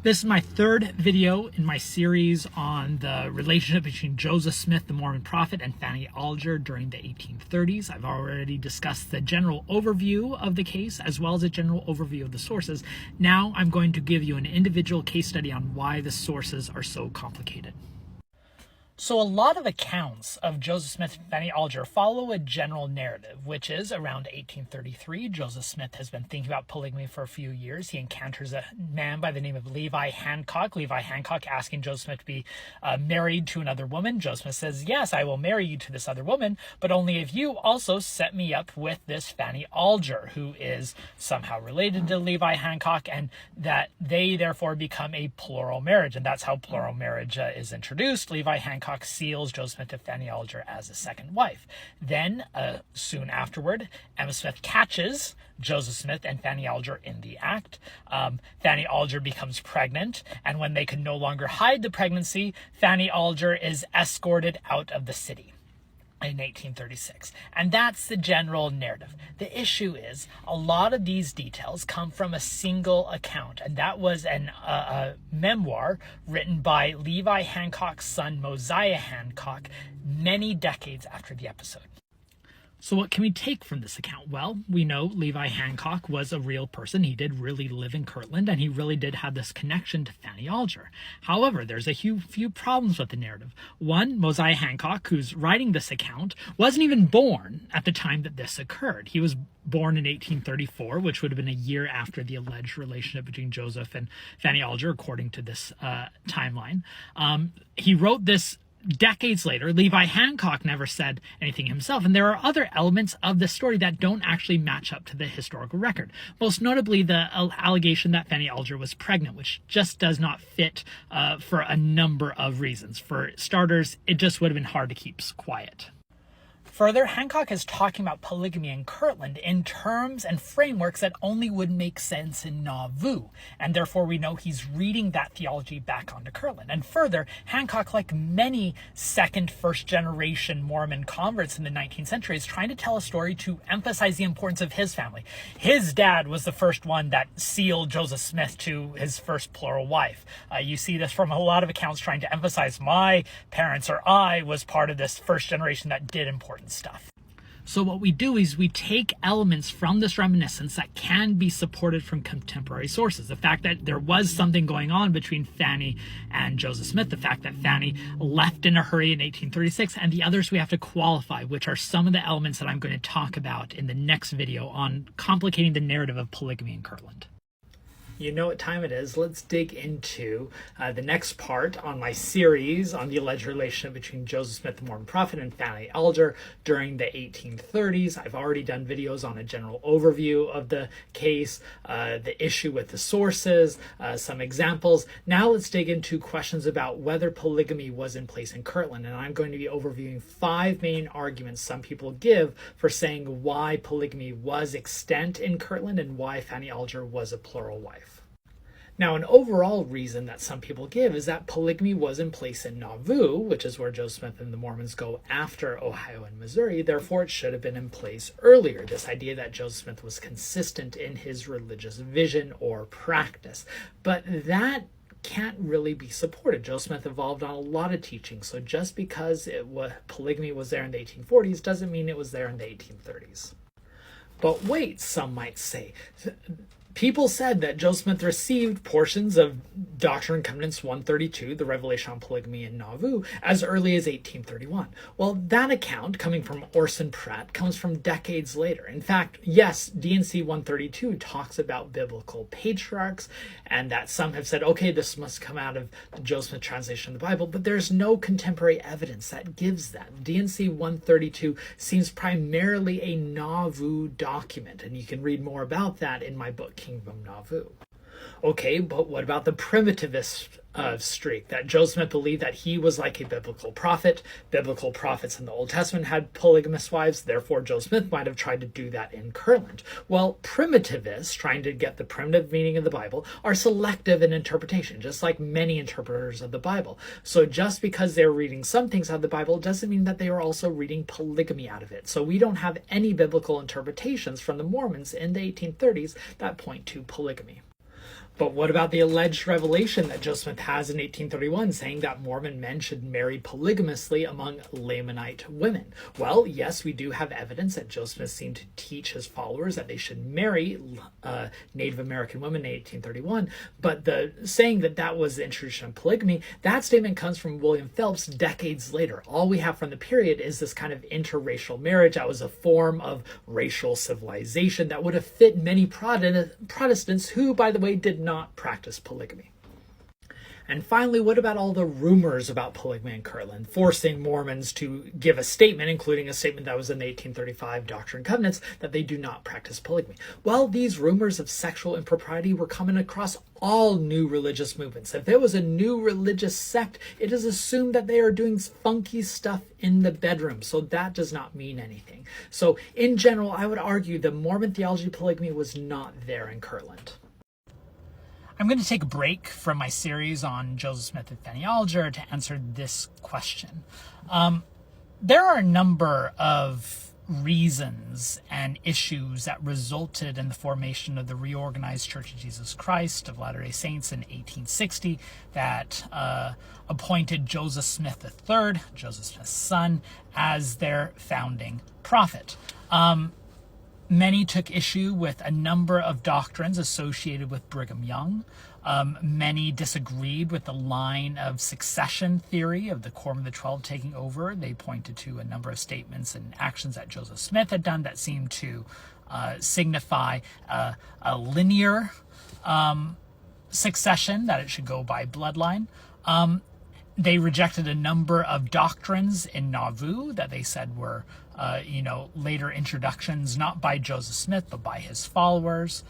This is my third video in my series on the relationship between Joseph Smith, the Mormon prophet, and Fanny Alger during the 1830s. I've already discussed the general overview of the case as well as a general overview of the sources. Now I'm going to give you an individual case study on why the sources are so complicated. So a lot of accounts of Joseph Smith and Fanny Alger follow a general narrative, which is around 1833. Joseph Smith has been thinking about polygamy for a few years. He encounters a man by the name of Levi Hancock. Levi Hancock asking Joseph Smith to be married to another woman. Joseph Smith says, yes, I will marry you to this other woman, but only if you also set me up with this Fanny Alger, who is somehow related to Levi Hancock, and that they therefore become a plural marriage. And that's how plural marriage is introduced. Levi Hancock seals Joseph Smith to Fanny Alger as a second wife. Then, soon afterward, Emma Smith catches Joseph Smith and Fanny Alger in the act. Fanny Alger becomes pregnant, and when they can no longer hide the pregnancy, Fanny Alger is escorted out of the city in 1836. And that's the general narrative. The issue is a lot of these details come from a single account, and that was a memoir written by Levi Hancock's son Mosiah Hancock many decades after the episode. So what can we take from this account? Well, we know Levi Hancock was a real person. He did really live in Kirtland, and he really did have this connection to Fanny Alger. However, there's a few problems with the narrative. One, Mosiah Hancock, who's writing this account, wasn't even born at the time that this occurred. He was born in 1834, which would have been a year after the alleged relationship between Joseph and Fanny Alger, according to this timeline. He wrote this decades later. Levi Hancock never said anything himself, and there are other elements of the story that don't actually match up to the historical record. Most notably, the allegation that Fanny Alger was pregnant, which just does not fit for a number of reasons. For starters, it just would have been hard to keep quiet. Further, Hancock is talking about polygamy in Kirtland in terms and frameworks that only would make sense in Nauvoo, and therefore we know he's reading that theology back onto Kirtland. And further, Hancock, like many first generation Mormon converts in the 19th century, is trying to tell a story to emphasize the importance of his family. His dad was the first one that sealed Joseph Smith to his first plural wife. You see this from a lot of accounts trying to emphasize my parents or I was part of this first generation that did important stuff. So what we do is we take elements from this reminiscence that can be supported from contemporary sources. The fact that there was something going on between Fanny and Joseph Smith, the fact that Fanny left in a hurry in 1836, and the others we have to qualify, which are some of the elements that I'm going to talk about in the next video on complicating the narrative of polygamy in Kirtland. You know what time it is. Let's dig into the next part on my series on the alleged relationship between Joseph Smith, the Mormon prophet, and Fanny Alger during the 1830s. I've already done videos on a general overview of the case, the issue with the sources, some examples. Now let's dig into questions about whether polygamy was in place in Kirtland. And I'm going to be overviewing 5 main arguments some people give for saying why polygamy was extant in Kirtland and why Fanny Alger was a plural wife. Now, an overall reason that some people give is that polygamy was in place in Nauvoo, which is where Joseph Smith and the Mormons go after Ohio and Missouri. Therefore, it should have been in place earlier. This idea that Joseph Smith was consistent in his religious vision or practice. But that can't really be supported. Joseph Smith evolved on a lot of teaching. So just because polygamy was there in the 1840s doesn't mean it was there in the 1830s. But wait, some might say. People said that Joseph Smith received portions of Doctrine and Covenants 132, the revelation on polygamy in Nauvoo, as early as 1831. Well, that account, coming from Orson Pratt, comes from decades later. In fact, yes, D&C 132 talks about biblical patriarchs, and that some have said, okay, this must come out of the Joseph Smith translation of the Bible, but there's no contemporary evidence that gives that. D&C 132 seems primarily a Nauvoo document, and you can read more about that in my book, Kingdom Nauvoo. Okay, but what about the primitivist streak? That Joseph Smith believed that he was like a biblical prophet. Biblical prophets in the Old Testament had polygamous wives, therefore Joseph Smith might have tried to do that in Kirtland. Well, primitivists, trying to get the primitive meaning of the Bible, are selective in interpretation, just like many interpreters of the Bible. So just because they're reading some things out of the Bible doesn't mean that they are also reading polygamy out of it. So we don't have any biblical interpretations from the Mormons in the 1830s that point to polygamy. But what about the alleged revelation that Joseph Smith has in 1831 saying that Mormon men should marry polygamously among Lamanite women? Well, yes, we do have evidence that Joseph Smith seemed to teach his followers that they should marry Native American women in 1831, but the saying that that was the introduction of polygamy, that statement comes from William Phelps decades later. All we have from the period is this kind of interracial marriage that was a form of racial civilization that would have fit many Protestants who, by the way, did not practice polygamy. And finally, what about all the rumors about polygamy in Kirtland, forcing Mormons to give a statement, including a statement that was in the 1835 Doctrine and Covenants, that they do not practice polygamy? Well, these rumors of sexual impropriety were coming across all new religious movements. If there was a new religious sect, it is assumed that they are doing funky stuff in the bedroom. So that does not mean anything. So in general, I would argue the Mormon theology of polygamy was not there in Kirtland. I'm going to take a break from my series on Joseph Smith and Fanny Alger to answer this question. There are a number of reasons and issues that resulted in the formation of the reorganized Church of Jesus Christ of Latter-day Saints in 1860 that appointed Joseph Smith III, Joseph Smith's son, as their founding prophet. Many took issue with a number of doctrines associated with Brigham Young. Many disagreed with the line of succession theory of the Quorum of the 12 taking over. They pointed to a number of statements and actions that Joseph Smith had done that seemed to signify a linear succession, that it should go by bloodline. They rejected a number of doctrines in Nauvoo that they said were later introductions, not by Joseph Smith, but by his followers.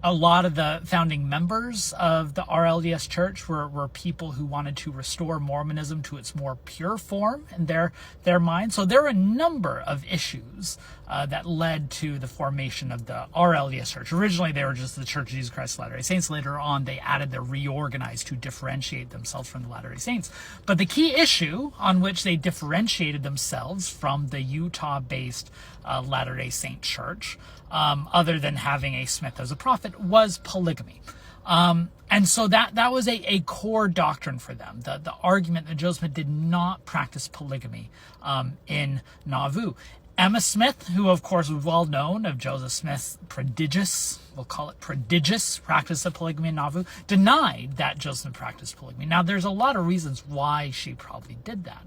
A lot of the founding members of the RLDS Church were people who wanted to restore Mormonism to its more pure form in their mind. So there were a number of issues that led to the formation of the RLDS Church. Originally, they were just the Church of Jesus Christ of Latter-day Saints. Later on, they added the reorganized to differentiate themselves from the Latter-day Saints. But the key issue on which they differentiated themselves from the Utah-based Latter-day Saint Church, other than having a Smith as a prophet, was polygamy. And so that was a core doctrine for them, the argument that Joseph Smith did not practice polygamy in Nauvoo. Emma Smith, who of course was well known of Joseph Smith's prodigious, we'll call it prodigious, practice of polygamy in Nauvoo, denied that Joseph Smith practiced polygamy. Now, there's a lot of reasons why she probably did that.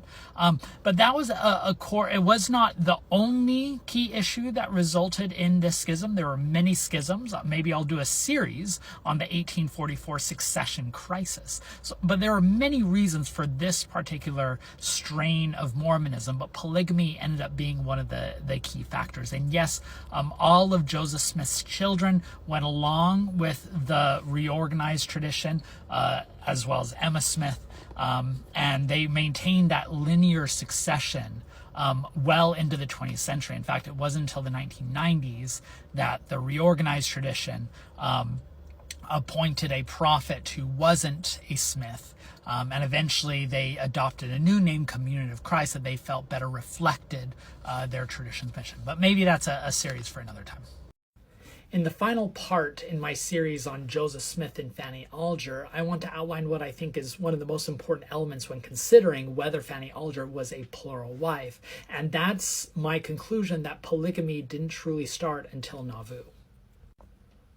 But that was a core, it was not the only key issue that resulted in this schism. There were many schisms. Maybe I'll do a series on the 1844 succession crisis. But there are many reasons for this particular strain of Mormonism, but polygamy ended up being one of the key factors. And yes, all of Joseph Smith's children went along with the reorganized tradition, as well as Emma Smith, and they maintained that linear succession well into the 20th century. In fact, it wasn't until the 1990s that the reorganized tradition appointed a prophet who wasn't a Smith. And eventually they adopted a new name, Community of Christ, that they felt better reflected their tradition's mission. But maybe that's a series for another time. In the final part in my series on Joseph Smith and Fanny Alger, I want to outline what I think is one of the most important elements when considering whether Fanny Alger was a plural wife. And that's my conclusion that polygamy didn't truly start until Nauvoo.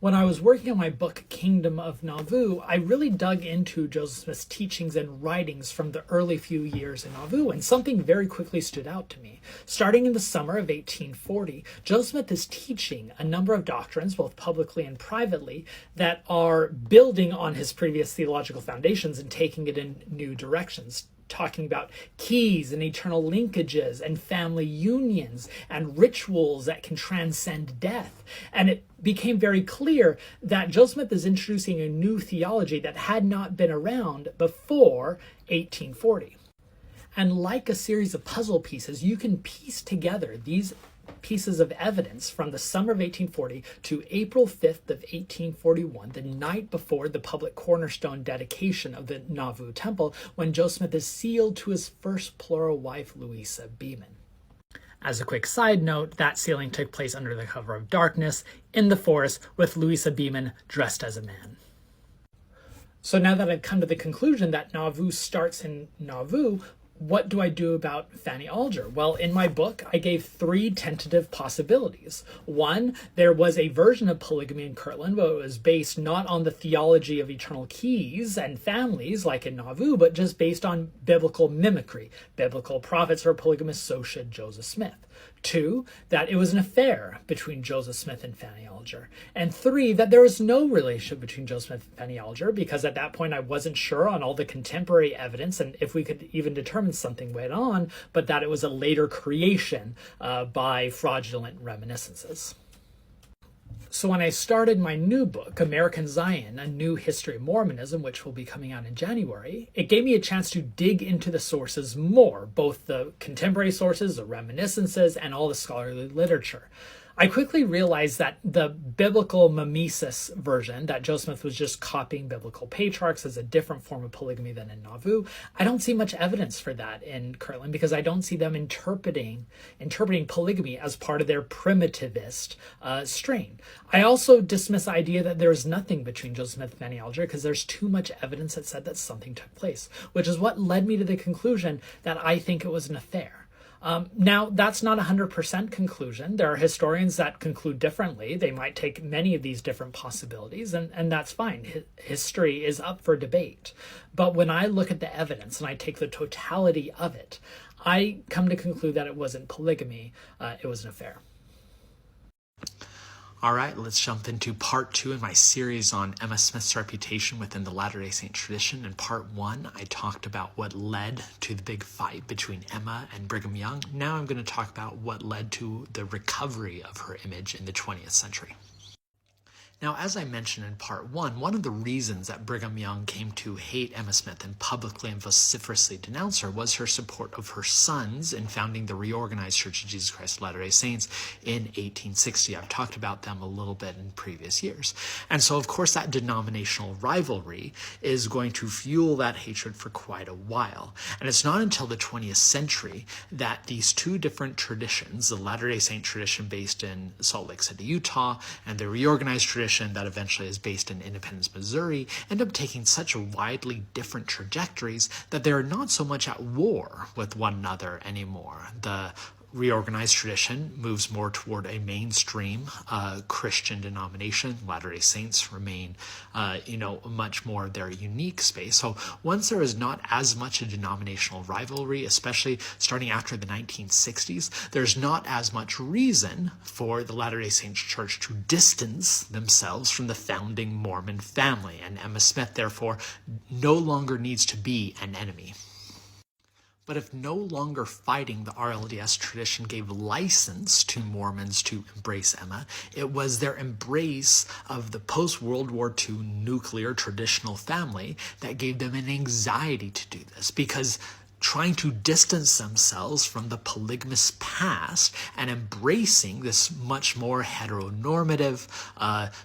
When I was working on my book, Kingdom of Nauvoo, I really dug into Joseph Smith's teachings and writings from the early few years in Nauvoo, and something very quickly stood out to me. Starting in the summer of 1840, Joseph Smith is teaching a number of doctrines, both publicly and privately, that are building on his previous theological foundations and taking it in new directions, talking about keys and eternal linkages and family unions and rituals that can transcend death. And it became very clear that Joseph Smith is introducing a new theology that had not been around before 1840. And like a series of puzzle pieces, you can piece together these pieces of evidence from the summer of 1840 to April 5th of 1841, the night before the public cornerstone dedication of the Nauvoo Temple, when Joseph Smith is sealed to his first plural wife, Louisa Beeman. As a quick side note, that sealing took place under the cover of darkness in the forest with Louisa Beeman dressed as a man. So now that I've come to the conclusion that Nauvoo starts in Nauvoo, what do I do about Fanny Alger? Well, in my book, I gave 3 tentative possibilities. 1, there was a version of polygamy in Kirtland, but it was based not on the theology of eternal keys and families like in Nauvoo, but just based on biblical mimicry. Biblical prophets were polygamists, so should Joseph Smith. 2, that it was an affair between Joseph Smith and Fanny Alger. And 3, that there was no relationship between Joseph Smith and Fanny Alger, because at that point I wasn't sure on all the contemporary evidence and if we could even determine something went on, but that it was a later creation by fraudulent reminiscences. So when I started my new book, American Zion, A New History of Mormonism, which will be coming out in January, it gave me a chance to dig into the sources more, both the contemporary sources, the reminiscences, and all the scholarly literature. I quickly realized that the biblical mimesis version, that Joseph Smith was just copying biblical patriarchs as a different form of polygamy than in Nauvoo, I don't see much evidence for that in Kirtland, because I don't see them interpreting polygamy as part of their primitivist strain. I also dismiss the idea that there is nothing between Joseph Smith and Fanny Alger, because there's too much evidence that said that something took place, which is what led me to the conclusion that I think it was an affair. Now, that's not a 100% conclusion. There are historians that conclude differently. They might take many of these different possibilities, and that's fine. History is up for debate. But when I look at the evidence and I take the totality of it, I come to conclude that it wasn't polygamy, it was an affair. All right, let's jump into part 2 in my series on Emma Smith's reputation within the Latter-day Saint tradition. In part 1, I talked about what led to the big fight between Emma and Brigham Young. Now I'm going to talk about what led to the recovery of her image in the 20th century. Now, as I mentioned in part 1, one of the reasons that Brigham Young came to hate Emma Smith and publicly and vociferously denounce her was her support of her sons in founding the reorganized Church of Jesus Christ of Latter-day Saints in 1860. I've talked about them a little bit in previous years. And so, of course, that denominational rivalry is going to fuel that hatred for quite a while. And it's not until the 20th century that these two different traditions, the Latter-day Saint tradition based in Salt Lake City, Utah, and the reorganized tradition that eventually is based in Independence, Missouri, end up taking such widely different trajectories that they're not so much at war with one another anymore. The reorganized tradition moves more toward a mainstream Christian denomination. Latter-day Saints remain, much more their unique space. So once there is not as much a denominational rivalry, especially starting after the 1960s, there's not as much reason for the Latter-day Saints Church to distance themselves from the founding Mormon family. And Emma Smith, therefore, no longer needs to be an enemy. But if no longer fighting the RLDS tradition gave license to Mormons to embrace Emma, it was their embrace of the post-World War II nuclear traditional family that gave them an anxiety to do this, because trying to distance themselves from the polygamous past and embracing this much more heteronormative,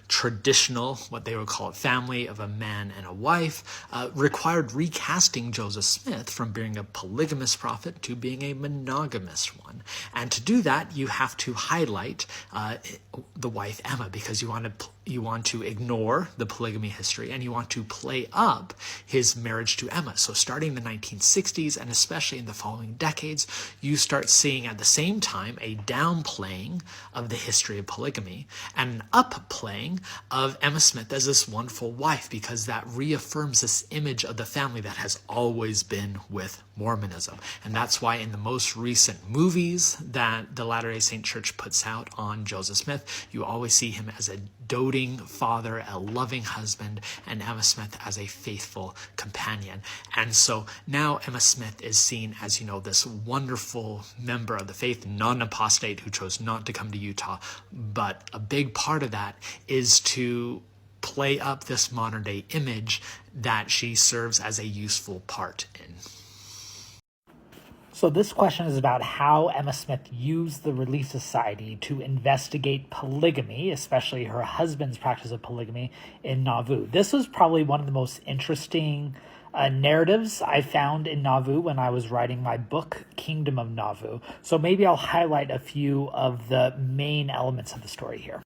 traditional, what they would call a family of a man and a wife, required recasting Joseph Smith from being a polygamous prophet to being a monogamous one. And to do that, you have to highlight the wife Emma, because you want to ignore the polygamy history and you want to play up his marriage to Emma. So starting in the 1960s and especially in the following decades, you start seeing at the same time a downplaying of the history of polygamy and an upplaying of Emma Smith as this wonderful wife, because that reaffirms this image of the family that has always been with Mormonism. And that's why in the most recent movies that the Latter-day Saint Church puts out on Joseph Smith, you always see him as a doting father, a loving husband, and Emma Smith as a faithful companion. And so now Emma Smith is seen as, this wonderful member of the faith, non-apostate who chose not to come to Utah. But a big part of that is to play up this modern day image that she serves as a useful part in. So this question is about how Emma Smith used the Relief Society to investigate polygamy, especially her husband's practice of polygamy in Nauvoo. This was probably one of the most interesting narratives I found in Nauvoo when I was writing my book, Kingdom of Nauvoo. So maybe I'll highlight a few of the main elements of the story here.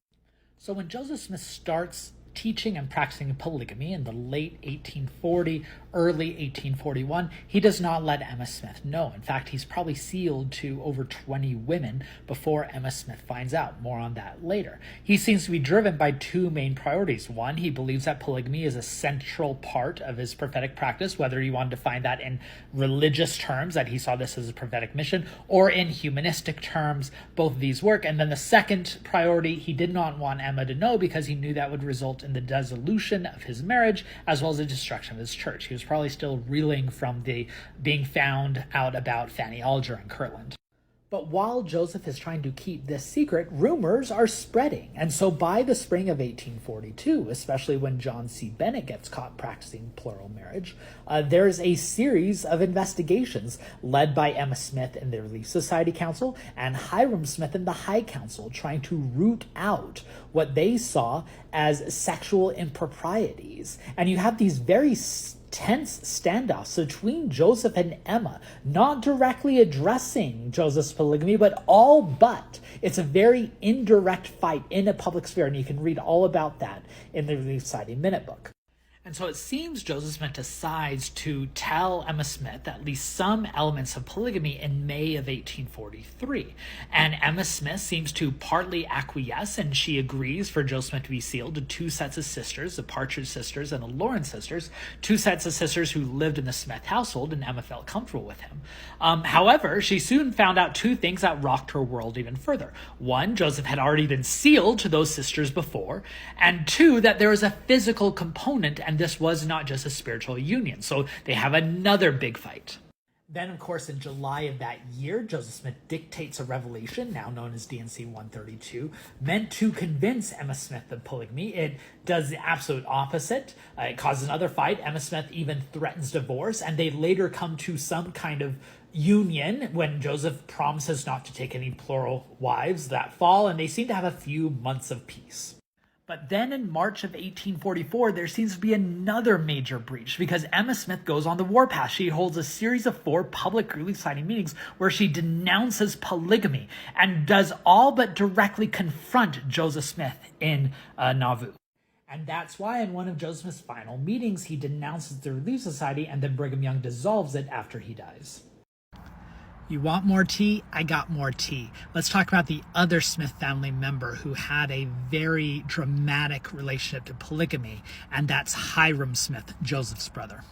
So when Joseph Smith starts teaching and practicing polygamy in the late 1840, early 1841, he does not let Emma Smith know. In fact, he's probably sealed to over 20 women before Emma Smith finds out. More on that later. He seems to be driven by two main priorities. One, he believes that polygamy is a central part of his prophetic practice, whether you want to define that in religious terms, that he saw this as a prophetic mission, or in humanistic terms. Both of these work. And then the second priority, he did not want Emma to know because he knew that would result in the dissolution of his marriage as well as the destruction of his church. He was probably still reeling from the being found out about Fanny Alger and Kirtland. But while Joseph is trying to keep this secret, rumors are spreading. And so by the spring of 1842, especially when John C. Bennett gets caught practicing plural marriage, there's a series of investigations led by Emma Smith and the Relief Society Council and Hiram Smith and the High Council, trying to root out what they saw as sexual improprieties. And you have these very tense standoffs between Joseph and Emma, not directly addressing Joseph's polygamy, but all but. It's a very indirect fight in a public sphere, and you can read all about that in the Relief Society Minute Book. And so it seems Joseph Smith decides to tell Emma Smith at least some elements of polygamy in May of 1843. And Emma Smith seems to partly acquiesce, and she agrees for Joseph Smith to be sealed to two sets of sisters, the Partridge sisters and the Lawrence sisters, two sets of sisters who lived in the Smith household, and Emma felt comfortable with him. However, she soon found out two things that rocked her world even further. One, Joseph had already been sealed to those sisters before, and two, that there was a physical component, and this was not just a spiritual union. So they have another big fight. Then, of course, in July of that year, Joseph Smith dictates a revelation, now known as D&C 132, meant to convince Emma Smith of polygamy. It does the absolute opposite. It causes another fight. Emma Smith even threatens divorce, and they later come to some kind of union when Joseph promises not to take any plural wives that fall, and they seem to have a few months of peace. But then in March of 1844, there seems to be another major breach because Emma Smith goes on the warpath. She holds a series of 4 public Relief Society meetings where she denounces polygamy and does all but directly confront Joseph Smith in Nauvoo. And that's why in one of Joseph Smith's final meetings, he denounces the Relief Society, and then Brigham Young dissolves it after he dies. You want more tea? I got more tea. Let's talk about the other Smith family member who had a very dramatic relationship to polygamy, and that's Hyrum Smith, Joseph's brother.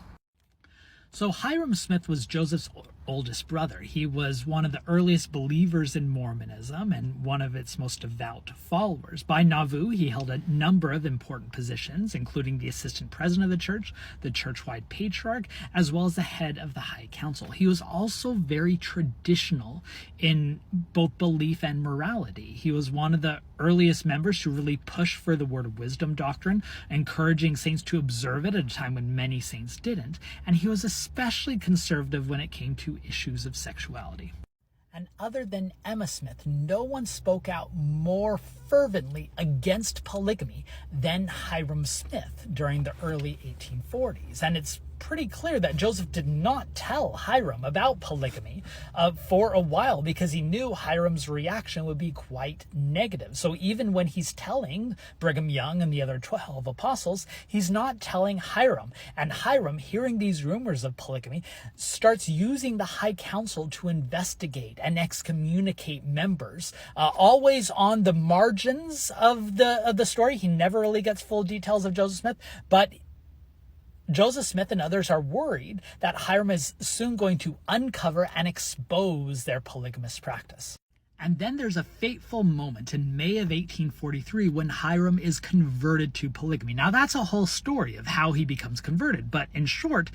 So Hyrum Smith was Joseph's oldest brother. He was one of the earliest believers in Mormonism and one of its most devout followers. By Nauvoo, he held a number of important positions, including the assistant president of the church, the church-wide patriarch, as well as the head of the High Council. He was also very traditional in both belief and morality. He was one of the earliest members to really push for the word of wisdom doctrine, encouraging saints to observe it at a time when many saints didn't. And he was especially conservative when it came to issues of sexuality. And other than Emma Smith, no one spoke out more fervently against polygamy than Hyrum Smith during the early 1840s. And it's pretty clear that Joseph did not tell Hyrum about polygamy for a while because he knew Hyrum's reaction would be quite negative. So even when he's telling Brigham Young and the other 12 apostles, he's not telling Hyrum. And Hyrum, hearing these rumors of polygamy, starts using the High Council to investigate and excommunicate members, always on the margins of the story. He never really gets full details of Joseph Smith, but Joseph Smith and others are worried that Hyrum is soon going to uncover and expose their polygamous practice. And then there's a fateful moment in May of 1843 when Hyrum is converted to polygamy. Now that's a whole story of how he becomes converted, but in short,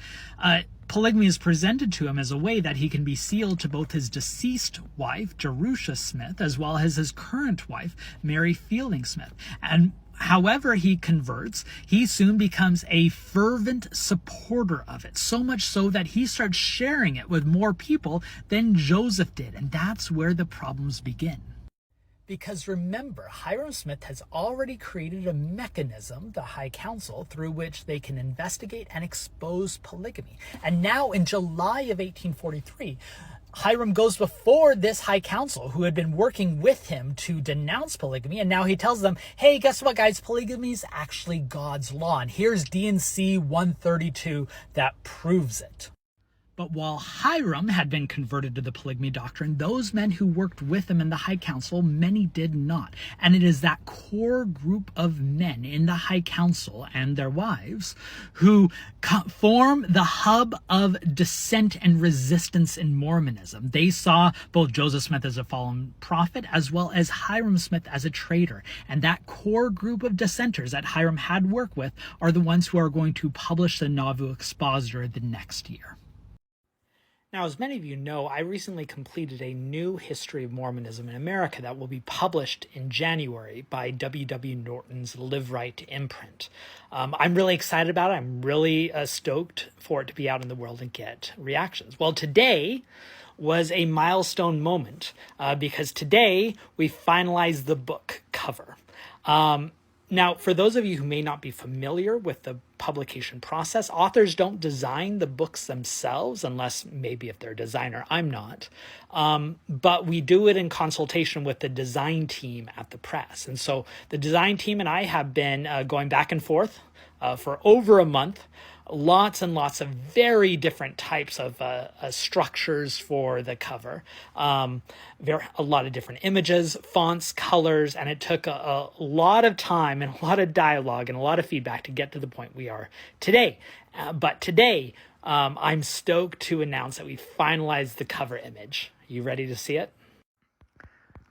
polygamy is presented to him as a way that he can be sealed to both his deceased wife, Jerusha Smith, as well as his current wife, Mary Fielding Smith. And however he converts, he soon becomes a fervent supporter of it, so much so that he starts sharing it with more people than Joseph did, and that's where the problems begin. Because remember, Hyrum Smith has already created a mechanism, the High Council, through which they can investigate and expose polygamy. And now in July of 1843, Hyrum goes before this High Council who had been working with him to denounce polygamy, and now he tells them, hey, guess what, guys? Polygamy is actually God's law, and here's D&C 132 that proves it. But while Hyrum had been converted to the polygamy doctrine, those men who worked with him in the High Council, many did not. And it is that core group of men in the High Council and their wives who form the hub of dissent and resistance in Mormonism. They saw both Joseph Smith as a fallen prophet as well as Hyrum Smith as a traitor. And that core group of dissenters that Hyrum had worked with are the ones who are going to publish the Nauvoo Expositor the next year. Now, as many of you know, I recently completed a new history of Mormonism in America that will be published in January by W.W. Norton's Live Right imprint. I'm really excited about it. I'm really stoked for it to be out in the world and get reactions. Well, today was a milestone moment because today we finalized the book cover. Now, for those of you who may not be familiar with the publication process, authors don't design the books themselves, unless maybe if they're a designer, I'm not. But we do it in consultation with the design team at the press. And so the design team and I have been going back and forth for over a month. Lots and lots of very different types of structures for the cover. A lot of different images, fonts, colors, and it took a lot of time and a lot of dialogue and a lot of feedback to get to the point we are today. But today, I'm stoked to announce that we finalized the cover image. You ready to see it?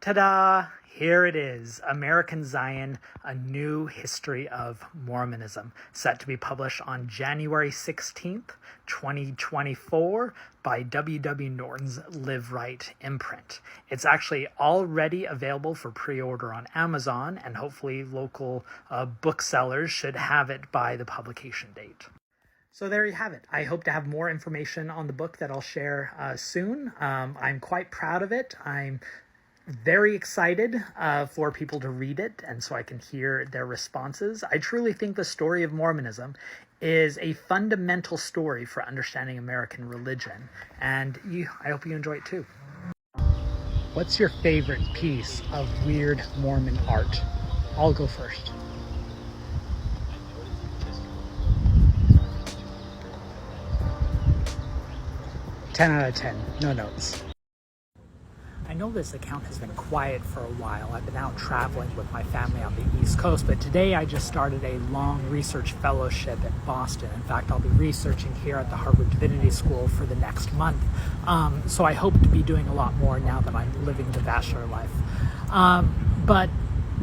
Ta-da! Here it is, American Zion, A New History of Mormonism, set to be published on January 16th, 2024 by W.W. Norton's Live Right imprint. It's actually already available for pre-order on Amazon, and hopefully local booksellers should have it by the publication date. So there you have it. I hope to have more information on the book that I'll share soon. I'm quite proud of it. I'm very excited for people to read it, and so I can hear their responses. I truly think the story of Mormonism is a fundamental story for understanding American religion, and I hope you enjoy it too. What's your favorite piece of weird Mormon art? I'll go first. Ten out of 10, no notes. know this account has been quiet for a while. I've been out traveling with my family on the East Coast, but today I just started a long research fellowship in Boston. In fact, I'll be researching here at the Harvard Divinity School for the next month. So I hope to be doing a lot more now that I'm living the bachelor life. But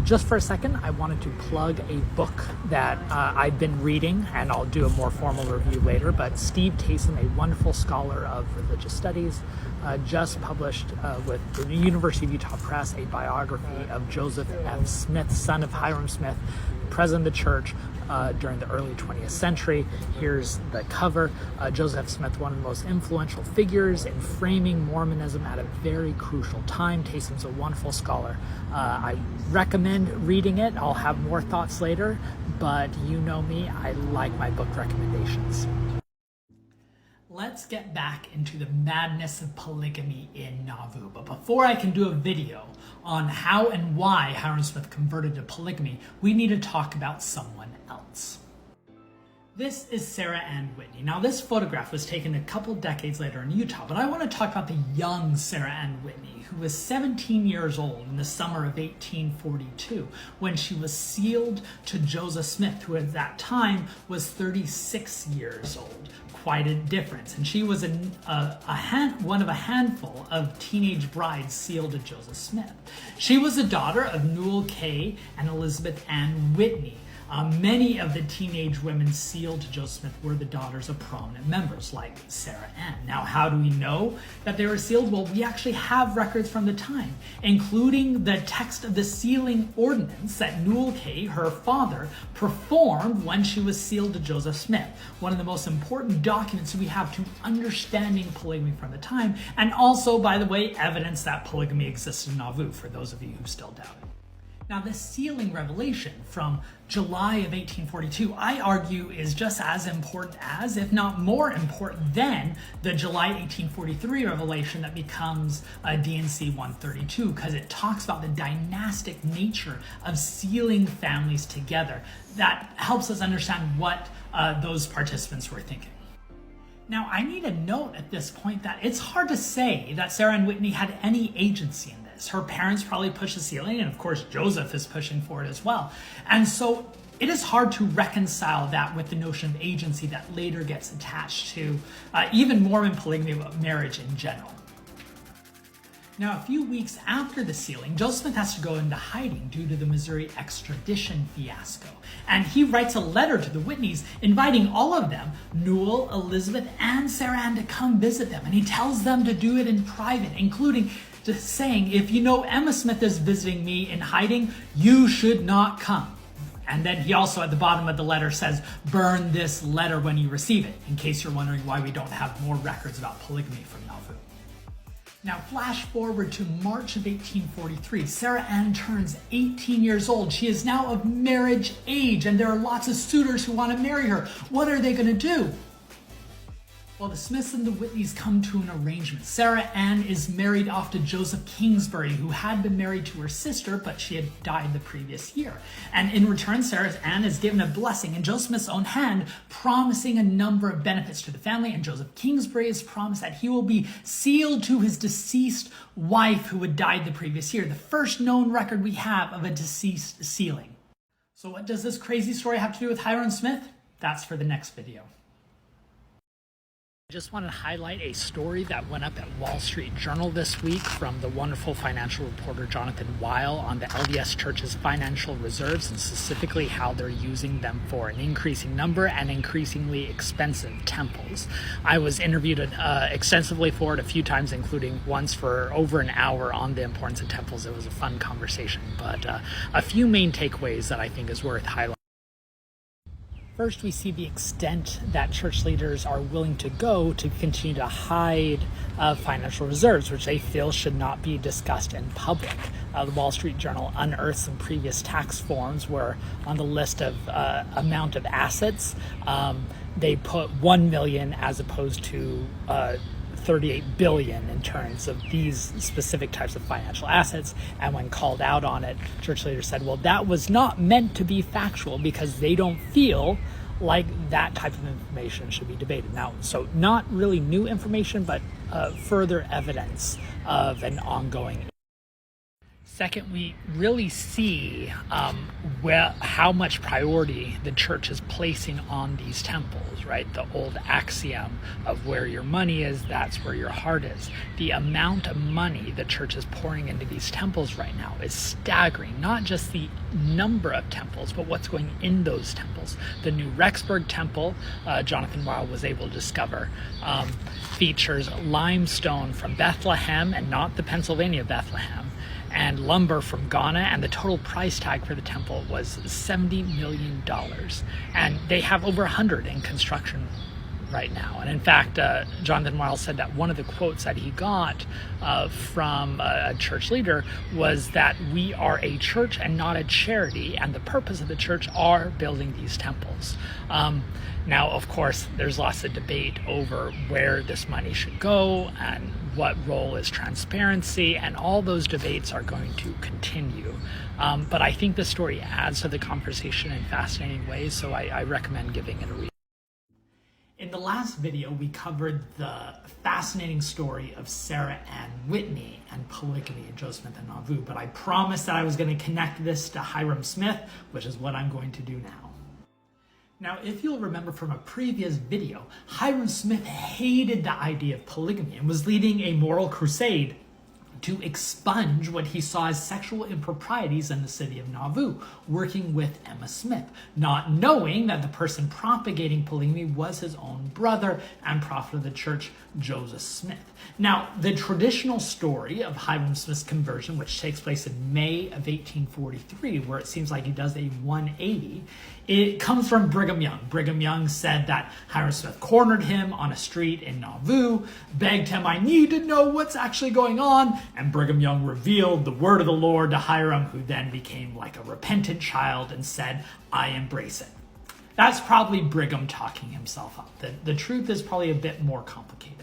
just for a second, I wanted to plug a book that I've been reading, and I'll do a more formal review later, but Steve Taysom, a wonderful scholar of religious studies, just published with the University of Utah Press a biography of Joseph F. Smith, son of Hiram Smith, president of the church during the early 20th century. Here's the cover. Joseph Smith, one of the most influential figures in framing Mormonism at a very crucial time. Taysom's a wonderful scholar. I recommend reading it. I'll have more thoughts later, but you know me, I like my book recommendations. Let's get back into the madness of polygamy in Nauvoo. But before I can do a video on how and why Hiram Smith converted to polygamy, we need to talk about someone else. This is Sarah Ann Whitney. Now, this photograph was taken a couple decades later in Utah, but I want to talk about the young Sarah Ann Whitney, who was 17 years old in the summer of 1842 when she was sealed to Joseph Smith, who at that time was 36 years old. Quite a difference. And she was one of a handful of teenage brides sealed to Joseph Smith. She was the daughter of Newell Kay and Elizabeth Ann Whitney. Many of the teenage women sealed to Joseph Smith were the daughters of prominent members like Sarah Ann. Now, how do we know that they were sealed? Well, we actually have records from the time, including the text of the sealing ordinance that Newell Kay, her father, performed when she was sealed to Joseph Smith. One of the most important documents we have to understanding polygamy from the time, and also, by the way, evidence that polygamy existed in Nauvoo, for those of you who still doubt it. Now, this sealing revelation from July of 1842, I argue, is just as important as, if not more important than, the July 1843 revelation that becomes D&C 132, because it talks about the dynastic nature of sealing families together. That helps us understand what those participants were thinking. Now, I need to note at this point that it's hard to say that Sarah Ann Whitney had any agency in this. Her parents probably pushed the sealing, and of course Joseph is pushing for it as well. And so it is hard to reconcile that with the notion of agency that later gets attached to even Mormon polygamy of marriage in general. Now, a few weeks after the sealing, Joseph Smith has to go into hiding due to the Missouri extradition fiasco. And he writes a letter to the Whitneys inviting all of them, Newell, Elizabeth, and Sarah Ann, to come visit them. And he tells them to do it in private, including just saying, if you know Emma Smith is visiting me in hiding, you should not come. And then he also at the bottom of the letter says, burn this letter when you receive it, in case you're wondering why we don't have more records about polygamy from Nauvoo. Now, flash forward to March of 1843. Sarah Ann turns 18 years old. She is now of marriage age, and there are lots of suitors who want to marry her. What are they going to do? Well, the Smiths and the Whitneys come to an arrangement. Sarah Ann is married off to Joseph Kingsbury, who had been married to her sister, but she had died the previous year. And in return, Sarah Ann is given a blessing in Joseph Smith's own hand, promising a number of benefits to the family. And Joseph Kingsbury is promised that he will be sealed to his deceased wife, who had died the previous year. The first known record we have of a deceased sealing. So what does this crazy story have to do with Hiram Smith? That's for the next video. I just want to highlight a story that went up at Wall Street Journal this week from the wonderful financial reporter Jonathan Weil on the LDS Church's financial reserves, and specifically how they're using them for an increasing number and increasingly expensive temples. I was interviewed extensively for it a few times, including once for over an hour on the importance of temples. It was a fun conversation, but a few main takeaways that I think is worth highlighting. First, we see the extent that church leaders are willing to go to continue to hide financial reserves, which they feel should not be discussed in public. The Wall Street Journal unearthed some previous tax forms where on the list of amount of assets, they put 1 million as opposed to 38 billion in terms of these specific types of financial assets. And when called out on it, church leaders said, well, that was not meant to be factual because they don't feel like that type of information should be debated. Now, so not really new information, but further evidence of an ongoing. Second, we really see how much priority the church is placing on these temples, right? The old axiom of where your money is, that's where your heart is. The amount of money the church is pouring into these temples right now is staggering. Not just the number of temples, but what's going in those temples. The new Rexburg temple, Jonathan Weil was able to discover, features limestone from Bethlehem and not the Pennsylvania Bethlehem, and lumber from Ghana, and the total price tag for the temple was $70 million. And they have over 100 in construction right now. And in fact, Jonathan Weil said that one of the quotes that he got from a church leader was that we are a church and not a charity, and the purpose of the church are building these temples. Now, of course, there's lots of debate over where this money should go and what role is transparency, and all those debates are going to continue. But I think the story adds to the conversation in fascinating ways, so I recommend giving it a read. In the last video, we covered the fascinating story of Sarah Ann Whitney and polygamy in Joseph Smith and Nauvoo, but I promised that I was going to connect this to Hyrum Smith, which is what I'm going to do now. Now, if you'll remember from a previous video, Hyrum Smith hated the idea of polygamy and was leading a moral crusade to expunge what he saw as sexual improprieties in the city of Nauvoo, working with Emma Smith, not knowing that the person propagating polygamy was his own brother and prophet of the church, Joseph Smith. Now, the traditional story of Hyrum Smith's conversion, which takes place in May of 1843, where it seems like he does a 180, it comes from Brigham Young. Brigham Young said that Hyrum Smith cornered him on a street in Nauvoo, begged him, "I need to know what's actually going on," and Brigham Young revealed the word of the Lord to Hyrum, who then became like a repentant child and said, "I embrace it." That's probably Brigham talking himself up. The truth is probably a bit more complicated.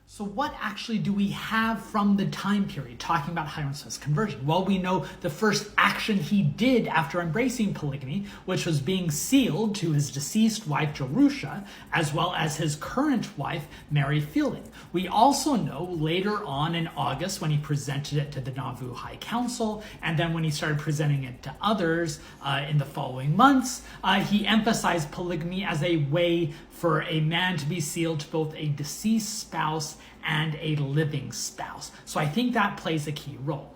So what actually do we have from the time period talking about Hyrum Smith's conversion? Well, we know the first action he did after embracing polygamy, which was being sealed to his deceased wife, Jerusha, as well as his current wife, Mary Fielding. We also know later on in August when he presented it to the Nauvoo High Council, and then when he started presenting it to others in the following months, he emphasized polygamy as a way for a man to be sealed to both a deceased spouse and a living spouse. So I think that plays a key role.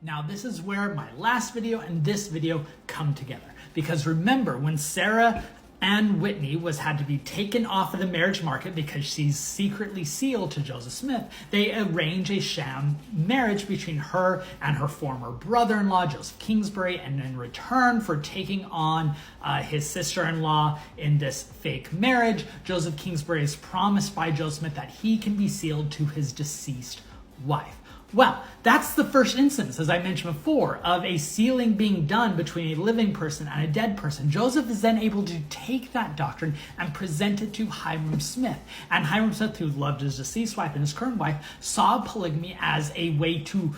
Now, this is where my last video and this video come together. Because remember, when Sarah Ann Whitney had to be taken off of the marriage market because she's secretly sealed to Joseph Smith, they arrange a sham marriage between her and her former brother-in-law, Joseph Kingsbury, and in return for taking on his sister-in-law in this fake marriage, Joseph Kingsbury is promised by Joseph Smith that he can be sealed to his deceased wife. Well, that's the first instance, as I mentioned before, of a sealing being done between a living person and a dead person. Joseph is then able to take that doctrine and present it to Hyrum Smith. And Hyrum Smith, who loved his deceased wife and his current wife, saw polygamy as a way to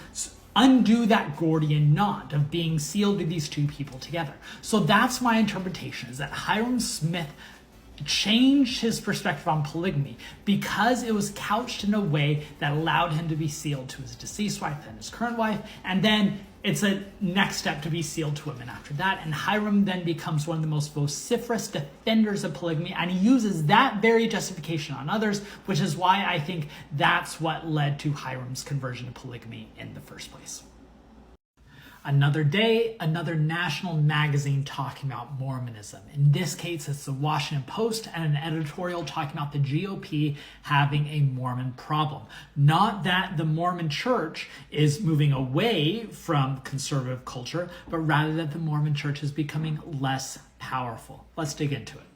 undo that Gordian knot of being sealed to these two people together. So that's my interpretation, is that Hyrum Smith changed his perspective on polygamy because it was couched in a way that allowed him to be sealed to his deceased wife and his current wife, and then it's a next step to be sealed to women after that. And Hyrum then becomes one of the most vociferous defenders of polygamy, and he uses that very justification on others, which is why I think that's what led to Hyrum's conversion to polygamy in the first place. Another day, another national magazine talking about Mormonism. In this case, it's the Washington Post and an editorial talking about the GOP having a Mormon problem. Not that the Mormon Church is moving away from conservative culture, but rather that the Mormon Church is becoming less powerful. Let's dig into it.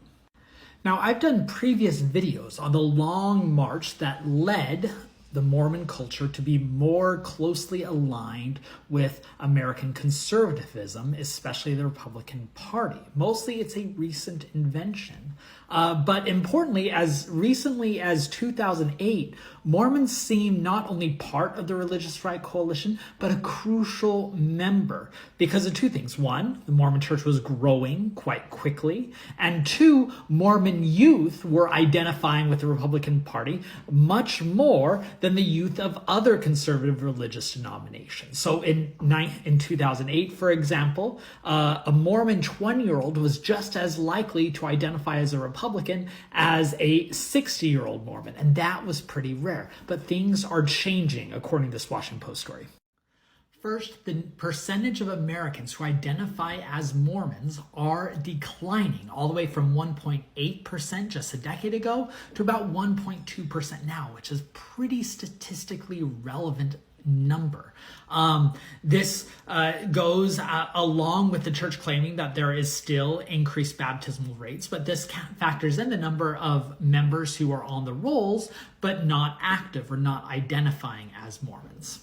Now, I've done previous videos on the long march that led the Mormon culture to be more closely aligned with American conservatism, especially the Republican Party. Mostly it's a recent invention. But importantly, as recently as 2008, Mormons seem not only part of the Religious Right Coalition, but a crucial member because of two things. One, the Mormon Church was growing quite quickly. And two, Mormon youth were identifying with the Republican Party much more than the youth of other conservative religious denominations. So in 2008, for example, a Mormon 20-year-old was just as likely to identify as a Republican as a 60-year-old Mormon, and that was pretty rare. But things are changing, according to this Washington Post story. First, the percentage of Americans who identify as Mormons are declining, all the way from 1.8% just a decade ago to about 1.2% now, which is pretty statistically relevant number. This goes along with the church claiming that there is still increased baptismal rates, but this factors in the number of members who are on the rolls but not active or not identifying as Mormons.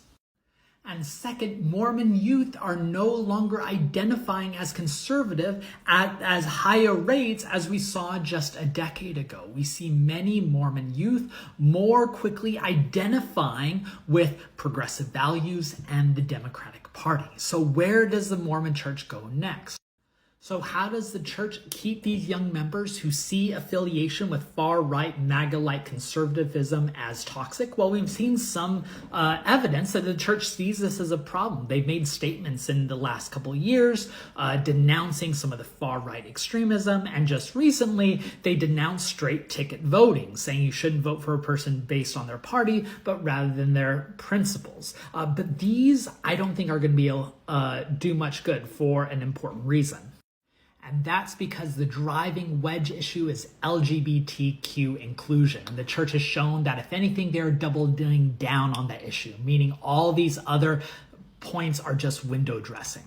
And second, Mormon youth are no longer identifying as conservative at as higher rates as we saw just a decade ago. We see many Mormon youth more quickly identifying with progressive values and the Democratic Party. So where does the Mormon Church go next? So how does the church keep these young members who see affiliation with far-right MAGA-like conservatism as toxic? Well, we've seen some evidence that the church sees this as a problem. They've made statements in the last couple of years denouncing some of the far-right extremism, and just recently they denounced straight ticket voting, saying you shouldn't vote for a person based on their party, but rather than their principles. But these, I don't think, are going to be able do much good for an important reason. And that's because the driving wedge issue is LGBTQ inclusion. And the church has shown that, if anything, they're doubling down on that issue, meaning all these other points are just window dressing.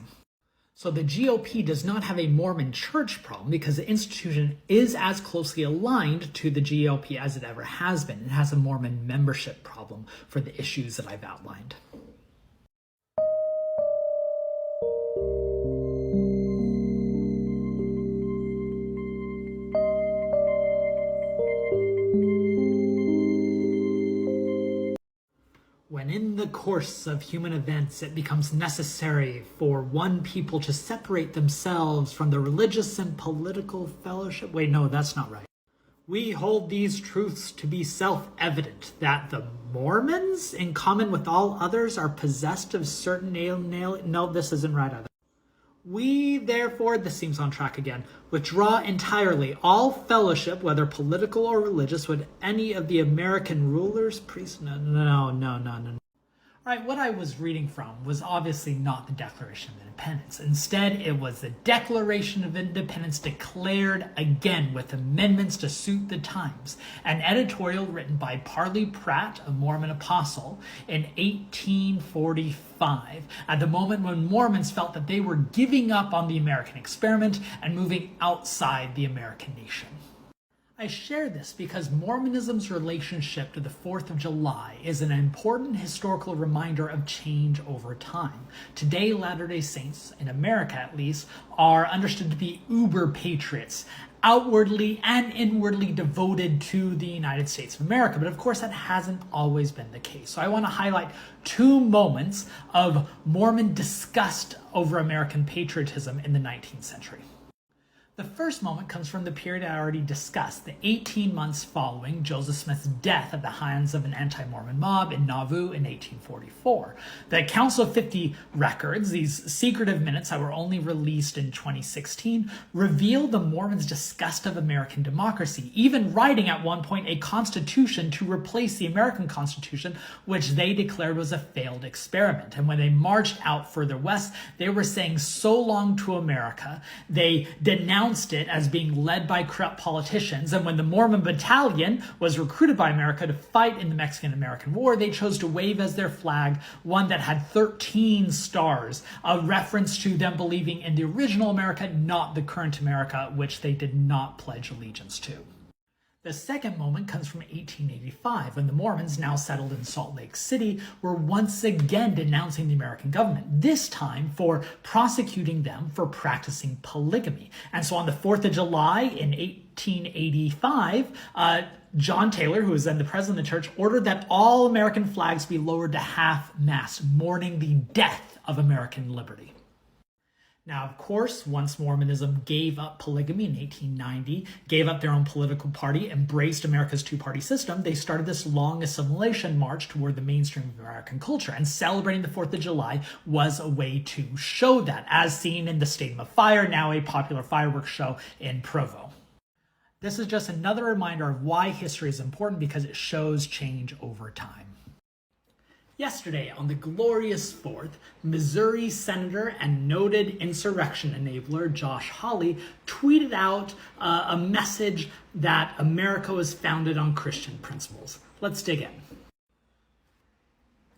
So the GOP does not have a Mormon church problem because the institution is as closely aligned to the GOP as it ever has been. It has a Mormon membership problem for the issues that I've outlined. When in the course of human events it becomes necessary for one people to separate themselves from the religious and political fellowship. Wait, no, that's not right. We hold these truths to be self-evident, that the Mormons, in common with all others, are possessed of certain no, this isn't right either. We, therefore, this seems on track again, withdraw entirely all fellowship, whether political or religious, with any of the American rulers, priests. No. All right, what I was reading from was obviously not the Declaration of Independence. Instead, it was the Declaration of Independence declared again with amendments to suit the times. An editorial written by Parley Pratt, a Mormon apostle, in 1845, at the moment when Mormons felt that they were giving up on the American experiment and moving outside the American nation. I share this because Mormonism's relationship to the 4th of July is an important historical reminder of change over time. Today, Latter-day Saints, in America at least, are understood to be uber patriots, outwardly and inwardly devoted to the United States of America. But of course, that hasn't always been the case. So I want to highlight two moments of Mormon disgust over American patriotism in the 19th century. The first moment comes from the period I already discussed, the 18 months following Joseph Smith's death at the hands of an anti-Mormon mob in Nauvoo in 1844. The Council of 50 records, these secretive minutes that were only released in 2016, reveal the Mormons' disgust of American democracy, even writing at one point a constitution to replace the American Constitution, which they declared was a failed experiment. And when they marched out further west, they were saying so long to America. They denounced it as being led by corrupt politicians, and when the Mormon Battalion was recruited by America to fight in the Mexican-American War, they chose to wave as their flag one that had 13 stars, a reference to them believing in the original America, not the current America, which they did not pledge allegiance to. The second moment comes from 1885, when the Mormons, now settled in Salt Lake City, were once again denouncing the American government, this time for prosecuting them for practicing polygamy. And so on the 4th of July in 1885, John Taylor, who was then the president of the church, ordered that all American flags be lowered to half-mast, mourning the death of American liberty. Now, of course, once Mormonism gave up polygamy in 1890, gave up their own political party, embraced America's two-party system, they started this long assimilation march toward the mainstream of American culture. And celebrating the 4th of July was a way to show that, as seen in the Stadium of Fire, now a popular fireworks show in Provo. This is just another reminder of why history is important, because it shows change over time. Yesterday, on the glorious 4th, Missouri Senator and noted insurrection enabler Josh Hawley tweeted out a message that America was founded on Christian principles. Let's dig in.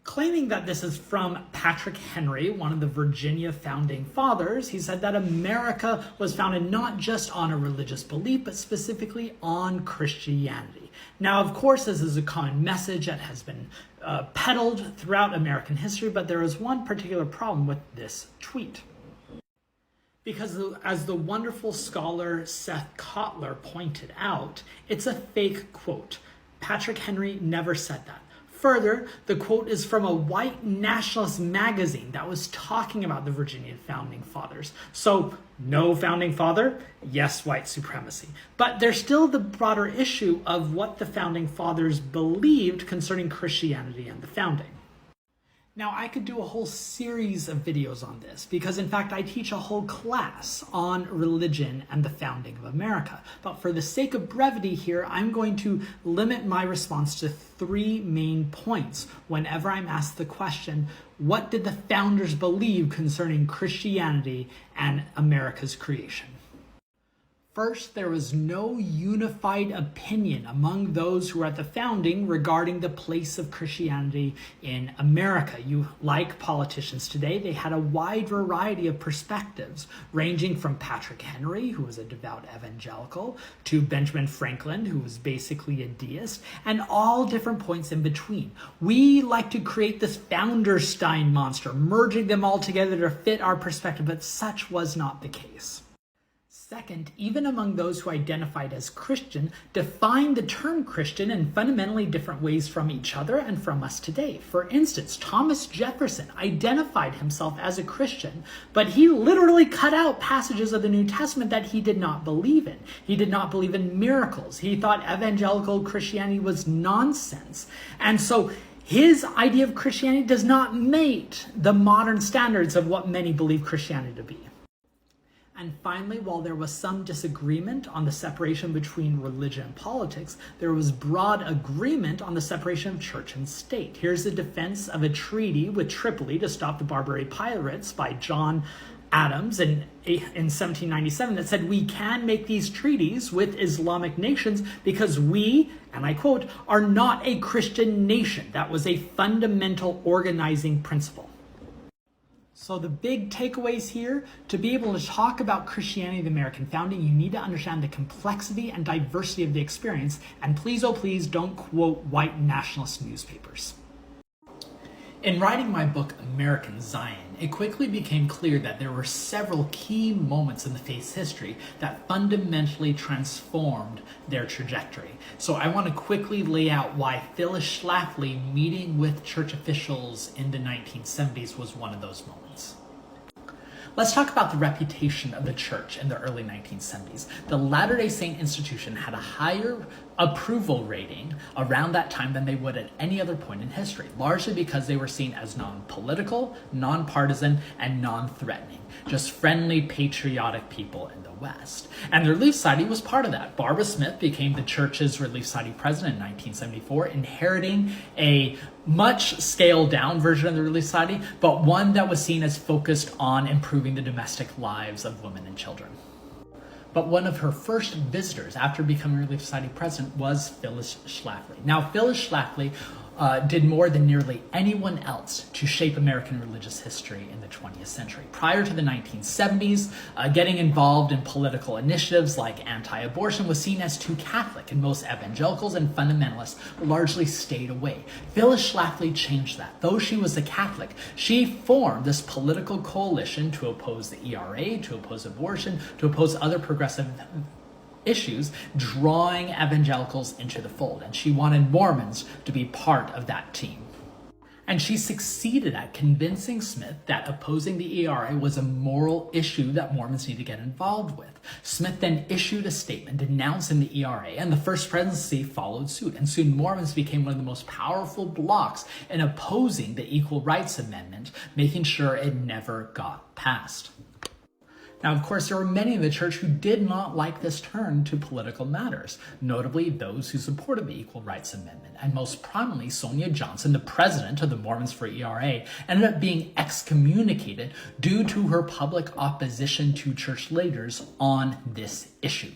Claiming that this is from Patrick Henry, one of the Virginia founding fathers, he said that America was founded not just on a religious belief, but specifically on Christianity. Now, of course, this is a common message that has been peddled throughout American history, but there is one particular problem with this tweet. Because as the wonderful scholar Seth Kotler pointed out, it's a fake quote. Patrick Henry never said that. Further, the quote is from a white nationalist magazine that was talking about the Virginia founding fathers. So, no founding father, yes, white supremacy. But there's still the broader issue of what the founding fathers believed concerning Christianity and the founding. Now, I could do a whole series of videos on this because, in fact, I teach a whole class on religion and the founding of America. But for the sake of brevity here, I'm going to limit my response to 3 main points whenever I'm asked the question, what did the founders believe concerning Christianity and America's creation? First, there was no unified opinion among those who were at the founding regarding the place of Christianity in America. Like politicians today, they had a wide variety of perspectives, ranging from Patrick Henry, who was a devout evangelical, to Benjamin Franklin, who was basically a deist, and all different points in between. We like to create this Founderstein monster, merging them all together to fit our perspective, but such was not the case. Second, even among those who identified as Christian, defined the term Christian in fundamentally different ways from each other and from us today. For instance, Thomas Jefferson identified himself as a Christian, but he literally cut out passages of the New Testament that he did not believe in. He did not believe in miracles. He thought evangelical Christianity was nonsense. And so his idea of Christianity does not mate the modern standards of what many believe Christianity to be. And finally, while there was some disagreement on the separation between religion and politics, there was broad agreement on the separation of church and state. Here's the defense of a treaty with Tripoli to stop the Barbary pirates by John Adams in 1797 that said, we can make these treaties with Islamic nations because we, and I quote, are not a Christian nation. That was a fundamental organizing principle. So the big takeaways here, to be able to talk about Christianity and the American founding, you need to understand the complexity and diversity of the experience, and please, oh please, don't quote white nationalist newspapers. In writing my book, American Zion, it quickly became clear that there were several key moments in the faith's history that fundamentally transformed their trajectory. So I want to quickly lay out why Phyllis Schlafly meeting with church officials in the 1970s was one of those moments. Let's talk about the reputation of the church in the early 1970s. The Latter-day Saint institution had a higher approval rating around that time than they would at any other point in history, largely because they were seen as non-political, non-partisan, and non-threatening, just friendly, patriotic people in the West. And the Relief Society was part of that. Barbara Smith became the church's Relief Society president in 1974, inheriting a much scaled down version of the Relief Society, but one that was seen as focused on improving the domestic lives of women and children. But one of her first visitors after becoming Relief Society president was Phyllis Schlafly. Now, Phyllis Schlafly did more than nearly anyone else to shape American religious history in the 20th century. Prior to the 1970s, getting involved in political initiatives like anti-abortion was seen as too Catholic, and most evangelicals and fundamentalists largely stayed away. Phyllis Schlafly changed that. Though she was a Catholic, she formed this political coalition to oppose the ERA, to oppose abortion, to oppose other progressive issues, drawing evangelicals into the fold. And she wanted Mormons to be part of that team. And she succeeded at convincing Smith that opposing the ERA was a moral issue that Mormons need to get involved with. Smith then issued a statement denouncing the ERA, and the First Presidency followed suit. And soon Mormons became one of the most powerful blocs in opposing the Equal Rights Amendment, making sure it never got passed. Now, of course, there were many in the church who did not like this turn to political matters, notably those who supported the Equal Rights Amendment, and most prominently Sonia Johnson, the president of the Mormons for ERA, ended up being excommunicated due to her public opposition to church leaders on this issue.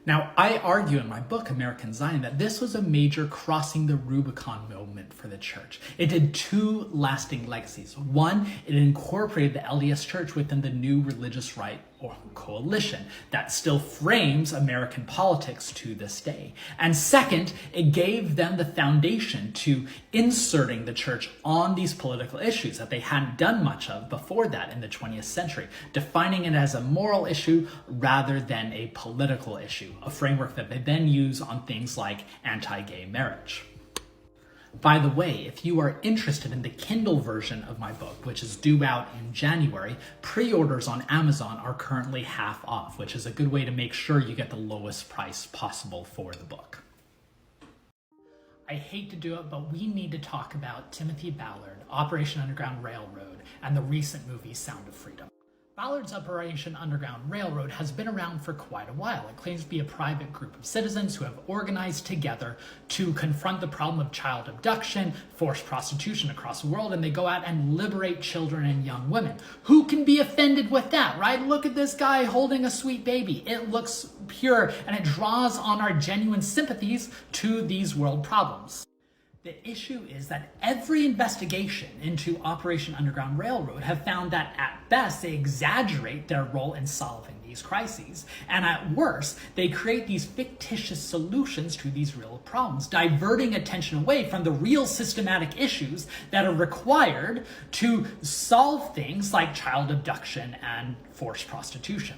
Now, I argue in my book, American Zion, that this was a major crossing the Rubicon moment for the church. It did two lasting legacies. One, it incorporated the LDS Church within the new religious right or coalition that still frames American politics to this day. And second, it gave them the foundation to inserting the church on these political issues that they hadn't done much of before that in the 20th century, defining it as a moral issue rather than a political issue, a framework that they then use on things like anti-gay marriage. By the way, if you are interested in the Kindle version of my book, which is due out in January, pre-orders on Amazon are currently half off, which is a good way to make sure you get the lowest price possible for the book. I hate to do it, but we need to talk about Timothy Ballard, Operation Underground Railroad, and the recent movie Sound of Freedom. Ballard's Operation Underground Railroad has been around for quite a while. It claims to be a private group of citizens who have organized together to confront the problem of child abduction, forced prostitution across the world, and they go out and liberate children and young women. Who can be offended with that, right? Look at this guy holding a sweet baby. It looks pure, and it draws on our genuine sympathies to these world problems. The issue is that every investigation into Operation Underground Railroad have found that at best they exaggerate their role in solving these crises, and at worst they create these fictitious solutions to these real problems, diverting attention away from the real systematic issues that are required to solve things like child abduction and forced prostitution.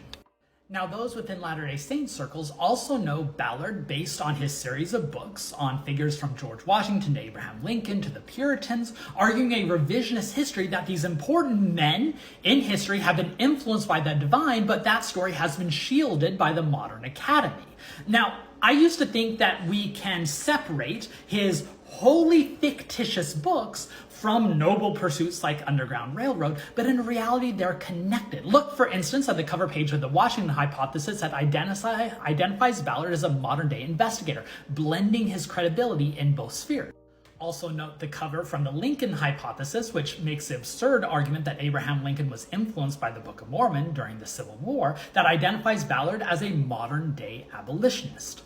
Now, those within Latter-day Saint circles also know Ballard based on his series of books on figures from George Washington to Abraham Lincoln to the Puritans, arguing a revisionist history that these important men in history have been influenced by the divine, but that story has been shielded by the modern academy. Now, I used to think that we can separate his wholly fictitious books from noble pursuits like Underground Railroad, but in reality, they're connected. Look, for instance, at the cover page of the Washington Hypothesis that identifies Ballard as a modern-day investigator, blending his credibility in both spheres. Also note the cover from the Lincoln Hypothesis, which makes the absurd argument that Abraham Lincoln was influenced by the Book of Mormon during the Civil War, that identifies Ballard as a modern-day abolitionist.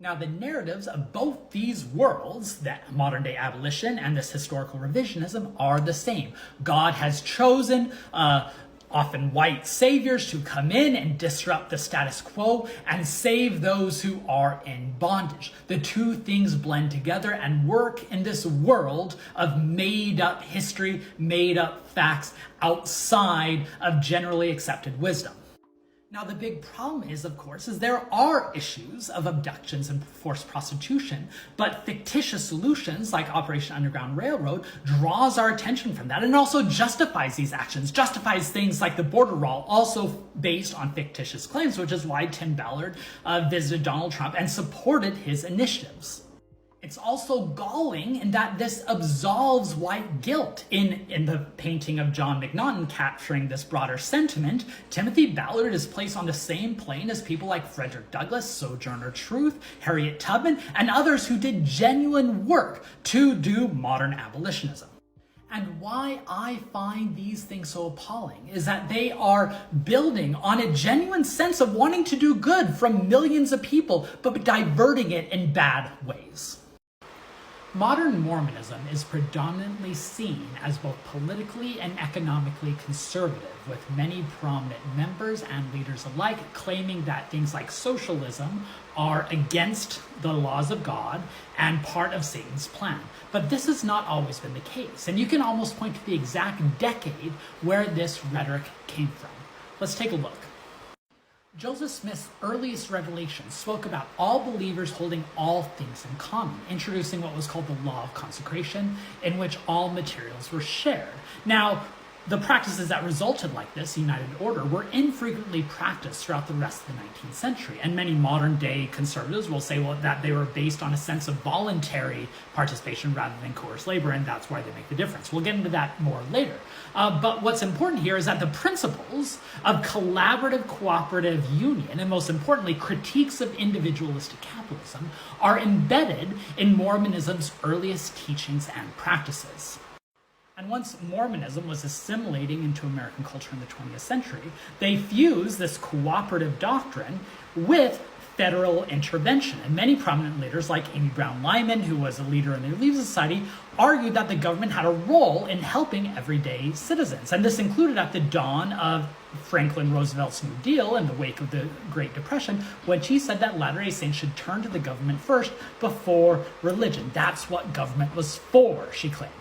Now, the narratives of both these worlds, that modern-day abolition and this historical revisionism, are the same. God has chosen often white saviors to come in and disrupt the status quo and save those who are in bondage. The two things blend together and work in this world of made-up history, made-up facts outside of generally accepted wisdom. Now, the big problem is, of course, there are issues of abductions and forced prostitution, but fictitious solutions like Operation Underground Railroad draws our attention from that and also justifies these actions, justifies things like the border wall, also based on fictitious claims, which is why Tim Ballard visited Donald Trump and supported his initiatives. It's also galling in that this absolves white guilt. In the painting of John McNaughton capturing this broader sentiment, Timothy Ballard is placed on the same plane as people like Frederick Douglass, Sojourner Truth, Harriet Tubman, and others who did genuine work to do modern abolitionism. And why I find these things so appalling is that they are building on a genuine sense of wanting to do good from millions of people, but diverting it in bad ways. Modern Mormonism is predominantly seen as both politically and economically conservative, with many prominent members and leaders alike claiming that things like socialism are against the laws of God and part of Satan's plan. But this has not always been the case, and you can almost point to the exact decade where this rhetoric came from. Let's take a look. Joseph Smith's earliest revelations spoke about all believers holding all things in common, introducing what was called the law of consecration, in which all materials were shared. Now, the practices that resulted like this, united order, were infrequently practiced throughout the rest of the 19th century. And many modern day conservatives will say, well, that they were based on a sense of voluntary participation rather than coerced labor, and that's why they make the difference. We'll get into that more later. But what's important here is that the principles of collaborative cooperative union, and most importantly, critiques of individualistic capitalism, are embedded in Mormonism's earliest teachings and practices. And once Mormonism was assimilating into American culture in the 20th century, they fused this cooperative doctrine with federal intervention. And many prominent leaders, like Amy Brown Lyman, who was a leader in the Relief Society, argued that the government had a role in helping everyday citizens. And this included at the dawn of Franklin Roosevelt's New Deal in the wake of the Great Depression, when she said that Latter-day Saints should turn to the government first before religion. That's what government was for, she claimed.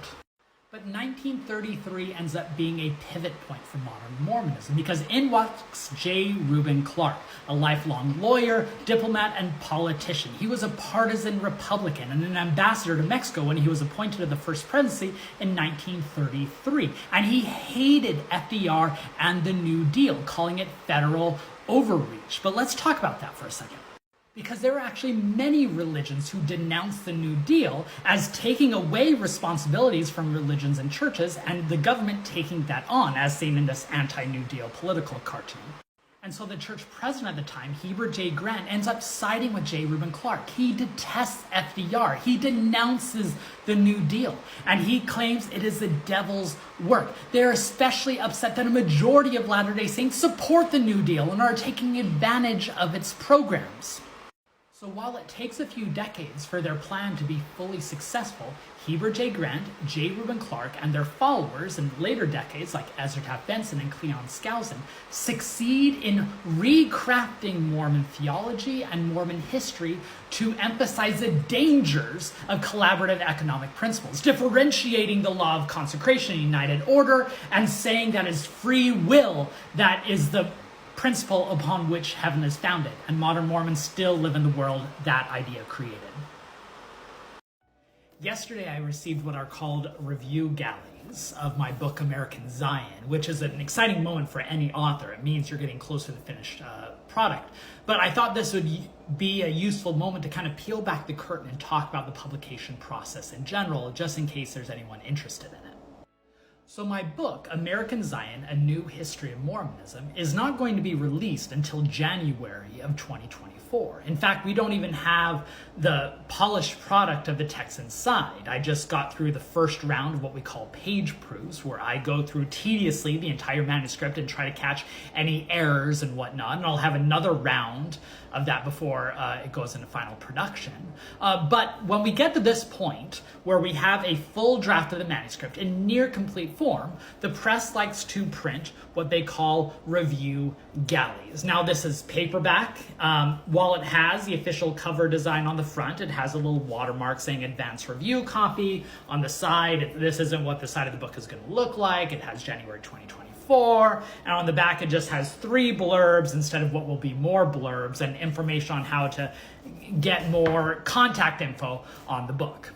But 1933 ends up being a pivot point for modern Mormonism, because in walks J. Reuben Clark, a lifelong lawyer, diplomat, and politician. He was a partisan Republican and an ambassador to Mexico when he was appointed to the first presidency in 1933. And he hated FDR and the New Deal, calling it federal overreach. But let's talk about that for a second. Because there are actually many religions who denounce the New Deal as taking away responsibilities from religions and churches, and the government taking that on, as seen in this anti-New Deal political cartoon. And so the church president at the time, Heber J. Grant, ends up siding with J. Reuben Clark. He detests FDR. He denounces the New Deal, and he claims it is the devil's work. They're especially upset that a majority of Latter-day Saints support the New Deal and are taking advantage of its programs. So while it takes a few decades for their plan to be fully successful, Heber J. Grant, J. Reuben Clark, and their followers in later decades, like Ezra Taft Benson and Cleon Skousen, succeed in recrafting Mormon theology and Mormon history to emphasize the dangers of collaborative economic principles, differentiating the law of consecration and united order, and saying that it's free will that is the principle upon which heaven is founded, and modern Mormons still live in the world that idea created. Yesterday I received what are called review galleys of my book American Zion, which is an exciting moment for any author. It means you're getting closer to the finished product. But I thought this would be a useful moment to kind of peel back the curtain and talk about the publication process in general, just in case there's anyone interested in it. So my book, American Zion, A New History of Mormonism, is not going to be released until January of 2024. In fact, we don't even have the polished product of the text inside. I just got through the first round of what we call page proofs, where I go through tediously the entire manuscript and try to catch any errors and whatnot, and I'll have another round of that before it goes into final production. But when we get to this point, where we have a full draft of the manuscript in near complete form, the press likes to print what they call review galleys. Now this is paperback. While it has the official cover design on the front, it has a little watermark saying advanced review copy. On the side, this isn't what the side of the book is going to look like. It has January 2024, and on the back it just has 3 blurbs instead of what will be more blurbs, and information on how to get more contact info on the book.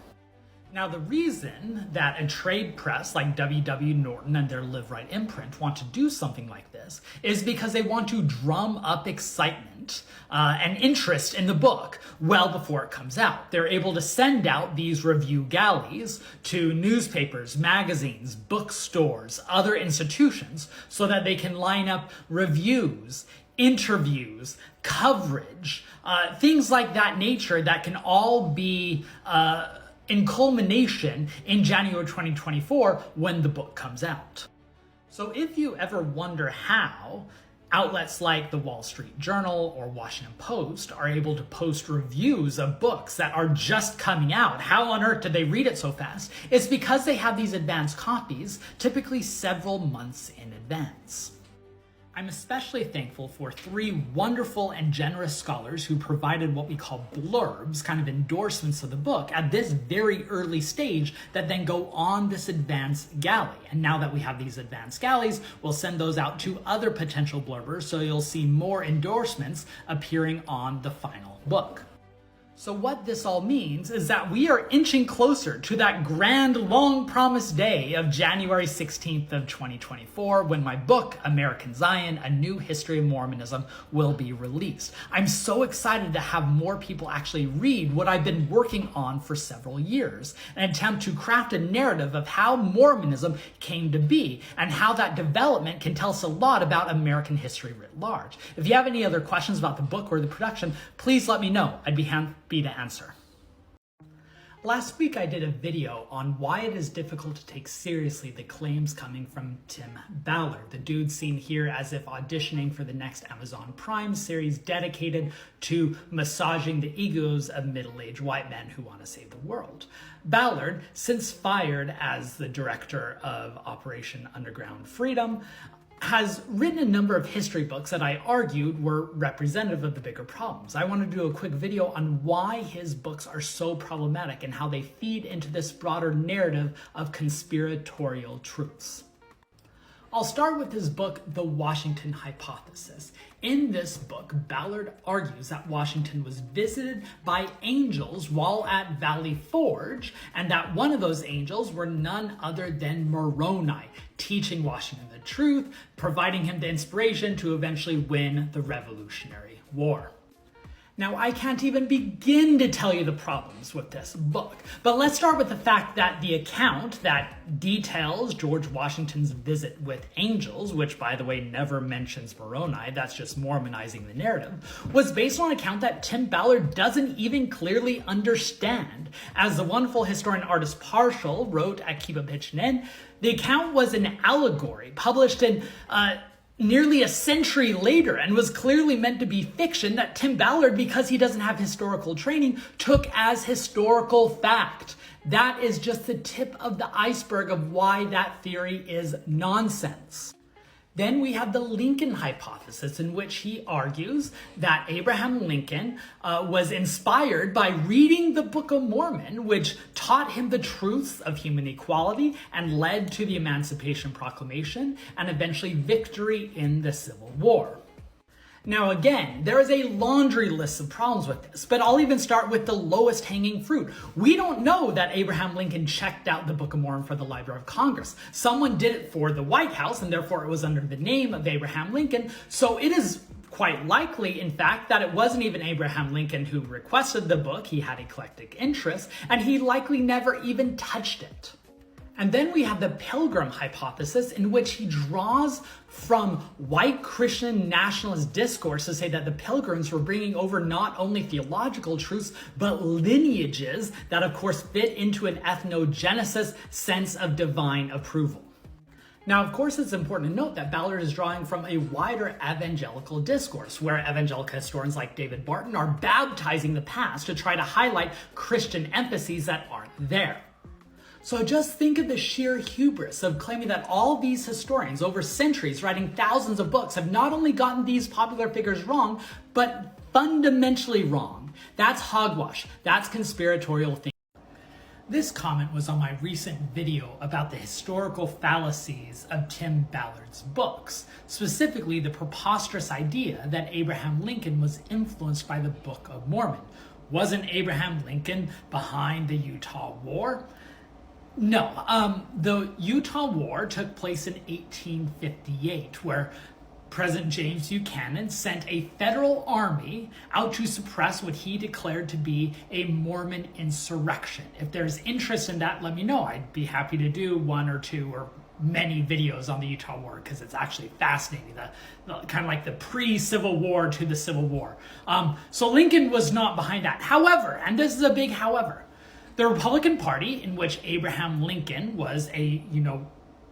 Now, the reason that a trade press like W.W. Norton and their Live Right imprint want to do something like this is because they want to drum up excitement and interest in the book well before it comes out. They're able to send out these review galleys to newspapers, magazines, bookstores, other institutions, so that they can line up reviews, interviews, coverage, things like that nature that can all be in culmination in January 2024 when the book comes out. So if you ever wonder how Outlets like the Wall Street Journal or Washington Post are able to post reviews of books that are just coming out. How on earth did they read it so fast? It's because they have these advanced copies, typically several months in advance. I'm especially thankful for 3 wonderful and generous scholars who provided what we call blurbs, kind of endorsements of the book, at this very early stage that then go on this advanced galley. And now that we have these advanced galleys, we'll send those out to other potential blurbers, so you'll see more endorsements appearing on the final book. So what this all means is that we are inching closer to that grand, long-promised day of January 16th of 2024, when my book, American Zion, A New History of Mormonism, will be released. I'm so excited to have more people actually read what I've been working on for several years, an attempt to craft a narrative of how Mormonism came to be, and how that development can tell us a lot about American history writ large. If you have any other questions about the book or the production, please let me know. I'd be happy to answer. Last week I did a video on why it is difficult to take seriously the claims coming from Tim Ballard, the dude seen here as if auditioning for the next Amazon Prime series dedicated to massaging the egos of middle-aged white men who want to save the world. Ballard, since fired as the director of Operation Underground Freedom, has written a number of history books that I argued were representative of the bigger problems. I want to do a quick video on why his books are so problematic and how they feed into this broader narrative of conspiratorial truths. I'll start with his book, The Washington Hypothesis. In this book, Ballard argues that Washington was visited by angels while at Valley Forge, and that one of those angels were none other than Moroni, teaching Washington the truth, providing him the inspiration to eventually win the Revolutionary War. Now, I can't even begin to tell you the problems with this book, but let's start with the fact that the account that details George Washington's visit with angels, which by the way never mentions Moroni, that's just Mormonizing the narrative, was based on an account that Tim Ballard doesn't even clearly understand. As the wonderful historian artist Parshall wrote at Keep Up Pitchin' In, the account was an allegory published in nearly a century later and was clearly meant to be fiction that Tim Ballard, because he doesn't have historical training, took as historical fact. That is just the tip of the iceberg of why that theory is nonsense. Then we have the Lincoln hypothesis, in which he argues that Abraham Lincoln was inspired by reading the Book of Mormon, which taught him the truths of human equality and led to the Emancipation Proclamation and eventually victory in the Civil War. Now again, there is a laundry list of problems with this, but I'll even start with the lowest hanging fruit. We don't know that Abraham Lincoln checked out the Book of Mormon for the Library of Congress. Someone did it for the White House, and therefore it was under the name of Abraham Lincoln, so it is quite likely, in fact, that it wasn't even Abraham Lincoln who requested the book. He had eclectic interests, and he likely never even touched it. And then we have the Pilgrim hypothesis, in which he draws from white Christian nationalist discourse to say that the Pilgrims were bringing over not only theological truths, but lineages that of course fit into an ethnogenesis sense of divine approval. Now, of course, it's important to note that Ballard is drawing from a wider evangelical discourse, where evangelical historians like David Barton are baptizing the past to try to highlight Christian emphases that aren't there. So just think of the sheer hubris of claiming that all these historians over centuries writing thousands of books have not only gotten these popular figures wrong, but fundamentally wrong. That's hogwash. That's conspiratorial thinking. This comment was on my recent video about the historical fallacies of Tim Ballard's books, specifically the preposterous idea that Abraham Lincoln was influenced by the Book of Mormon. Wasn't Abraham Lincoln behind the Utah War? No, the Utah War took place in 1858, where President James Buchanan sent a federal army out to suppress what he declared to be a Mormon insurrection. If there's interest in that, let me know. I'd be happy to do one or two or many videos on the Utah War, because it's actually fascinating, the kind of like the pre-Civil War to the Civil War. So Lincoln was not behind that. However, and this is a big however, the Republican Party, in which Abraham Lincoln was a,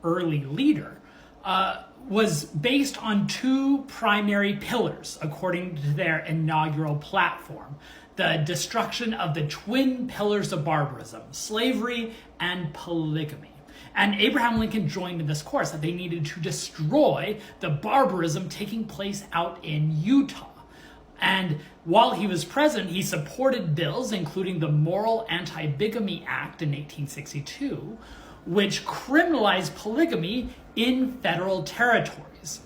early leader, was based on two primary pillars, according to their inaugural platform: the destruction of the twin pillars of barbarism, slavery and polygamy. And Abraham Lincoln joined in this course that they needed to destroy the barbarism taking place out in Utah. And while he was president, he supported bills, including the Morrill Anti-Bigamy Act in 1862, which criminalized polygamy in federal territories.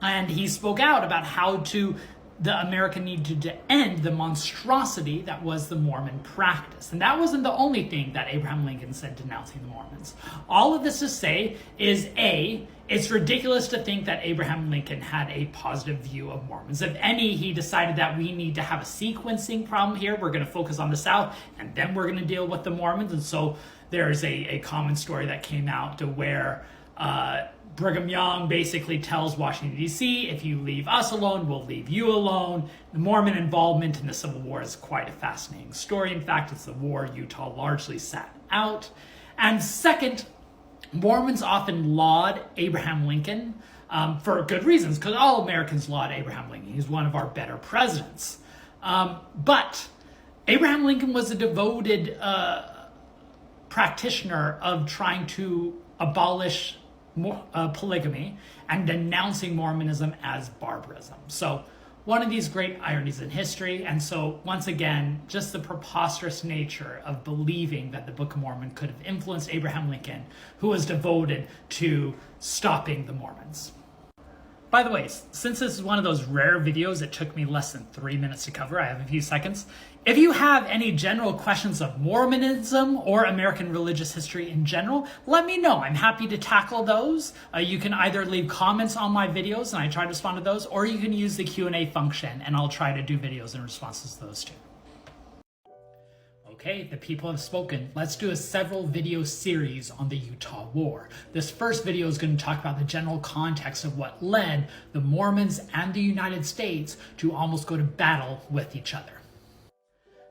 And he spoke out about how the America needed to end the monstrosity that was the Mormon practice. And that wasn't the only thing that Abraham Lincoln said denouncing the Mormons. All of this to say is, A, it's ridiculous to think that Abraham Lincoln had a positive view of Mormons. If any, he decided that we need to have a sequencing problem here. We're going to focus on the South, and then we're going to deal with the Mormons. And so there's a common story that came out to where Brigham Young basically tells Washington, D.C., if you leave us alone, we'll leave you alone. The Mormon involvement in the Civil War is quite a fascinating story. In fact, it's the war Utah largely sat out. And second, Mormons often laud Abraham Lincoln for good reasons, because all Americans laud Abraham Lincoln. He's one of our better presidents. But Abraham Lincoln was a devoted practitioner of trying to abolish polygamy and denouncing Mormonism as barbarism. So one of these great ironies in history. And so once again, just the preposterous nature of believing that the Book of Mormon could have influenced Abraham Lincoln, who was devoted to stopping the Mormons. By the way, since this is one of those rare videos that took me less than 3 minutes to cover, I have a few seconds. If you have any general questions of Mormonism or American religious history in general, let me know. I'm happy to tackle those. You can either leave comments on my videos and I try to respond to those, or you can use the Q&A function and I'll try to do videos in responses to those too. Okay, the people have spoken. Let's do a several video series on the Utah War. This first video is going to talk about the general context of what led the Mormons and the United States to almost go to battle with each other.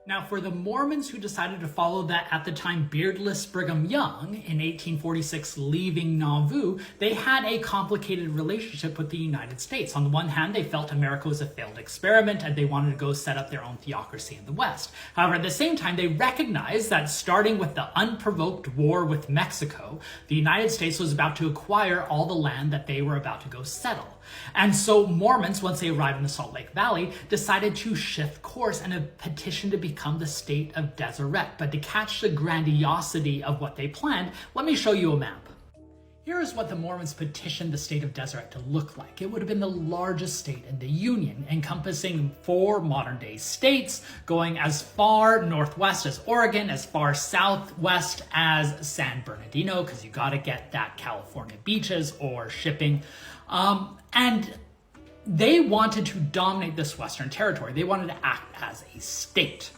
Now, for the Mormons who decided to follow that at the time beardless Brigham Young in 1846 leaving Nauvoo, they had a complicated relationship with the United States. On the one hand, they felt America was a failed experiment and they wanted to go set up their own theocracy in the West. However, at the same time, they recognized that starting with the unprovoked war with Mexico, the United States was about to acquire all the land that they were about to go settle. And so Mormons, once they arrived in the Salt Lake Valley, decided to shift course and petition to become the state of Deseret. But to catch the grandiosity of what they planned, let me show you a map. Here is what the Mormons petitioned the state of Deseret to look like. It would have been the largest state in the Union, encompassing 4 modern-day states, going as far northwest as Oregon, as far southwest as San Bernardino, because you got to get that California beaches or shipping. And they wanted to dominate this Western territory. They wanted to act as a state.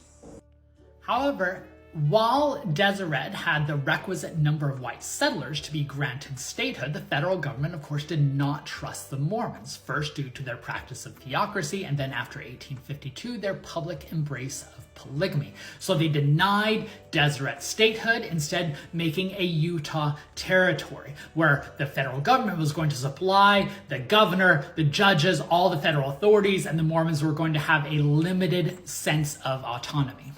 However, while Deseret had the requisite number of white settlers to be granted statehood, the federal government, of course, did not trust the Mormons, first due to their practice of theocracy, and then after 1852, their public embrace of polygamy. So they denied Deseret statehood, instead making a Utah territory, where the federal government was going to supply the governor, the judges, all the federal authorities, and the Mormons were going to have a limited sense of autonomy.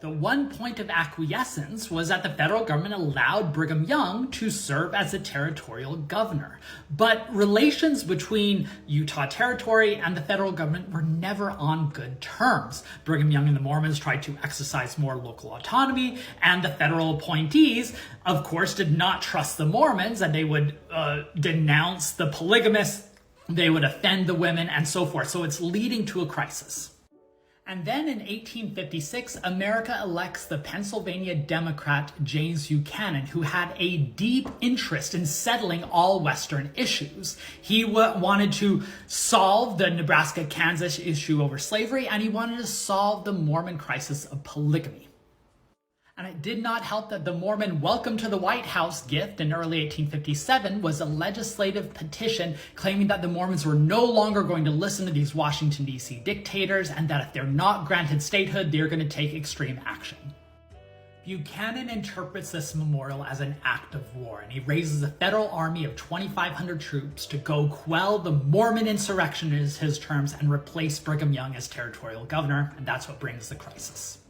The one point of acquiescence was that the federal government allowed Brigham Young to serve as a territorial governor. But relations between Utah Territory and the federal government were never on good terms. Brigham Young and the Mormons tried to exercise more local autonomy, and the federal appointees, of course, did not trust the Mormons, and they would denounce the polygamists, they would offend the women, and so forth. So it's leading to a crisis. And then in 1856, America elects the Pennsylvania Democrat James Buchanan, who had a deep interest in settling all Western issues. He wanted to solve the Nebraska-Kansas issue over slavery, and he wanted to solve the Mormon crisis of polygamy. And it did not help that the Mormon Welcome to the White House gift in early 1857 was a legislative petition claiming that the Mormons were no longer going to listen to these Washington, D.C. dictators, and that if they're not granted statehood, they're going to take extreme action. Buchanan interprets this memorial as an act of war, and he raises a federal army of 2,500 troops to go quell the Mormon insurrection, in his terms, and replace Brigham Young as territorial governor, and that's what brings the crisis.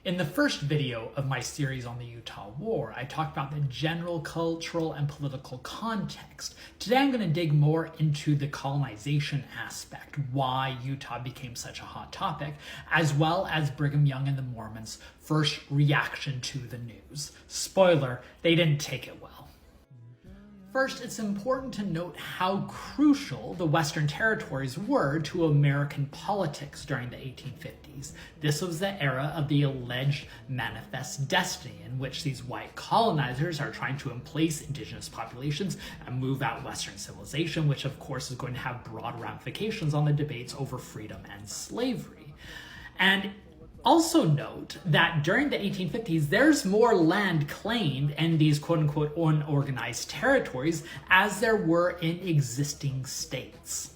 In the first video of my series on the Utah War, I talked about the general cultural and political context. Today I'm going to dig more into the colonization aspect, why Utah became such a hot topic, as well as Brigham Young and the Mormons' first reaction to the news. Spoiler, they didn't take it well. First, it's important to note how crucial the Western territories were to American politics during the 1850s. This was the era of the alleged manifest destiny, in which these white colonizers are trying to emplace indigenous populations and move out Western civilization, which of course is going to have broad ramifications on the debates over freedom and slavery. And also note that during the 1850s, there's more land claimed in these quote-unquote unorganized territories as there were in existing states.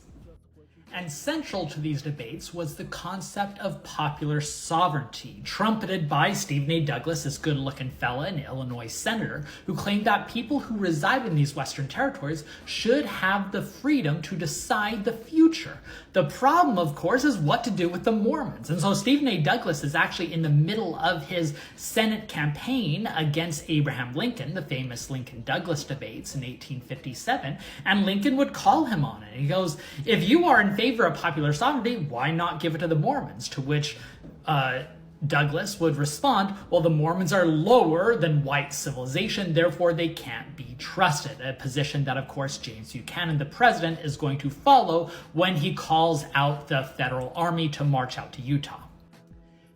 And central to these debates was the concept of popular sovereignty, trumpeted by Stephen A. Douglas, this good-looking fella, an Illinois senator, who claimed that people who reside in these Western territories should have the freedom to decide the future. The problem, of course, is what to do with the Mormons. And so Stephen A. Douglas is actually in the middle of his Senate campaign against Abraham Lincoln, the famous Lincoln-Douglas debates in 1857, and Lincoln would call him on it. He goes, if you are in favor of popular sovereignty, why not give it to the Mormons? To which Douglas would respond, well, the Mormons are lower than white civilization, therefore they can't be trusted. A position that, of course, James Buchanan, the president, is going to follow when he calls out the federal army to march out to Utah.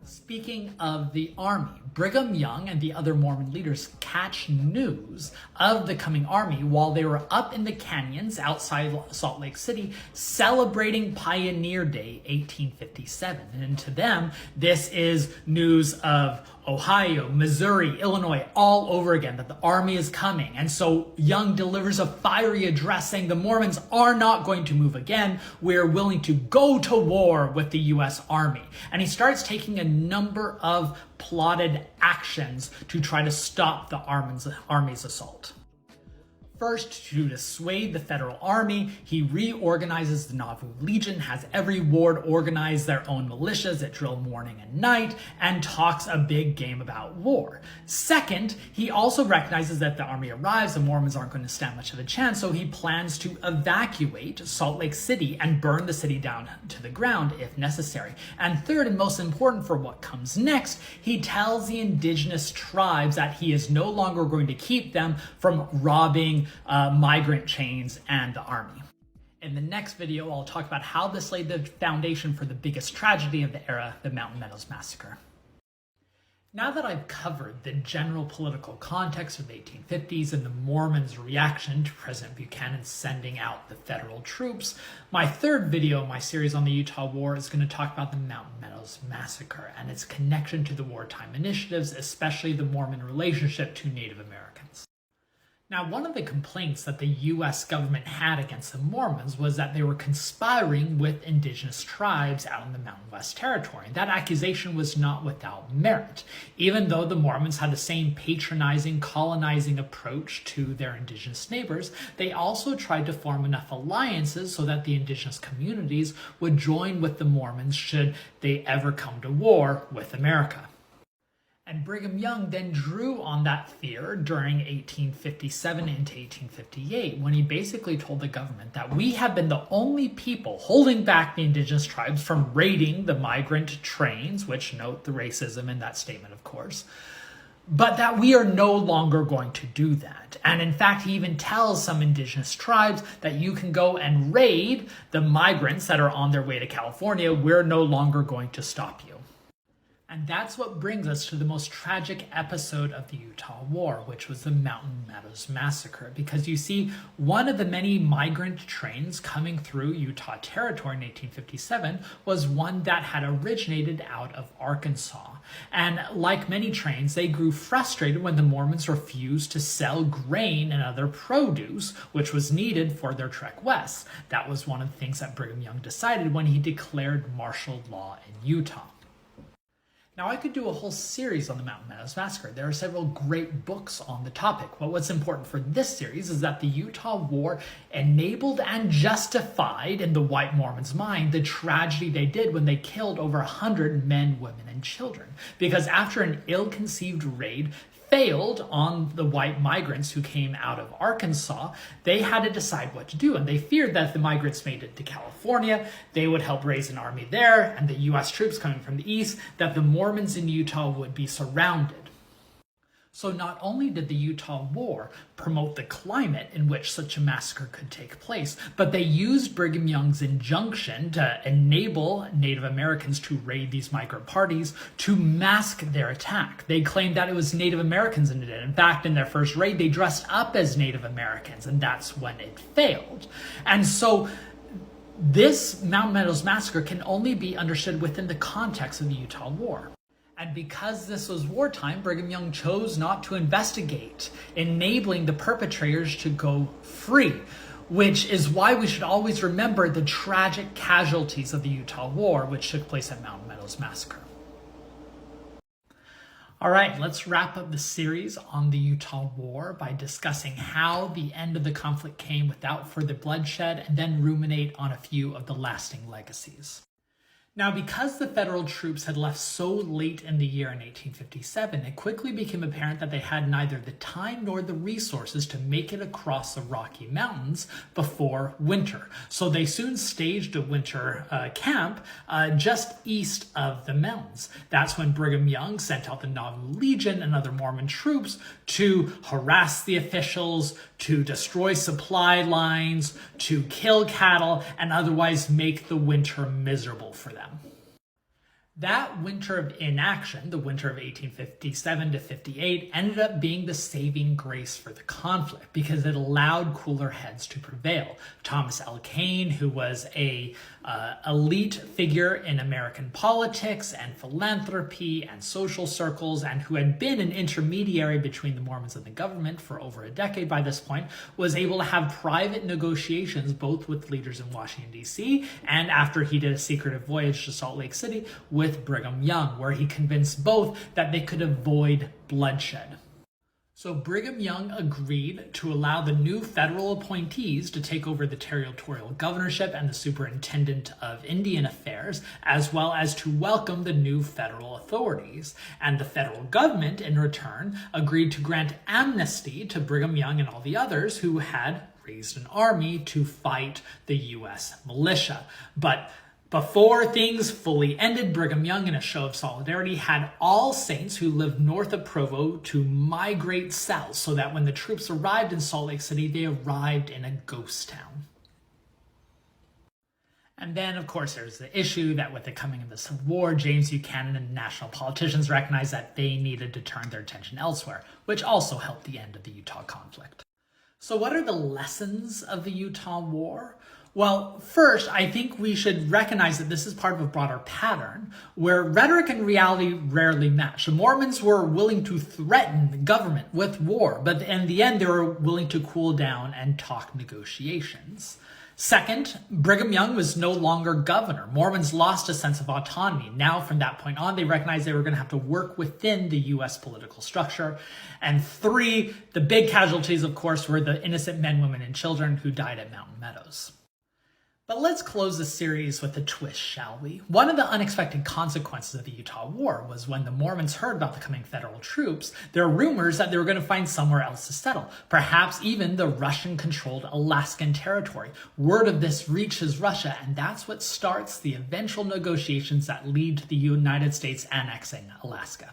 Speaking of the army, Brigham Young and the other Mormon leaders catch news of the coming army while they were up in the canyons outside Salt Lake City celebrating Pioneer Day 1857. And to them, this is news of Ohio, Missouri, Illinois, all over again, that the army is coming. And so Young delivers a fiery address saying the Mormons are not going to move again. We're willing to go to war with the U.S. Army. And he starts taking a number of plotted actions to try to stop the army's assault. First, to dissuade the federal army, he reorganizes the Nauvoo Legion, has every ward organize their own militias that drill morning and night, and talks a big game about war. Second, he also recognizes that the army arrives, the Mormons aren't going to stand much of a chance, so he plans to evacuate Salt Lake City and burn the city down to the ground if necessary. And third, and most important for what comes next, he tells the indigenous tribes that he is no longer going to keep them from robbing migrant chains and the army. In the next video, I'll talk about how this laid the foundation for the biggest tragedy of the era, the Mountain Meadows Massacre. Now that I've covered the general political context of the 1850s and the Mormons' reaction to President Buchanan sending out the federal troops, my third video in my series on the Utah War is going to talk about the Mountain Meadows Massacre and its connection to the wartime initiatives, especially the Mormon relationship to Native Americans. Now, one of the complaints that the U.S. government had against the Mormons was that they were conspiring with indigenous tribes out in the Mountain West Territory. That accusation was not without merit. Even though the Mormons had the same patronizing, colonizing approach to their indigenous neighbors, they also tried to form enough alliances so that the indigenous communities would join with the Mormons should they ever come to war with America. And Brigham Young then drew on that fear during 1857 into 1858 when he basically told the government that we have been the only people holding back the indigenous tribes from raiding the migrant trains, which note the racism in that statement, of course, but that we are no longer going to do that. And in fact, he even tells some indigenous tribes that you can go and raid the migrants that are on their way to California. We're no longer going to stop you. And that's what brings us to the most tragic episode of the Utah War, which was the Mountain Meadows Massacre. Because you see, one of the many migrant trains coming through Utah territory in 1857 was one that had originated out of Arkansas. And like many trains, they grew frustrated when the Mormons refused to sell grain and other produce, which was needed for their trek west. That was one of the things that Brigham Young decided when he declared martial law in Utah. Now, I could do a whole series on the Mountain Meadows Massacre. There are several great books on the topic, but what's important for this series is that the Utah War enabled and justified in the white Mormons' mind the tragedy they did when they killed over 100 men, women, and children. Because after an ill-conceived raid failed on the white migrants who came out of Arkansas, they had to decide what to do. And they feared that if the migrants made it to California, they would help raise an army there, and the U.S. troops coming from the east, that the Mormons in Utah would be surrounded. So not only did the Utah War promote the climate in which such a massacre could take place, but they used Brigham Young's injunction to enable Native Americans to raid these migrant parties to mask their attack. They claimed that it was Native Americans in it. In fact, in their first raid, they dressed up as Native Americans, and that's when it failed. And so this Mountain Meadows Massacre can only be understood within the context of the Utah War. And because this was wartime, Brigham Young chose not to investigate, enabling the perpetrators to go free, which is why we should always remember the tragic casualties of the Utah War, which took place at Mountain Meadows Massacre. All right, let's wrap up the series on the Utah War by discussing how the end of the conflict came without further bloodshed, and then ruminate on a few of the lasting legacies. Now, because the federal troops had left so late in the year in 1857, it quickly became apparent that they had neither the time nor the resources to make it across the Rocky Mountains before winter. So they soon staged a winter camp just east of the mountains. That's when Brigham Young sent out the Nauvoo Legion and other Mormon troops to harass the officials, to destroy supply lines, to kill cattle, and otherwise make the winter miserable for them. That winter of inaction, the winter of 1857 to 58, ended up being the saving grace for the conflict because it allowed cooler heads to prevail. Thomas L. Kane, who was a elite figure in American politics and philanthropy and social circles, and who had been an intermediary between the Mormons and the government for over a decade by this point, was able to have private negotiations both with leaders in Washington, D.C., and after he did a secretive voyage to Salt Lake City with Brigham Young, where he convinced both that they could avoid bloodshed. So Brigham Young agreed to allow the new federal appointees to take over the territorial governorship and the superintendent of Indian affairs, as well as to welcome the new federal authorities. And the federal government, in return, agreed to grant amnesty to Brigham Young and all the others who had raised an army to fight the U.S. militia. But before things fully ended, Brigham Young, in a show of solidarity, had all saints who lived north of Provo to migrate south so that when the troops arrived in Salt Lake City, they arrived in a ghost town. And then, of course, there's the issue that with the coming of the Civil War, James Buchanan and national politicians recognized that they needed to turn their attention elsewhere, which also helped the end of the Utah conflict. So what are the lessons of the Utah War? Well, first, I think we should recognize that this is part of a broader pattern where rhetoric and reality rarely match. The Mormons were willing to threaten the government with war, but in the end, they were willing to cool down and talk negotiations. Second, Brigham Young was no longer governor. Mormons lost a sense of autonomy. Now, from that point on, they recognized they were going to have to work within the U.S. political structure. And three, the big casualties, of course, were the innocent men, women, and children who died at Mountain Meadows. But let's close the series with a twist, shall we? One of the unexpected consequences of the Utah War was when the Mormons heard about the coming federal troops, there were rumors that they were going to find somewhere else to settle, perhaps even the Russian-controlled Alaskan territory. Word of this reaches Russia, and that's what starts the eventual negotiations that lead to the United States annexing Alaska.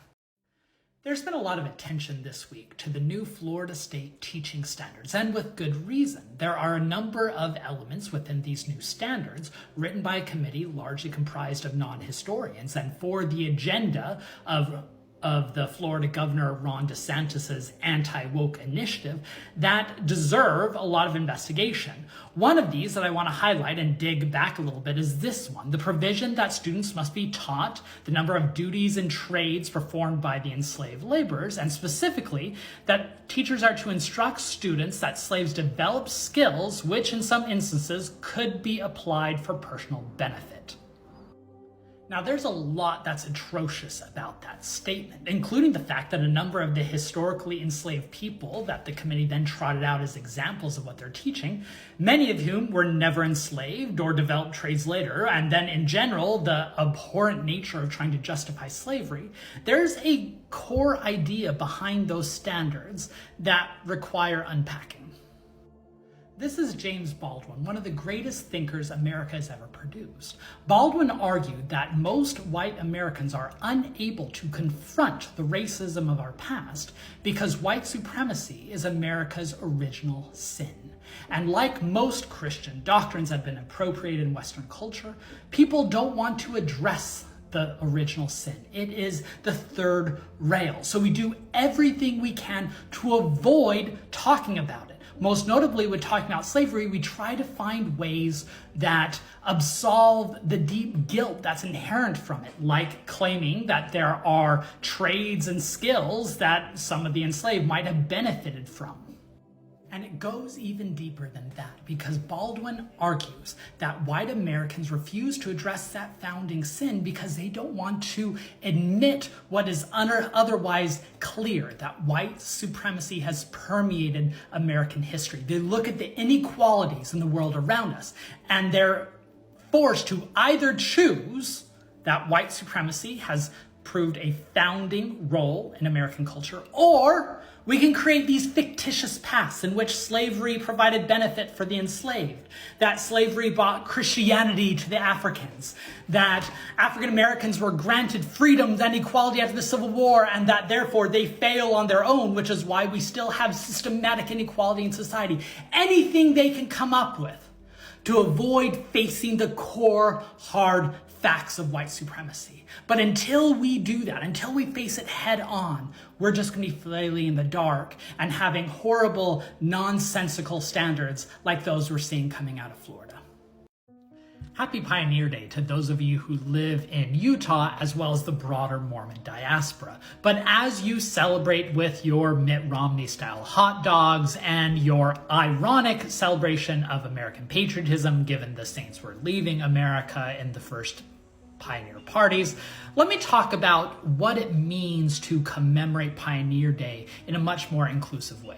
There's been a lot of attention this week to the new Florida state teaching standards, and with good reason. There are a number of elements within these new standards written by a committee largely comprised of non-historians, and for the agenda of the Florida Governor Ron DeSantis's anti-woke initiative that deserve a lot of investigation. One of these that I want to highlight and dig back a little bit is this one, the provision that students must be taught the number of duties and trades performed by the enslaved laborers, and specifically that teachers are to instruct students that slaves develop skills which in some instances could be applied for personal benefit. Now, there's a lot that's atrocious about that statement, including the fact that a number of the historically enslaved people that the committee then trotted out as examples of what they're teaching, many of whom were never enslaved or developed trades later, and then in general, the abhorrent nature of trying to justify slavery, there's a core idea behind those standards that require unpacking. This is James Baldwin, one of the greatest thinkers America has ever produced. Baldwin argued that most white Americans are unable to confront the racism of our past because white supremacy is America's original sin. And like most Christian doctrines that have been appropriated in Western culture, people don't want to address the original sin. It is the third rail. So we do everything we can to avoid talking about it. Most notably, with talking about slavery, we try to find ways that absolve the deep guilt that's inherent from it, like claiming that there are trades and skills that some of the enslaved might have benefited from. And it goes even deeper than that, because Baldwin argues that white Americans refuse to address that founding sin because they don't want to admit what is otherwise clear, that white supremacy has permeated American history. They look at the inequalities in the world around us, and they're forced to either choose that white supremacy has proved a founding role in American culture, or we can create these fictitious paths in which slavery provided benefit for the enslaved, that slavery brought Christianity to the Africans, that African Americans were granted freedoms and equality after the Civil War, and that therefore they fail on their own, which is why we still have systematic inequality in society. Anything they can come up with to avoid facing the core, hard facts of white supremacy. But until we do that, until we face it head on, we're just going to be flailing in the dark and having horrible, nonsensical standards like those we're seeing coming out of Florida. Happy Pioneer Day to those of you who live in Utah as well as the broader Mormon diaspora. But as you celebrate with your Mitt Romney-style hot dogs and your ironic celebration of American patriotism, given the Saints were leaving America in the first Pioneer parties, let me talk about what it means to commemorate Pioneer Day in a much more inclusive way.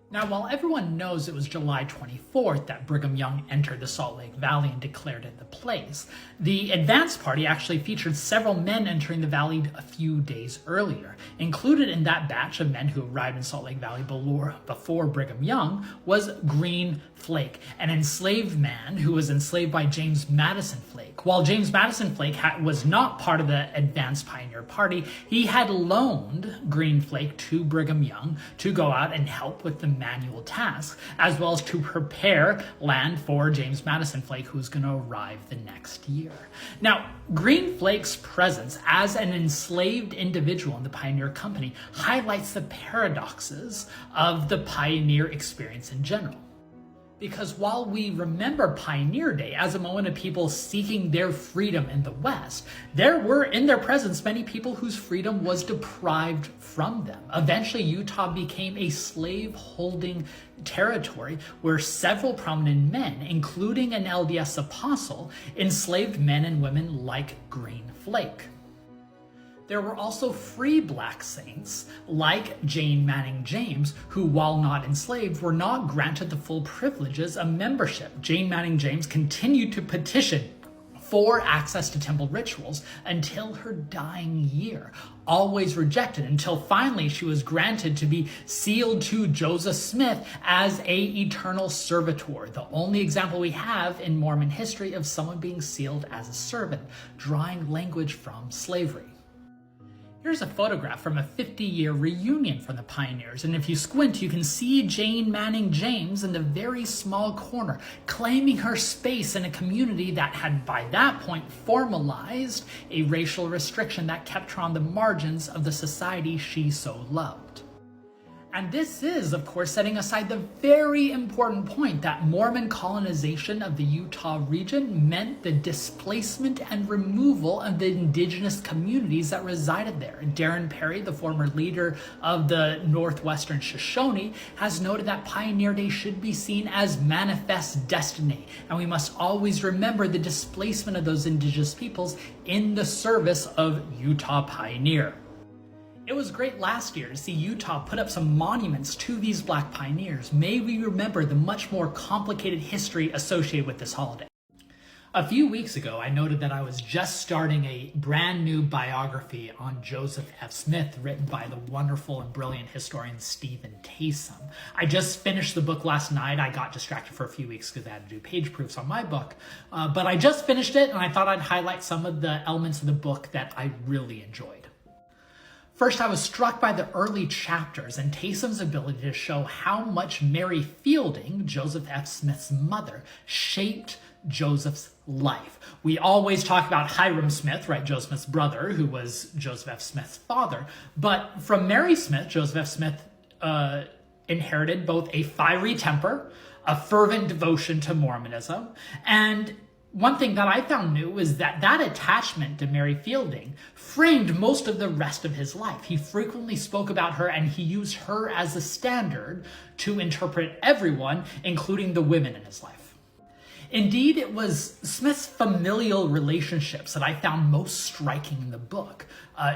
Now, while everyone knows it was July 24th that Brigham Young entered the Salt Lake Valley and declared it the place, the advance party actually featured several men entering the valley a few days earlier. Included in that batch of men who arrived in Salt Lake Valley before Brigham Young was Green Flake, an enslaved man who was enslaved by James Madison Flake. While James Madison Flake was not part of the advance pioneer party, he had loaned Green Flake to Brigham Young to go out and help with the manual tasks, as well as to prepare land for James Madison Flake, who's going to arrive the next year. Now, Green Flake's presence as an enslaved individual in the Pioneer Company highlights the paradoxes of the pioneer experience in general. Because while we remember Pioneer Day as a moment of people seeking their freedom in the West, there were in their presence many people whose freedom was deprived from them. Eventually, Utah became a slave-holding territory where several prominent men, including an LDS apostle, enslaved men and women like Green Flake. There were also free black saints like Jane Manning James, who, while not enslaved, were not granted the full privileges of membership. Jane Manning James continued to petition for access to temple rituals until her dying year, always rejected, until finally she was granted to be sealed to Joseph Smith as an eternal servitor, the only example we have in Mormon history of someone being sealed as a servant, drawing language from slavery. Here's a photograph from a 50-year reunion from the pioneers, and if you squint, you can see Jane Manning James in the very small corner, claiming her space in a community that had by that point formalized a racial restriction that kept her on the margins of the society she so loved. And this is, of course, setting aside the very important point that Mormon colonization of the Utah region meant the displacement and removal of the indigenous communities that resided there. And Darren Perry, the former leader of the Northwestern Shoshone, has noted that Pioneer Day should be seen as manifest destiny. And we must always remember the displacement of those indigenous peoples in the service of Utah Pioneer. It was great last year to see Utah put up some monuments to these Black pioneers. May we remember the much more complicated history associated with this holiday. A few weeks ago, I noted that I was just starting a brand new biography on Joseph F. Smith, written by the wonderful and brilliant historian Stephen Taysom. I just finished the book last night. I got distracted for a few weeks because I had to do page proofs on my book. But I just finished it, and I thought I'd highlight some of the elements of the book that I really enjoyed. First, I was struck by the early chapters and Taysom's ability to show how much Mary Fielding, Joseph F. Smith's mother, shaped Joseph's life. We always talk about Hyrum Smith, right, Joseph Smith's brother, who was Joseph F. Smith's father. But from Mary Smith, Joseph F. Smith inherited both a fiery temper, a fervent devotion to Mormonism, and one thing that I found new is that that attachment to Mary Fielding framed most of the rest of his life. He frequently spoke about her, and he used her as a standard to interpret everyone, including the women in his life. Indeed, it was Smith's familial relationships that I found most striking in the book.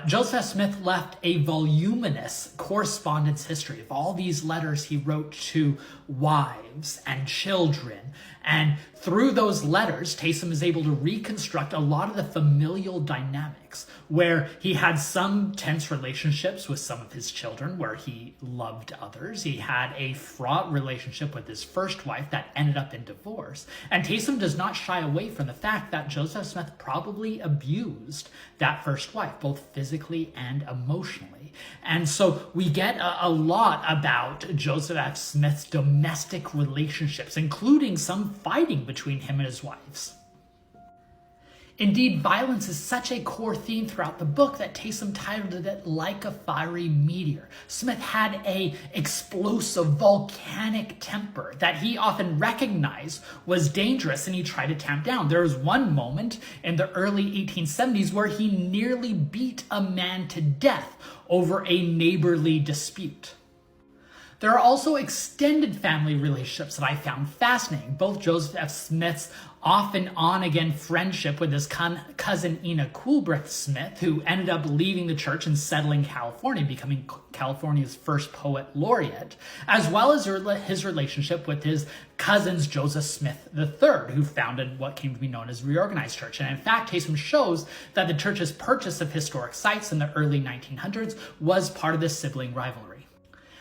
Joseph Smith left a voluminous correspondence history of all these letters he wrote to wives and children. And through those letters, Taysom is able to reconstruct a lot of the familial dynamics, where he had some tense relationships with some of his children, where he loved others. He had a fraught relationship with his first wife that ended up in divorce. And Taysom does not shy away from the fact that Joseph Smith probably abused that first wife, both physically and emotionally. And so we get a lot about Joseph F. Smith's domestic relationships, including some fighting between him and his wives. Indeed, violence is such a core theme throughout the book that Taysom titled it Like a Fiery Meteor. Smith had an explosive, volcanic temper that he often recognized was dangerous, and he tried to tamp down. There was one moment in the early 1870s where he nearly beat a man to death over a neighborly dispute. There are also extended family relationships that I found fascinating. Both Joseph F. Smith's off and on again friendship with his cousin Ina Coolbrith Smith, who ended up leaving the church and settling California, becoming California's first poet laureate, as well as his relationship with his cousins Joseph Smith III, who founded what came to be known as Reorganized Church. And in fact, Taysom shows that the church's purchase of historic sites in the early 1900s was part of this sibling rivalry.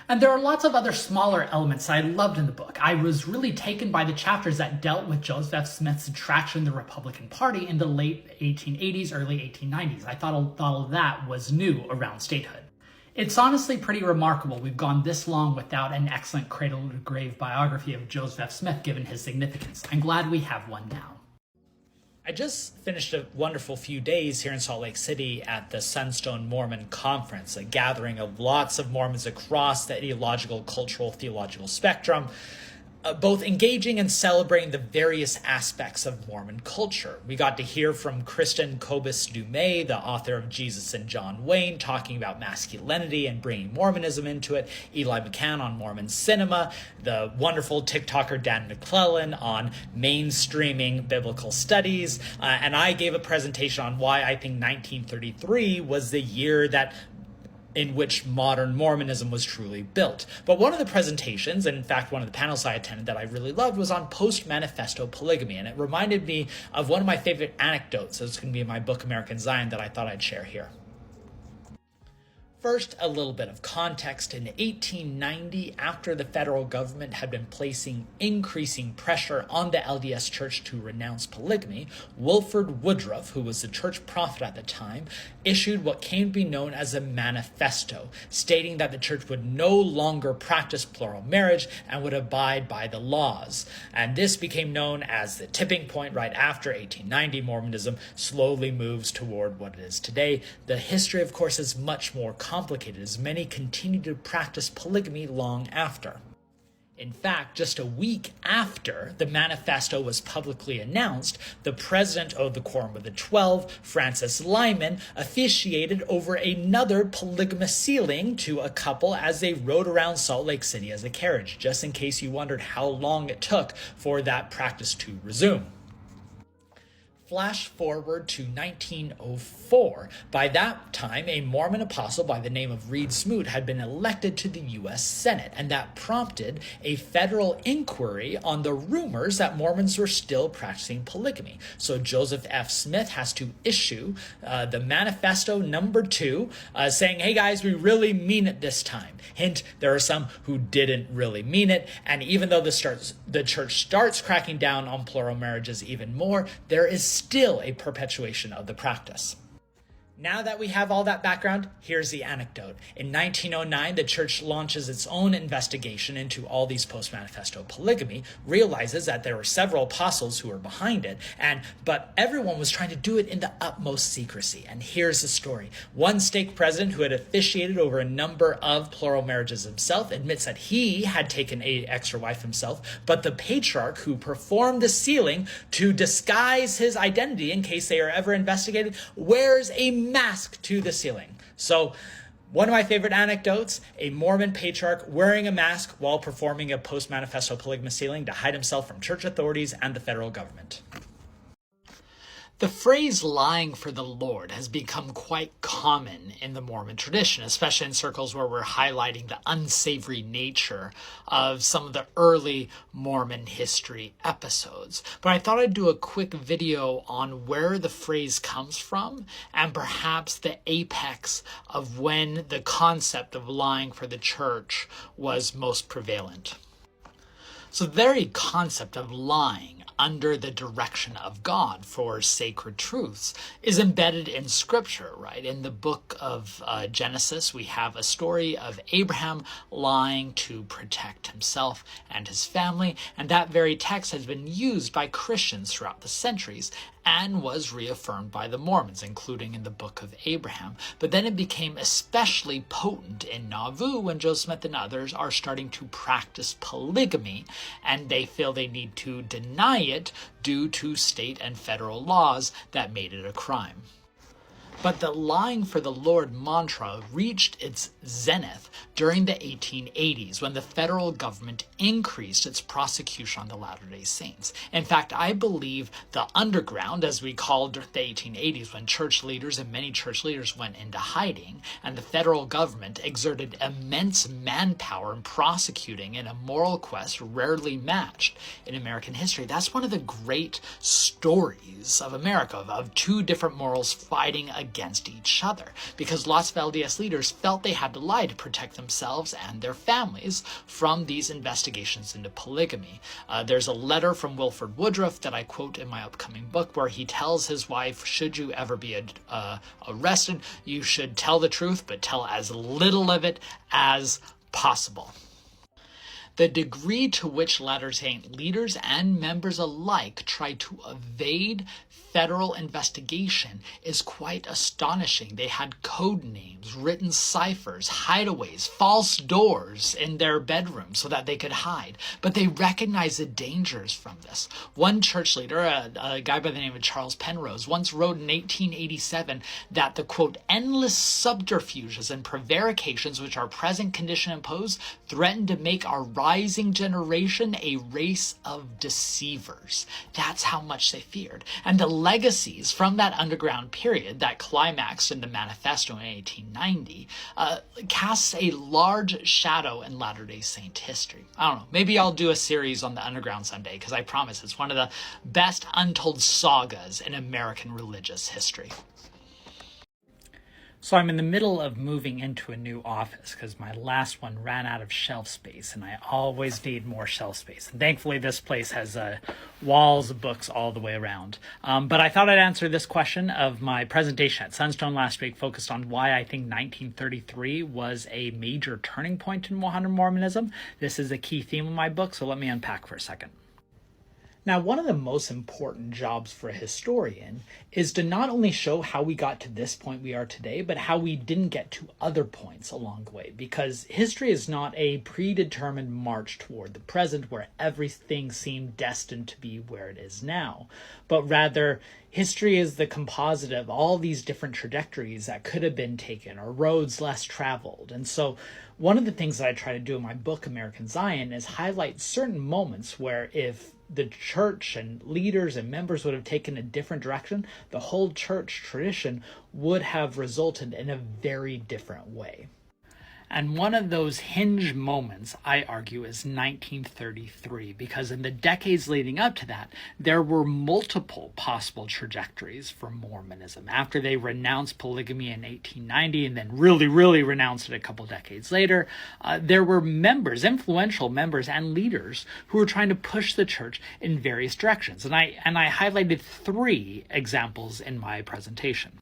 And there are lots of other smaller elements I loved in the book. I was really taken by the chapters that dealt with Joseph F. Smith's attraction to the Republican Party in the late 1880s, early 1890s. I thought all of that was new around statehood. It's honestly pretty remarkable we've gone this long without an excellent cradle-to-grave biography of Joseph F. Smith, given his significance. I'm glad we have one now. I just finished a wonderful few days here in Salt Lake City at the Sunstone Mormon Conference, a gathering of lots of Mormons across the ideological, cultural, theological spectrum, both engaging and celebrating the various aspects of Mormon culture. We got to hear from Kristen Kobus-Dumais, the author of Jesus and John Wayne, talking about masculinity and bringing Mormonism into it, Eli McCann on Mormon cinema, the wonderful TikToker Dan McClellan on mainstreaming biblical studies, and I gave a presentation on why I think 1933 was the year in which modern Mormonism was truly built. But one of the presentations, and in fact one of the panels I attended that I really loved, was on post-manifesto polygamy, and it reminded me of one of my favorite anecdotes that's going to be in my book American Zion that I thought I'd share here. First, a little bit of context. In 1890, after the federal government had been placing increasing pressure on the LDS Church to renounce polygamy, Wilford Woodruff, who was the church prophet at the time, issued what came to be known as a manifesto, stating that the church would no longer practice plural marriage and would abide by the laws. And this became known as the tipping point. Right after 1890, Mormonism slowly moves toward what it is today. The history, of course, is much more complicated, as many continued to practice polygamy long after. In fact, just a week after the manifesto was publicly announced, the president of the Quorum of the 12, Francis Lyman, officiated over another polygamous sealing to a couple as they rode around Salt Lake City as a carriage, just in case you wondered how long it took for that practice to resume. Flash forward to 1904. By that time, a Mormon apostle by the name of Reed Smoot had been elected to the U.S. Senate, and that prompted a federal inquiry on the rumors that Mormons were still practicing polygamy. So Joseph F. Smith has to issue the Manifesto number 2, saying, hey guys, we really mean it this time. Hint, there are some who didn't really mean it, and even though the church starts cracking down on plural marriages even more, there is still a perpetuation of the practice. Now that we have all that background, here's the anecdote. In 1909, the church launches its own investigation into all these post-manifesto polygamy, realizes that there were several apostles who were behind it, but everyone was trying to do it in the utmost secrecy. And here's the story. One stake president who had officiated over a number of plural marriages himself admits that he had taken an extra wife himself, but the patriarch who performed the sealing to disguise his identity in case they are ever investigated wears a mask to the sealing. So one of my favorite anecdotes, a Mormon patriarch wearing a mask while performing a post-manifesto polygamous sealing to hide himself from church authorities and the federal government. The phrase lying for the Lord has become quite common in the Mormon tradition, especially in circles where we're highlighting the unsavory nature of some of the early Mormon history episodes. But I thought I'd do a quick video on where the phrase comes from and perhaps the apex of when the concept of lying for the church was most prevalent. So the very concept of lying under the direction of God for sacred truths is embedded in Scripture, right? In the book of Genesis, we have a story of Abraham lying to protect himself and his family, and that very text has been used by Christians throughout the centuries and was reaffirmed by the Mormons, including in the book of Abraham. But then it became especially potent in Nauvoo when Joseph Smith and others are starting to practice polygamy, and they feel they need to deny it due to state and federal laws that made it a crime. But the lying for the Lord mantra reached its zenith during the 1880s when the federal government increased its prosecution on the Latter-day Saints. In fact, I believe the underground, as we called the 1880s, when church leaders and many church leaders went into hiding, and the federal government exerted immense manpower in prosecuting in a moral quest rarely matched in American history. That's one of the great stories of America, of two different morals fighting against each other, because lots of LDS leaders felt they had to lie to protect themselves and their families from these investigations into polygamy. There's a letter from Wilford Woodruff that I quote in my upcoming book where he tells his wife, should you ever be arrested, you should tell the truth, but tell as little of it as possible. The degree to which Latter-day Saint leaders and members alike try to evade federal investigation is quite astonishing. They had code names, written ciphers, hideaways, false doors in their bedrooms so that they could hide. But they recognized the dangers from this. One church leader, a guy by the name of Charles Penrose, once wrote in 1887 that the, quote, endless subterfuges and prevarications which our present condition impose threaten to make our rising generation a race of deceivers. That's how much they feared. And the legacies from that underground period that climaxed in the manifesto in 1890 casts a large shadow in Latter-day Saint history. I don't know, maybe I'll do a series on the underground someday, because I promise it's one of the best untold sagas in American religious history. So I'm in the middle of moving into a new office because my last one ran out of shelf space, and I always need more shelf space. And thankfully, this place has walls of books all the way around. But I thought I'd answer this question of my presentation at Sunstone last week, focused on why I think 1933 was a major turning point in modern Mormonism. This is a key theme of my book, so let me unpack for a second. Now, one of the most important jobs for a historian is to not only show how we got to this point we are today, but how we didn't get to other points along the way, because history is not a predetermined march toward the present where everything seemed destined to be where it is now, but rather history is the composite of all these different trajectories that could have been taken or roads less traveled. And so one of the things that I try to do in my book, American Zion, is highlight certain moments where if the church and leaders and members would have taken a different direction, the whole church tradition would have resulted in a very different way. And one of those hinge moments, I argue, is 1933, because in the decades leading up to that, there were multiple possible trajectories for Mormonism. After they renounced polygamy in 1890 and then really renounced it a couple decades later, there were members, influential members and leaders who were trying to push the church in various directions. And I highlighted 3 examples in my presentation.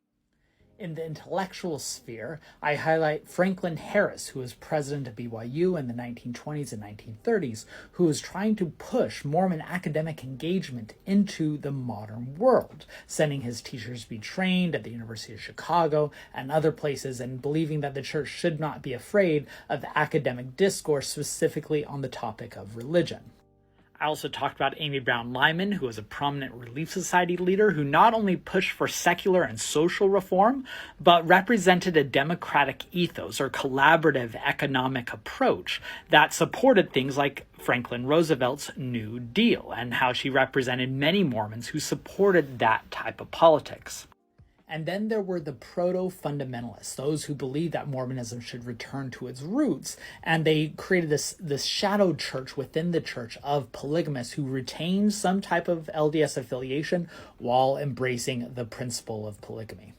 In the intellectual sphere, I highlight Franklin Harris, who was president of BYU in the 1920s and 1930s, who was trying to push Mormon academic engagement into the modern world, sending his teachers to be trained at the University of Chicago and other places, and believing that the church should not be afraid of academic discourse specifically on the topic of religion. I also talked about Amy Brown Lyman, who was a prominent Relief Society leader who not only pushed for secular and social reform, but represented a democratic ethos or collaborative economic approach that supported things like Franklin Roosevelt's New Deal, and how she represented many Mormons who supported that type of politics. And then there were the proto-fundamentalists, those who believed that Mormonism should return to its roots, and they created this shadow church within the church of polygamists who retained some type of LDS affiliation while embracing the principle of polygamy.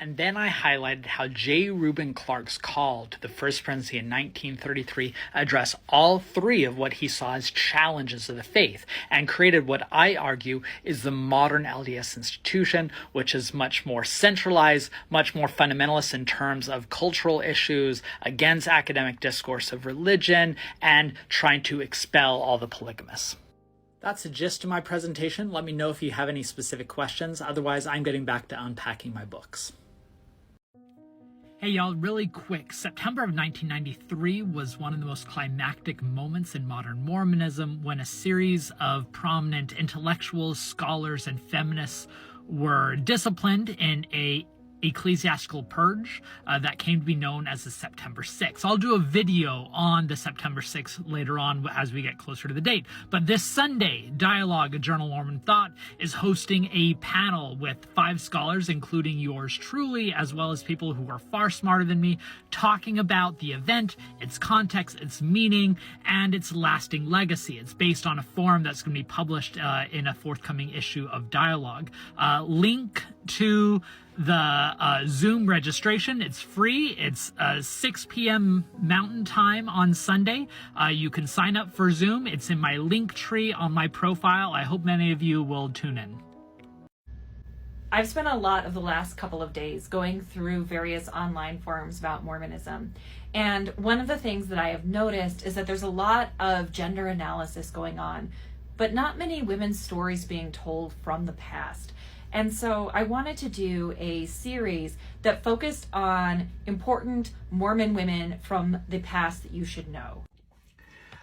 And then I highlighted how J. Reuben Clark's call to the First Presidency in 1933 addressed all 3 of what he saw as challenges of the faith, and created what I argue is the modern LDS institution, which is much more centralized, much more fundamentalist in terms of cultural issues, against academic discourse of religion, and trying to expel all the polygamists. That's the gist of my presentation. Let me know if you have any specific questions. Otherwise, I'm getting back to unpacking my books. Hey y'all, really quick, September of 1993 was one of the most climactic moments in modern Mormonism, when a series of prominent intellectuals, scholars, and feminists were disciplined in a ecclesiastical purge that came to be known as the September 6th. I'll do a video on the September 6th later on as we get closer to the date. But this Sunday, Dialogue, a Journal of Mormon Thought, is hosting a panel with 5 scholars, including yours truly, as well as people who are far smarter than me, talking about the event, its context, its meaning, and its lasting legacy. It's based on a forum that's going to be published in a forthcoming issue of Dialogue. Link to the Zoom registration. It's free. It's 6 p.m. Mountain Time on Sunday. You can sign up for Zoom. It's in my link tree on my profile. I hope many of you will tune in. I've spent a lot of the last couple of days going through various online forums about Mormonism. And one of the things that I have noticed is that there's a lot of gender analysis going on, but not many women's stories being told from the past. And so I wanted to do a series that focused on important Mormon women from the past that you should know.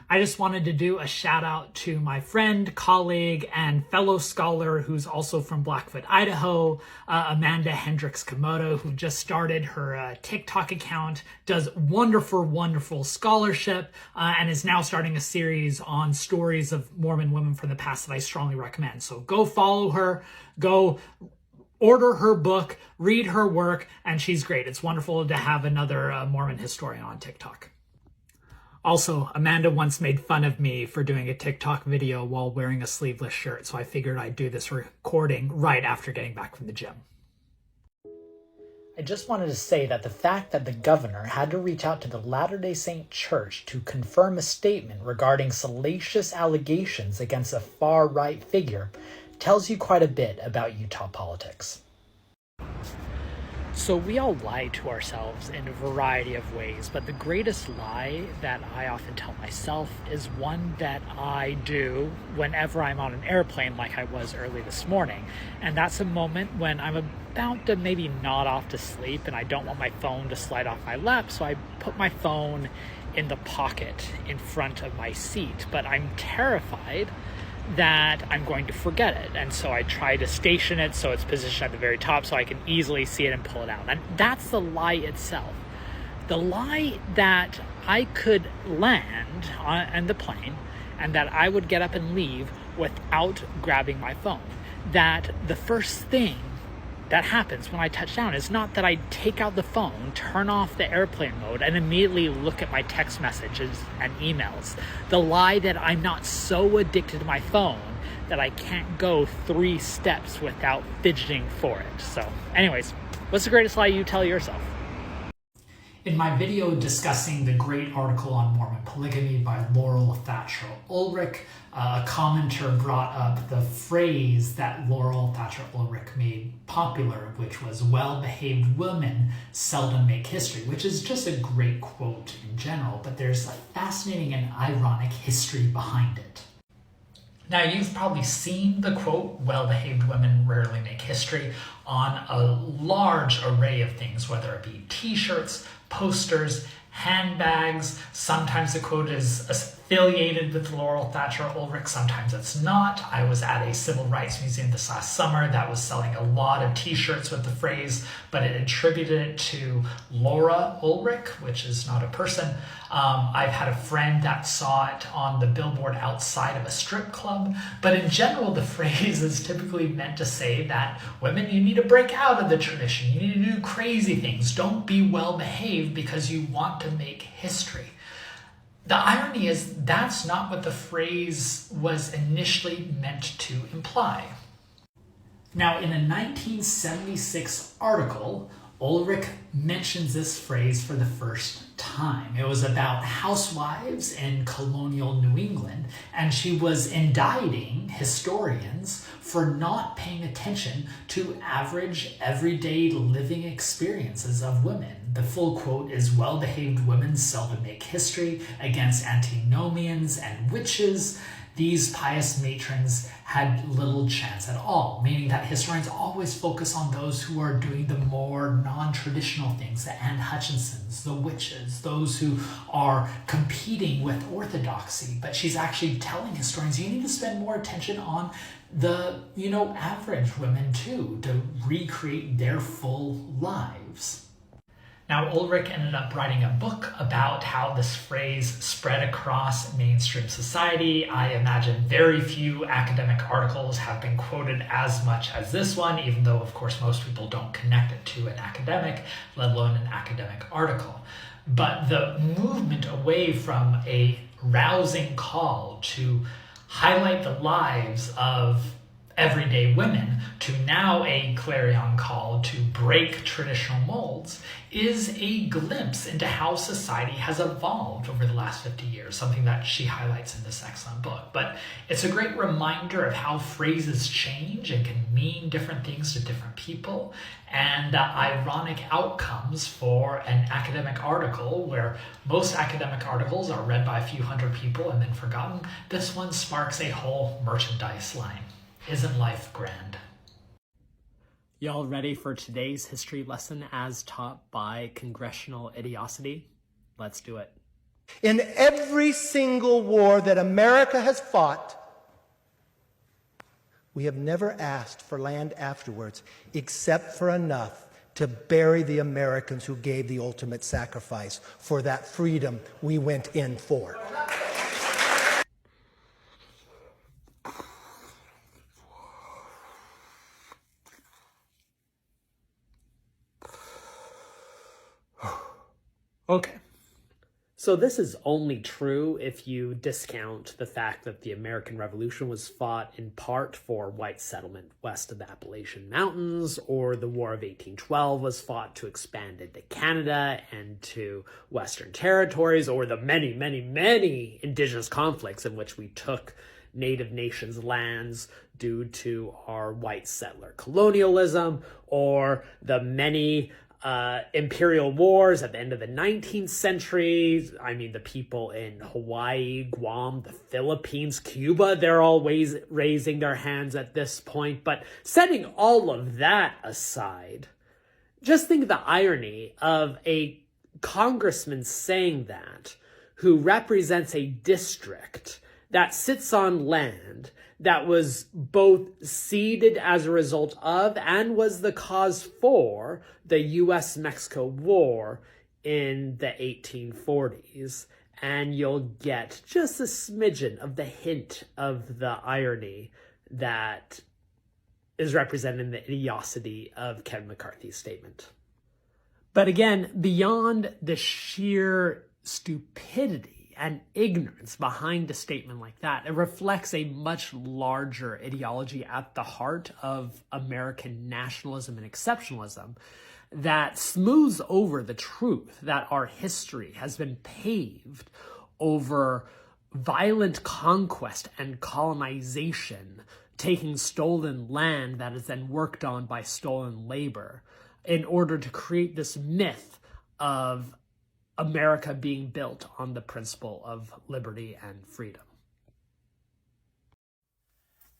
I just wanted to do a shout out to my friend, colleague, and fellow scholar who's also from Blackfoot, Idaho, Amanda Hendricks Komodo, who just started her TikTok account, does wonderful scholarship, and is now starting a series on stories of Mormon women from the past that I strongly recommend. So go follow her, go order her book, read her work, and she's great. It's wonderful to have another Mormon historian on TikTok. Also, Amanda once made fun of me for doing a TikTok video while wearing a sleeveless shirt, so I figured I'd do this recording right after getting back from the gym. I just wanted to say that the fact that the governor had to reach out to the Latter-day Saint Church to confirm a statement regarding salacious allegations against a far-right figure tells you quite a bit about Utah politics. So we all lie to ourselves in a variety of ways, but the greatest lie that I often tell myself is one that I do whenever I'm on an airplane like I was early this morning. And that's a moment when I'm about to maybe nod off to sleep and I don't want my phone to slide off my lap, so I put my phone in the pocket in front of my seat, but I'm terrified that I'm going to forget it. And so I try to station it so it's positioned at the very top so I can easily see it and pull it out. And that's the lie itself. The lie that I could land on the plane and that I would get up and leave without grabbing my phone. That the first thing that happens when I touch down is not that I take out the phone, turn off the airplane mode, and immediately look at my text messages and emails. The lie that I'm not so addicted to my phone that I can't go 3 steps without fidgeting for it. So anyways, what's the greatest lie you tell yourself? In my video discussing the great article on Mormon polygamy by Laurel Thatcher Ulrich, a commenter brought up the phrase that Laurel Thatcher Ulrich made popular, which was "well-behaved women seldom make history," which is just a great quote in general, but there's a fascinating and ironic history behind it. Now, you've probably seen the quote, "well-behaved women rarely make history," on a large array of things, whether it be t-shirts, posters, handbags. Sometimes the quote is affiliated with Laurel Thatcher Ulrich, sometimes it's not. I was at a civil rights museum this last summer that was selling a lot of t-shirts with the phrase, but it attributed it to Laura Ulrich, which is not a person. I've had a friend that saw it on the billboard outside of a strip club, but in general, the phrase is typically meant to say that women, you need to break out of the tradition. You need to do crazy things. Don't be well behaved because you want to make history. The irony is that's not what the phrase was initially meant to imply. Now, in a 1976 article, Ulrich mentions this phrase for the first time. It was about housewives in colonial New England, and she was indicting historians for not paying attention to average, everyday living experiences of women. The full quote is, "Well-behaved women seldom make history. Against antinomians and witches, these pious matrons had little chance at all," meaning that historians always focus on those who are doing the more non-traditional things, the Anne Hutchinsons, the witches, those who are competing with orthodoxy. But she's actually telling historians, you need to spend more attention on the, average women too, to recreate their full lives. Now, Ulrich ended up writing a book about how this phrase spread across mainstream society. I imagine very few academic articles have been quoted as much as this one, even though, of course, most people don't connect it to an academic, let alone an academic article. But the movement away from a rousing call to highlight the lives of everyday women to now a clarion call to break traditional molds is a glimpse into how society has evolved over the last 50 years, something that she highlights in this excellent book. But it's a great reminder of how phrases change and can mean different things to different people, and the ironic outcomes for an academic article where most academic articles are read by a few hundred people and then forgotten. This one sparks a whole merchandise line. Isn't life grand? Y'all ready for today's history lesson as taught by Congressional Idiocity? Let's do it. In every single war that America has fought, we have never asked for land afterwards except for enough to bury the Americans who gave the ultimate sacrifice for that freedom we went in for. Okay. So this is only true if you discount the fact that the American Revolution was fought in part for white settlement west of the Appalachian Mountains, or the War of 1812 was fought to expand into Canada and to Western territories, or the many, many, many indigenous conflicts in which we took Native nations' lands due to our white settler colonialism, or the many imperial wars at the end of the 19th century. I mean, the people in Hawaii, Guam, the Philippines, Cuba, they're always raising their hands at this point. But setting all of that aside, just think of the irony of a congressman saying that, who represents a district that sits on land that was both ceded as a result of and was the cause for the US-Mexico War in the 1840s. And you'll get just a smidgen of the hint of the irony that is represented in the idiocy of Kevin McCarthy's statement. But again, beyond the sheer stupidity and ignorance behind a statement like that, it reflects a much larger ideology at the heart of American nationalism and exceptionalism that smooths over the truth that our history has been paved over violent conquest and colonization, taking stolen land that is then worked on by stolen labor in order to create this myth of America being built on the principle of liberty and freedom.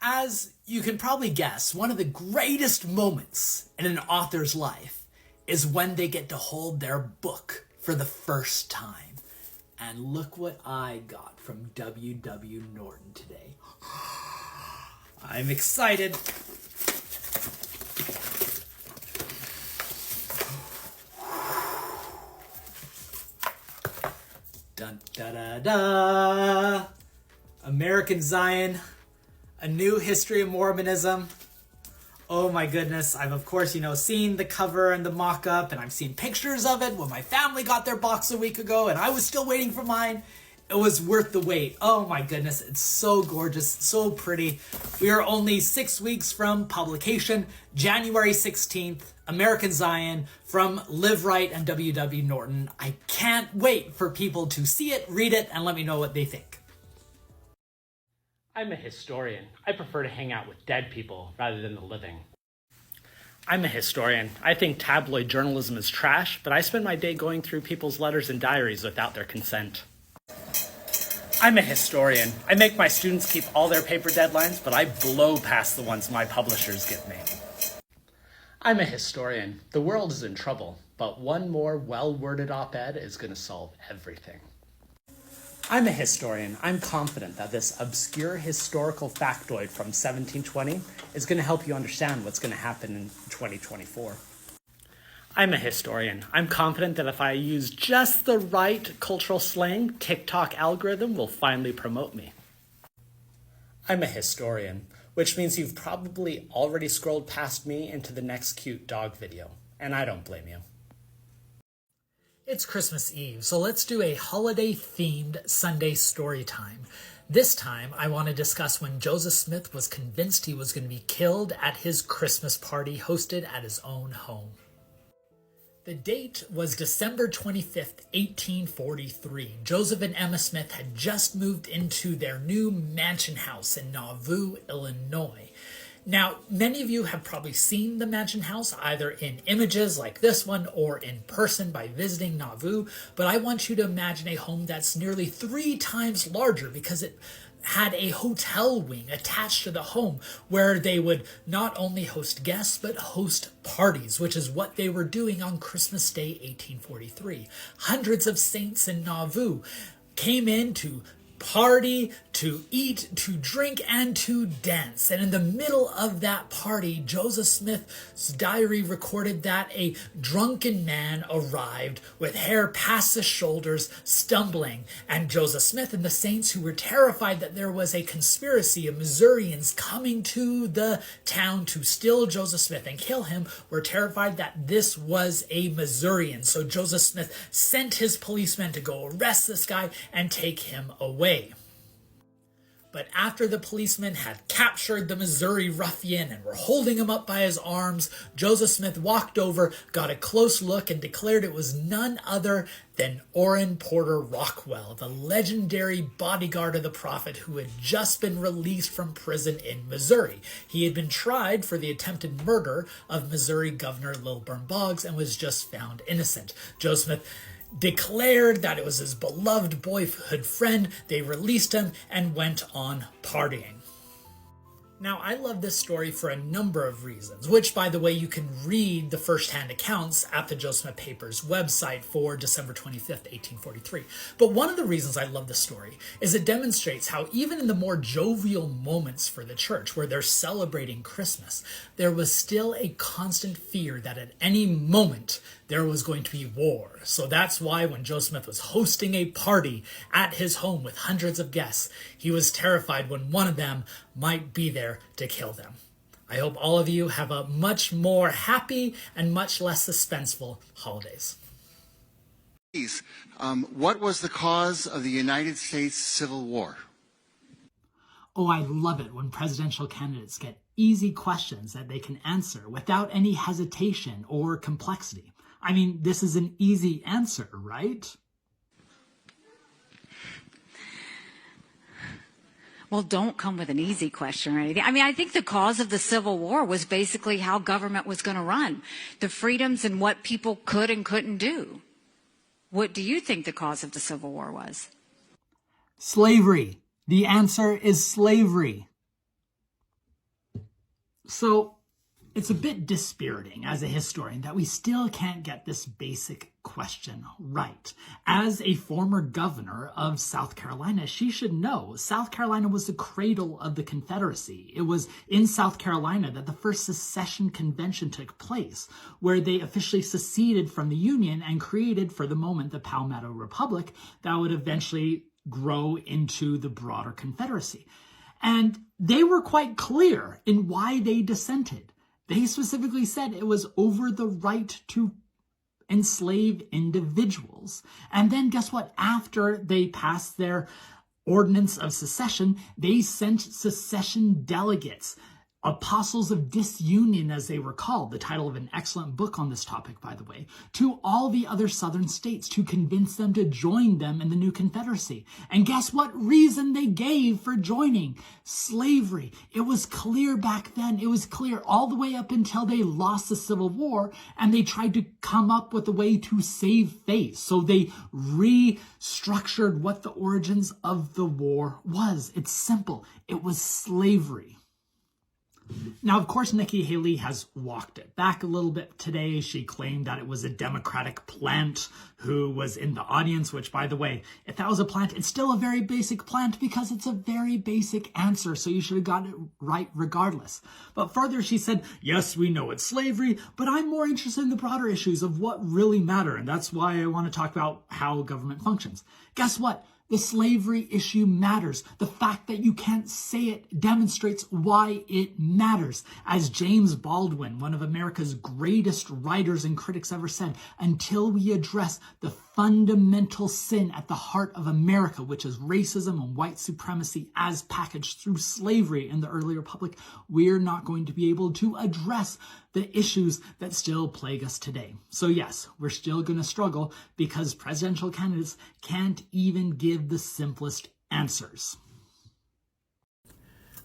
As you can probably guess, one of the greatest moments in an author's life is when they get to hold their book for the first time. And look what I got from W.W. Norton today. I'm excited. Dun da da da! American Zion, A New History of Mormonism. Oh my goodness, I've of course, seen the cover and the mock-up, and I've seen pictures of it when my family got their box a week ago and I was still waiting for mine. It was worth the wait. Oh my goodness, it's so gorgeous, so pretty. We are only 6 weeks from publication, January 16th, American Zion, from Live Right and W.W. Norton. I can't wait for people to see it, read it, and let me know what they think. I'm a historian. I prefer to hang out with dead people rather than the living. I'm a historian. I think tabloid journalism is trash, but I spend my day going through people's letters and diaries without their consent. I'm a historian. I make my students keep all their paper deadlines, but I blow past the ones my publishers give me. I'm a historian. The world is in trouble, but one more well-worded op-ed is going to solve everything. I'm a historian. I'm confident that this obscure historical factoid from 1720 is going to help you understand what's going to happen in 2024. I'm a historian. I'm confident that if I use just the right cultural slang, TikTok algorithm will finally promote me. I'm a historian, which means you've probably already scrolled past me into the next cute dog video, and I don't blame you. It's Christmas Eve, so let's do a holiday-themed Sunday story time. This time, I want to discuss when Joseph Smith was convinced he was going to be killed at his Christmas party hosted at his own home. The date was December 25th, 1843. Joseph and Emma Smith had just moved into their new mansion house in Nauvoo, Illinois. Now, many of you have probably seen the mansion house either in images like this one or in person by visiting Nauvoo, but I want you to imagine a home that's nearly 3 times larger because it had a hotel wing attached to the home where they would not only host guests but host parties, which is what they were doing on Christmas Day 1843. Hundreds of saints in Nauvoo came in to party, to eat, to drink, and to dance. And in the middle of that party, Joseph Smith's diary recorded that a drunken man arrived with hair past his shoulders, stumbling. And Joseph Smith and the saints, who were terrified that there was a conspiracy of Missourians coming to the town to steal Joseph Smith and kill him, were terrified that this was a Missourian. So Joseph Smith sent his policemen to go arrest this guy and take him away. But after the policemen had captured the Missouri ruffian and were holding him up by his arms, Joseph Smith walked over, got a close look, and declared it was none other than Orrin Porter Rockwell, the legendary bodyguard of the prophet who had just been released from prison in Missouri. He had been tried for the attempted murder of Missouri Governor Lilburn Boggs and was just found innocent. Joseph Smith declared that it was his beloved boyhood friend. They released him and went on partying. Now, I love this story for a number of reasons, which, by the way, you can read the first-hand accounts at the Joseph Smith Papers website for December 25th, 1843. But one of the reasons I love the story is it demonstrates how even in the more jovial moments for the church, where they're celebrating Christmas, there was still a constant fear that at any moment there was going to be war. So that's why when Joseph Smith was hosting a party at his home with hundreds of guests, he was terrified when one of them might be there to kill them. I hope all of you have a much more happy and much less suspenseful holidays. What was the cause of the United States Civil War? Oh, I love it when presidential candidates get easy questions that they can answer without any hesitation or complexity. I mean, this is an easy answer, right? Well, don't come with an easy question or anything. I mean, I think the cause of the Civil War was basically how government was going to run, the freedoms and what people could and couldn't do. What do you think the cause of the Civil War was? Slavery. The answer is slavery. So, it's a bit dispiriting as a historian that we still can't get this basic question right. As a former governor of South Carolina, she should know South Carolina was the cradle of the Confederacy. It was in South Carolina that the first secession convention took place, where they officially seceded from the Union and created, for the moment, the Palmetto Republic that would eventually grow into the broader Confederacy. And they were quite clear in why they dissented. They specifically said it was over the right to enslave individuals. And then guess what? After they passed their ordinance of secession, they sent secession delegates, apostles of disunion as they were called, the title of an excellent book on this topic, by the way, to all the other southern states to convince them to join them in the new Confederacy. And guess what reason they gave for joining? Slavery. It was clear back then. It was clear all the way up until they lost the Civil War and they tried to come up with a way to save face. So they restructured what the origins of the war was. It's simple. It was slavery. Now, of course, Nikki Haley has walked it back a little bit today. She claimed that it was a Democratic plant who was in the audience, which, by the way, if that was a plant, it's still a very basic plant because it's a very basic answer, so you should have gotten it right regardless. But further, she said, yes, we know it's slavery, but I'm more interested in the broader issues of what really matter, and that's why I want to talk about how government functions. Guess what? The slavery issue matters. The fact that you can't say it demonstrates why it matters. As James Baldwin, one of America's greatest writers and critics ever said, until we address the fundamental sin at the heart of America, which is racism and white supremacy as packaged through slavery in the early republic, we're not going to be able to address the issues that still plague us today. So yes, we're still going to struggle because presidential candidates can't even give the simplest answers.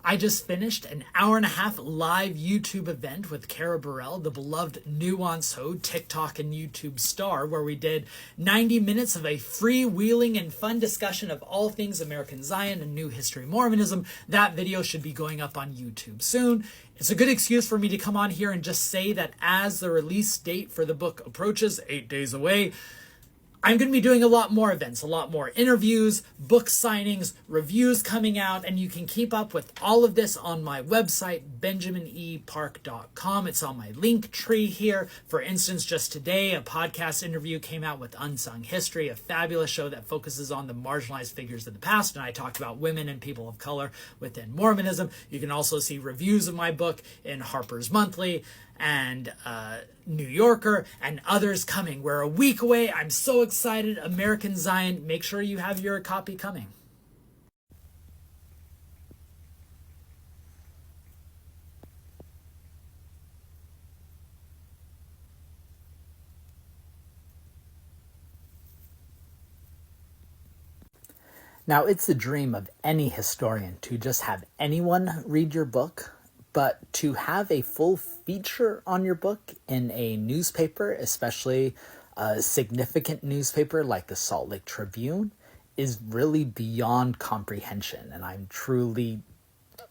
I just finished an hour-and-a-half live YouTube event with Cara Burrell, the beloved Nuance-Ho, TikTok and YouTube star, where we did 90 minutes of a freewheeling and fun discussion of all things American Zion and New History Mormonism. That video should be going up on YouTube soon. It's a good excuse for me to come on here and just say that as the release date for the book approaches, 8 days away, I'm going to be doing a lot more events, a lot more interviews, book signings, reviews coming out, and you can keep up with all of this on my website, benjaminepark.com. It's on my link tree here. For instance, just today, a podcast interview came out with Unsung History, a fabulous show that focuses on the marginalized figures of the past, and I talked about women and people of color within Mormonism. You can also see reviews of my book in Harper's Monthly and New Yorker and others coming. We're a week away. I'm so excited. American Zion. Make sure you have your copy coming. Now, it's the dream of any historian to just have anyone read your book, but to have a full feature on your book in a newspaper, especially a significant newspaper like the Salt Lake Tribune, is really beyond comprehension, and I'm truly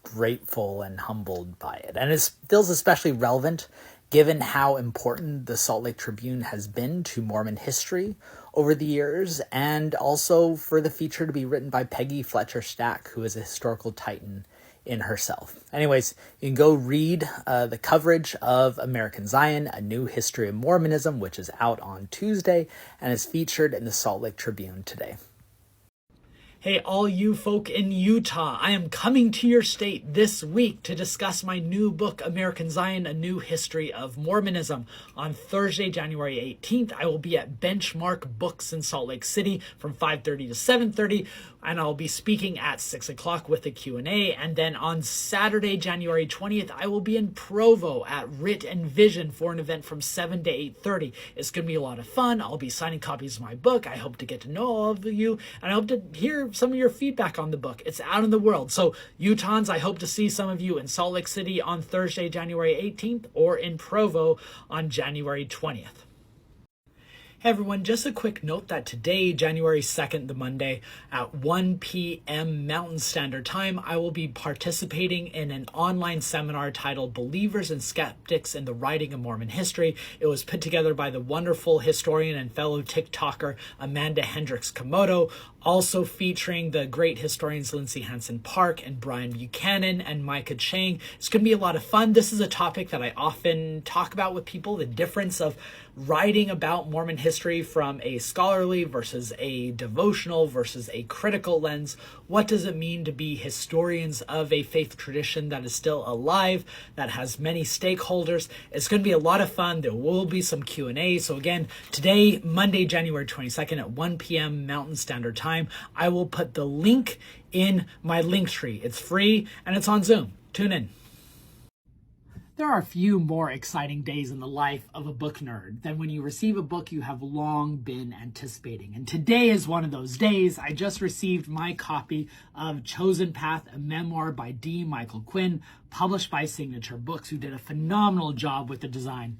grateful and humbled by it. And it feels especially relevant given how important the Salt Lake Tribune has been to Mormon history over the years, and also for the feature to be written by Peggy Fletcher Stack, who is a historical titan in herself. Anyways, you can go read the coverage of American Zion, A New History of Mormonism, which is out on Tuesday and is featured in the Salt Lake Tribune today. Hey, all you folk in Utah, I am coming to your state this week to discuss my new book, American Zion, A New History of Mormonism. On Thursday, January 18th, I will be at Benchmark Books in Salt Lake City from 5:30 to 7:30, and I'll be speaking at 6 o'clock with a Q&A. And then on Saturday, January 20th, I will be in Provo at Writ and Vision for an event from 7 to 8:30. It's going to be a lot of fun. I'll be signing copies of my book. I hope to get to know all of you, and I hope to hear some of your feedback on the book. It's out in the world. So Utahns, I hope to see some of you in Salt Lake City on Thursday, January 18th, or in Provo on January 20th. Hey everyone, just a quick note that today, January 2nd, the Monday, at 1 p.m. Mountain Standard Time, I will be participating in an online seminar titled Believers and Skeptics in the Writing of Mormon History. It was put together by the wonderful historian and fellow TikToker Amanda Hendricks Komodo, also featuring the great historians Lindsay Hansen Park and Brian Buchanan and Micah Chang. It's going to be a lot of fun. This is a topic that I often talk about with people, the difference of writing about Mormon history from a scholarly versus a devotional versus a critical lens. What does it mean to be historians of a faith tradition that is still alive, that has many stakeholders? It's going to be a lot of fun. There will be some Q&A. So again, today, Monday, January 22nd at 1 p.m. Mountain Standard Time, I will put the link in my link tree. It's free and it's on Zoom. Tune in. There are few more exciting days in the life of a book nerd than when you receive a book you have long been anticipating. And today is one of those days. I just received my copy of Chosen Path, a memoir by D. Michael Quinn, published by Signature Books, who did a phenomenal job with the design.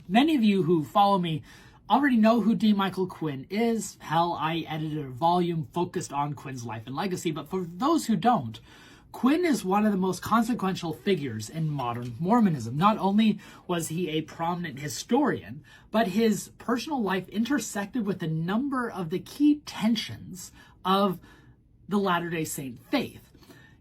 Many of you who follow me already know who D. Michael Quinn is. Hell, I edited a volume focused on Quinn's life and legacy. But for those who don't, Quinn is one of the most consequential figures in modern Mormonism. Not only was he a prominent historian, but his personal life intersected with a number of the key tensions of the Latter-day Saint faith.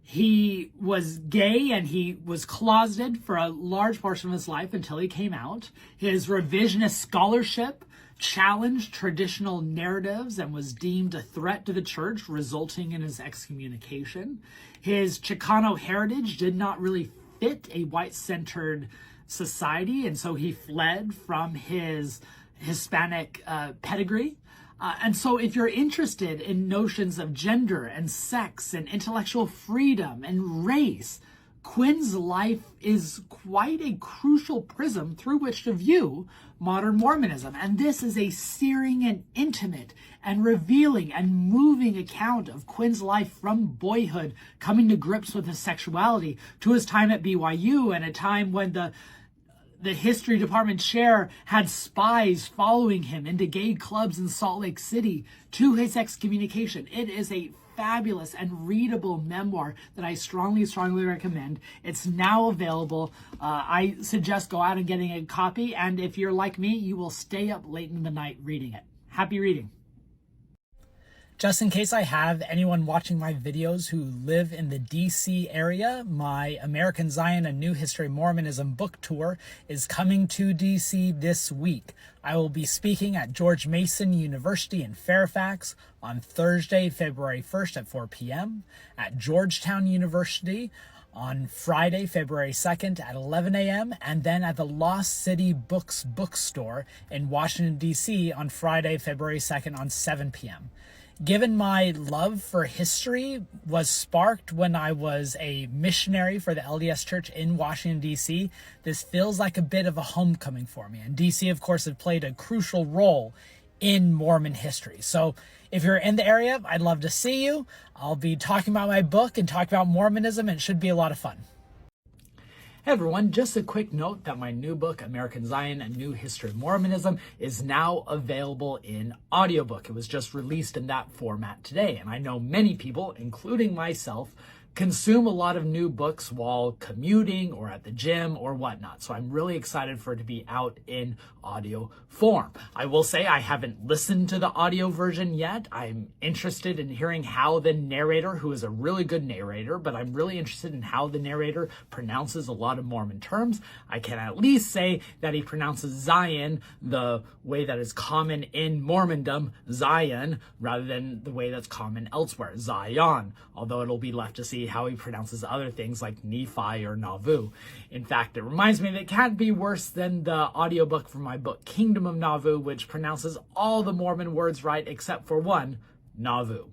He was gay and he was closeted for a large portion of his life until he came out. His revisionist scholarship challenged traditional narratives and was deemed a threat to the church, resulting in his excommunication. His Chicano heritage did not really fit a white-centered society, and so he fled from his Hispanic pedigree. And so if you're interested in notions of gender and sex and intellectual freedom and race, Quinn's life is quite a crucial prism through which to view modern Mormonism. And this is a searing and intimate and revealing and moving account of Quinn's life from boyhood, coming to grips with his sexuality, to his time at BYU, and a time when the history department chair had spies following him into gay clubs in Salt Lake City, to his excommunication. It is a fabulous and readable memoir that I strongly recommend. It's now available. I suggest go out and getting a copy, and if you're like me, you will stay up late in the night reading it. Happy reading. Just in case I have anyone watching my videos who live in the DC area, my American Zion, A New History of Mormonism book tour is coming to DC this week. I will be speaking at George Mason University in Fairfax on Thursday, February 1st at 4 p.m., at Georgetown University on Friday, February 2nd at 11 a.m., and then at the Lost City Books bookstore in Washington, D.C. on Friday, February 2nd on 7 p.m. Given my love for history was sparked when I was a missionary for the LDS Church in Washington, D.C., this feels like a bit of a homecoming for me. And D.C., of course, has played a crucial role in Mormon history. So if you're in the area, I'd love to see you. I'll be talking about my book and talking about Mormonism, and it should be a lot of fun. Hey everyone, just a quick note that my new book, American Zion, A New History of Mormonism, is now available in audiobook. It was just released in that format today, and I know many people, including myself, consume a lot of new books while commuting or at the gym or whatnot. So I'm really excited for it to be out in audio form. I will say I haven't listened to the audio version yet. I'm interested in hearing how the narrator, who is a really good narrator, but I'm really interested in how the narrator pronounces a lot of Mormon terms. I can at least say that he pronounces Zion the way that is common in Mormondom, Zion, rather than the way that's common elsewhere, Zion, although it'll be left to see how he pronounces other things like Nephi or Nauvoo. In fact, it reminds me that it can't be worse than the audiobook for my book, Kingdom of Nauvoo, which pronounces all the Mormon words right except for one, Nauvoo.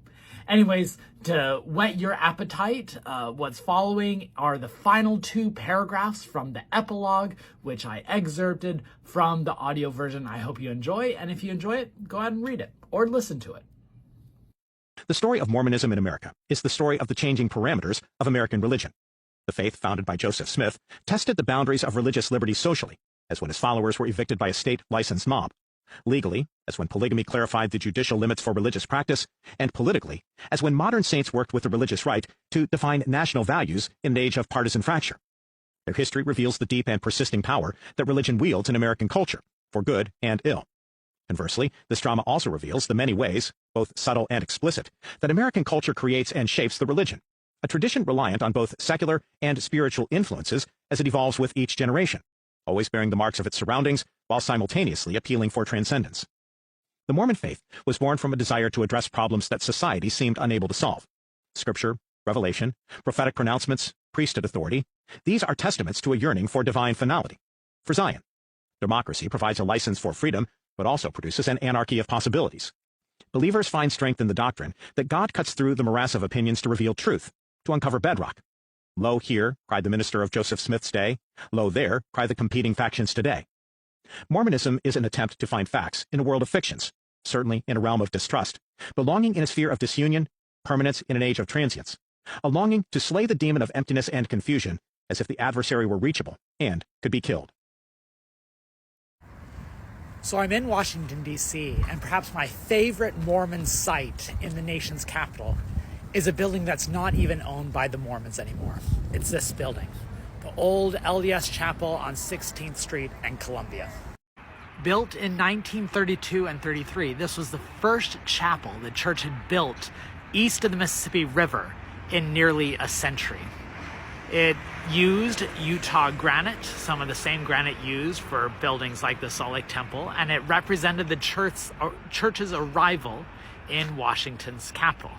Anyways, to whet your appetite, what's following are the final 2 paragraphs from the epilogue, which I excerpted from the audio version. I hope you enjoy, and if you enjoy it, go ahead and read it or listen to it. The story of Mormonism in America is the story of the changing parameters of American religion. The faith founded by Joseph Smith tested the boundaries of religious liberty socially, as when his followers were evicted by a state-licensed mob; legally, as when polygamy clarified the judicial limits for religious practice; and politically, as when modern saints worked with the religious right to define national values in an age of partisan fracture. Their history reveals the deep and persisting power that religion wields in American culture, for good and ill. Conversely, this drama also reveals the many ways, both subtle and explicit, that American culture creates and shapes the religion, a tradition reliant on both secular and spiritual influences as it evolves with each generation, always bearing the marks of its surroundings while simultaneously appealing for transcendence. The Mormon faith was born from a desire to address problems that society seemed unable to solve. Scripture, revelation, prophetic pronouncements, priesthood authority, these are testaments to a yearning for divine finality. For Zion, democracy provides a license for freedom, but also produces an anarchy of possibilities. Believers find strength in the doctrine that God cuts through the morass of opinions to reveal truth, to uncover bedrock. Lo here, cried the minister of Joseph Smith's day. Lo there, cry the competing factions today. Mormonism is an attempt to find facts in a world of fictions, certainly in a realm of distrust, belonging in a sphere of disunion, permanence in an age of transience, a longing to slay the demon of emptiness and confusion as if the adversary were reachable and could be killed. So I'm in Washington, D.C., and perhaps my favorite Mormon site in the nation's capital is a building that's not even owned by the Mormons anymore. It's this building, the old LDS Chapel on 16th Street and Columbia. Built in 1932 and 33, this was the first chapel the church had built east of the Mississippi River in nearly a century. It used Utah granite, some of the same granite used for buildings like the Salt Lake Temple, and it represented the church's arrival in Washington's capital.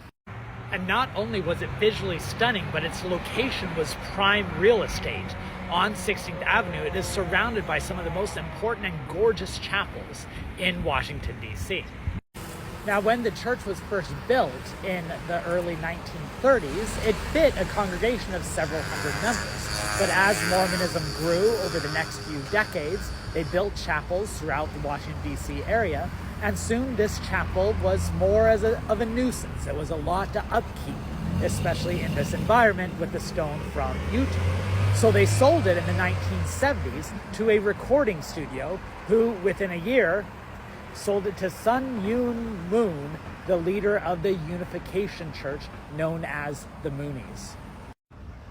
And not only was it visually stunning, but its location was prime real estate. On 16th Avenue, it is surrounded by some of the most important and gorgeous chapels in Washington, D.C. Now, when the church was first built in the early 1930s, it fit a congregation of several hundred members. But as Mormonism grew over the next few decades, they built chapels throughout the Washington, D.C. area, and soon this chapel was more of a nuisance. It was a lot to upkeep, especially in this environment with the stone from Utah. So they sold it in the 1970s to a recording studio who, within a year, sold it to Sun Myung Moon, the leader of the Unification Church known as the Moonies.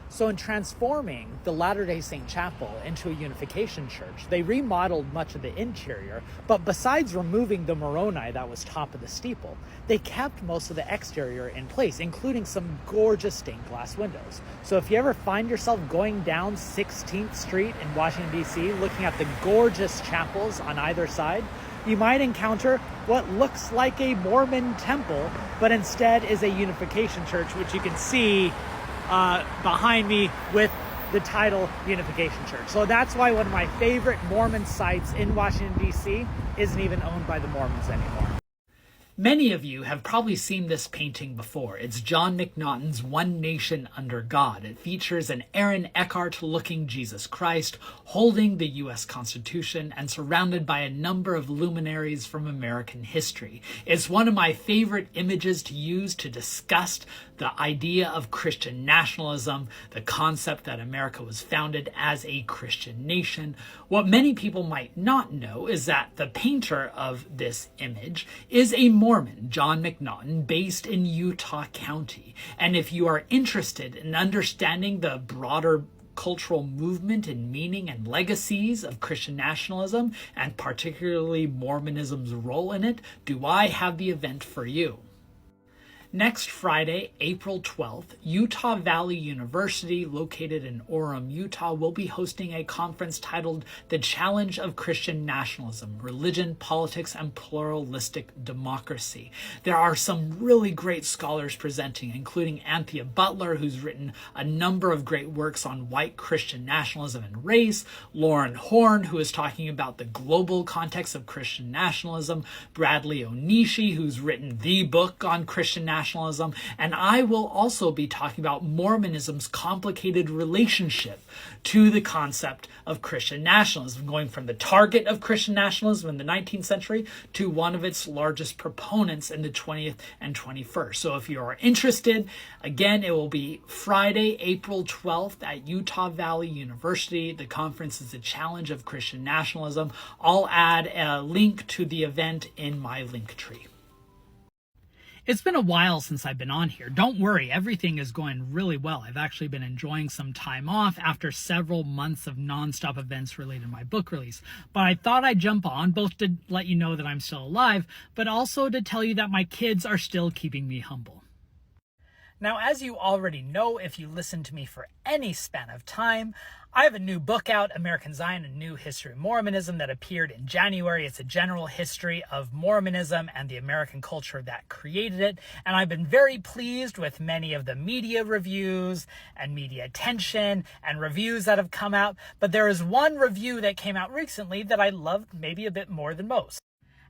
So in transforming the Latter-day Saint Chapel into a Unification Church, they remodeled much of the interior, but besides removing the Moroni that was top of the steeple, they kept most of the exterior in place, including some gorgeous stained glass windows. So if you ever find yourself going down 16th Street in Washington, D.C., looking at the gorgeous chapels on either side, you might encounter what looks like a Mormon temple, but instead is a Unification Church, which you can see behind me with the title Unification Church. So that's why one of my favorite Mormon sites in Washington, D.C. isn't even owned by the Mormons anymore. Many of you have probably seen this painting before. It's John McNaughton's One Nation Under God. It features an Aaron Eckhart-looking Jesus Christ holding the U.S. Constitution and surrounded by a number of luminaries from American history. It's one of my favorite images to use to discuss the idea of Christian nationalism, the concept that America was founded as a Christian nation. What many people might not know is that the painter of this image is a Mormon, John McNaughton, based in Utah County. And if you are interested in understanding the broader cultural movement and meaning and legacies of Christian nationalism, and particularly Mormonism's role in it, do I have the event for you. Next Friday, April 12th, Utah Valley University, located in Orem, Utah, will be hosting a conference titled The Challenge of Christian Nationalism, Religion, Politics, and Pluralistic Democracy. There are some really great scholars presenting, including Anthea Butler, who's written a number of great works on white Christian nationalism and race, Lauren Horn, who is talking about the global context of Christian nationalism, Bradley Onishi, who's written the book on Christian nationalism, and I will also be talking about Mormonism's complicated relationship to the concept of Christian nationalism, going from the target of Christian nationalism in the 19th century to one of its largest proponents in the 20th and 21st. So if you are interested, again, it will be Friday, April 12th at Utah Valley University. The conference is a challenge of Christian nationalism. I'll add a link to the event in my link tree. It's been a while since I've been on here. Don't worry, everything is going really well. I've actually been enjoying some time off after several months of nonstop events related to my book release. But I thought I'd jump on, both to let you know that I'm still alive, but also to tell you that my kids are still keeping me humble. Now, as you already know, if you listen to me for any span of time, I have a new book out, American Zion, A New History of Mormonism, that appeared in January. It's a general history of Mormonism and the American culture that created it. And I've been very pleased with many of the media reviews and media attention and reviews that have come out. But there is one review that came out recently that I loved maybe a bit more than most.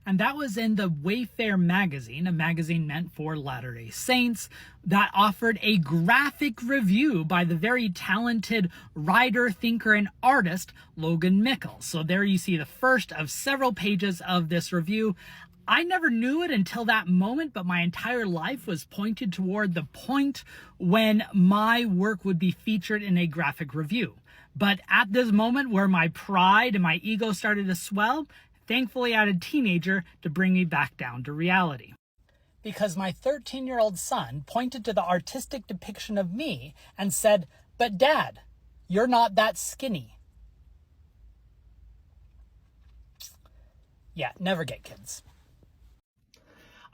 And that was in the Wayfair magazine, a magazine meant for Latter-day Saints, that offered a graphic review by the very talented writer, thinker, and artist Logan Mickle. So there you see the first of several pages of this review. I never knew it until that moment, but my entire life was pointed toward the point when my work would be featured in a graphic review. But at this moment where my pride and my ego started to swell, thankfully, I had a teenager to bring me back down to reality. Because my 13-year-old son pointed to the artistic depiction of me and said, "But Dad, you're not that skinny." Yeah, never get kids.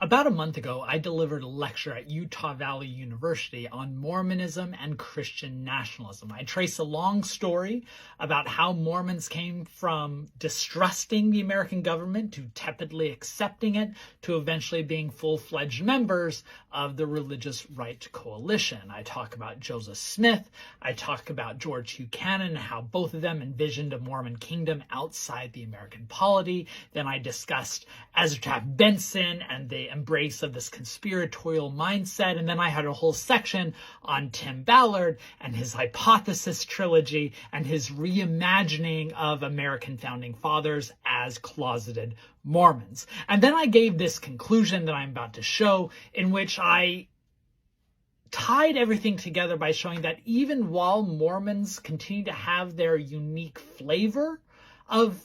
About a month ago, I delivered a lecture at Utah Valley University on Mormonism and Christian nationalism. I trace a long story about how Mormons came from distrusting the American government to tepidly accepting it to eventually being full-fledged members of the Religious Right Coalition. I talk about Joseph Smith. I talk about George Buchanan and how both of them envisioned a Mormon kingdom outside the American polity. Then I discussed Ezra Taft Benson and the embrace of this conspiratorial mindset. And then I had a whole section on Tim Ballard and his hypothesis trilogy and his reimagining of American founding fathers as closeted Mormons. And then I gave this conclusion that I'm about to show, in which I tied everything together by showing that even while Mormons continue to have their unique flavor of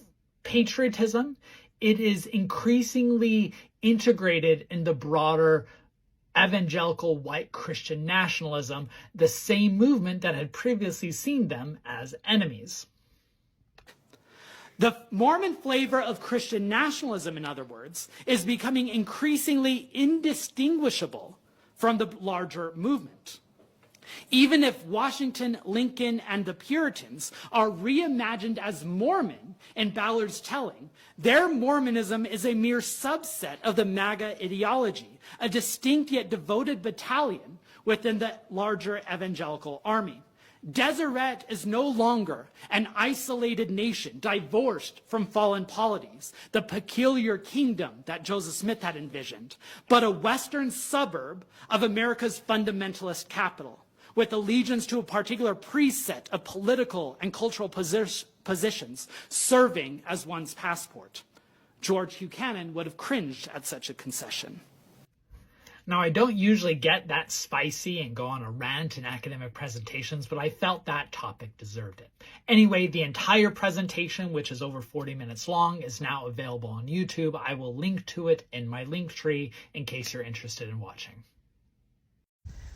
patriotism, it is increasingly integrated in the broader evangelical white Christian nationalism, the same movement that had previously seen them as enemies. The Mormon flavor of Christian nationalism, in other words, is becoming increasingly indistinguishable from the larger movement. Even if Washington, Lincoln, and the Puritans are reimagined as Mormon in Ballard's telling, their Mormonism is a mere subset of the MAGA ideology, a distinct yet devoted battalion within the larger evangelical army. Deseret is no longer an isolated nation, divorced from fallen polities, the peculiar kingdom that Joseph Smith had envisioned, but a western suburb of America's fundamentalist capital, with allegiance to a particular preset of political and cultural positions serving as one's passport. George Buchanan would have cringed at such a concession. Now, I don't usually get that spicy and go on a rant in academic presentations, but I felt that topic deserved it. Anyway, the entire presentation, which is over 40 minutes long, is now available on YouTube. I will link to it in my link tree in case you're interested in watching.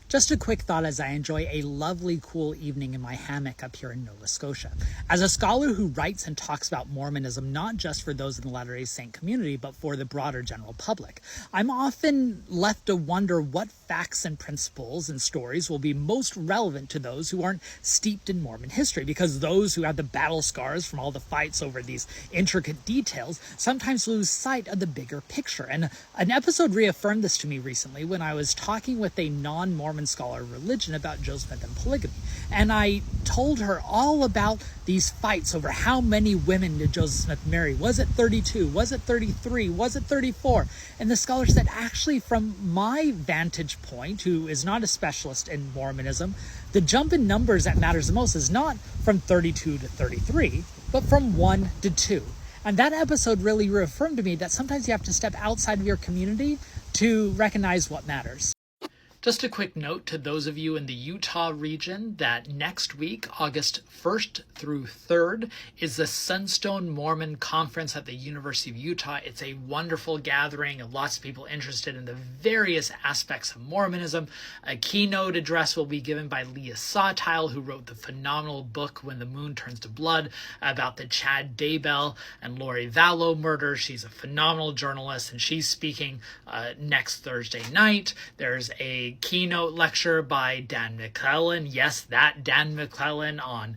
Just a quick thought as I enjoy a lovely, cool evening in my hammock up here in Nova Scotia. As a scholar who writes and talks about Mormonism, not just for those in the Latter-day Saint community, but for the broader general public, I'm often left to wonder what facts and principles and stories will be most relevant to those who aren't steeped in Mormon history, because those who have the battle scars from all the fights over these intricate details sometimes lose sight of the bigger picture. And an episode reaffirmed this to me recently when I was talking with a non-Mormon scholar of religion about Joseph Smith and polygamy. And I told her all about these fights over how many women did Joseph Smith marry. Was it 32? Was it 33? Was it 34? And the scholar said, actually, from my vantage point, who is not a specialist in Mormonism, the jump in numbers that matters the most is not from 32 to 33, but from 1 to 2. And that episode really reaffirmed to me that sometimes you have to step outside of your community to recognize what matters. Just a quick note to those of you in the Utah region that next week, August 1st through 3rd, is the Sunstone Mormon Conference at the University of Utah. It's a wonderful gathering of lots of people interested in the various aspects of Mormonism. A keynote address will be given by Leah Sawtile, who wrote the phenomenal book When the Moon Turns to Blood about the Chad Daybell and Lori Vallow murder. She's a phenomenal journalist, and she's speaking next Thursday night. There's a keynote lecture by Dan McClellan. Yes, that Dan McClellan on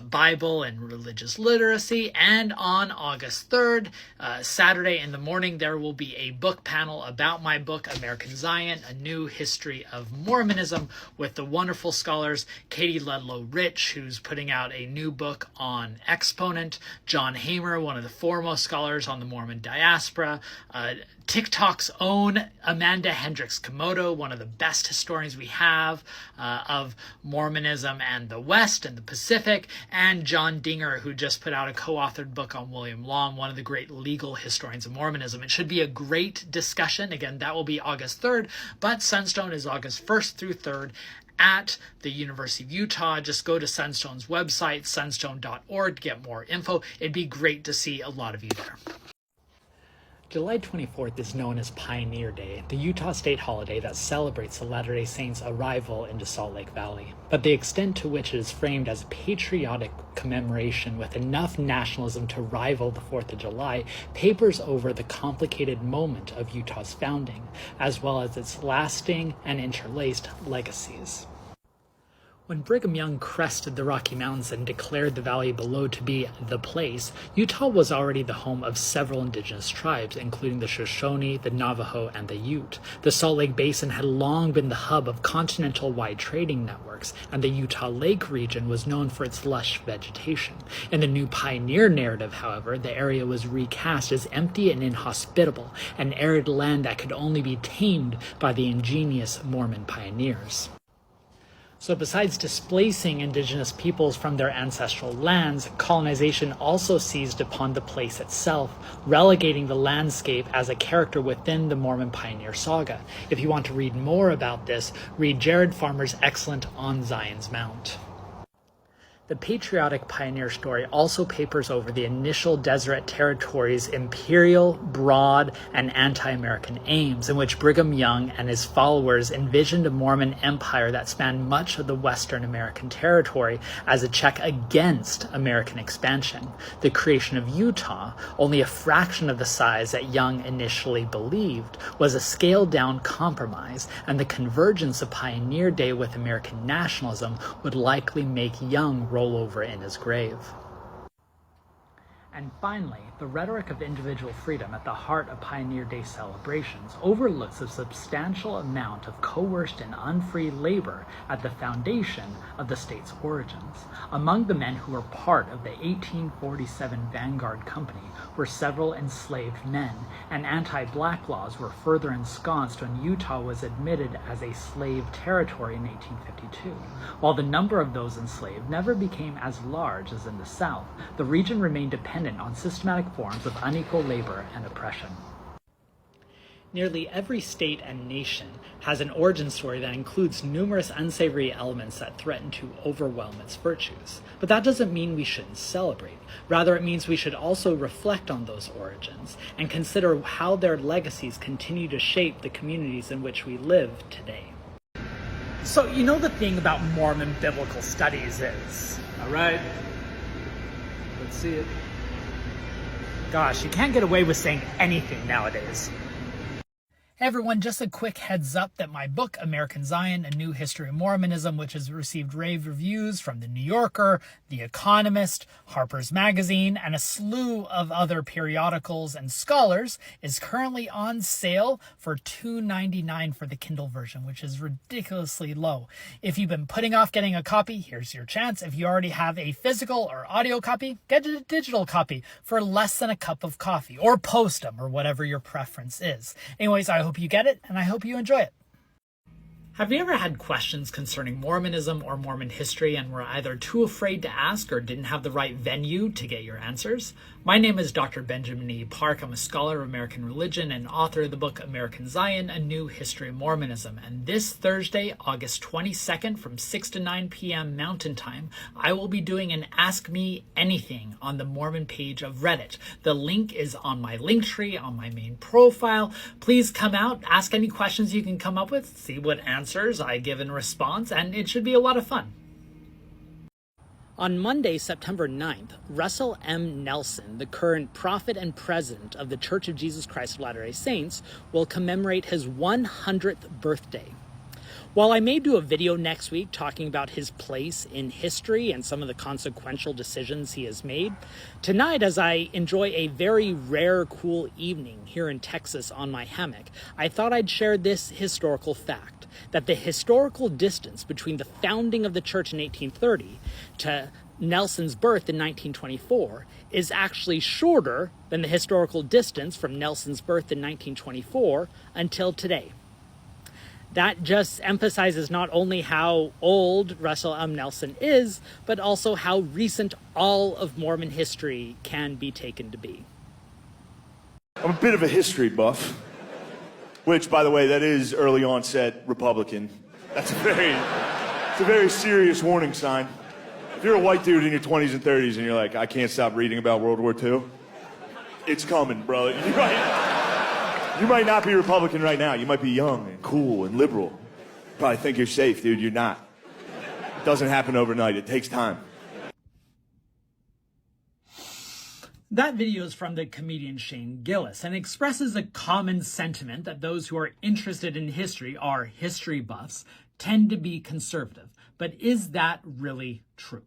Bible and religious literacy. And on August 3rd, Saturday in the morning, there will be a book panel about my book, American Zion, A New History of Mormonism, with the wonderful scholars Katie Ludlow Rich, who's putting out a new book on Exponent, John Hamer, one of the foremost scholars on the Mormon diaspora, TikTok's own Amanda Hendricks Komodo, one of the best historians we have of Mormonism and the West and the Pacific, and John Dinger, who just put out a co-authored book on William Long, one of the great legal historians of Mormonism. It should be a great discussion. Again, that will be August 3rd, but Sunstone is August 1st through 3rd at the University of Utah. Just go to Sunstone's website, sunstone.org, to get more info. It'd be great to see a lot of you there. July 24th is known as Pioneer Day, the Utah state holiday that celebrates the Latter-day Saints' arrival into Salt Lake Valley. But the extent to which it is framed as a patriotic commemoration with enough nationalism to rival the 4th of July papers over the complicated moment of Utah's founding, as well as its lasting and interlaced legacies. When Brigham Young crested the Rocky Mountains and declared the valley below to be the place, Utah was already the home of several indigenous tribes, including the Shoshone, the Navajo, and the Ute. The Salt Lake Basin had long been the hub of continental-wide trading networks, and the Utah Lake region was known for its lush vegetation. In the new pioneer narrative, however, the area was recast as empty and inhospitable, an arid land that could only be tamed by the ingenious Mormon pioneers. So besides displacing indigenous peoples from their ancestral lands, colonization also seized upon the place itself, relegating the landscape as a character within the Mormon pioneer saga. If you want to read more about this, read Jared Farmer's excellent On Zion's Mount. The patriotic pioneer story also papers over the initial Deseret Territory's imperial, broad, and anti-American aims, in which Brigham Young and his followers envisioned a Mormon empire that spanned much of the Western American territory as a check against American expansion. The creation of Utah, only a fraction of the size that Young initially believed, was a scaled-down compromise, and the convergence of Pioneer Day with American nationalism would likely make Young roll over in his grave. And finally, the rhetoric of individual freedom at the heart of Pioneer Day celebrations overlooks a substantial amount of coerced and unfree labor at the foundation of the state's origins. Among the men who were part of the 1847 Vanguard Company were several enslaved men, and anti-black laws were further ensconced when Utah was admitted as a slave territory in 1852. While the number of those enslaved never became as large as in the South, the region remained dependent on systematic forms of unequal labor and oppression. Nearly every state and nation has an origin story that includes numerous unsavory elements that threaten to overwhelm its virtues. But that doesn't mean we shouldn't celebrate. Rather, it means we should also reflect on those origins and consider how their legacies continue to shape the communities in which we live today. So, you know, the thing about Mormon biblical studies is... All right. Let's see it. Gosh, you can't get away with saying anything nowadays. Hey everyone, just a quick heads up that my book, American Zion, A New History of Mormonism, which has received rave reviews from The New Yorker, The Economist, Harper's Magazine, and a slew of other periodicals and scholars, is currently on sale for $2.99 for the Kindle version, which is ridiculously low. If you've been putting off getting a copy, here's your chance. If you already have a physical or audio copy, get a digital copy for less than a cup of coffee, or post them, or whatever your preference is. Anyways, I hope you get it, and I hope you enjoy it. Have you ever had questions concerning Mormonism or Mormon history and were either too afraid to ask or didn't have the right venue to get your answers? My name is Dr. Benjamin E. Park. I'm a scholar of American religion and author of the book American Zion, A New History of Mormonism. And this Thursday, August 22nd, from 6 to 9 p.m. Mountain Time, I will be doing an Ask Me Anything on the Mormon page of Reddit. The link is on my link tree on my main profile. Please come out, ask any questions you can come up with, see what answers I give in response, and it should be a lot of fun. On Monday, September 9th, Russell M. Nelson, the current prophet and president of the Church of Jesus Christ of Latter-day Saints, will commemorate his 100th birthday. While I may do a video next week talking about his place in history and some of the consequential decisions he has made, tonight, as I enjoy a very rare cool evening here in Texas on my hammock, I thought I'd share this historical fact, that the historical distance between the founding of the church in 1830 to Nelson's birth in 1924 is actually shorter than the historical distance from Nelson's birth in 1924 until today. That just emphasizes not only how old Russell M. Nelson is, but also how recent all of Mormon history can be taken to be. I'm a bit of a history buff, which, by the way, that is early onset Republican. That's a very serious warning sign. If you're a white dude in your 20s and 30s and you're like, I can't stop reading about World War II, it's coming, bro. You might not be Republican right now. You might be young and cool and liberal. Probably think you're safe, dude. You're not. It doesn't happen overnight. It takes time. That video is from the comedian Shane Gillis and expresses a common sentiment that those who are interested in history, are history buffs, tend to be conservative. But is that really true?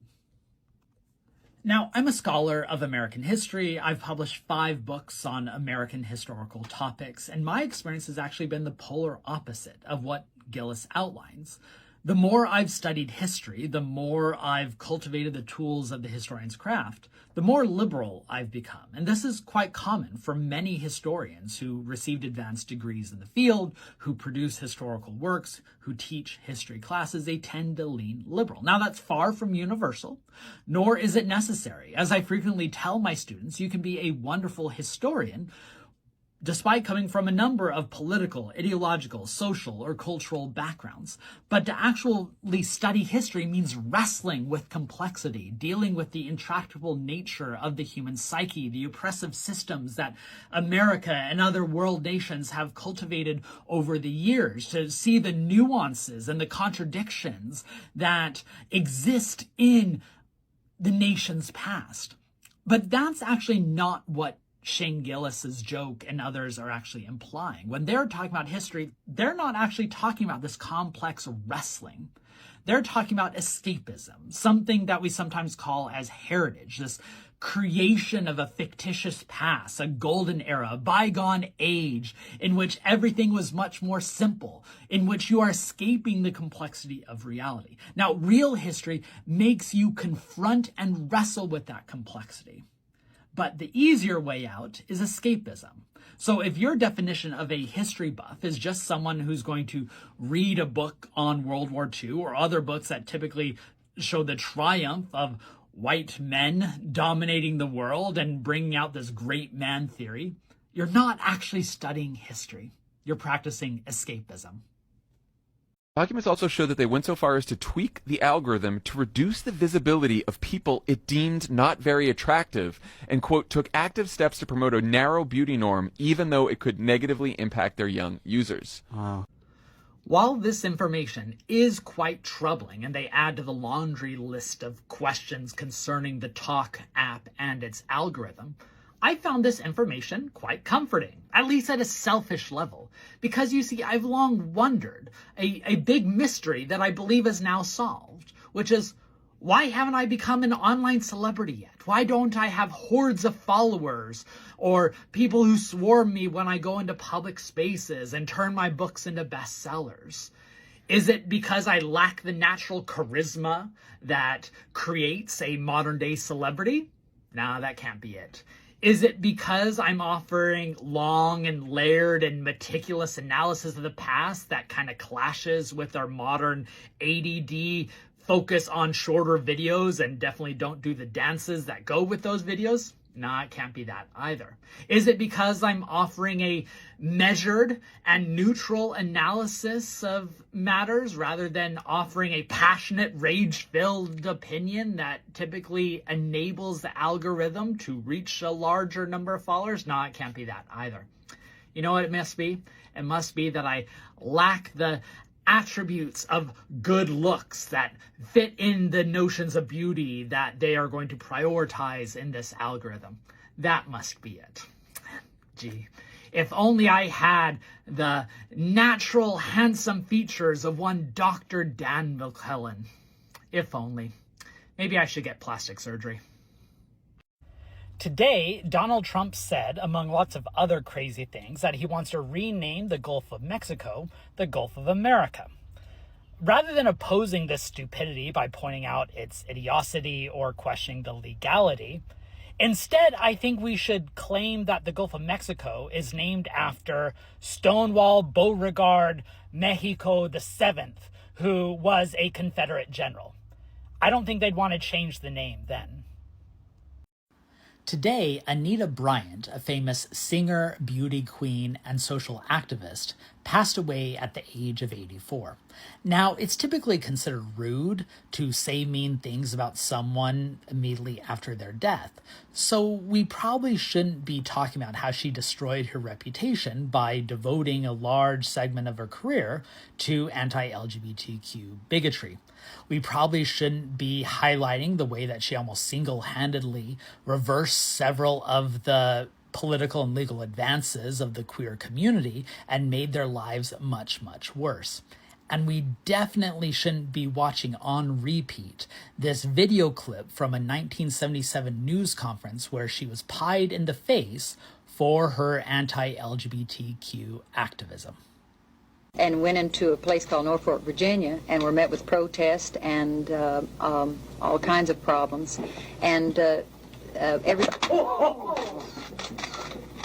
Now, I'm a scholar of American history. I've published 5 books on American historical topics, and my experience has actually been the polar opposite of what Gillis outlines. The more I've studied history, the more I've cultivated the tools of the historian's craft, the more liberal I've become. And this is quite common for many historians who received advanced degrees in the field, who produce historical works, who teach history classes. They tend to lean liberal. Now, that's far from universal, nor is it necessary. As I frequently tell my students, you can be a wonderful historian despite coming from a number of political, ideological, social, or cultural backgrounds. But to actually study history means wrestling with complexity, dealing with the intractable nature of the human psyche, the oppressive systems that America and other world nations have cultivated over the years, to see the nuances and the contradictions that exist in the nation's past. But that's actually not what Shane Gillis's joke and others are actually implying. When they're talking about history, they're not actually talking about this complex wrestling. They're talking about escapism, something that we sometimes call as heritage, this creation of a fictitious past, a golden era, a bygone age in which everything was much more simple, in which you are escaping the complexity of reality. Now, real history makes you confront and wrestle with that complexity. But the easier way out is escapism. So if your definition of a history buff is just someone who's going to read a book on World War II or other books that typically show the triumph of white men dominating the world and bringing out this great man theory, you're not actually studying history. You're practicing escapism. Documents also show that they went so far as to tweak the algorithm to reduce the visibility of people it deemed not very attractive and, quote, took active steps to promote a narrow beauty norm even though it could negatively impact their young users. Wow. While this information is quite troubling, and they add to the laundry list of questions concerning the Talk app and its algorithm, I found this information quite comforting, at least at a selfish level, because you see, I've long wondered a big mystery that I believe is now solved, which is, why haven't I become an online celebrity yet? Why don't I have hordes of followers or people who swarm me when I go into public spaces and turn my books into bestsellers? Is it because I lack the natural charisma that creates a modern day celebrity? Nah, that can't be it. Is it because I'm offering long and layered and meticulous analysis of the past that kind of clashes with our modern ADD focus on shorter videos and definitely don't do the dances that go with those videos? No, it can't be that either. Is it because I'm offering a measured and neutral analysis of matters rather than offering a passionate, rage-filled opinion that typically enables the algorithm to reach a larger number of followers? No, it can't be that either. You know what it must be? It must be that I lack the attributes of good looks that fit in the notions of beauty that they are going to prioritize in this algorithm. That must be it. Gee, if only I had the natural, handsome features of one Dr. Dan McKellen. If only. Maybe I should get plastic surgery. Today, Donald Trump said, among lots of other crazy things, that he wants to rename the Gulf of Mexico the Gulf of America. Rather than opposing this stupidity by pointing out its idiocy or questioning the legality, instead, I think we should claim that the Gulf of Mexico is named after Stonewall Beauregard Mexico VII, who was a Confederate general. I don't think they'd want to change the name then. Today, Anita Bryant, a famous singer, beauty queen, and social activist, passed away at the age of 84. Now, it's typically considered rude to say mean things about someone immediately after their death, so we probably shouldn't be talking about how she destroyed her reputation by devoting a large segment of her career to anti-LGBTQ bigotry. We probably shouldn't be highlighting the way that she almost single-handedly reversed several of the political and legal advances of the queer community and made their lives much, much worse. And we definitely shouldn't be watching on repeat this video clip from a 1977 news conference where she was pied in the face for her anti-LGBTQ activism. And went into a place called Norfolk, Virginia, and were met with protest and all kinds of problems. And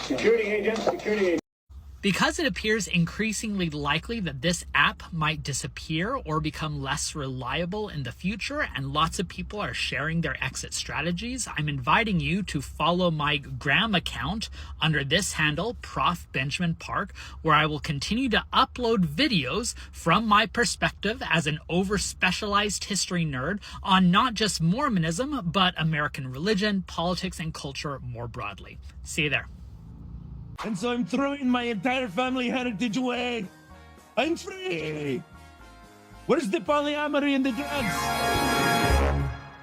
Security agent, security agent. Because it appears increasingly likely that this app might disappear or become less reliable in the future, and lots of people are sharing their exit strategies, I'm inviting you to follow my Gram account under this handle, Prof. Benjamin Park, where I will continue to upload videos from my perspective as an over-specialized history nerd on not just Mormonism, but American religion, politics, and culture more broadly. See you there. And so I'm throwing my entire family heritage away. I'm free. Where's the polyamory and the drugs?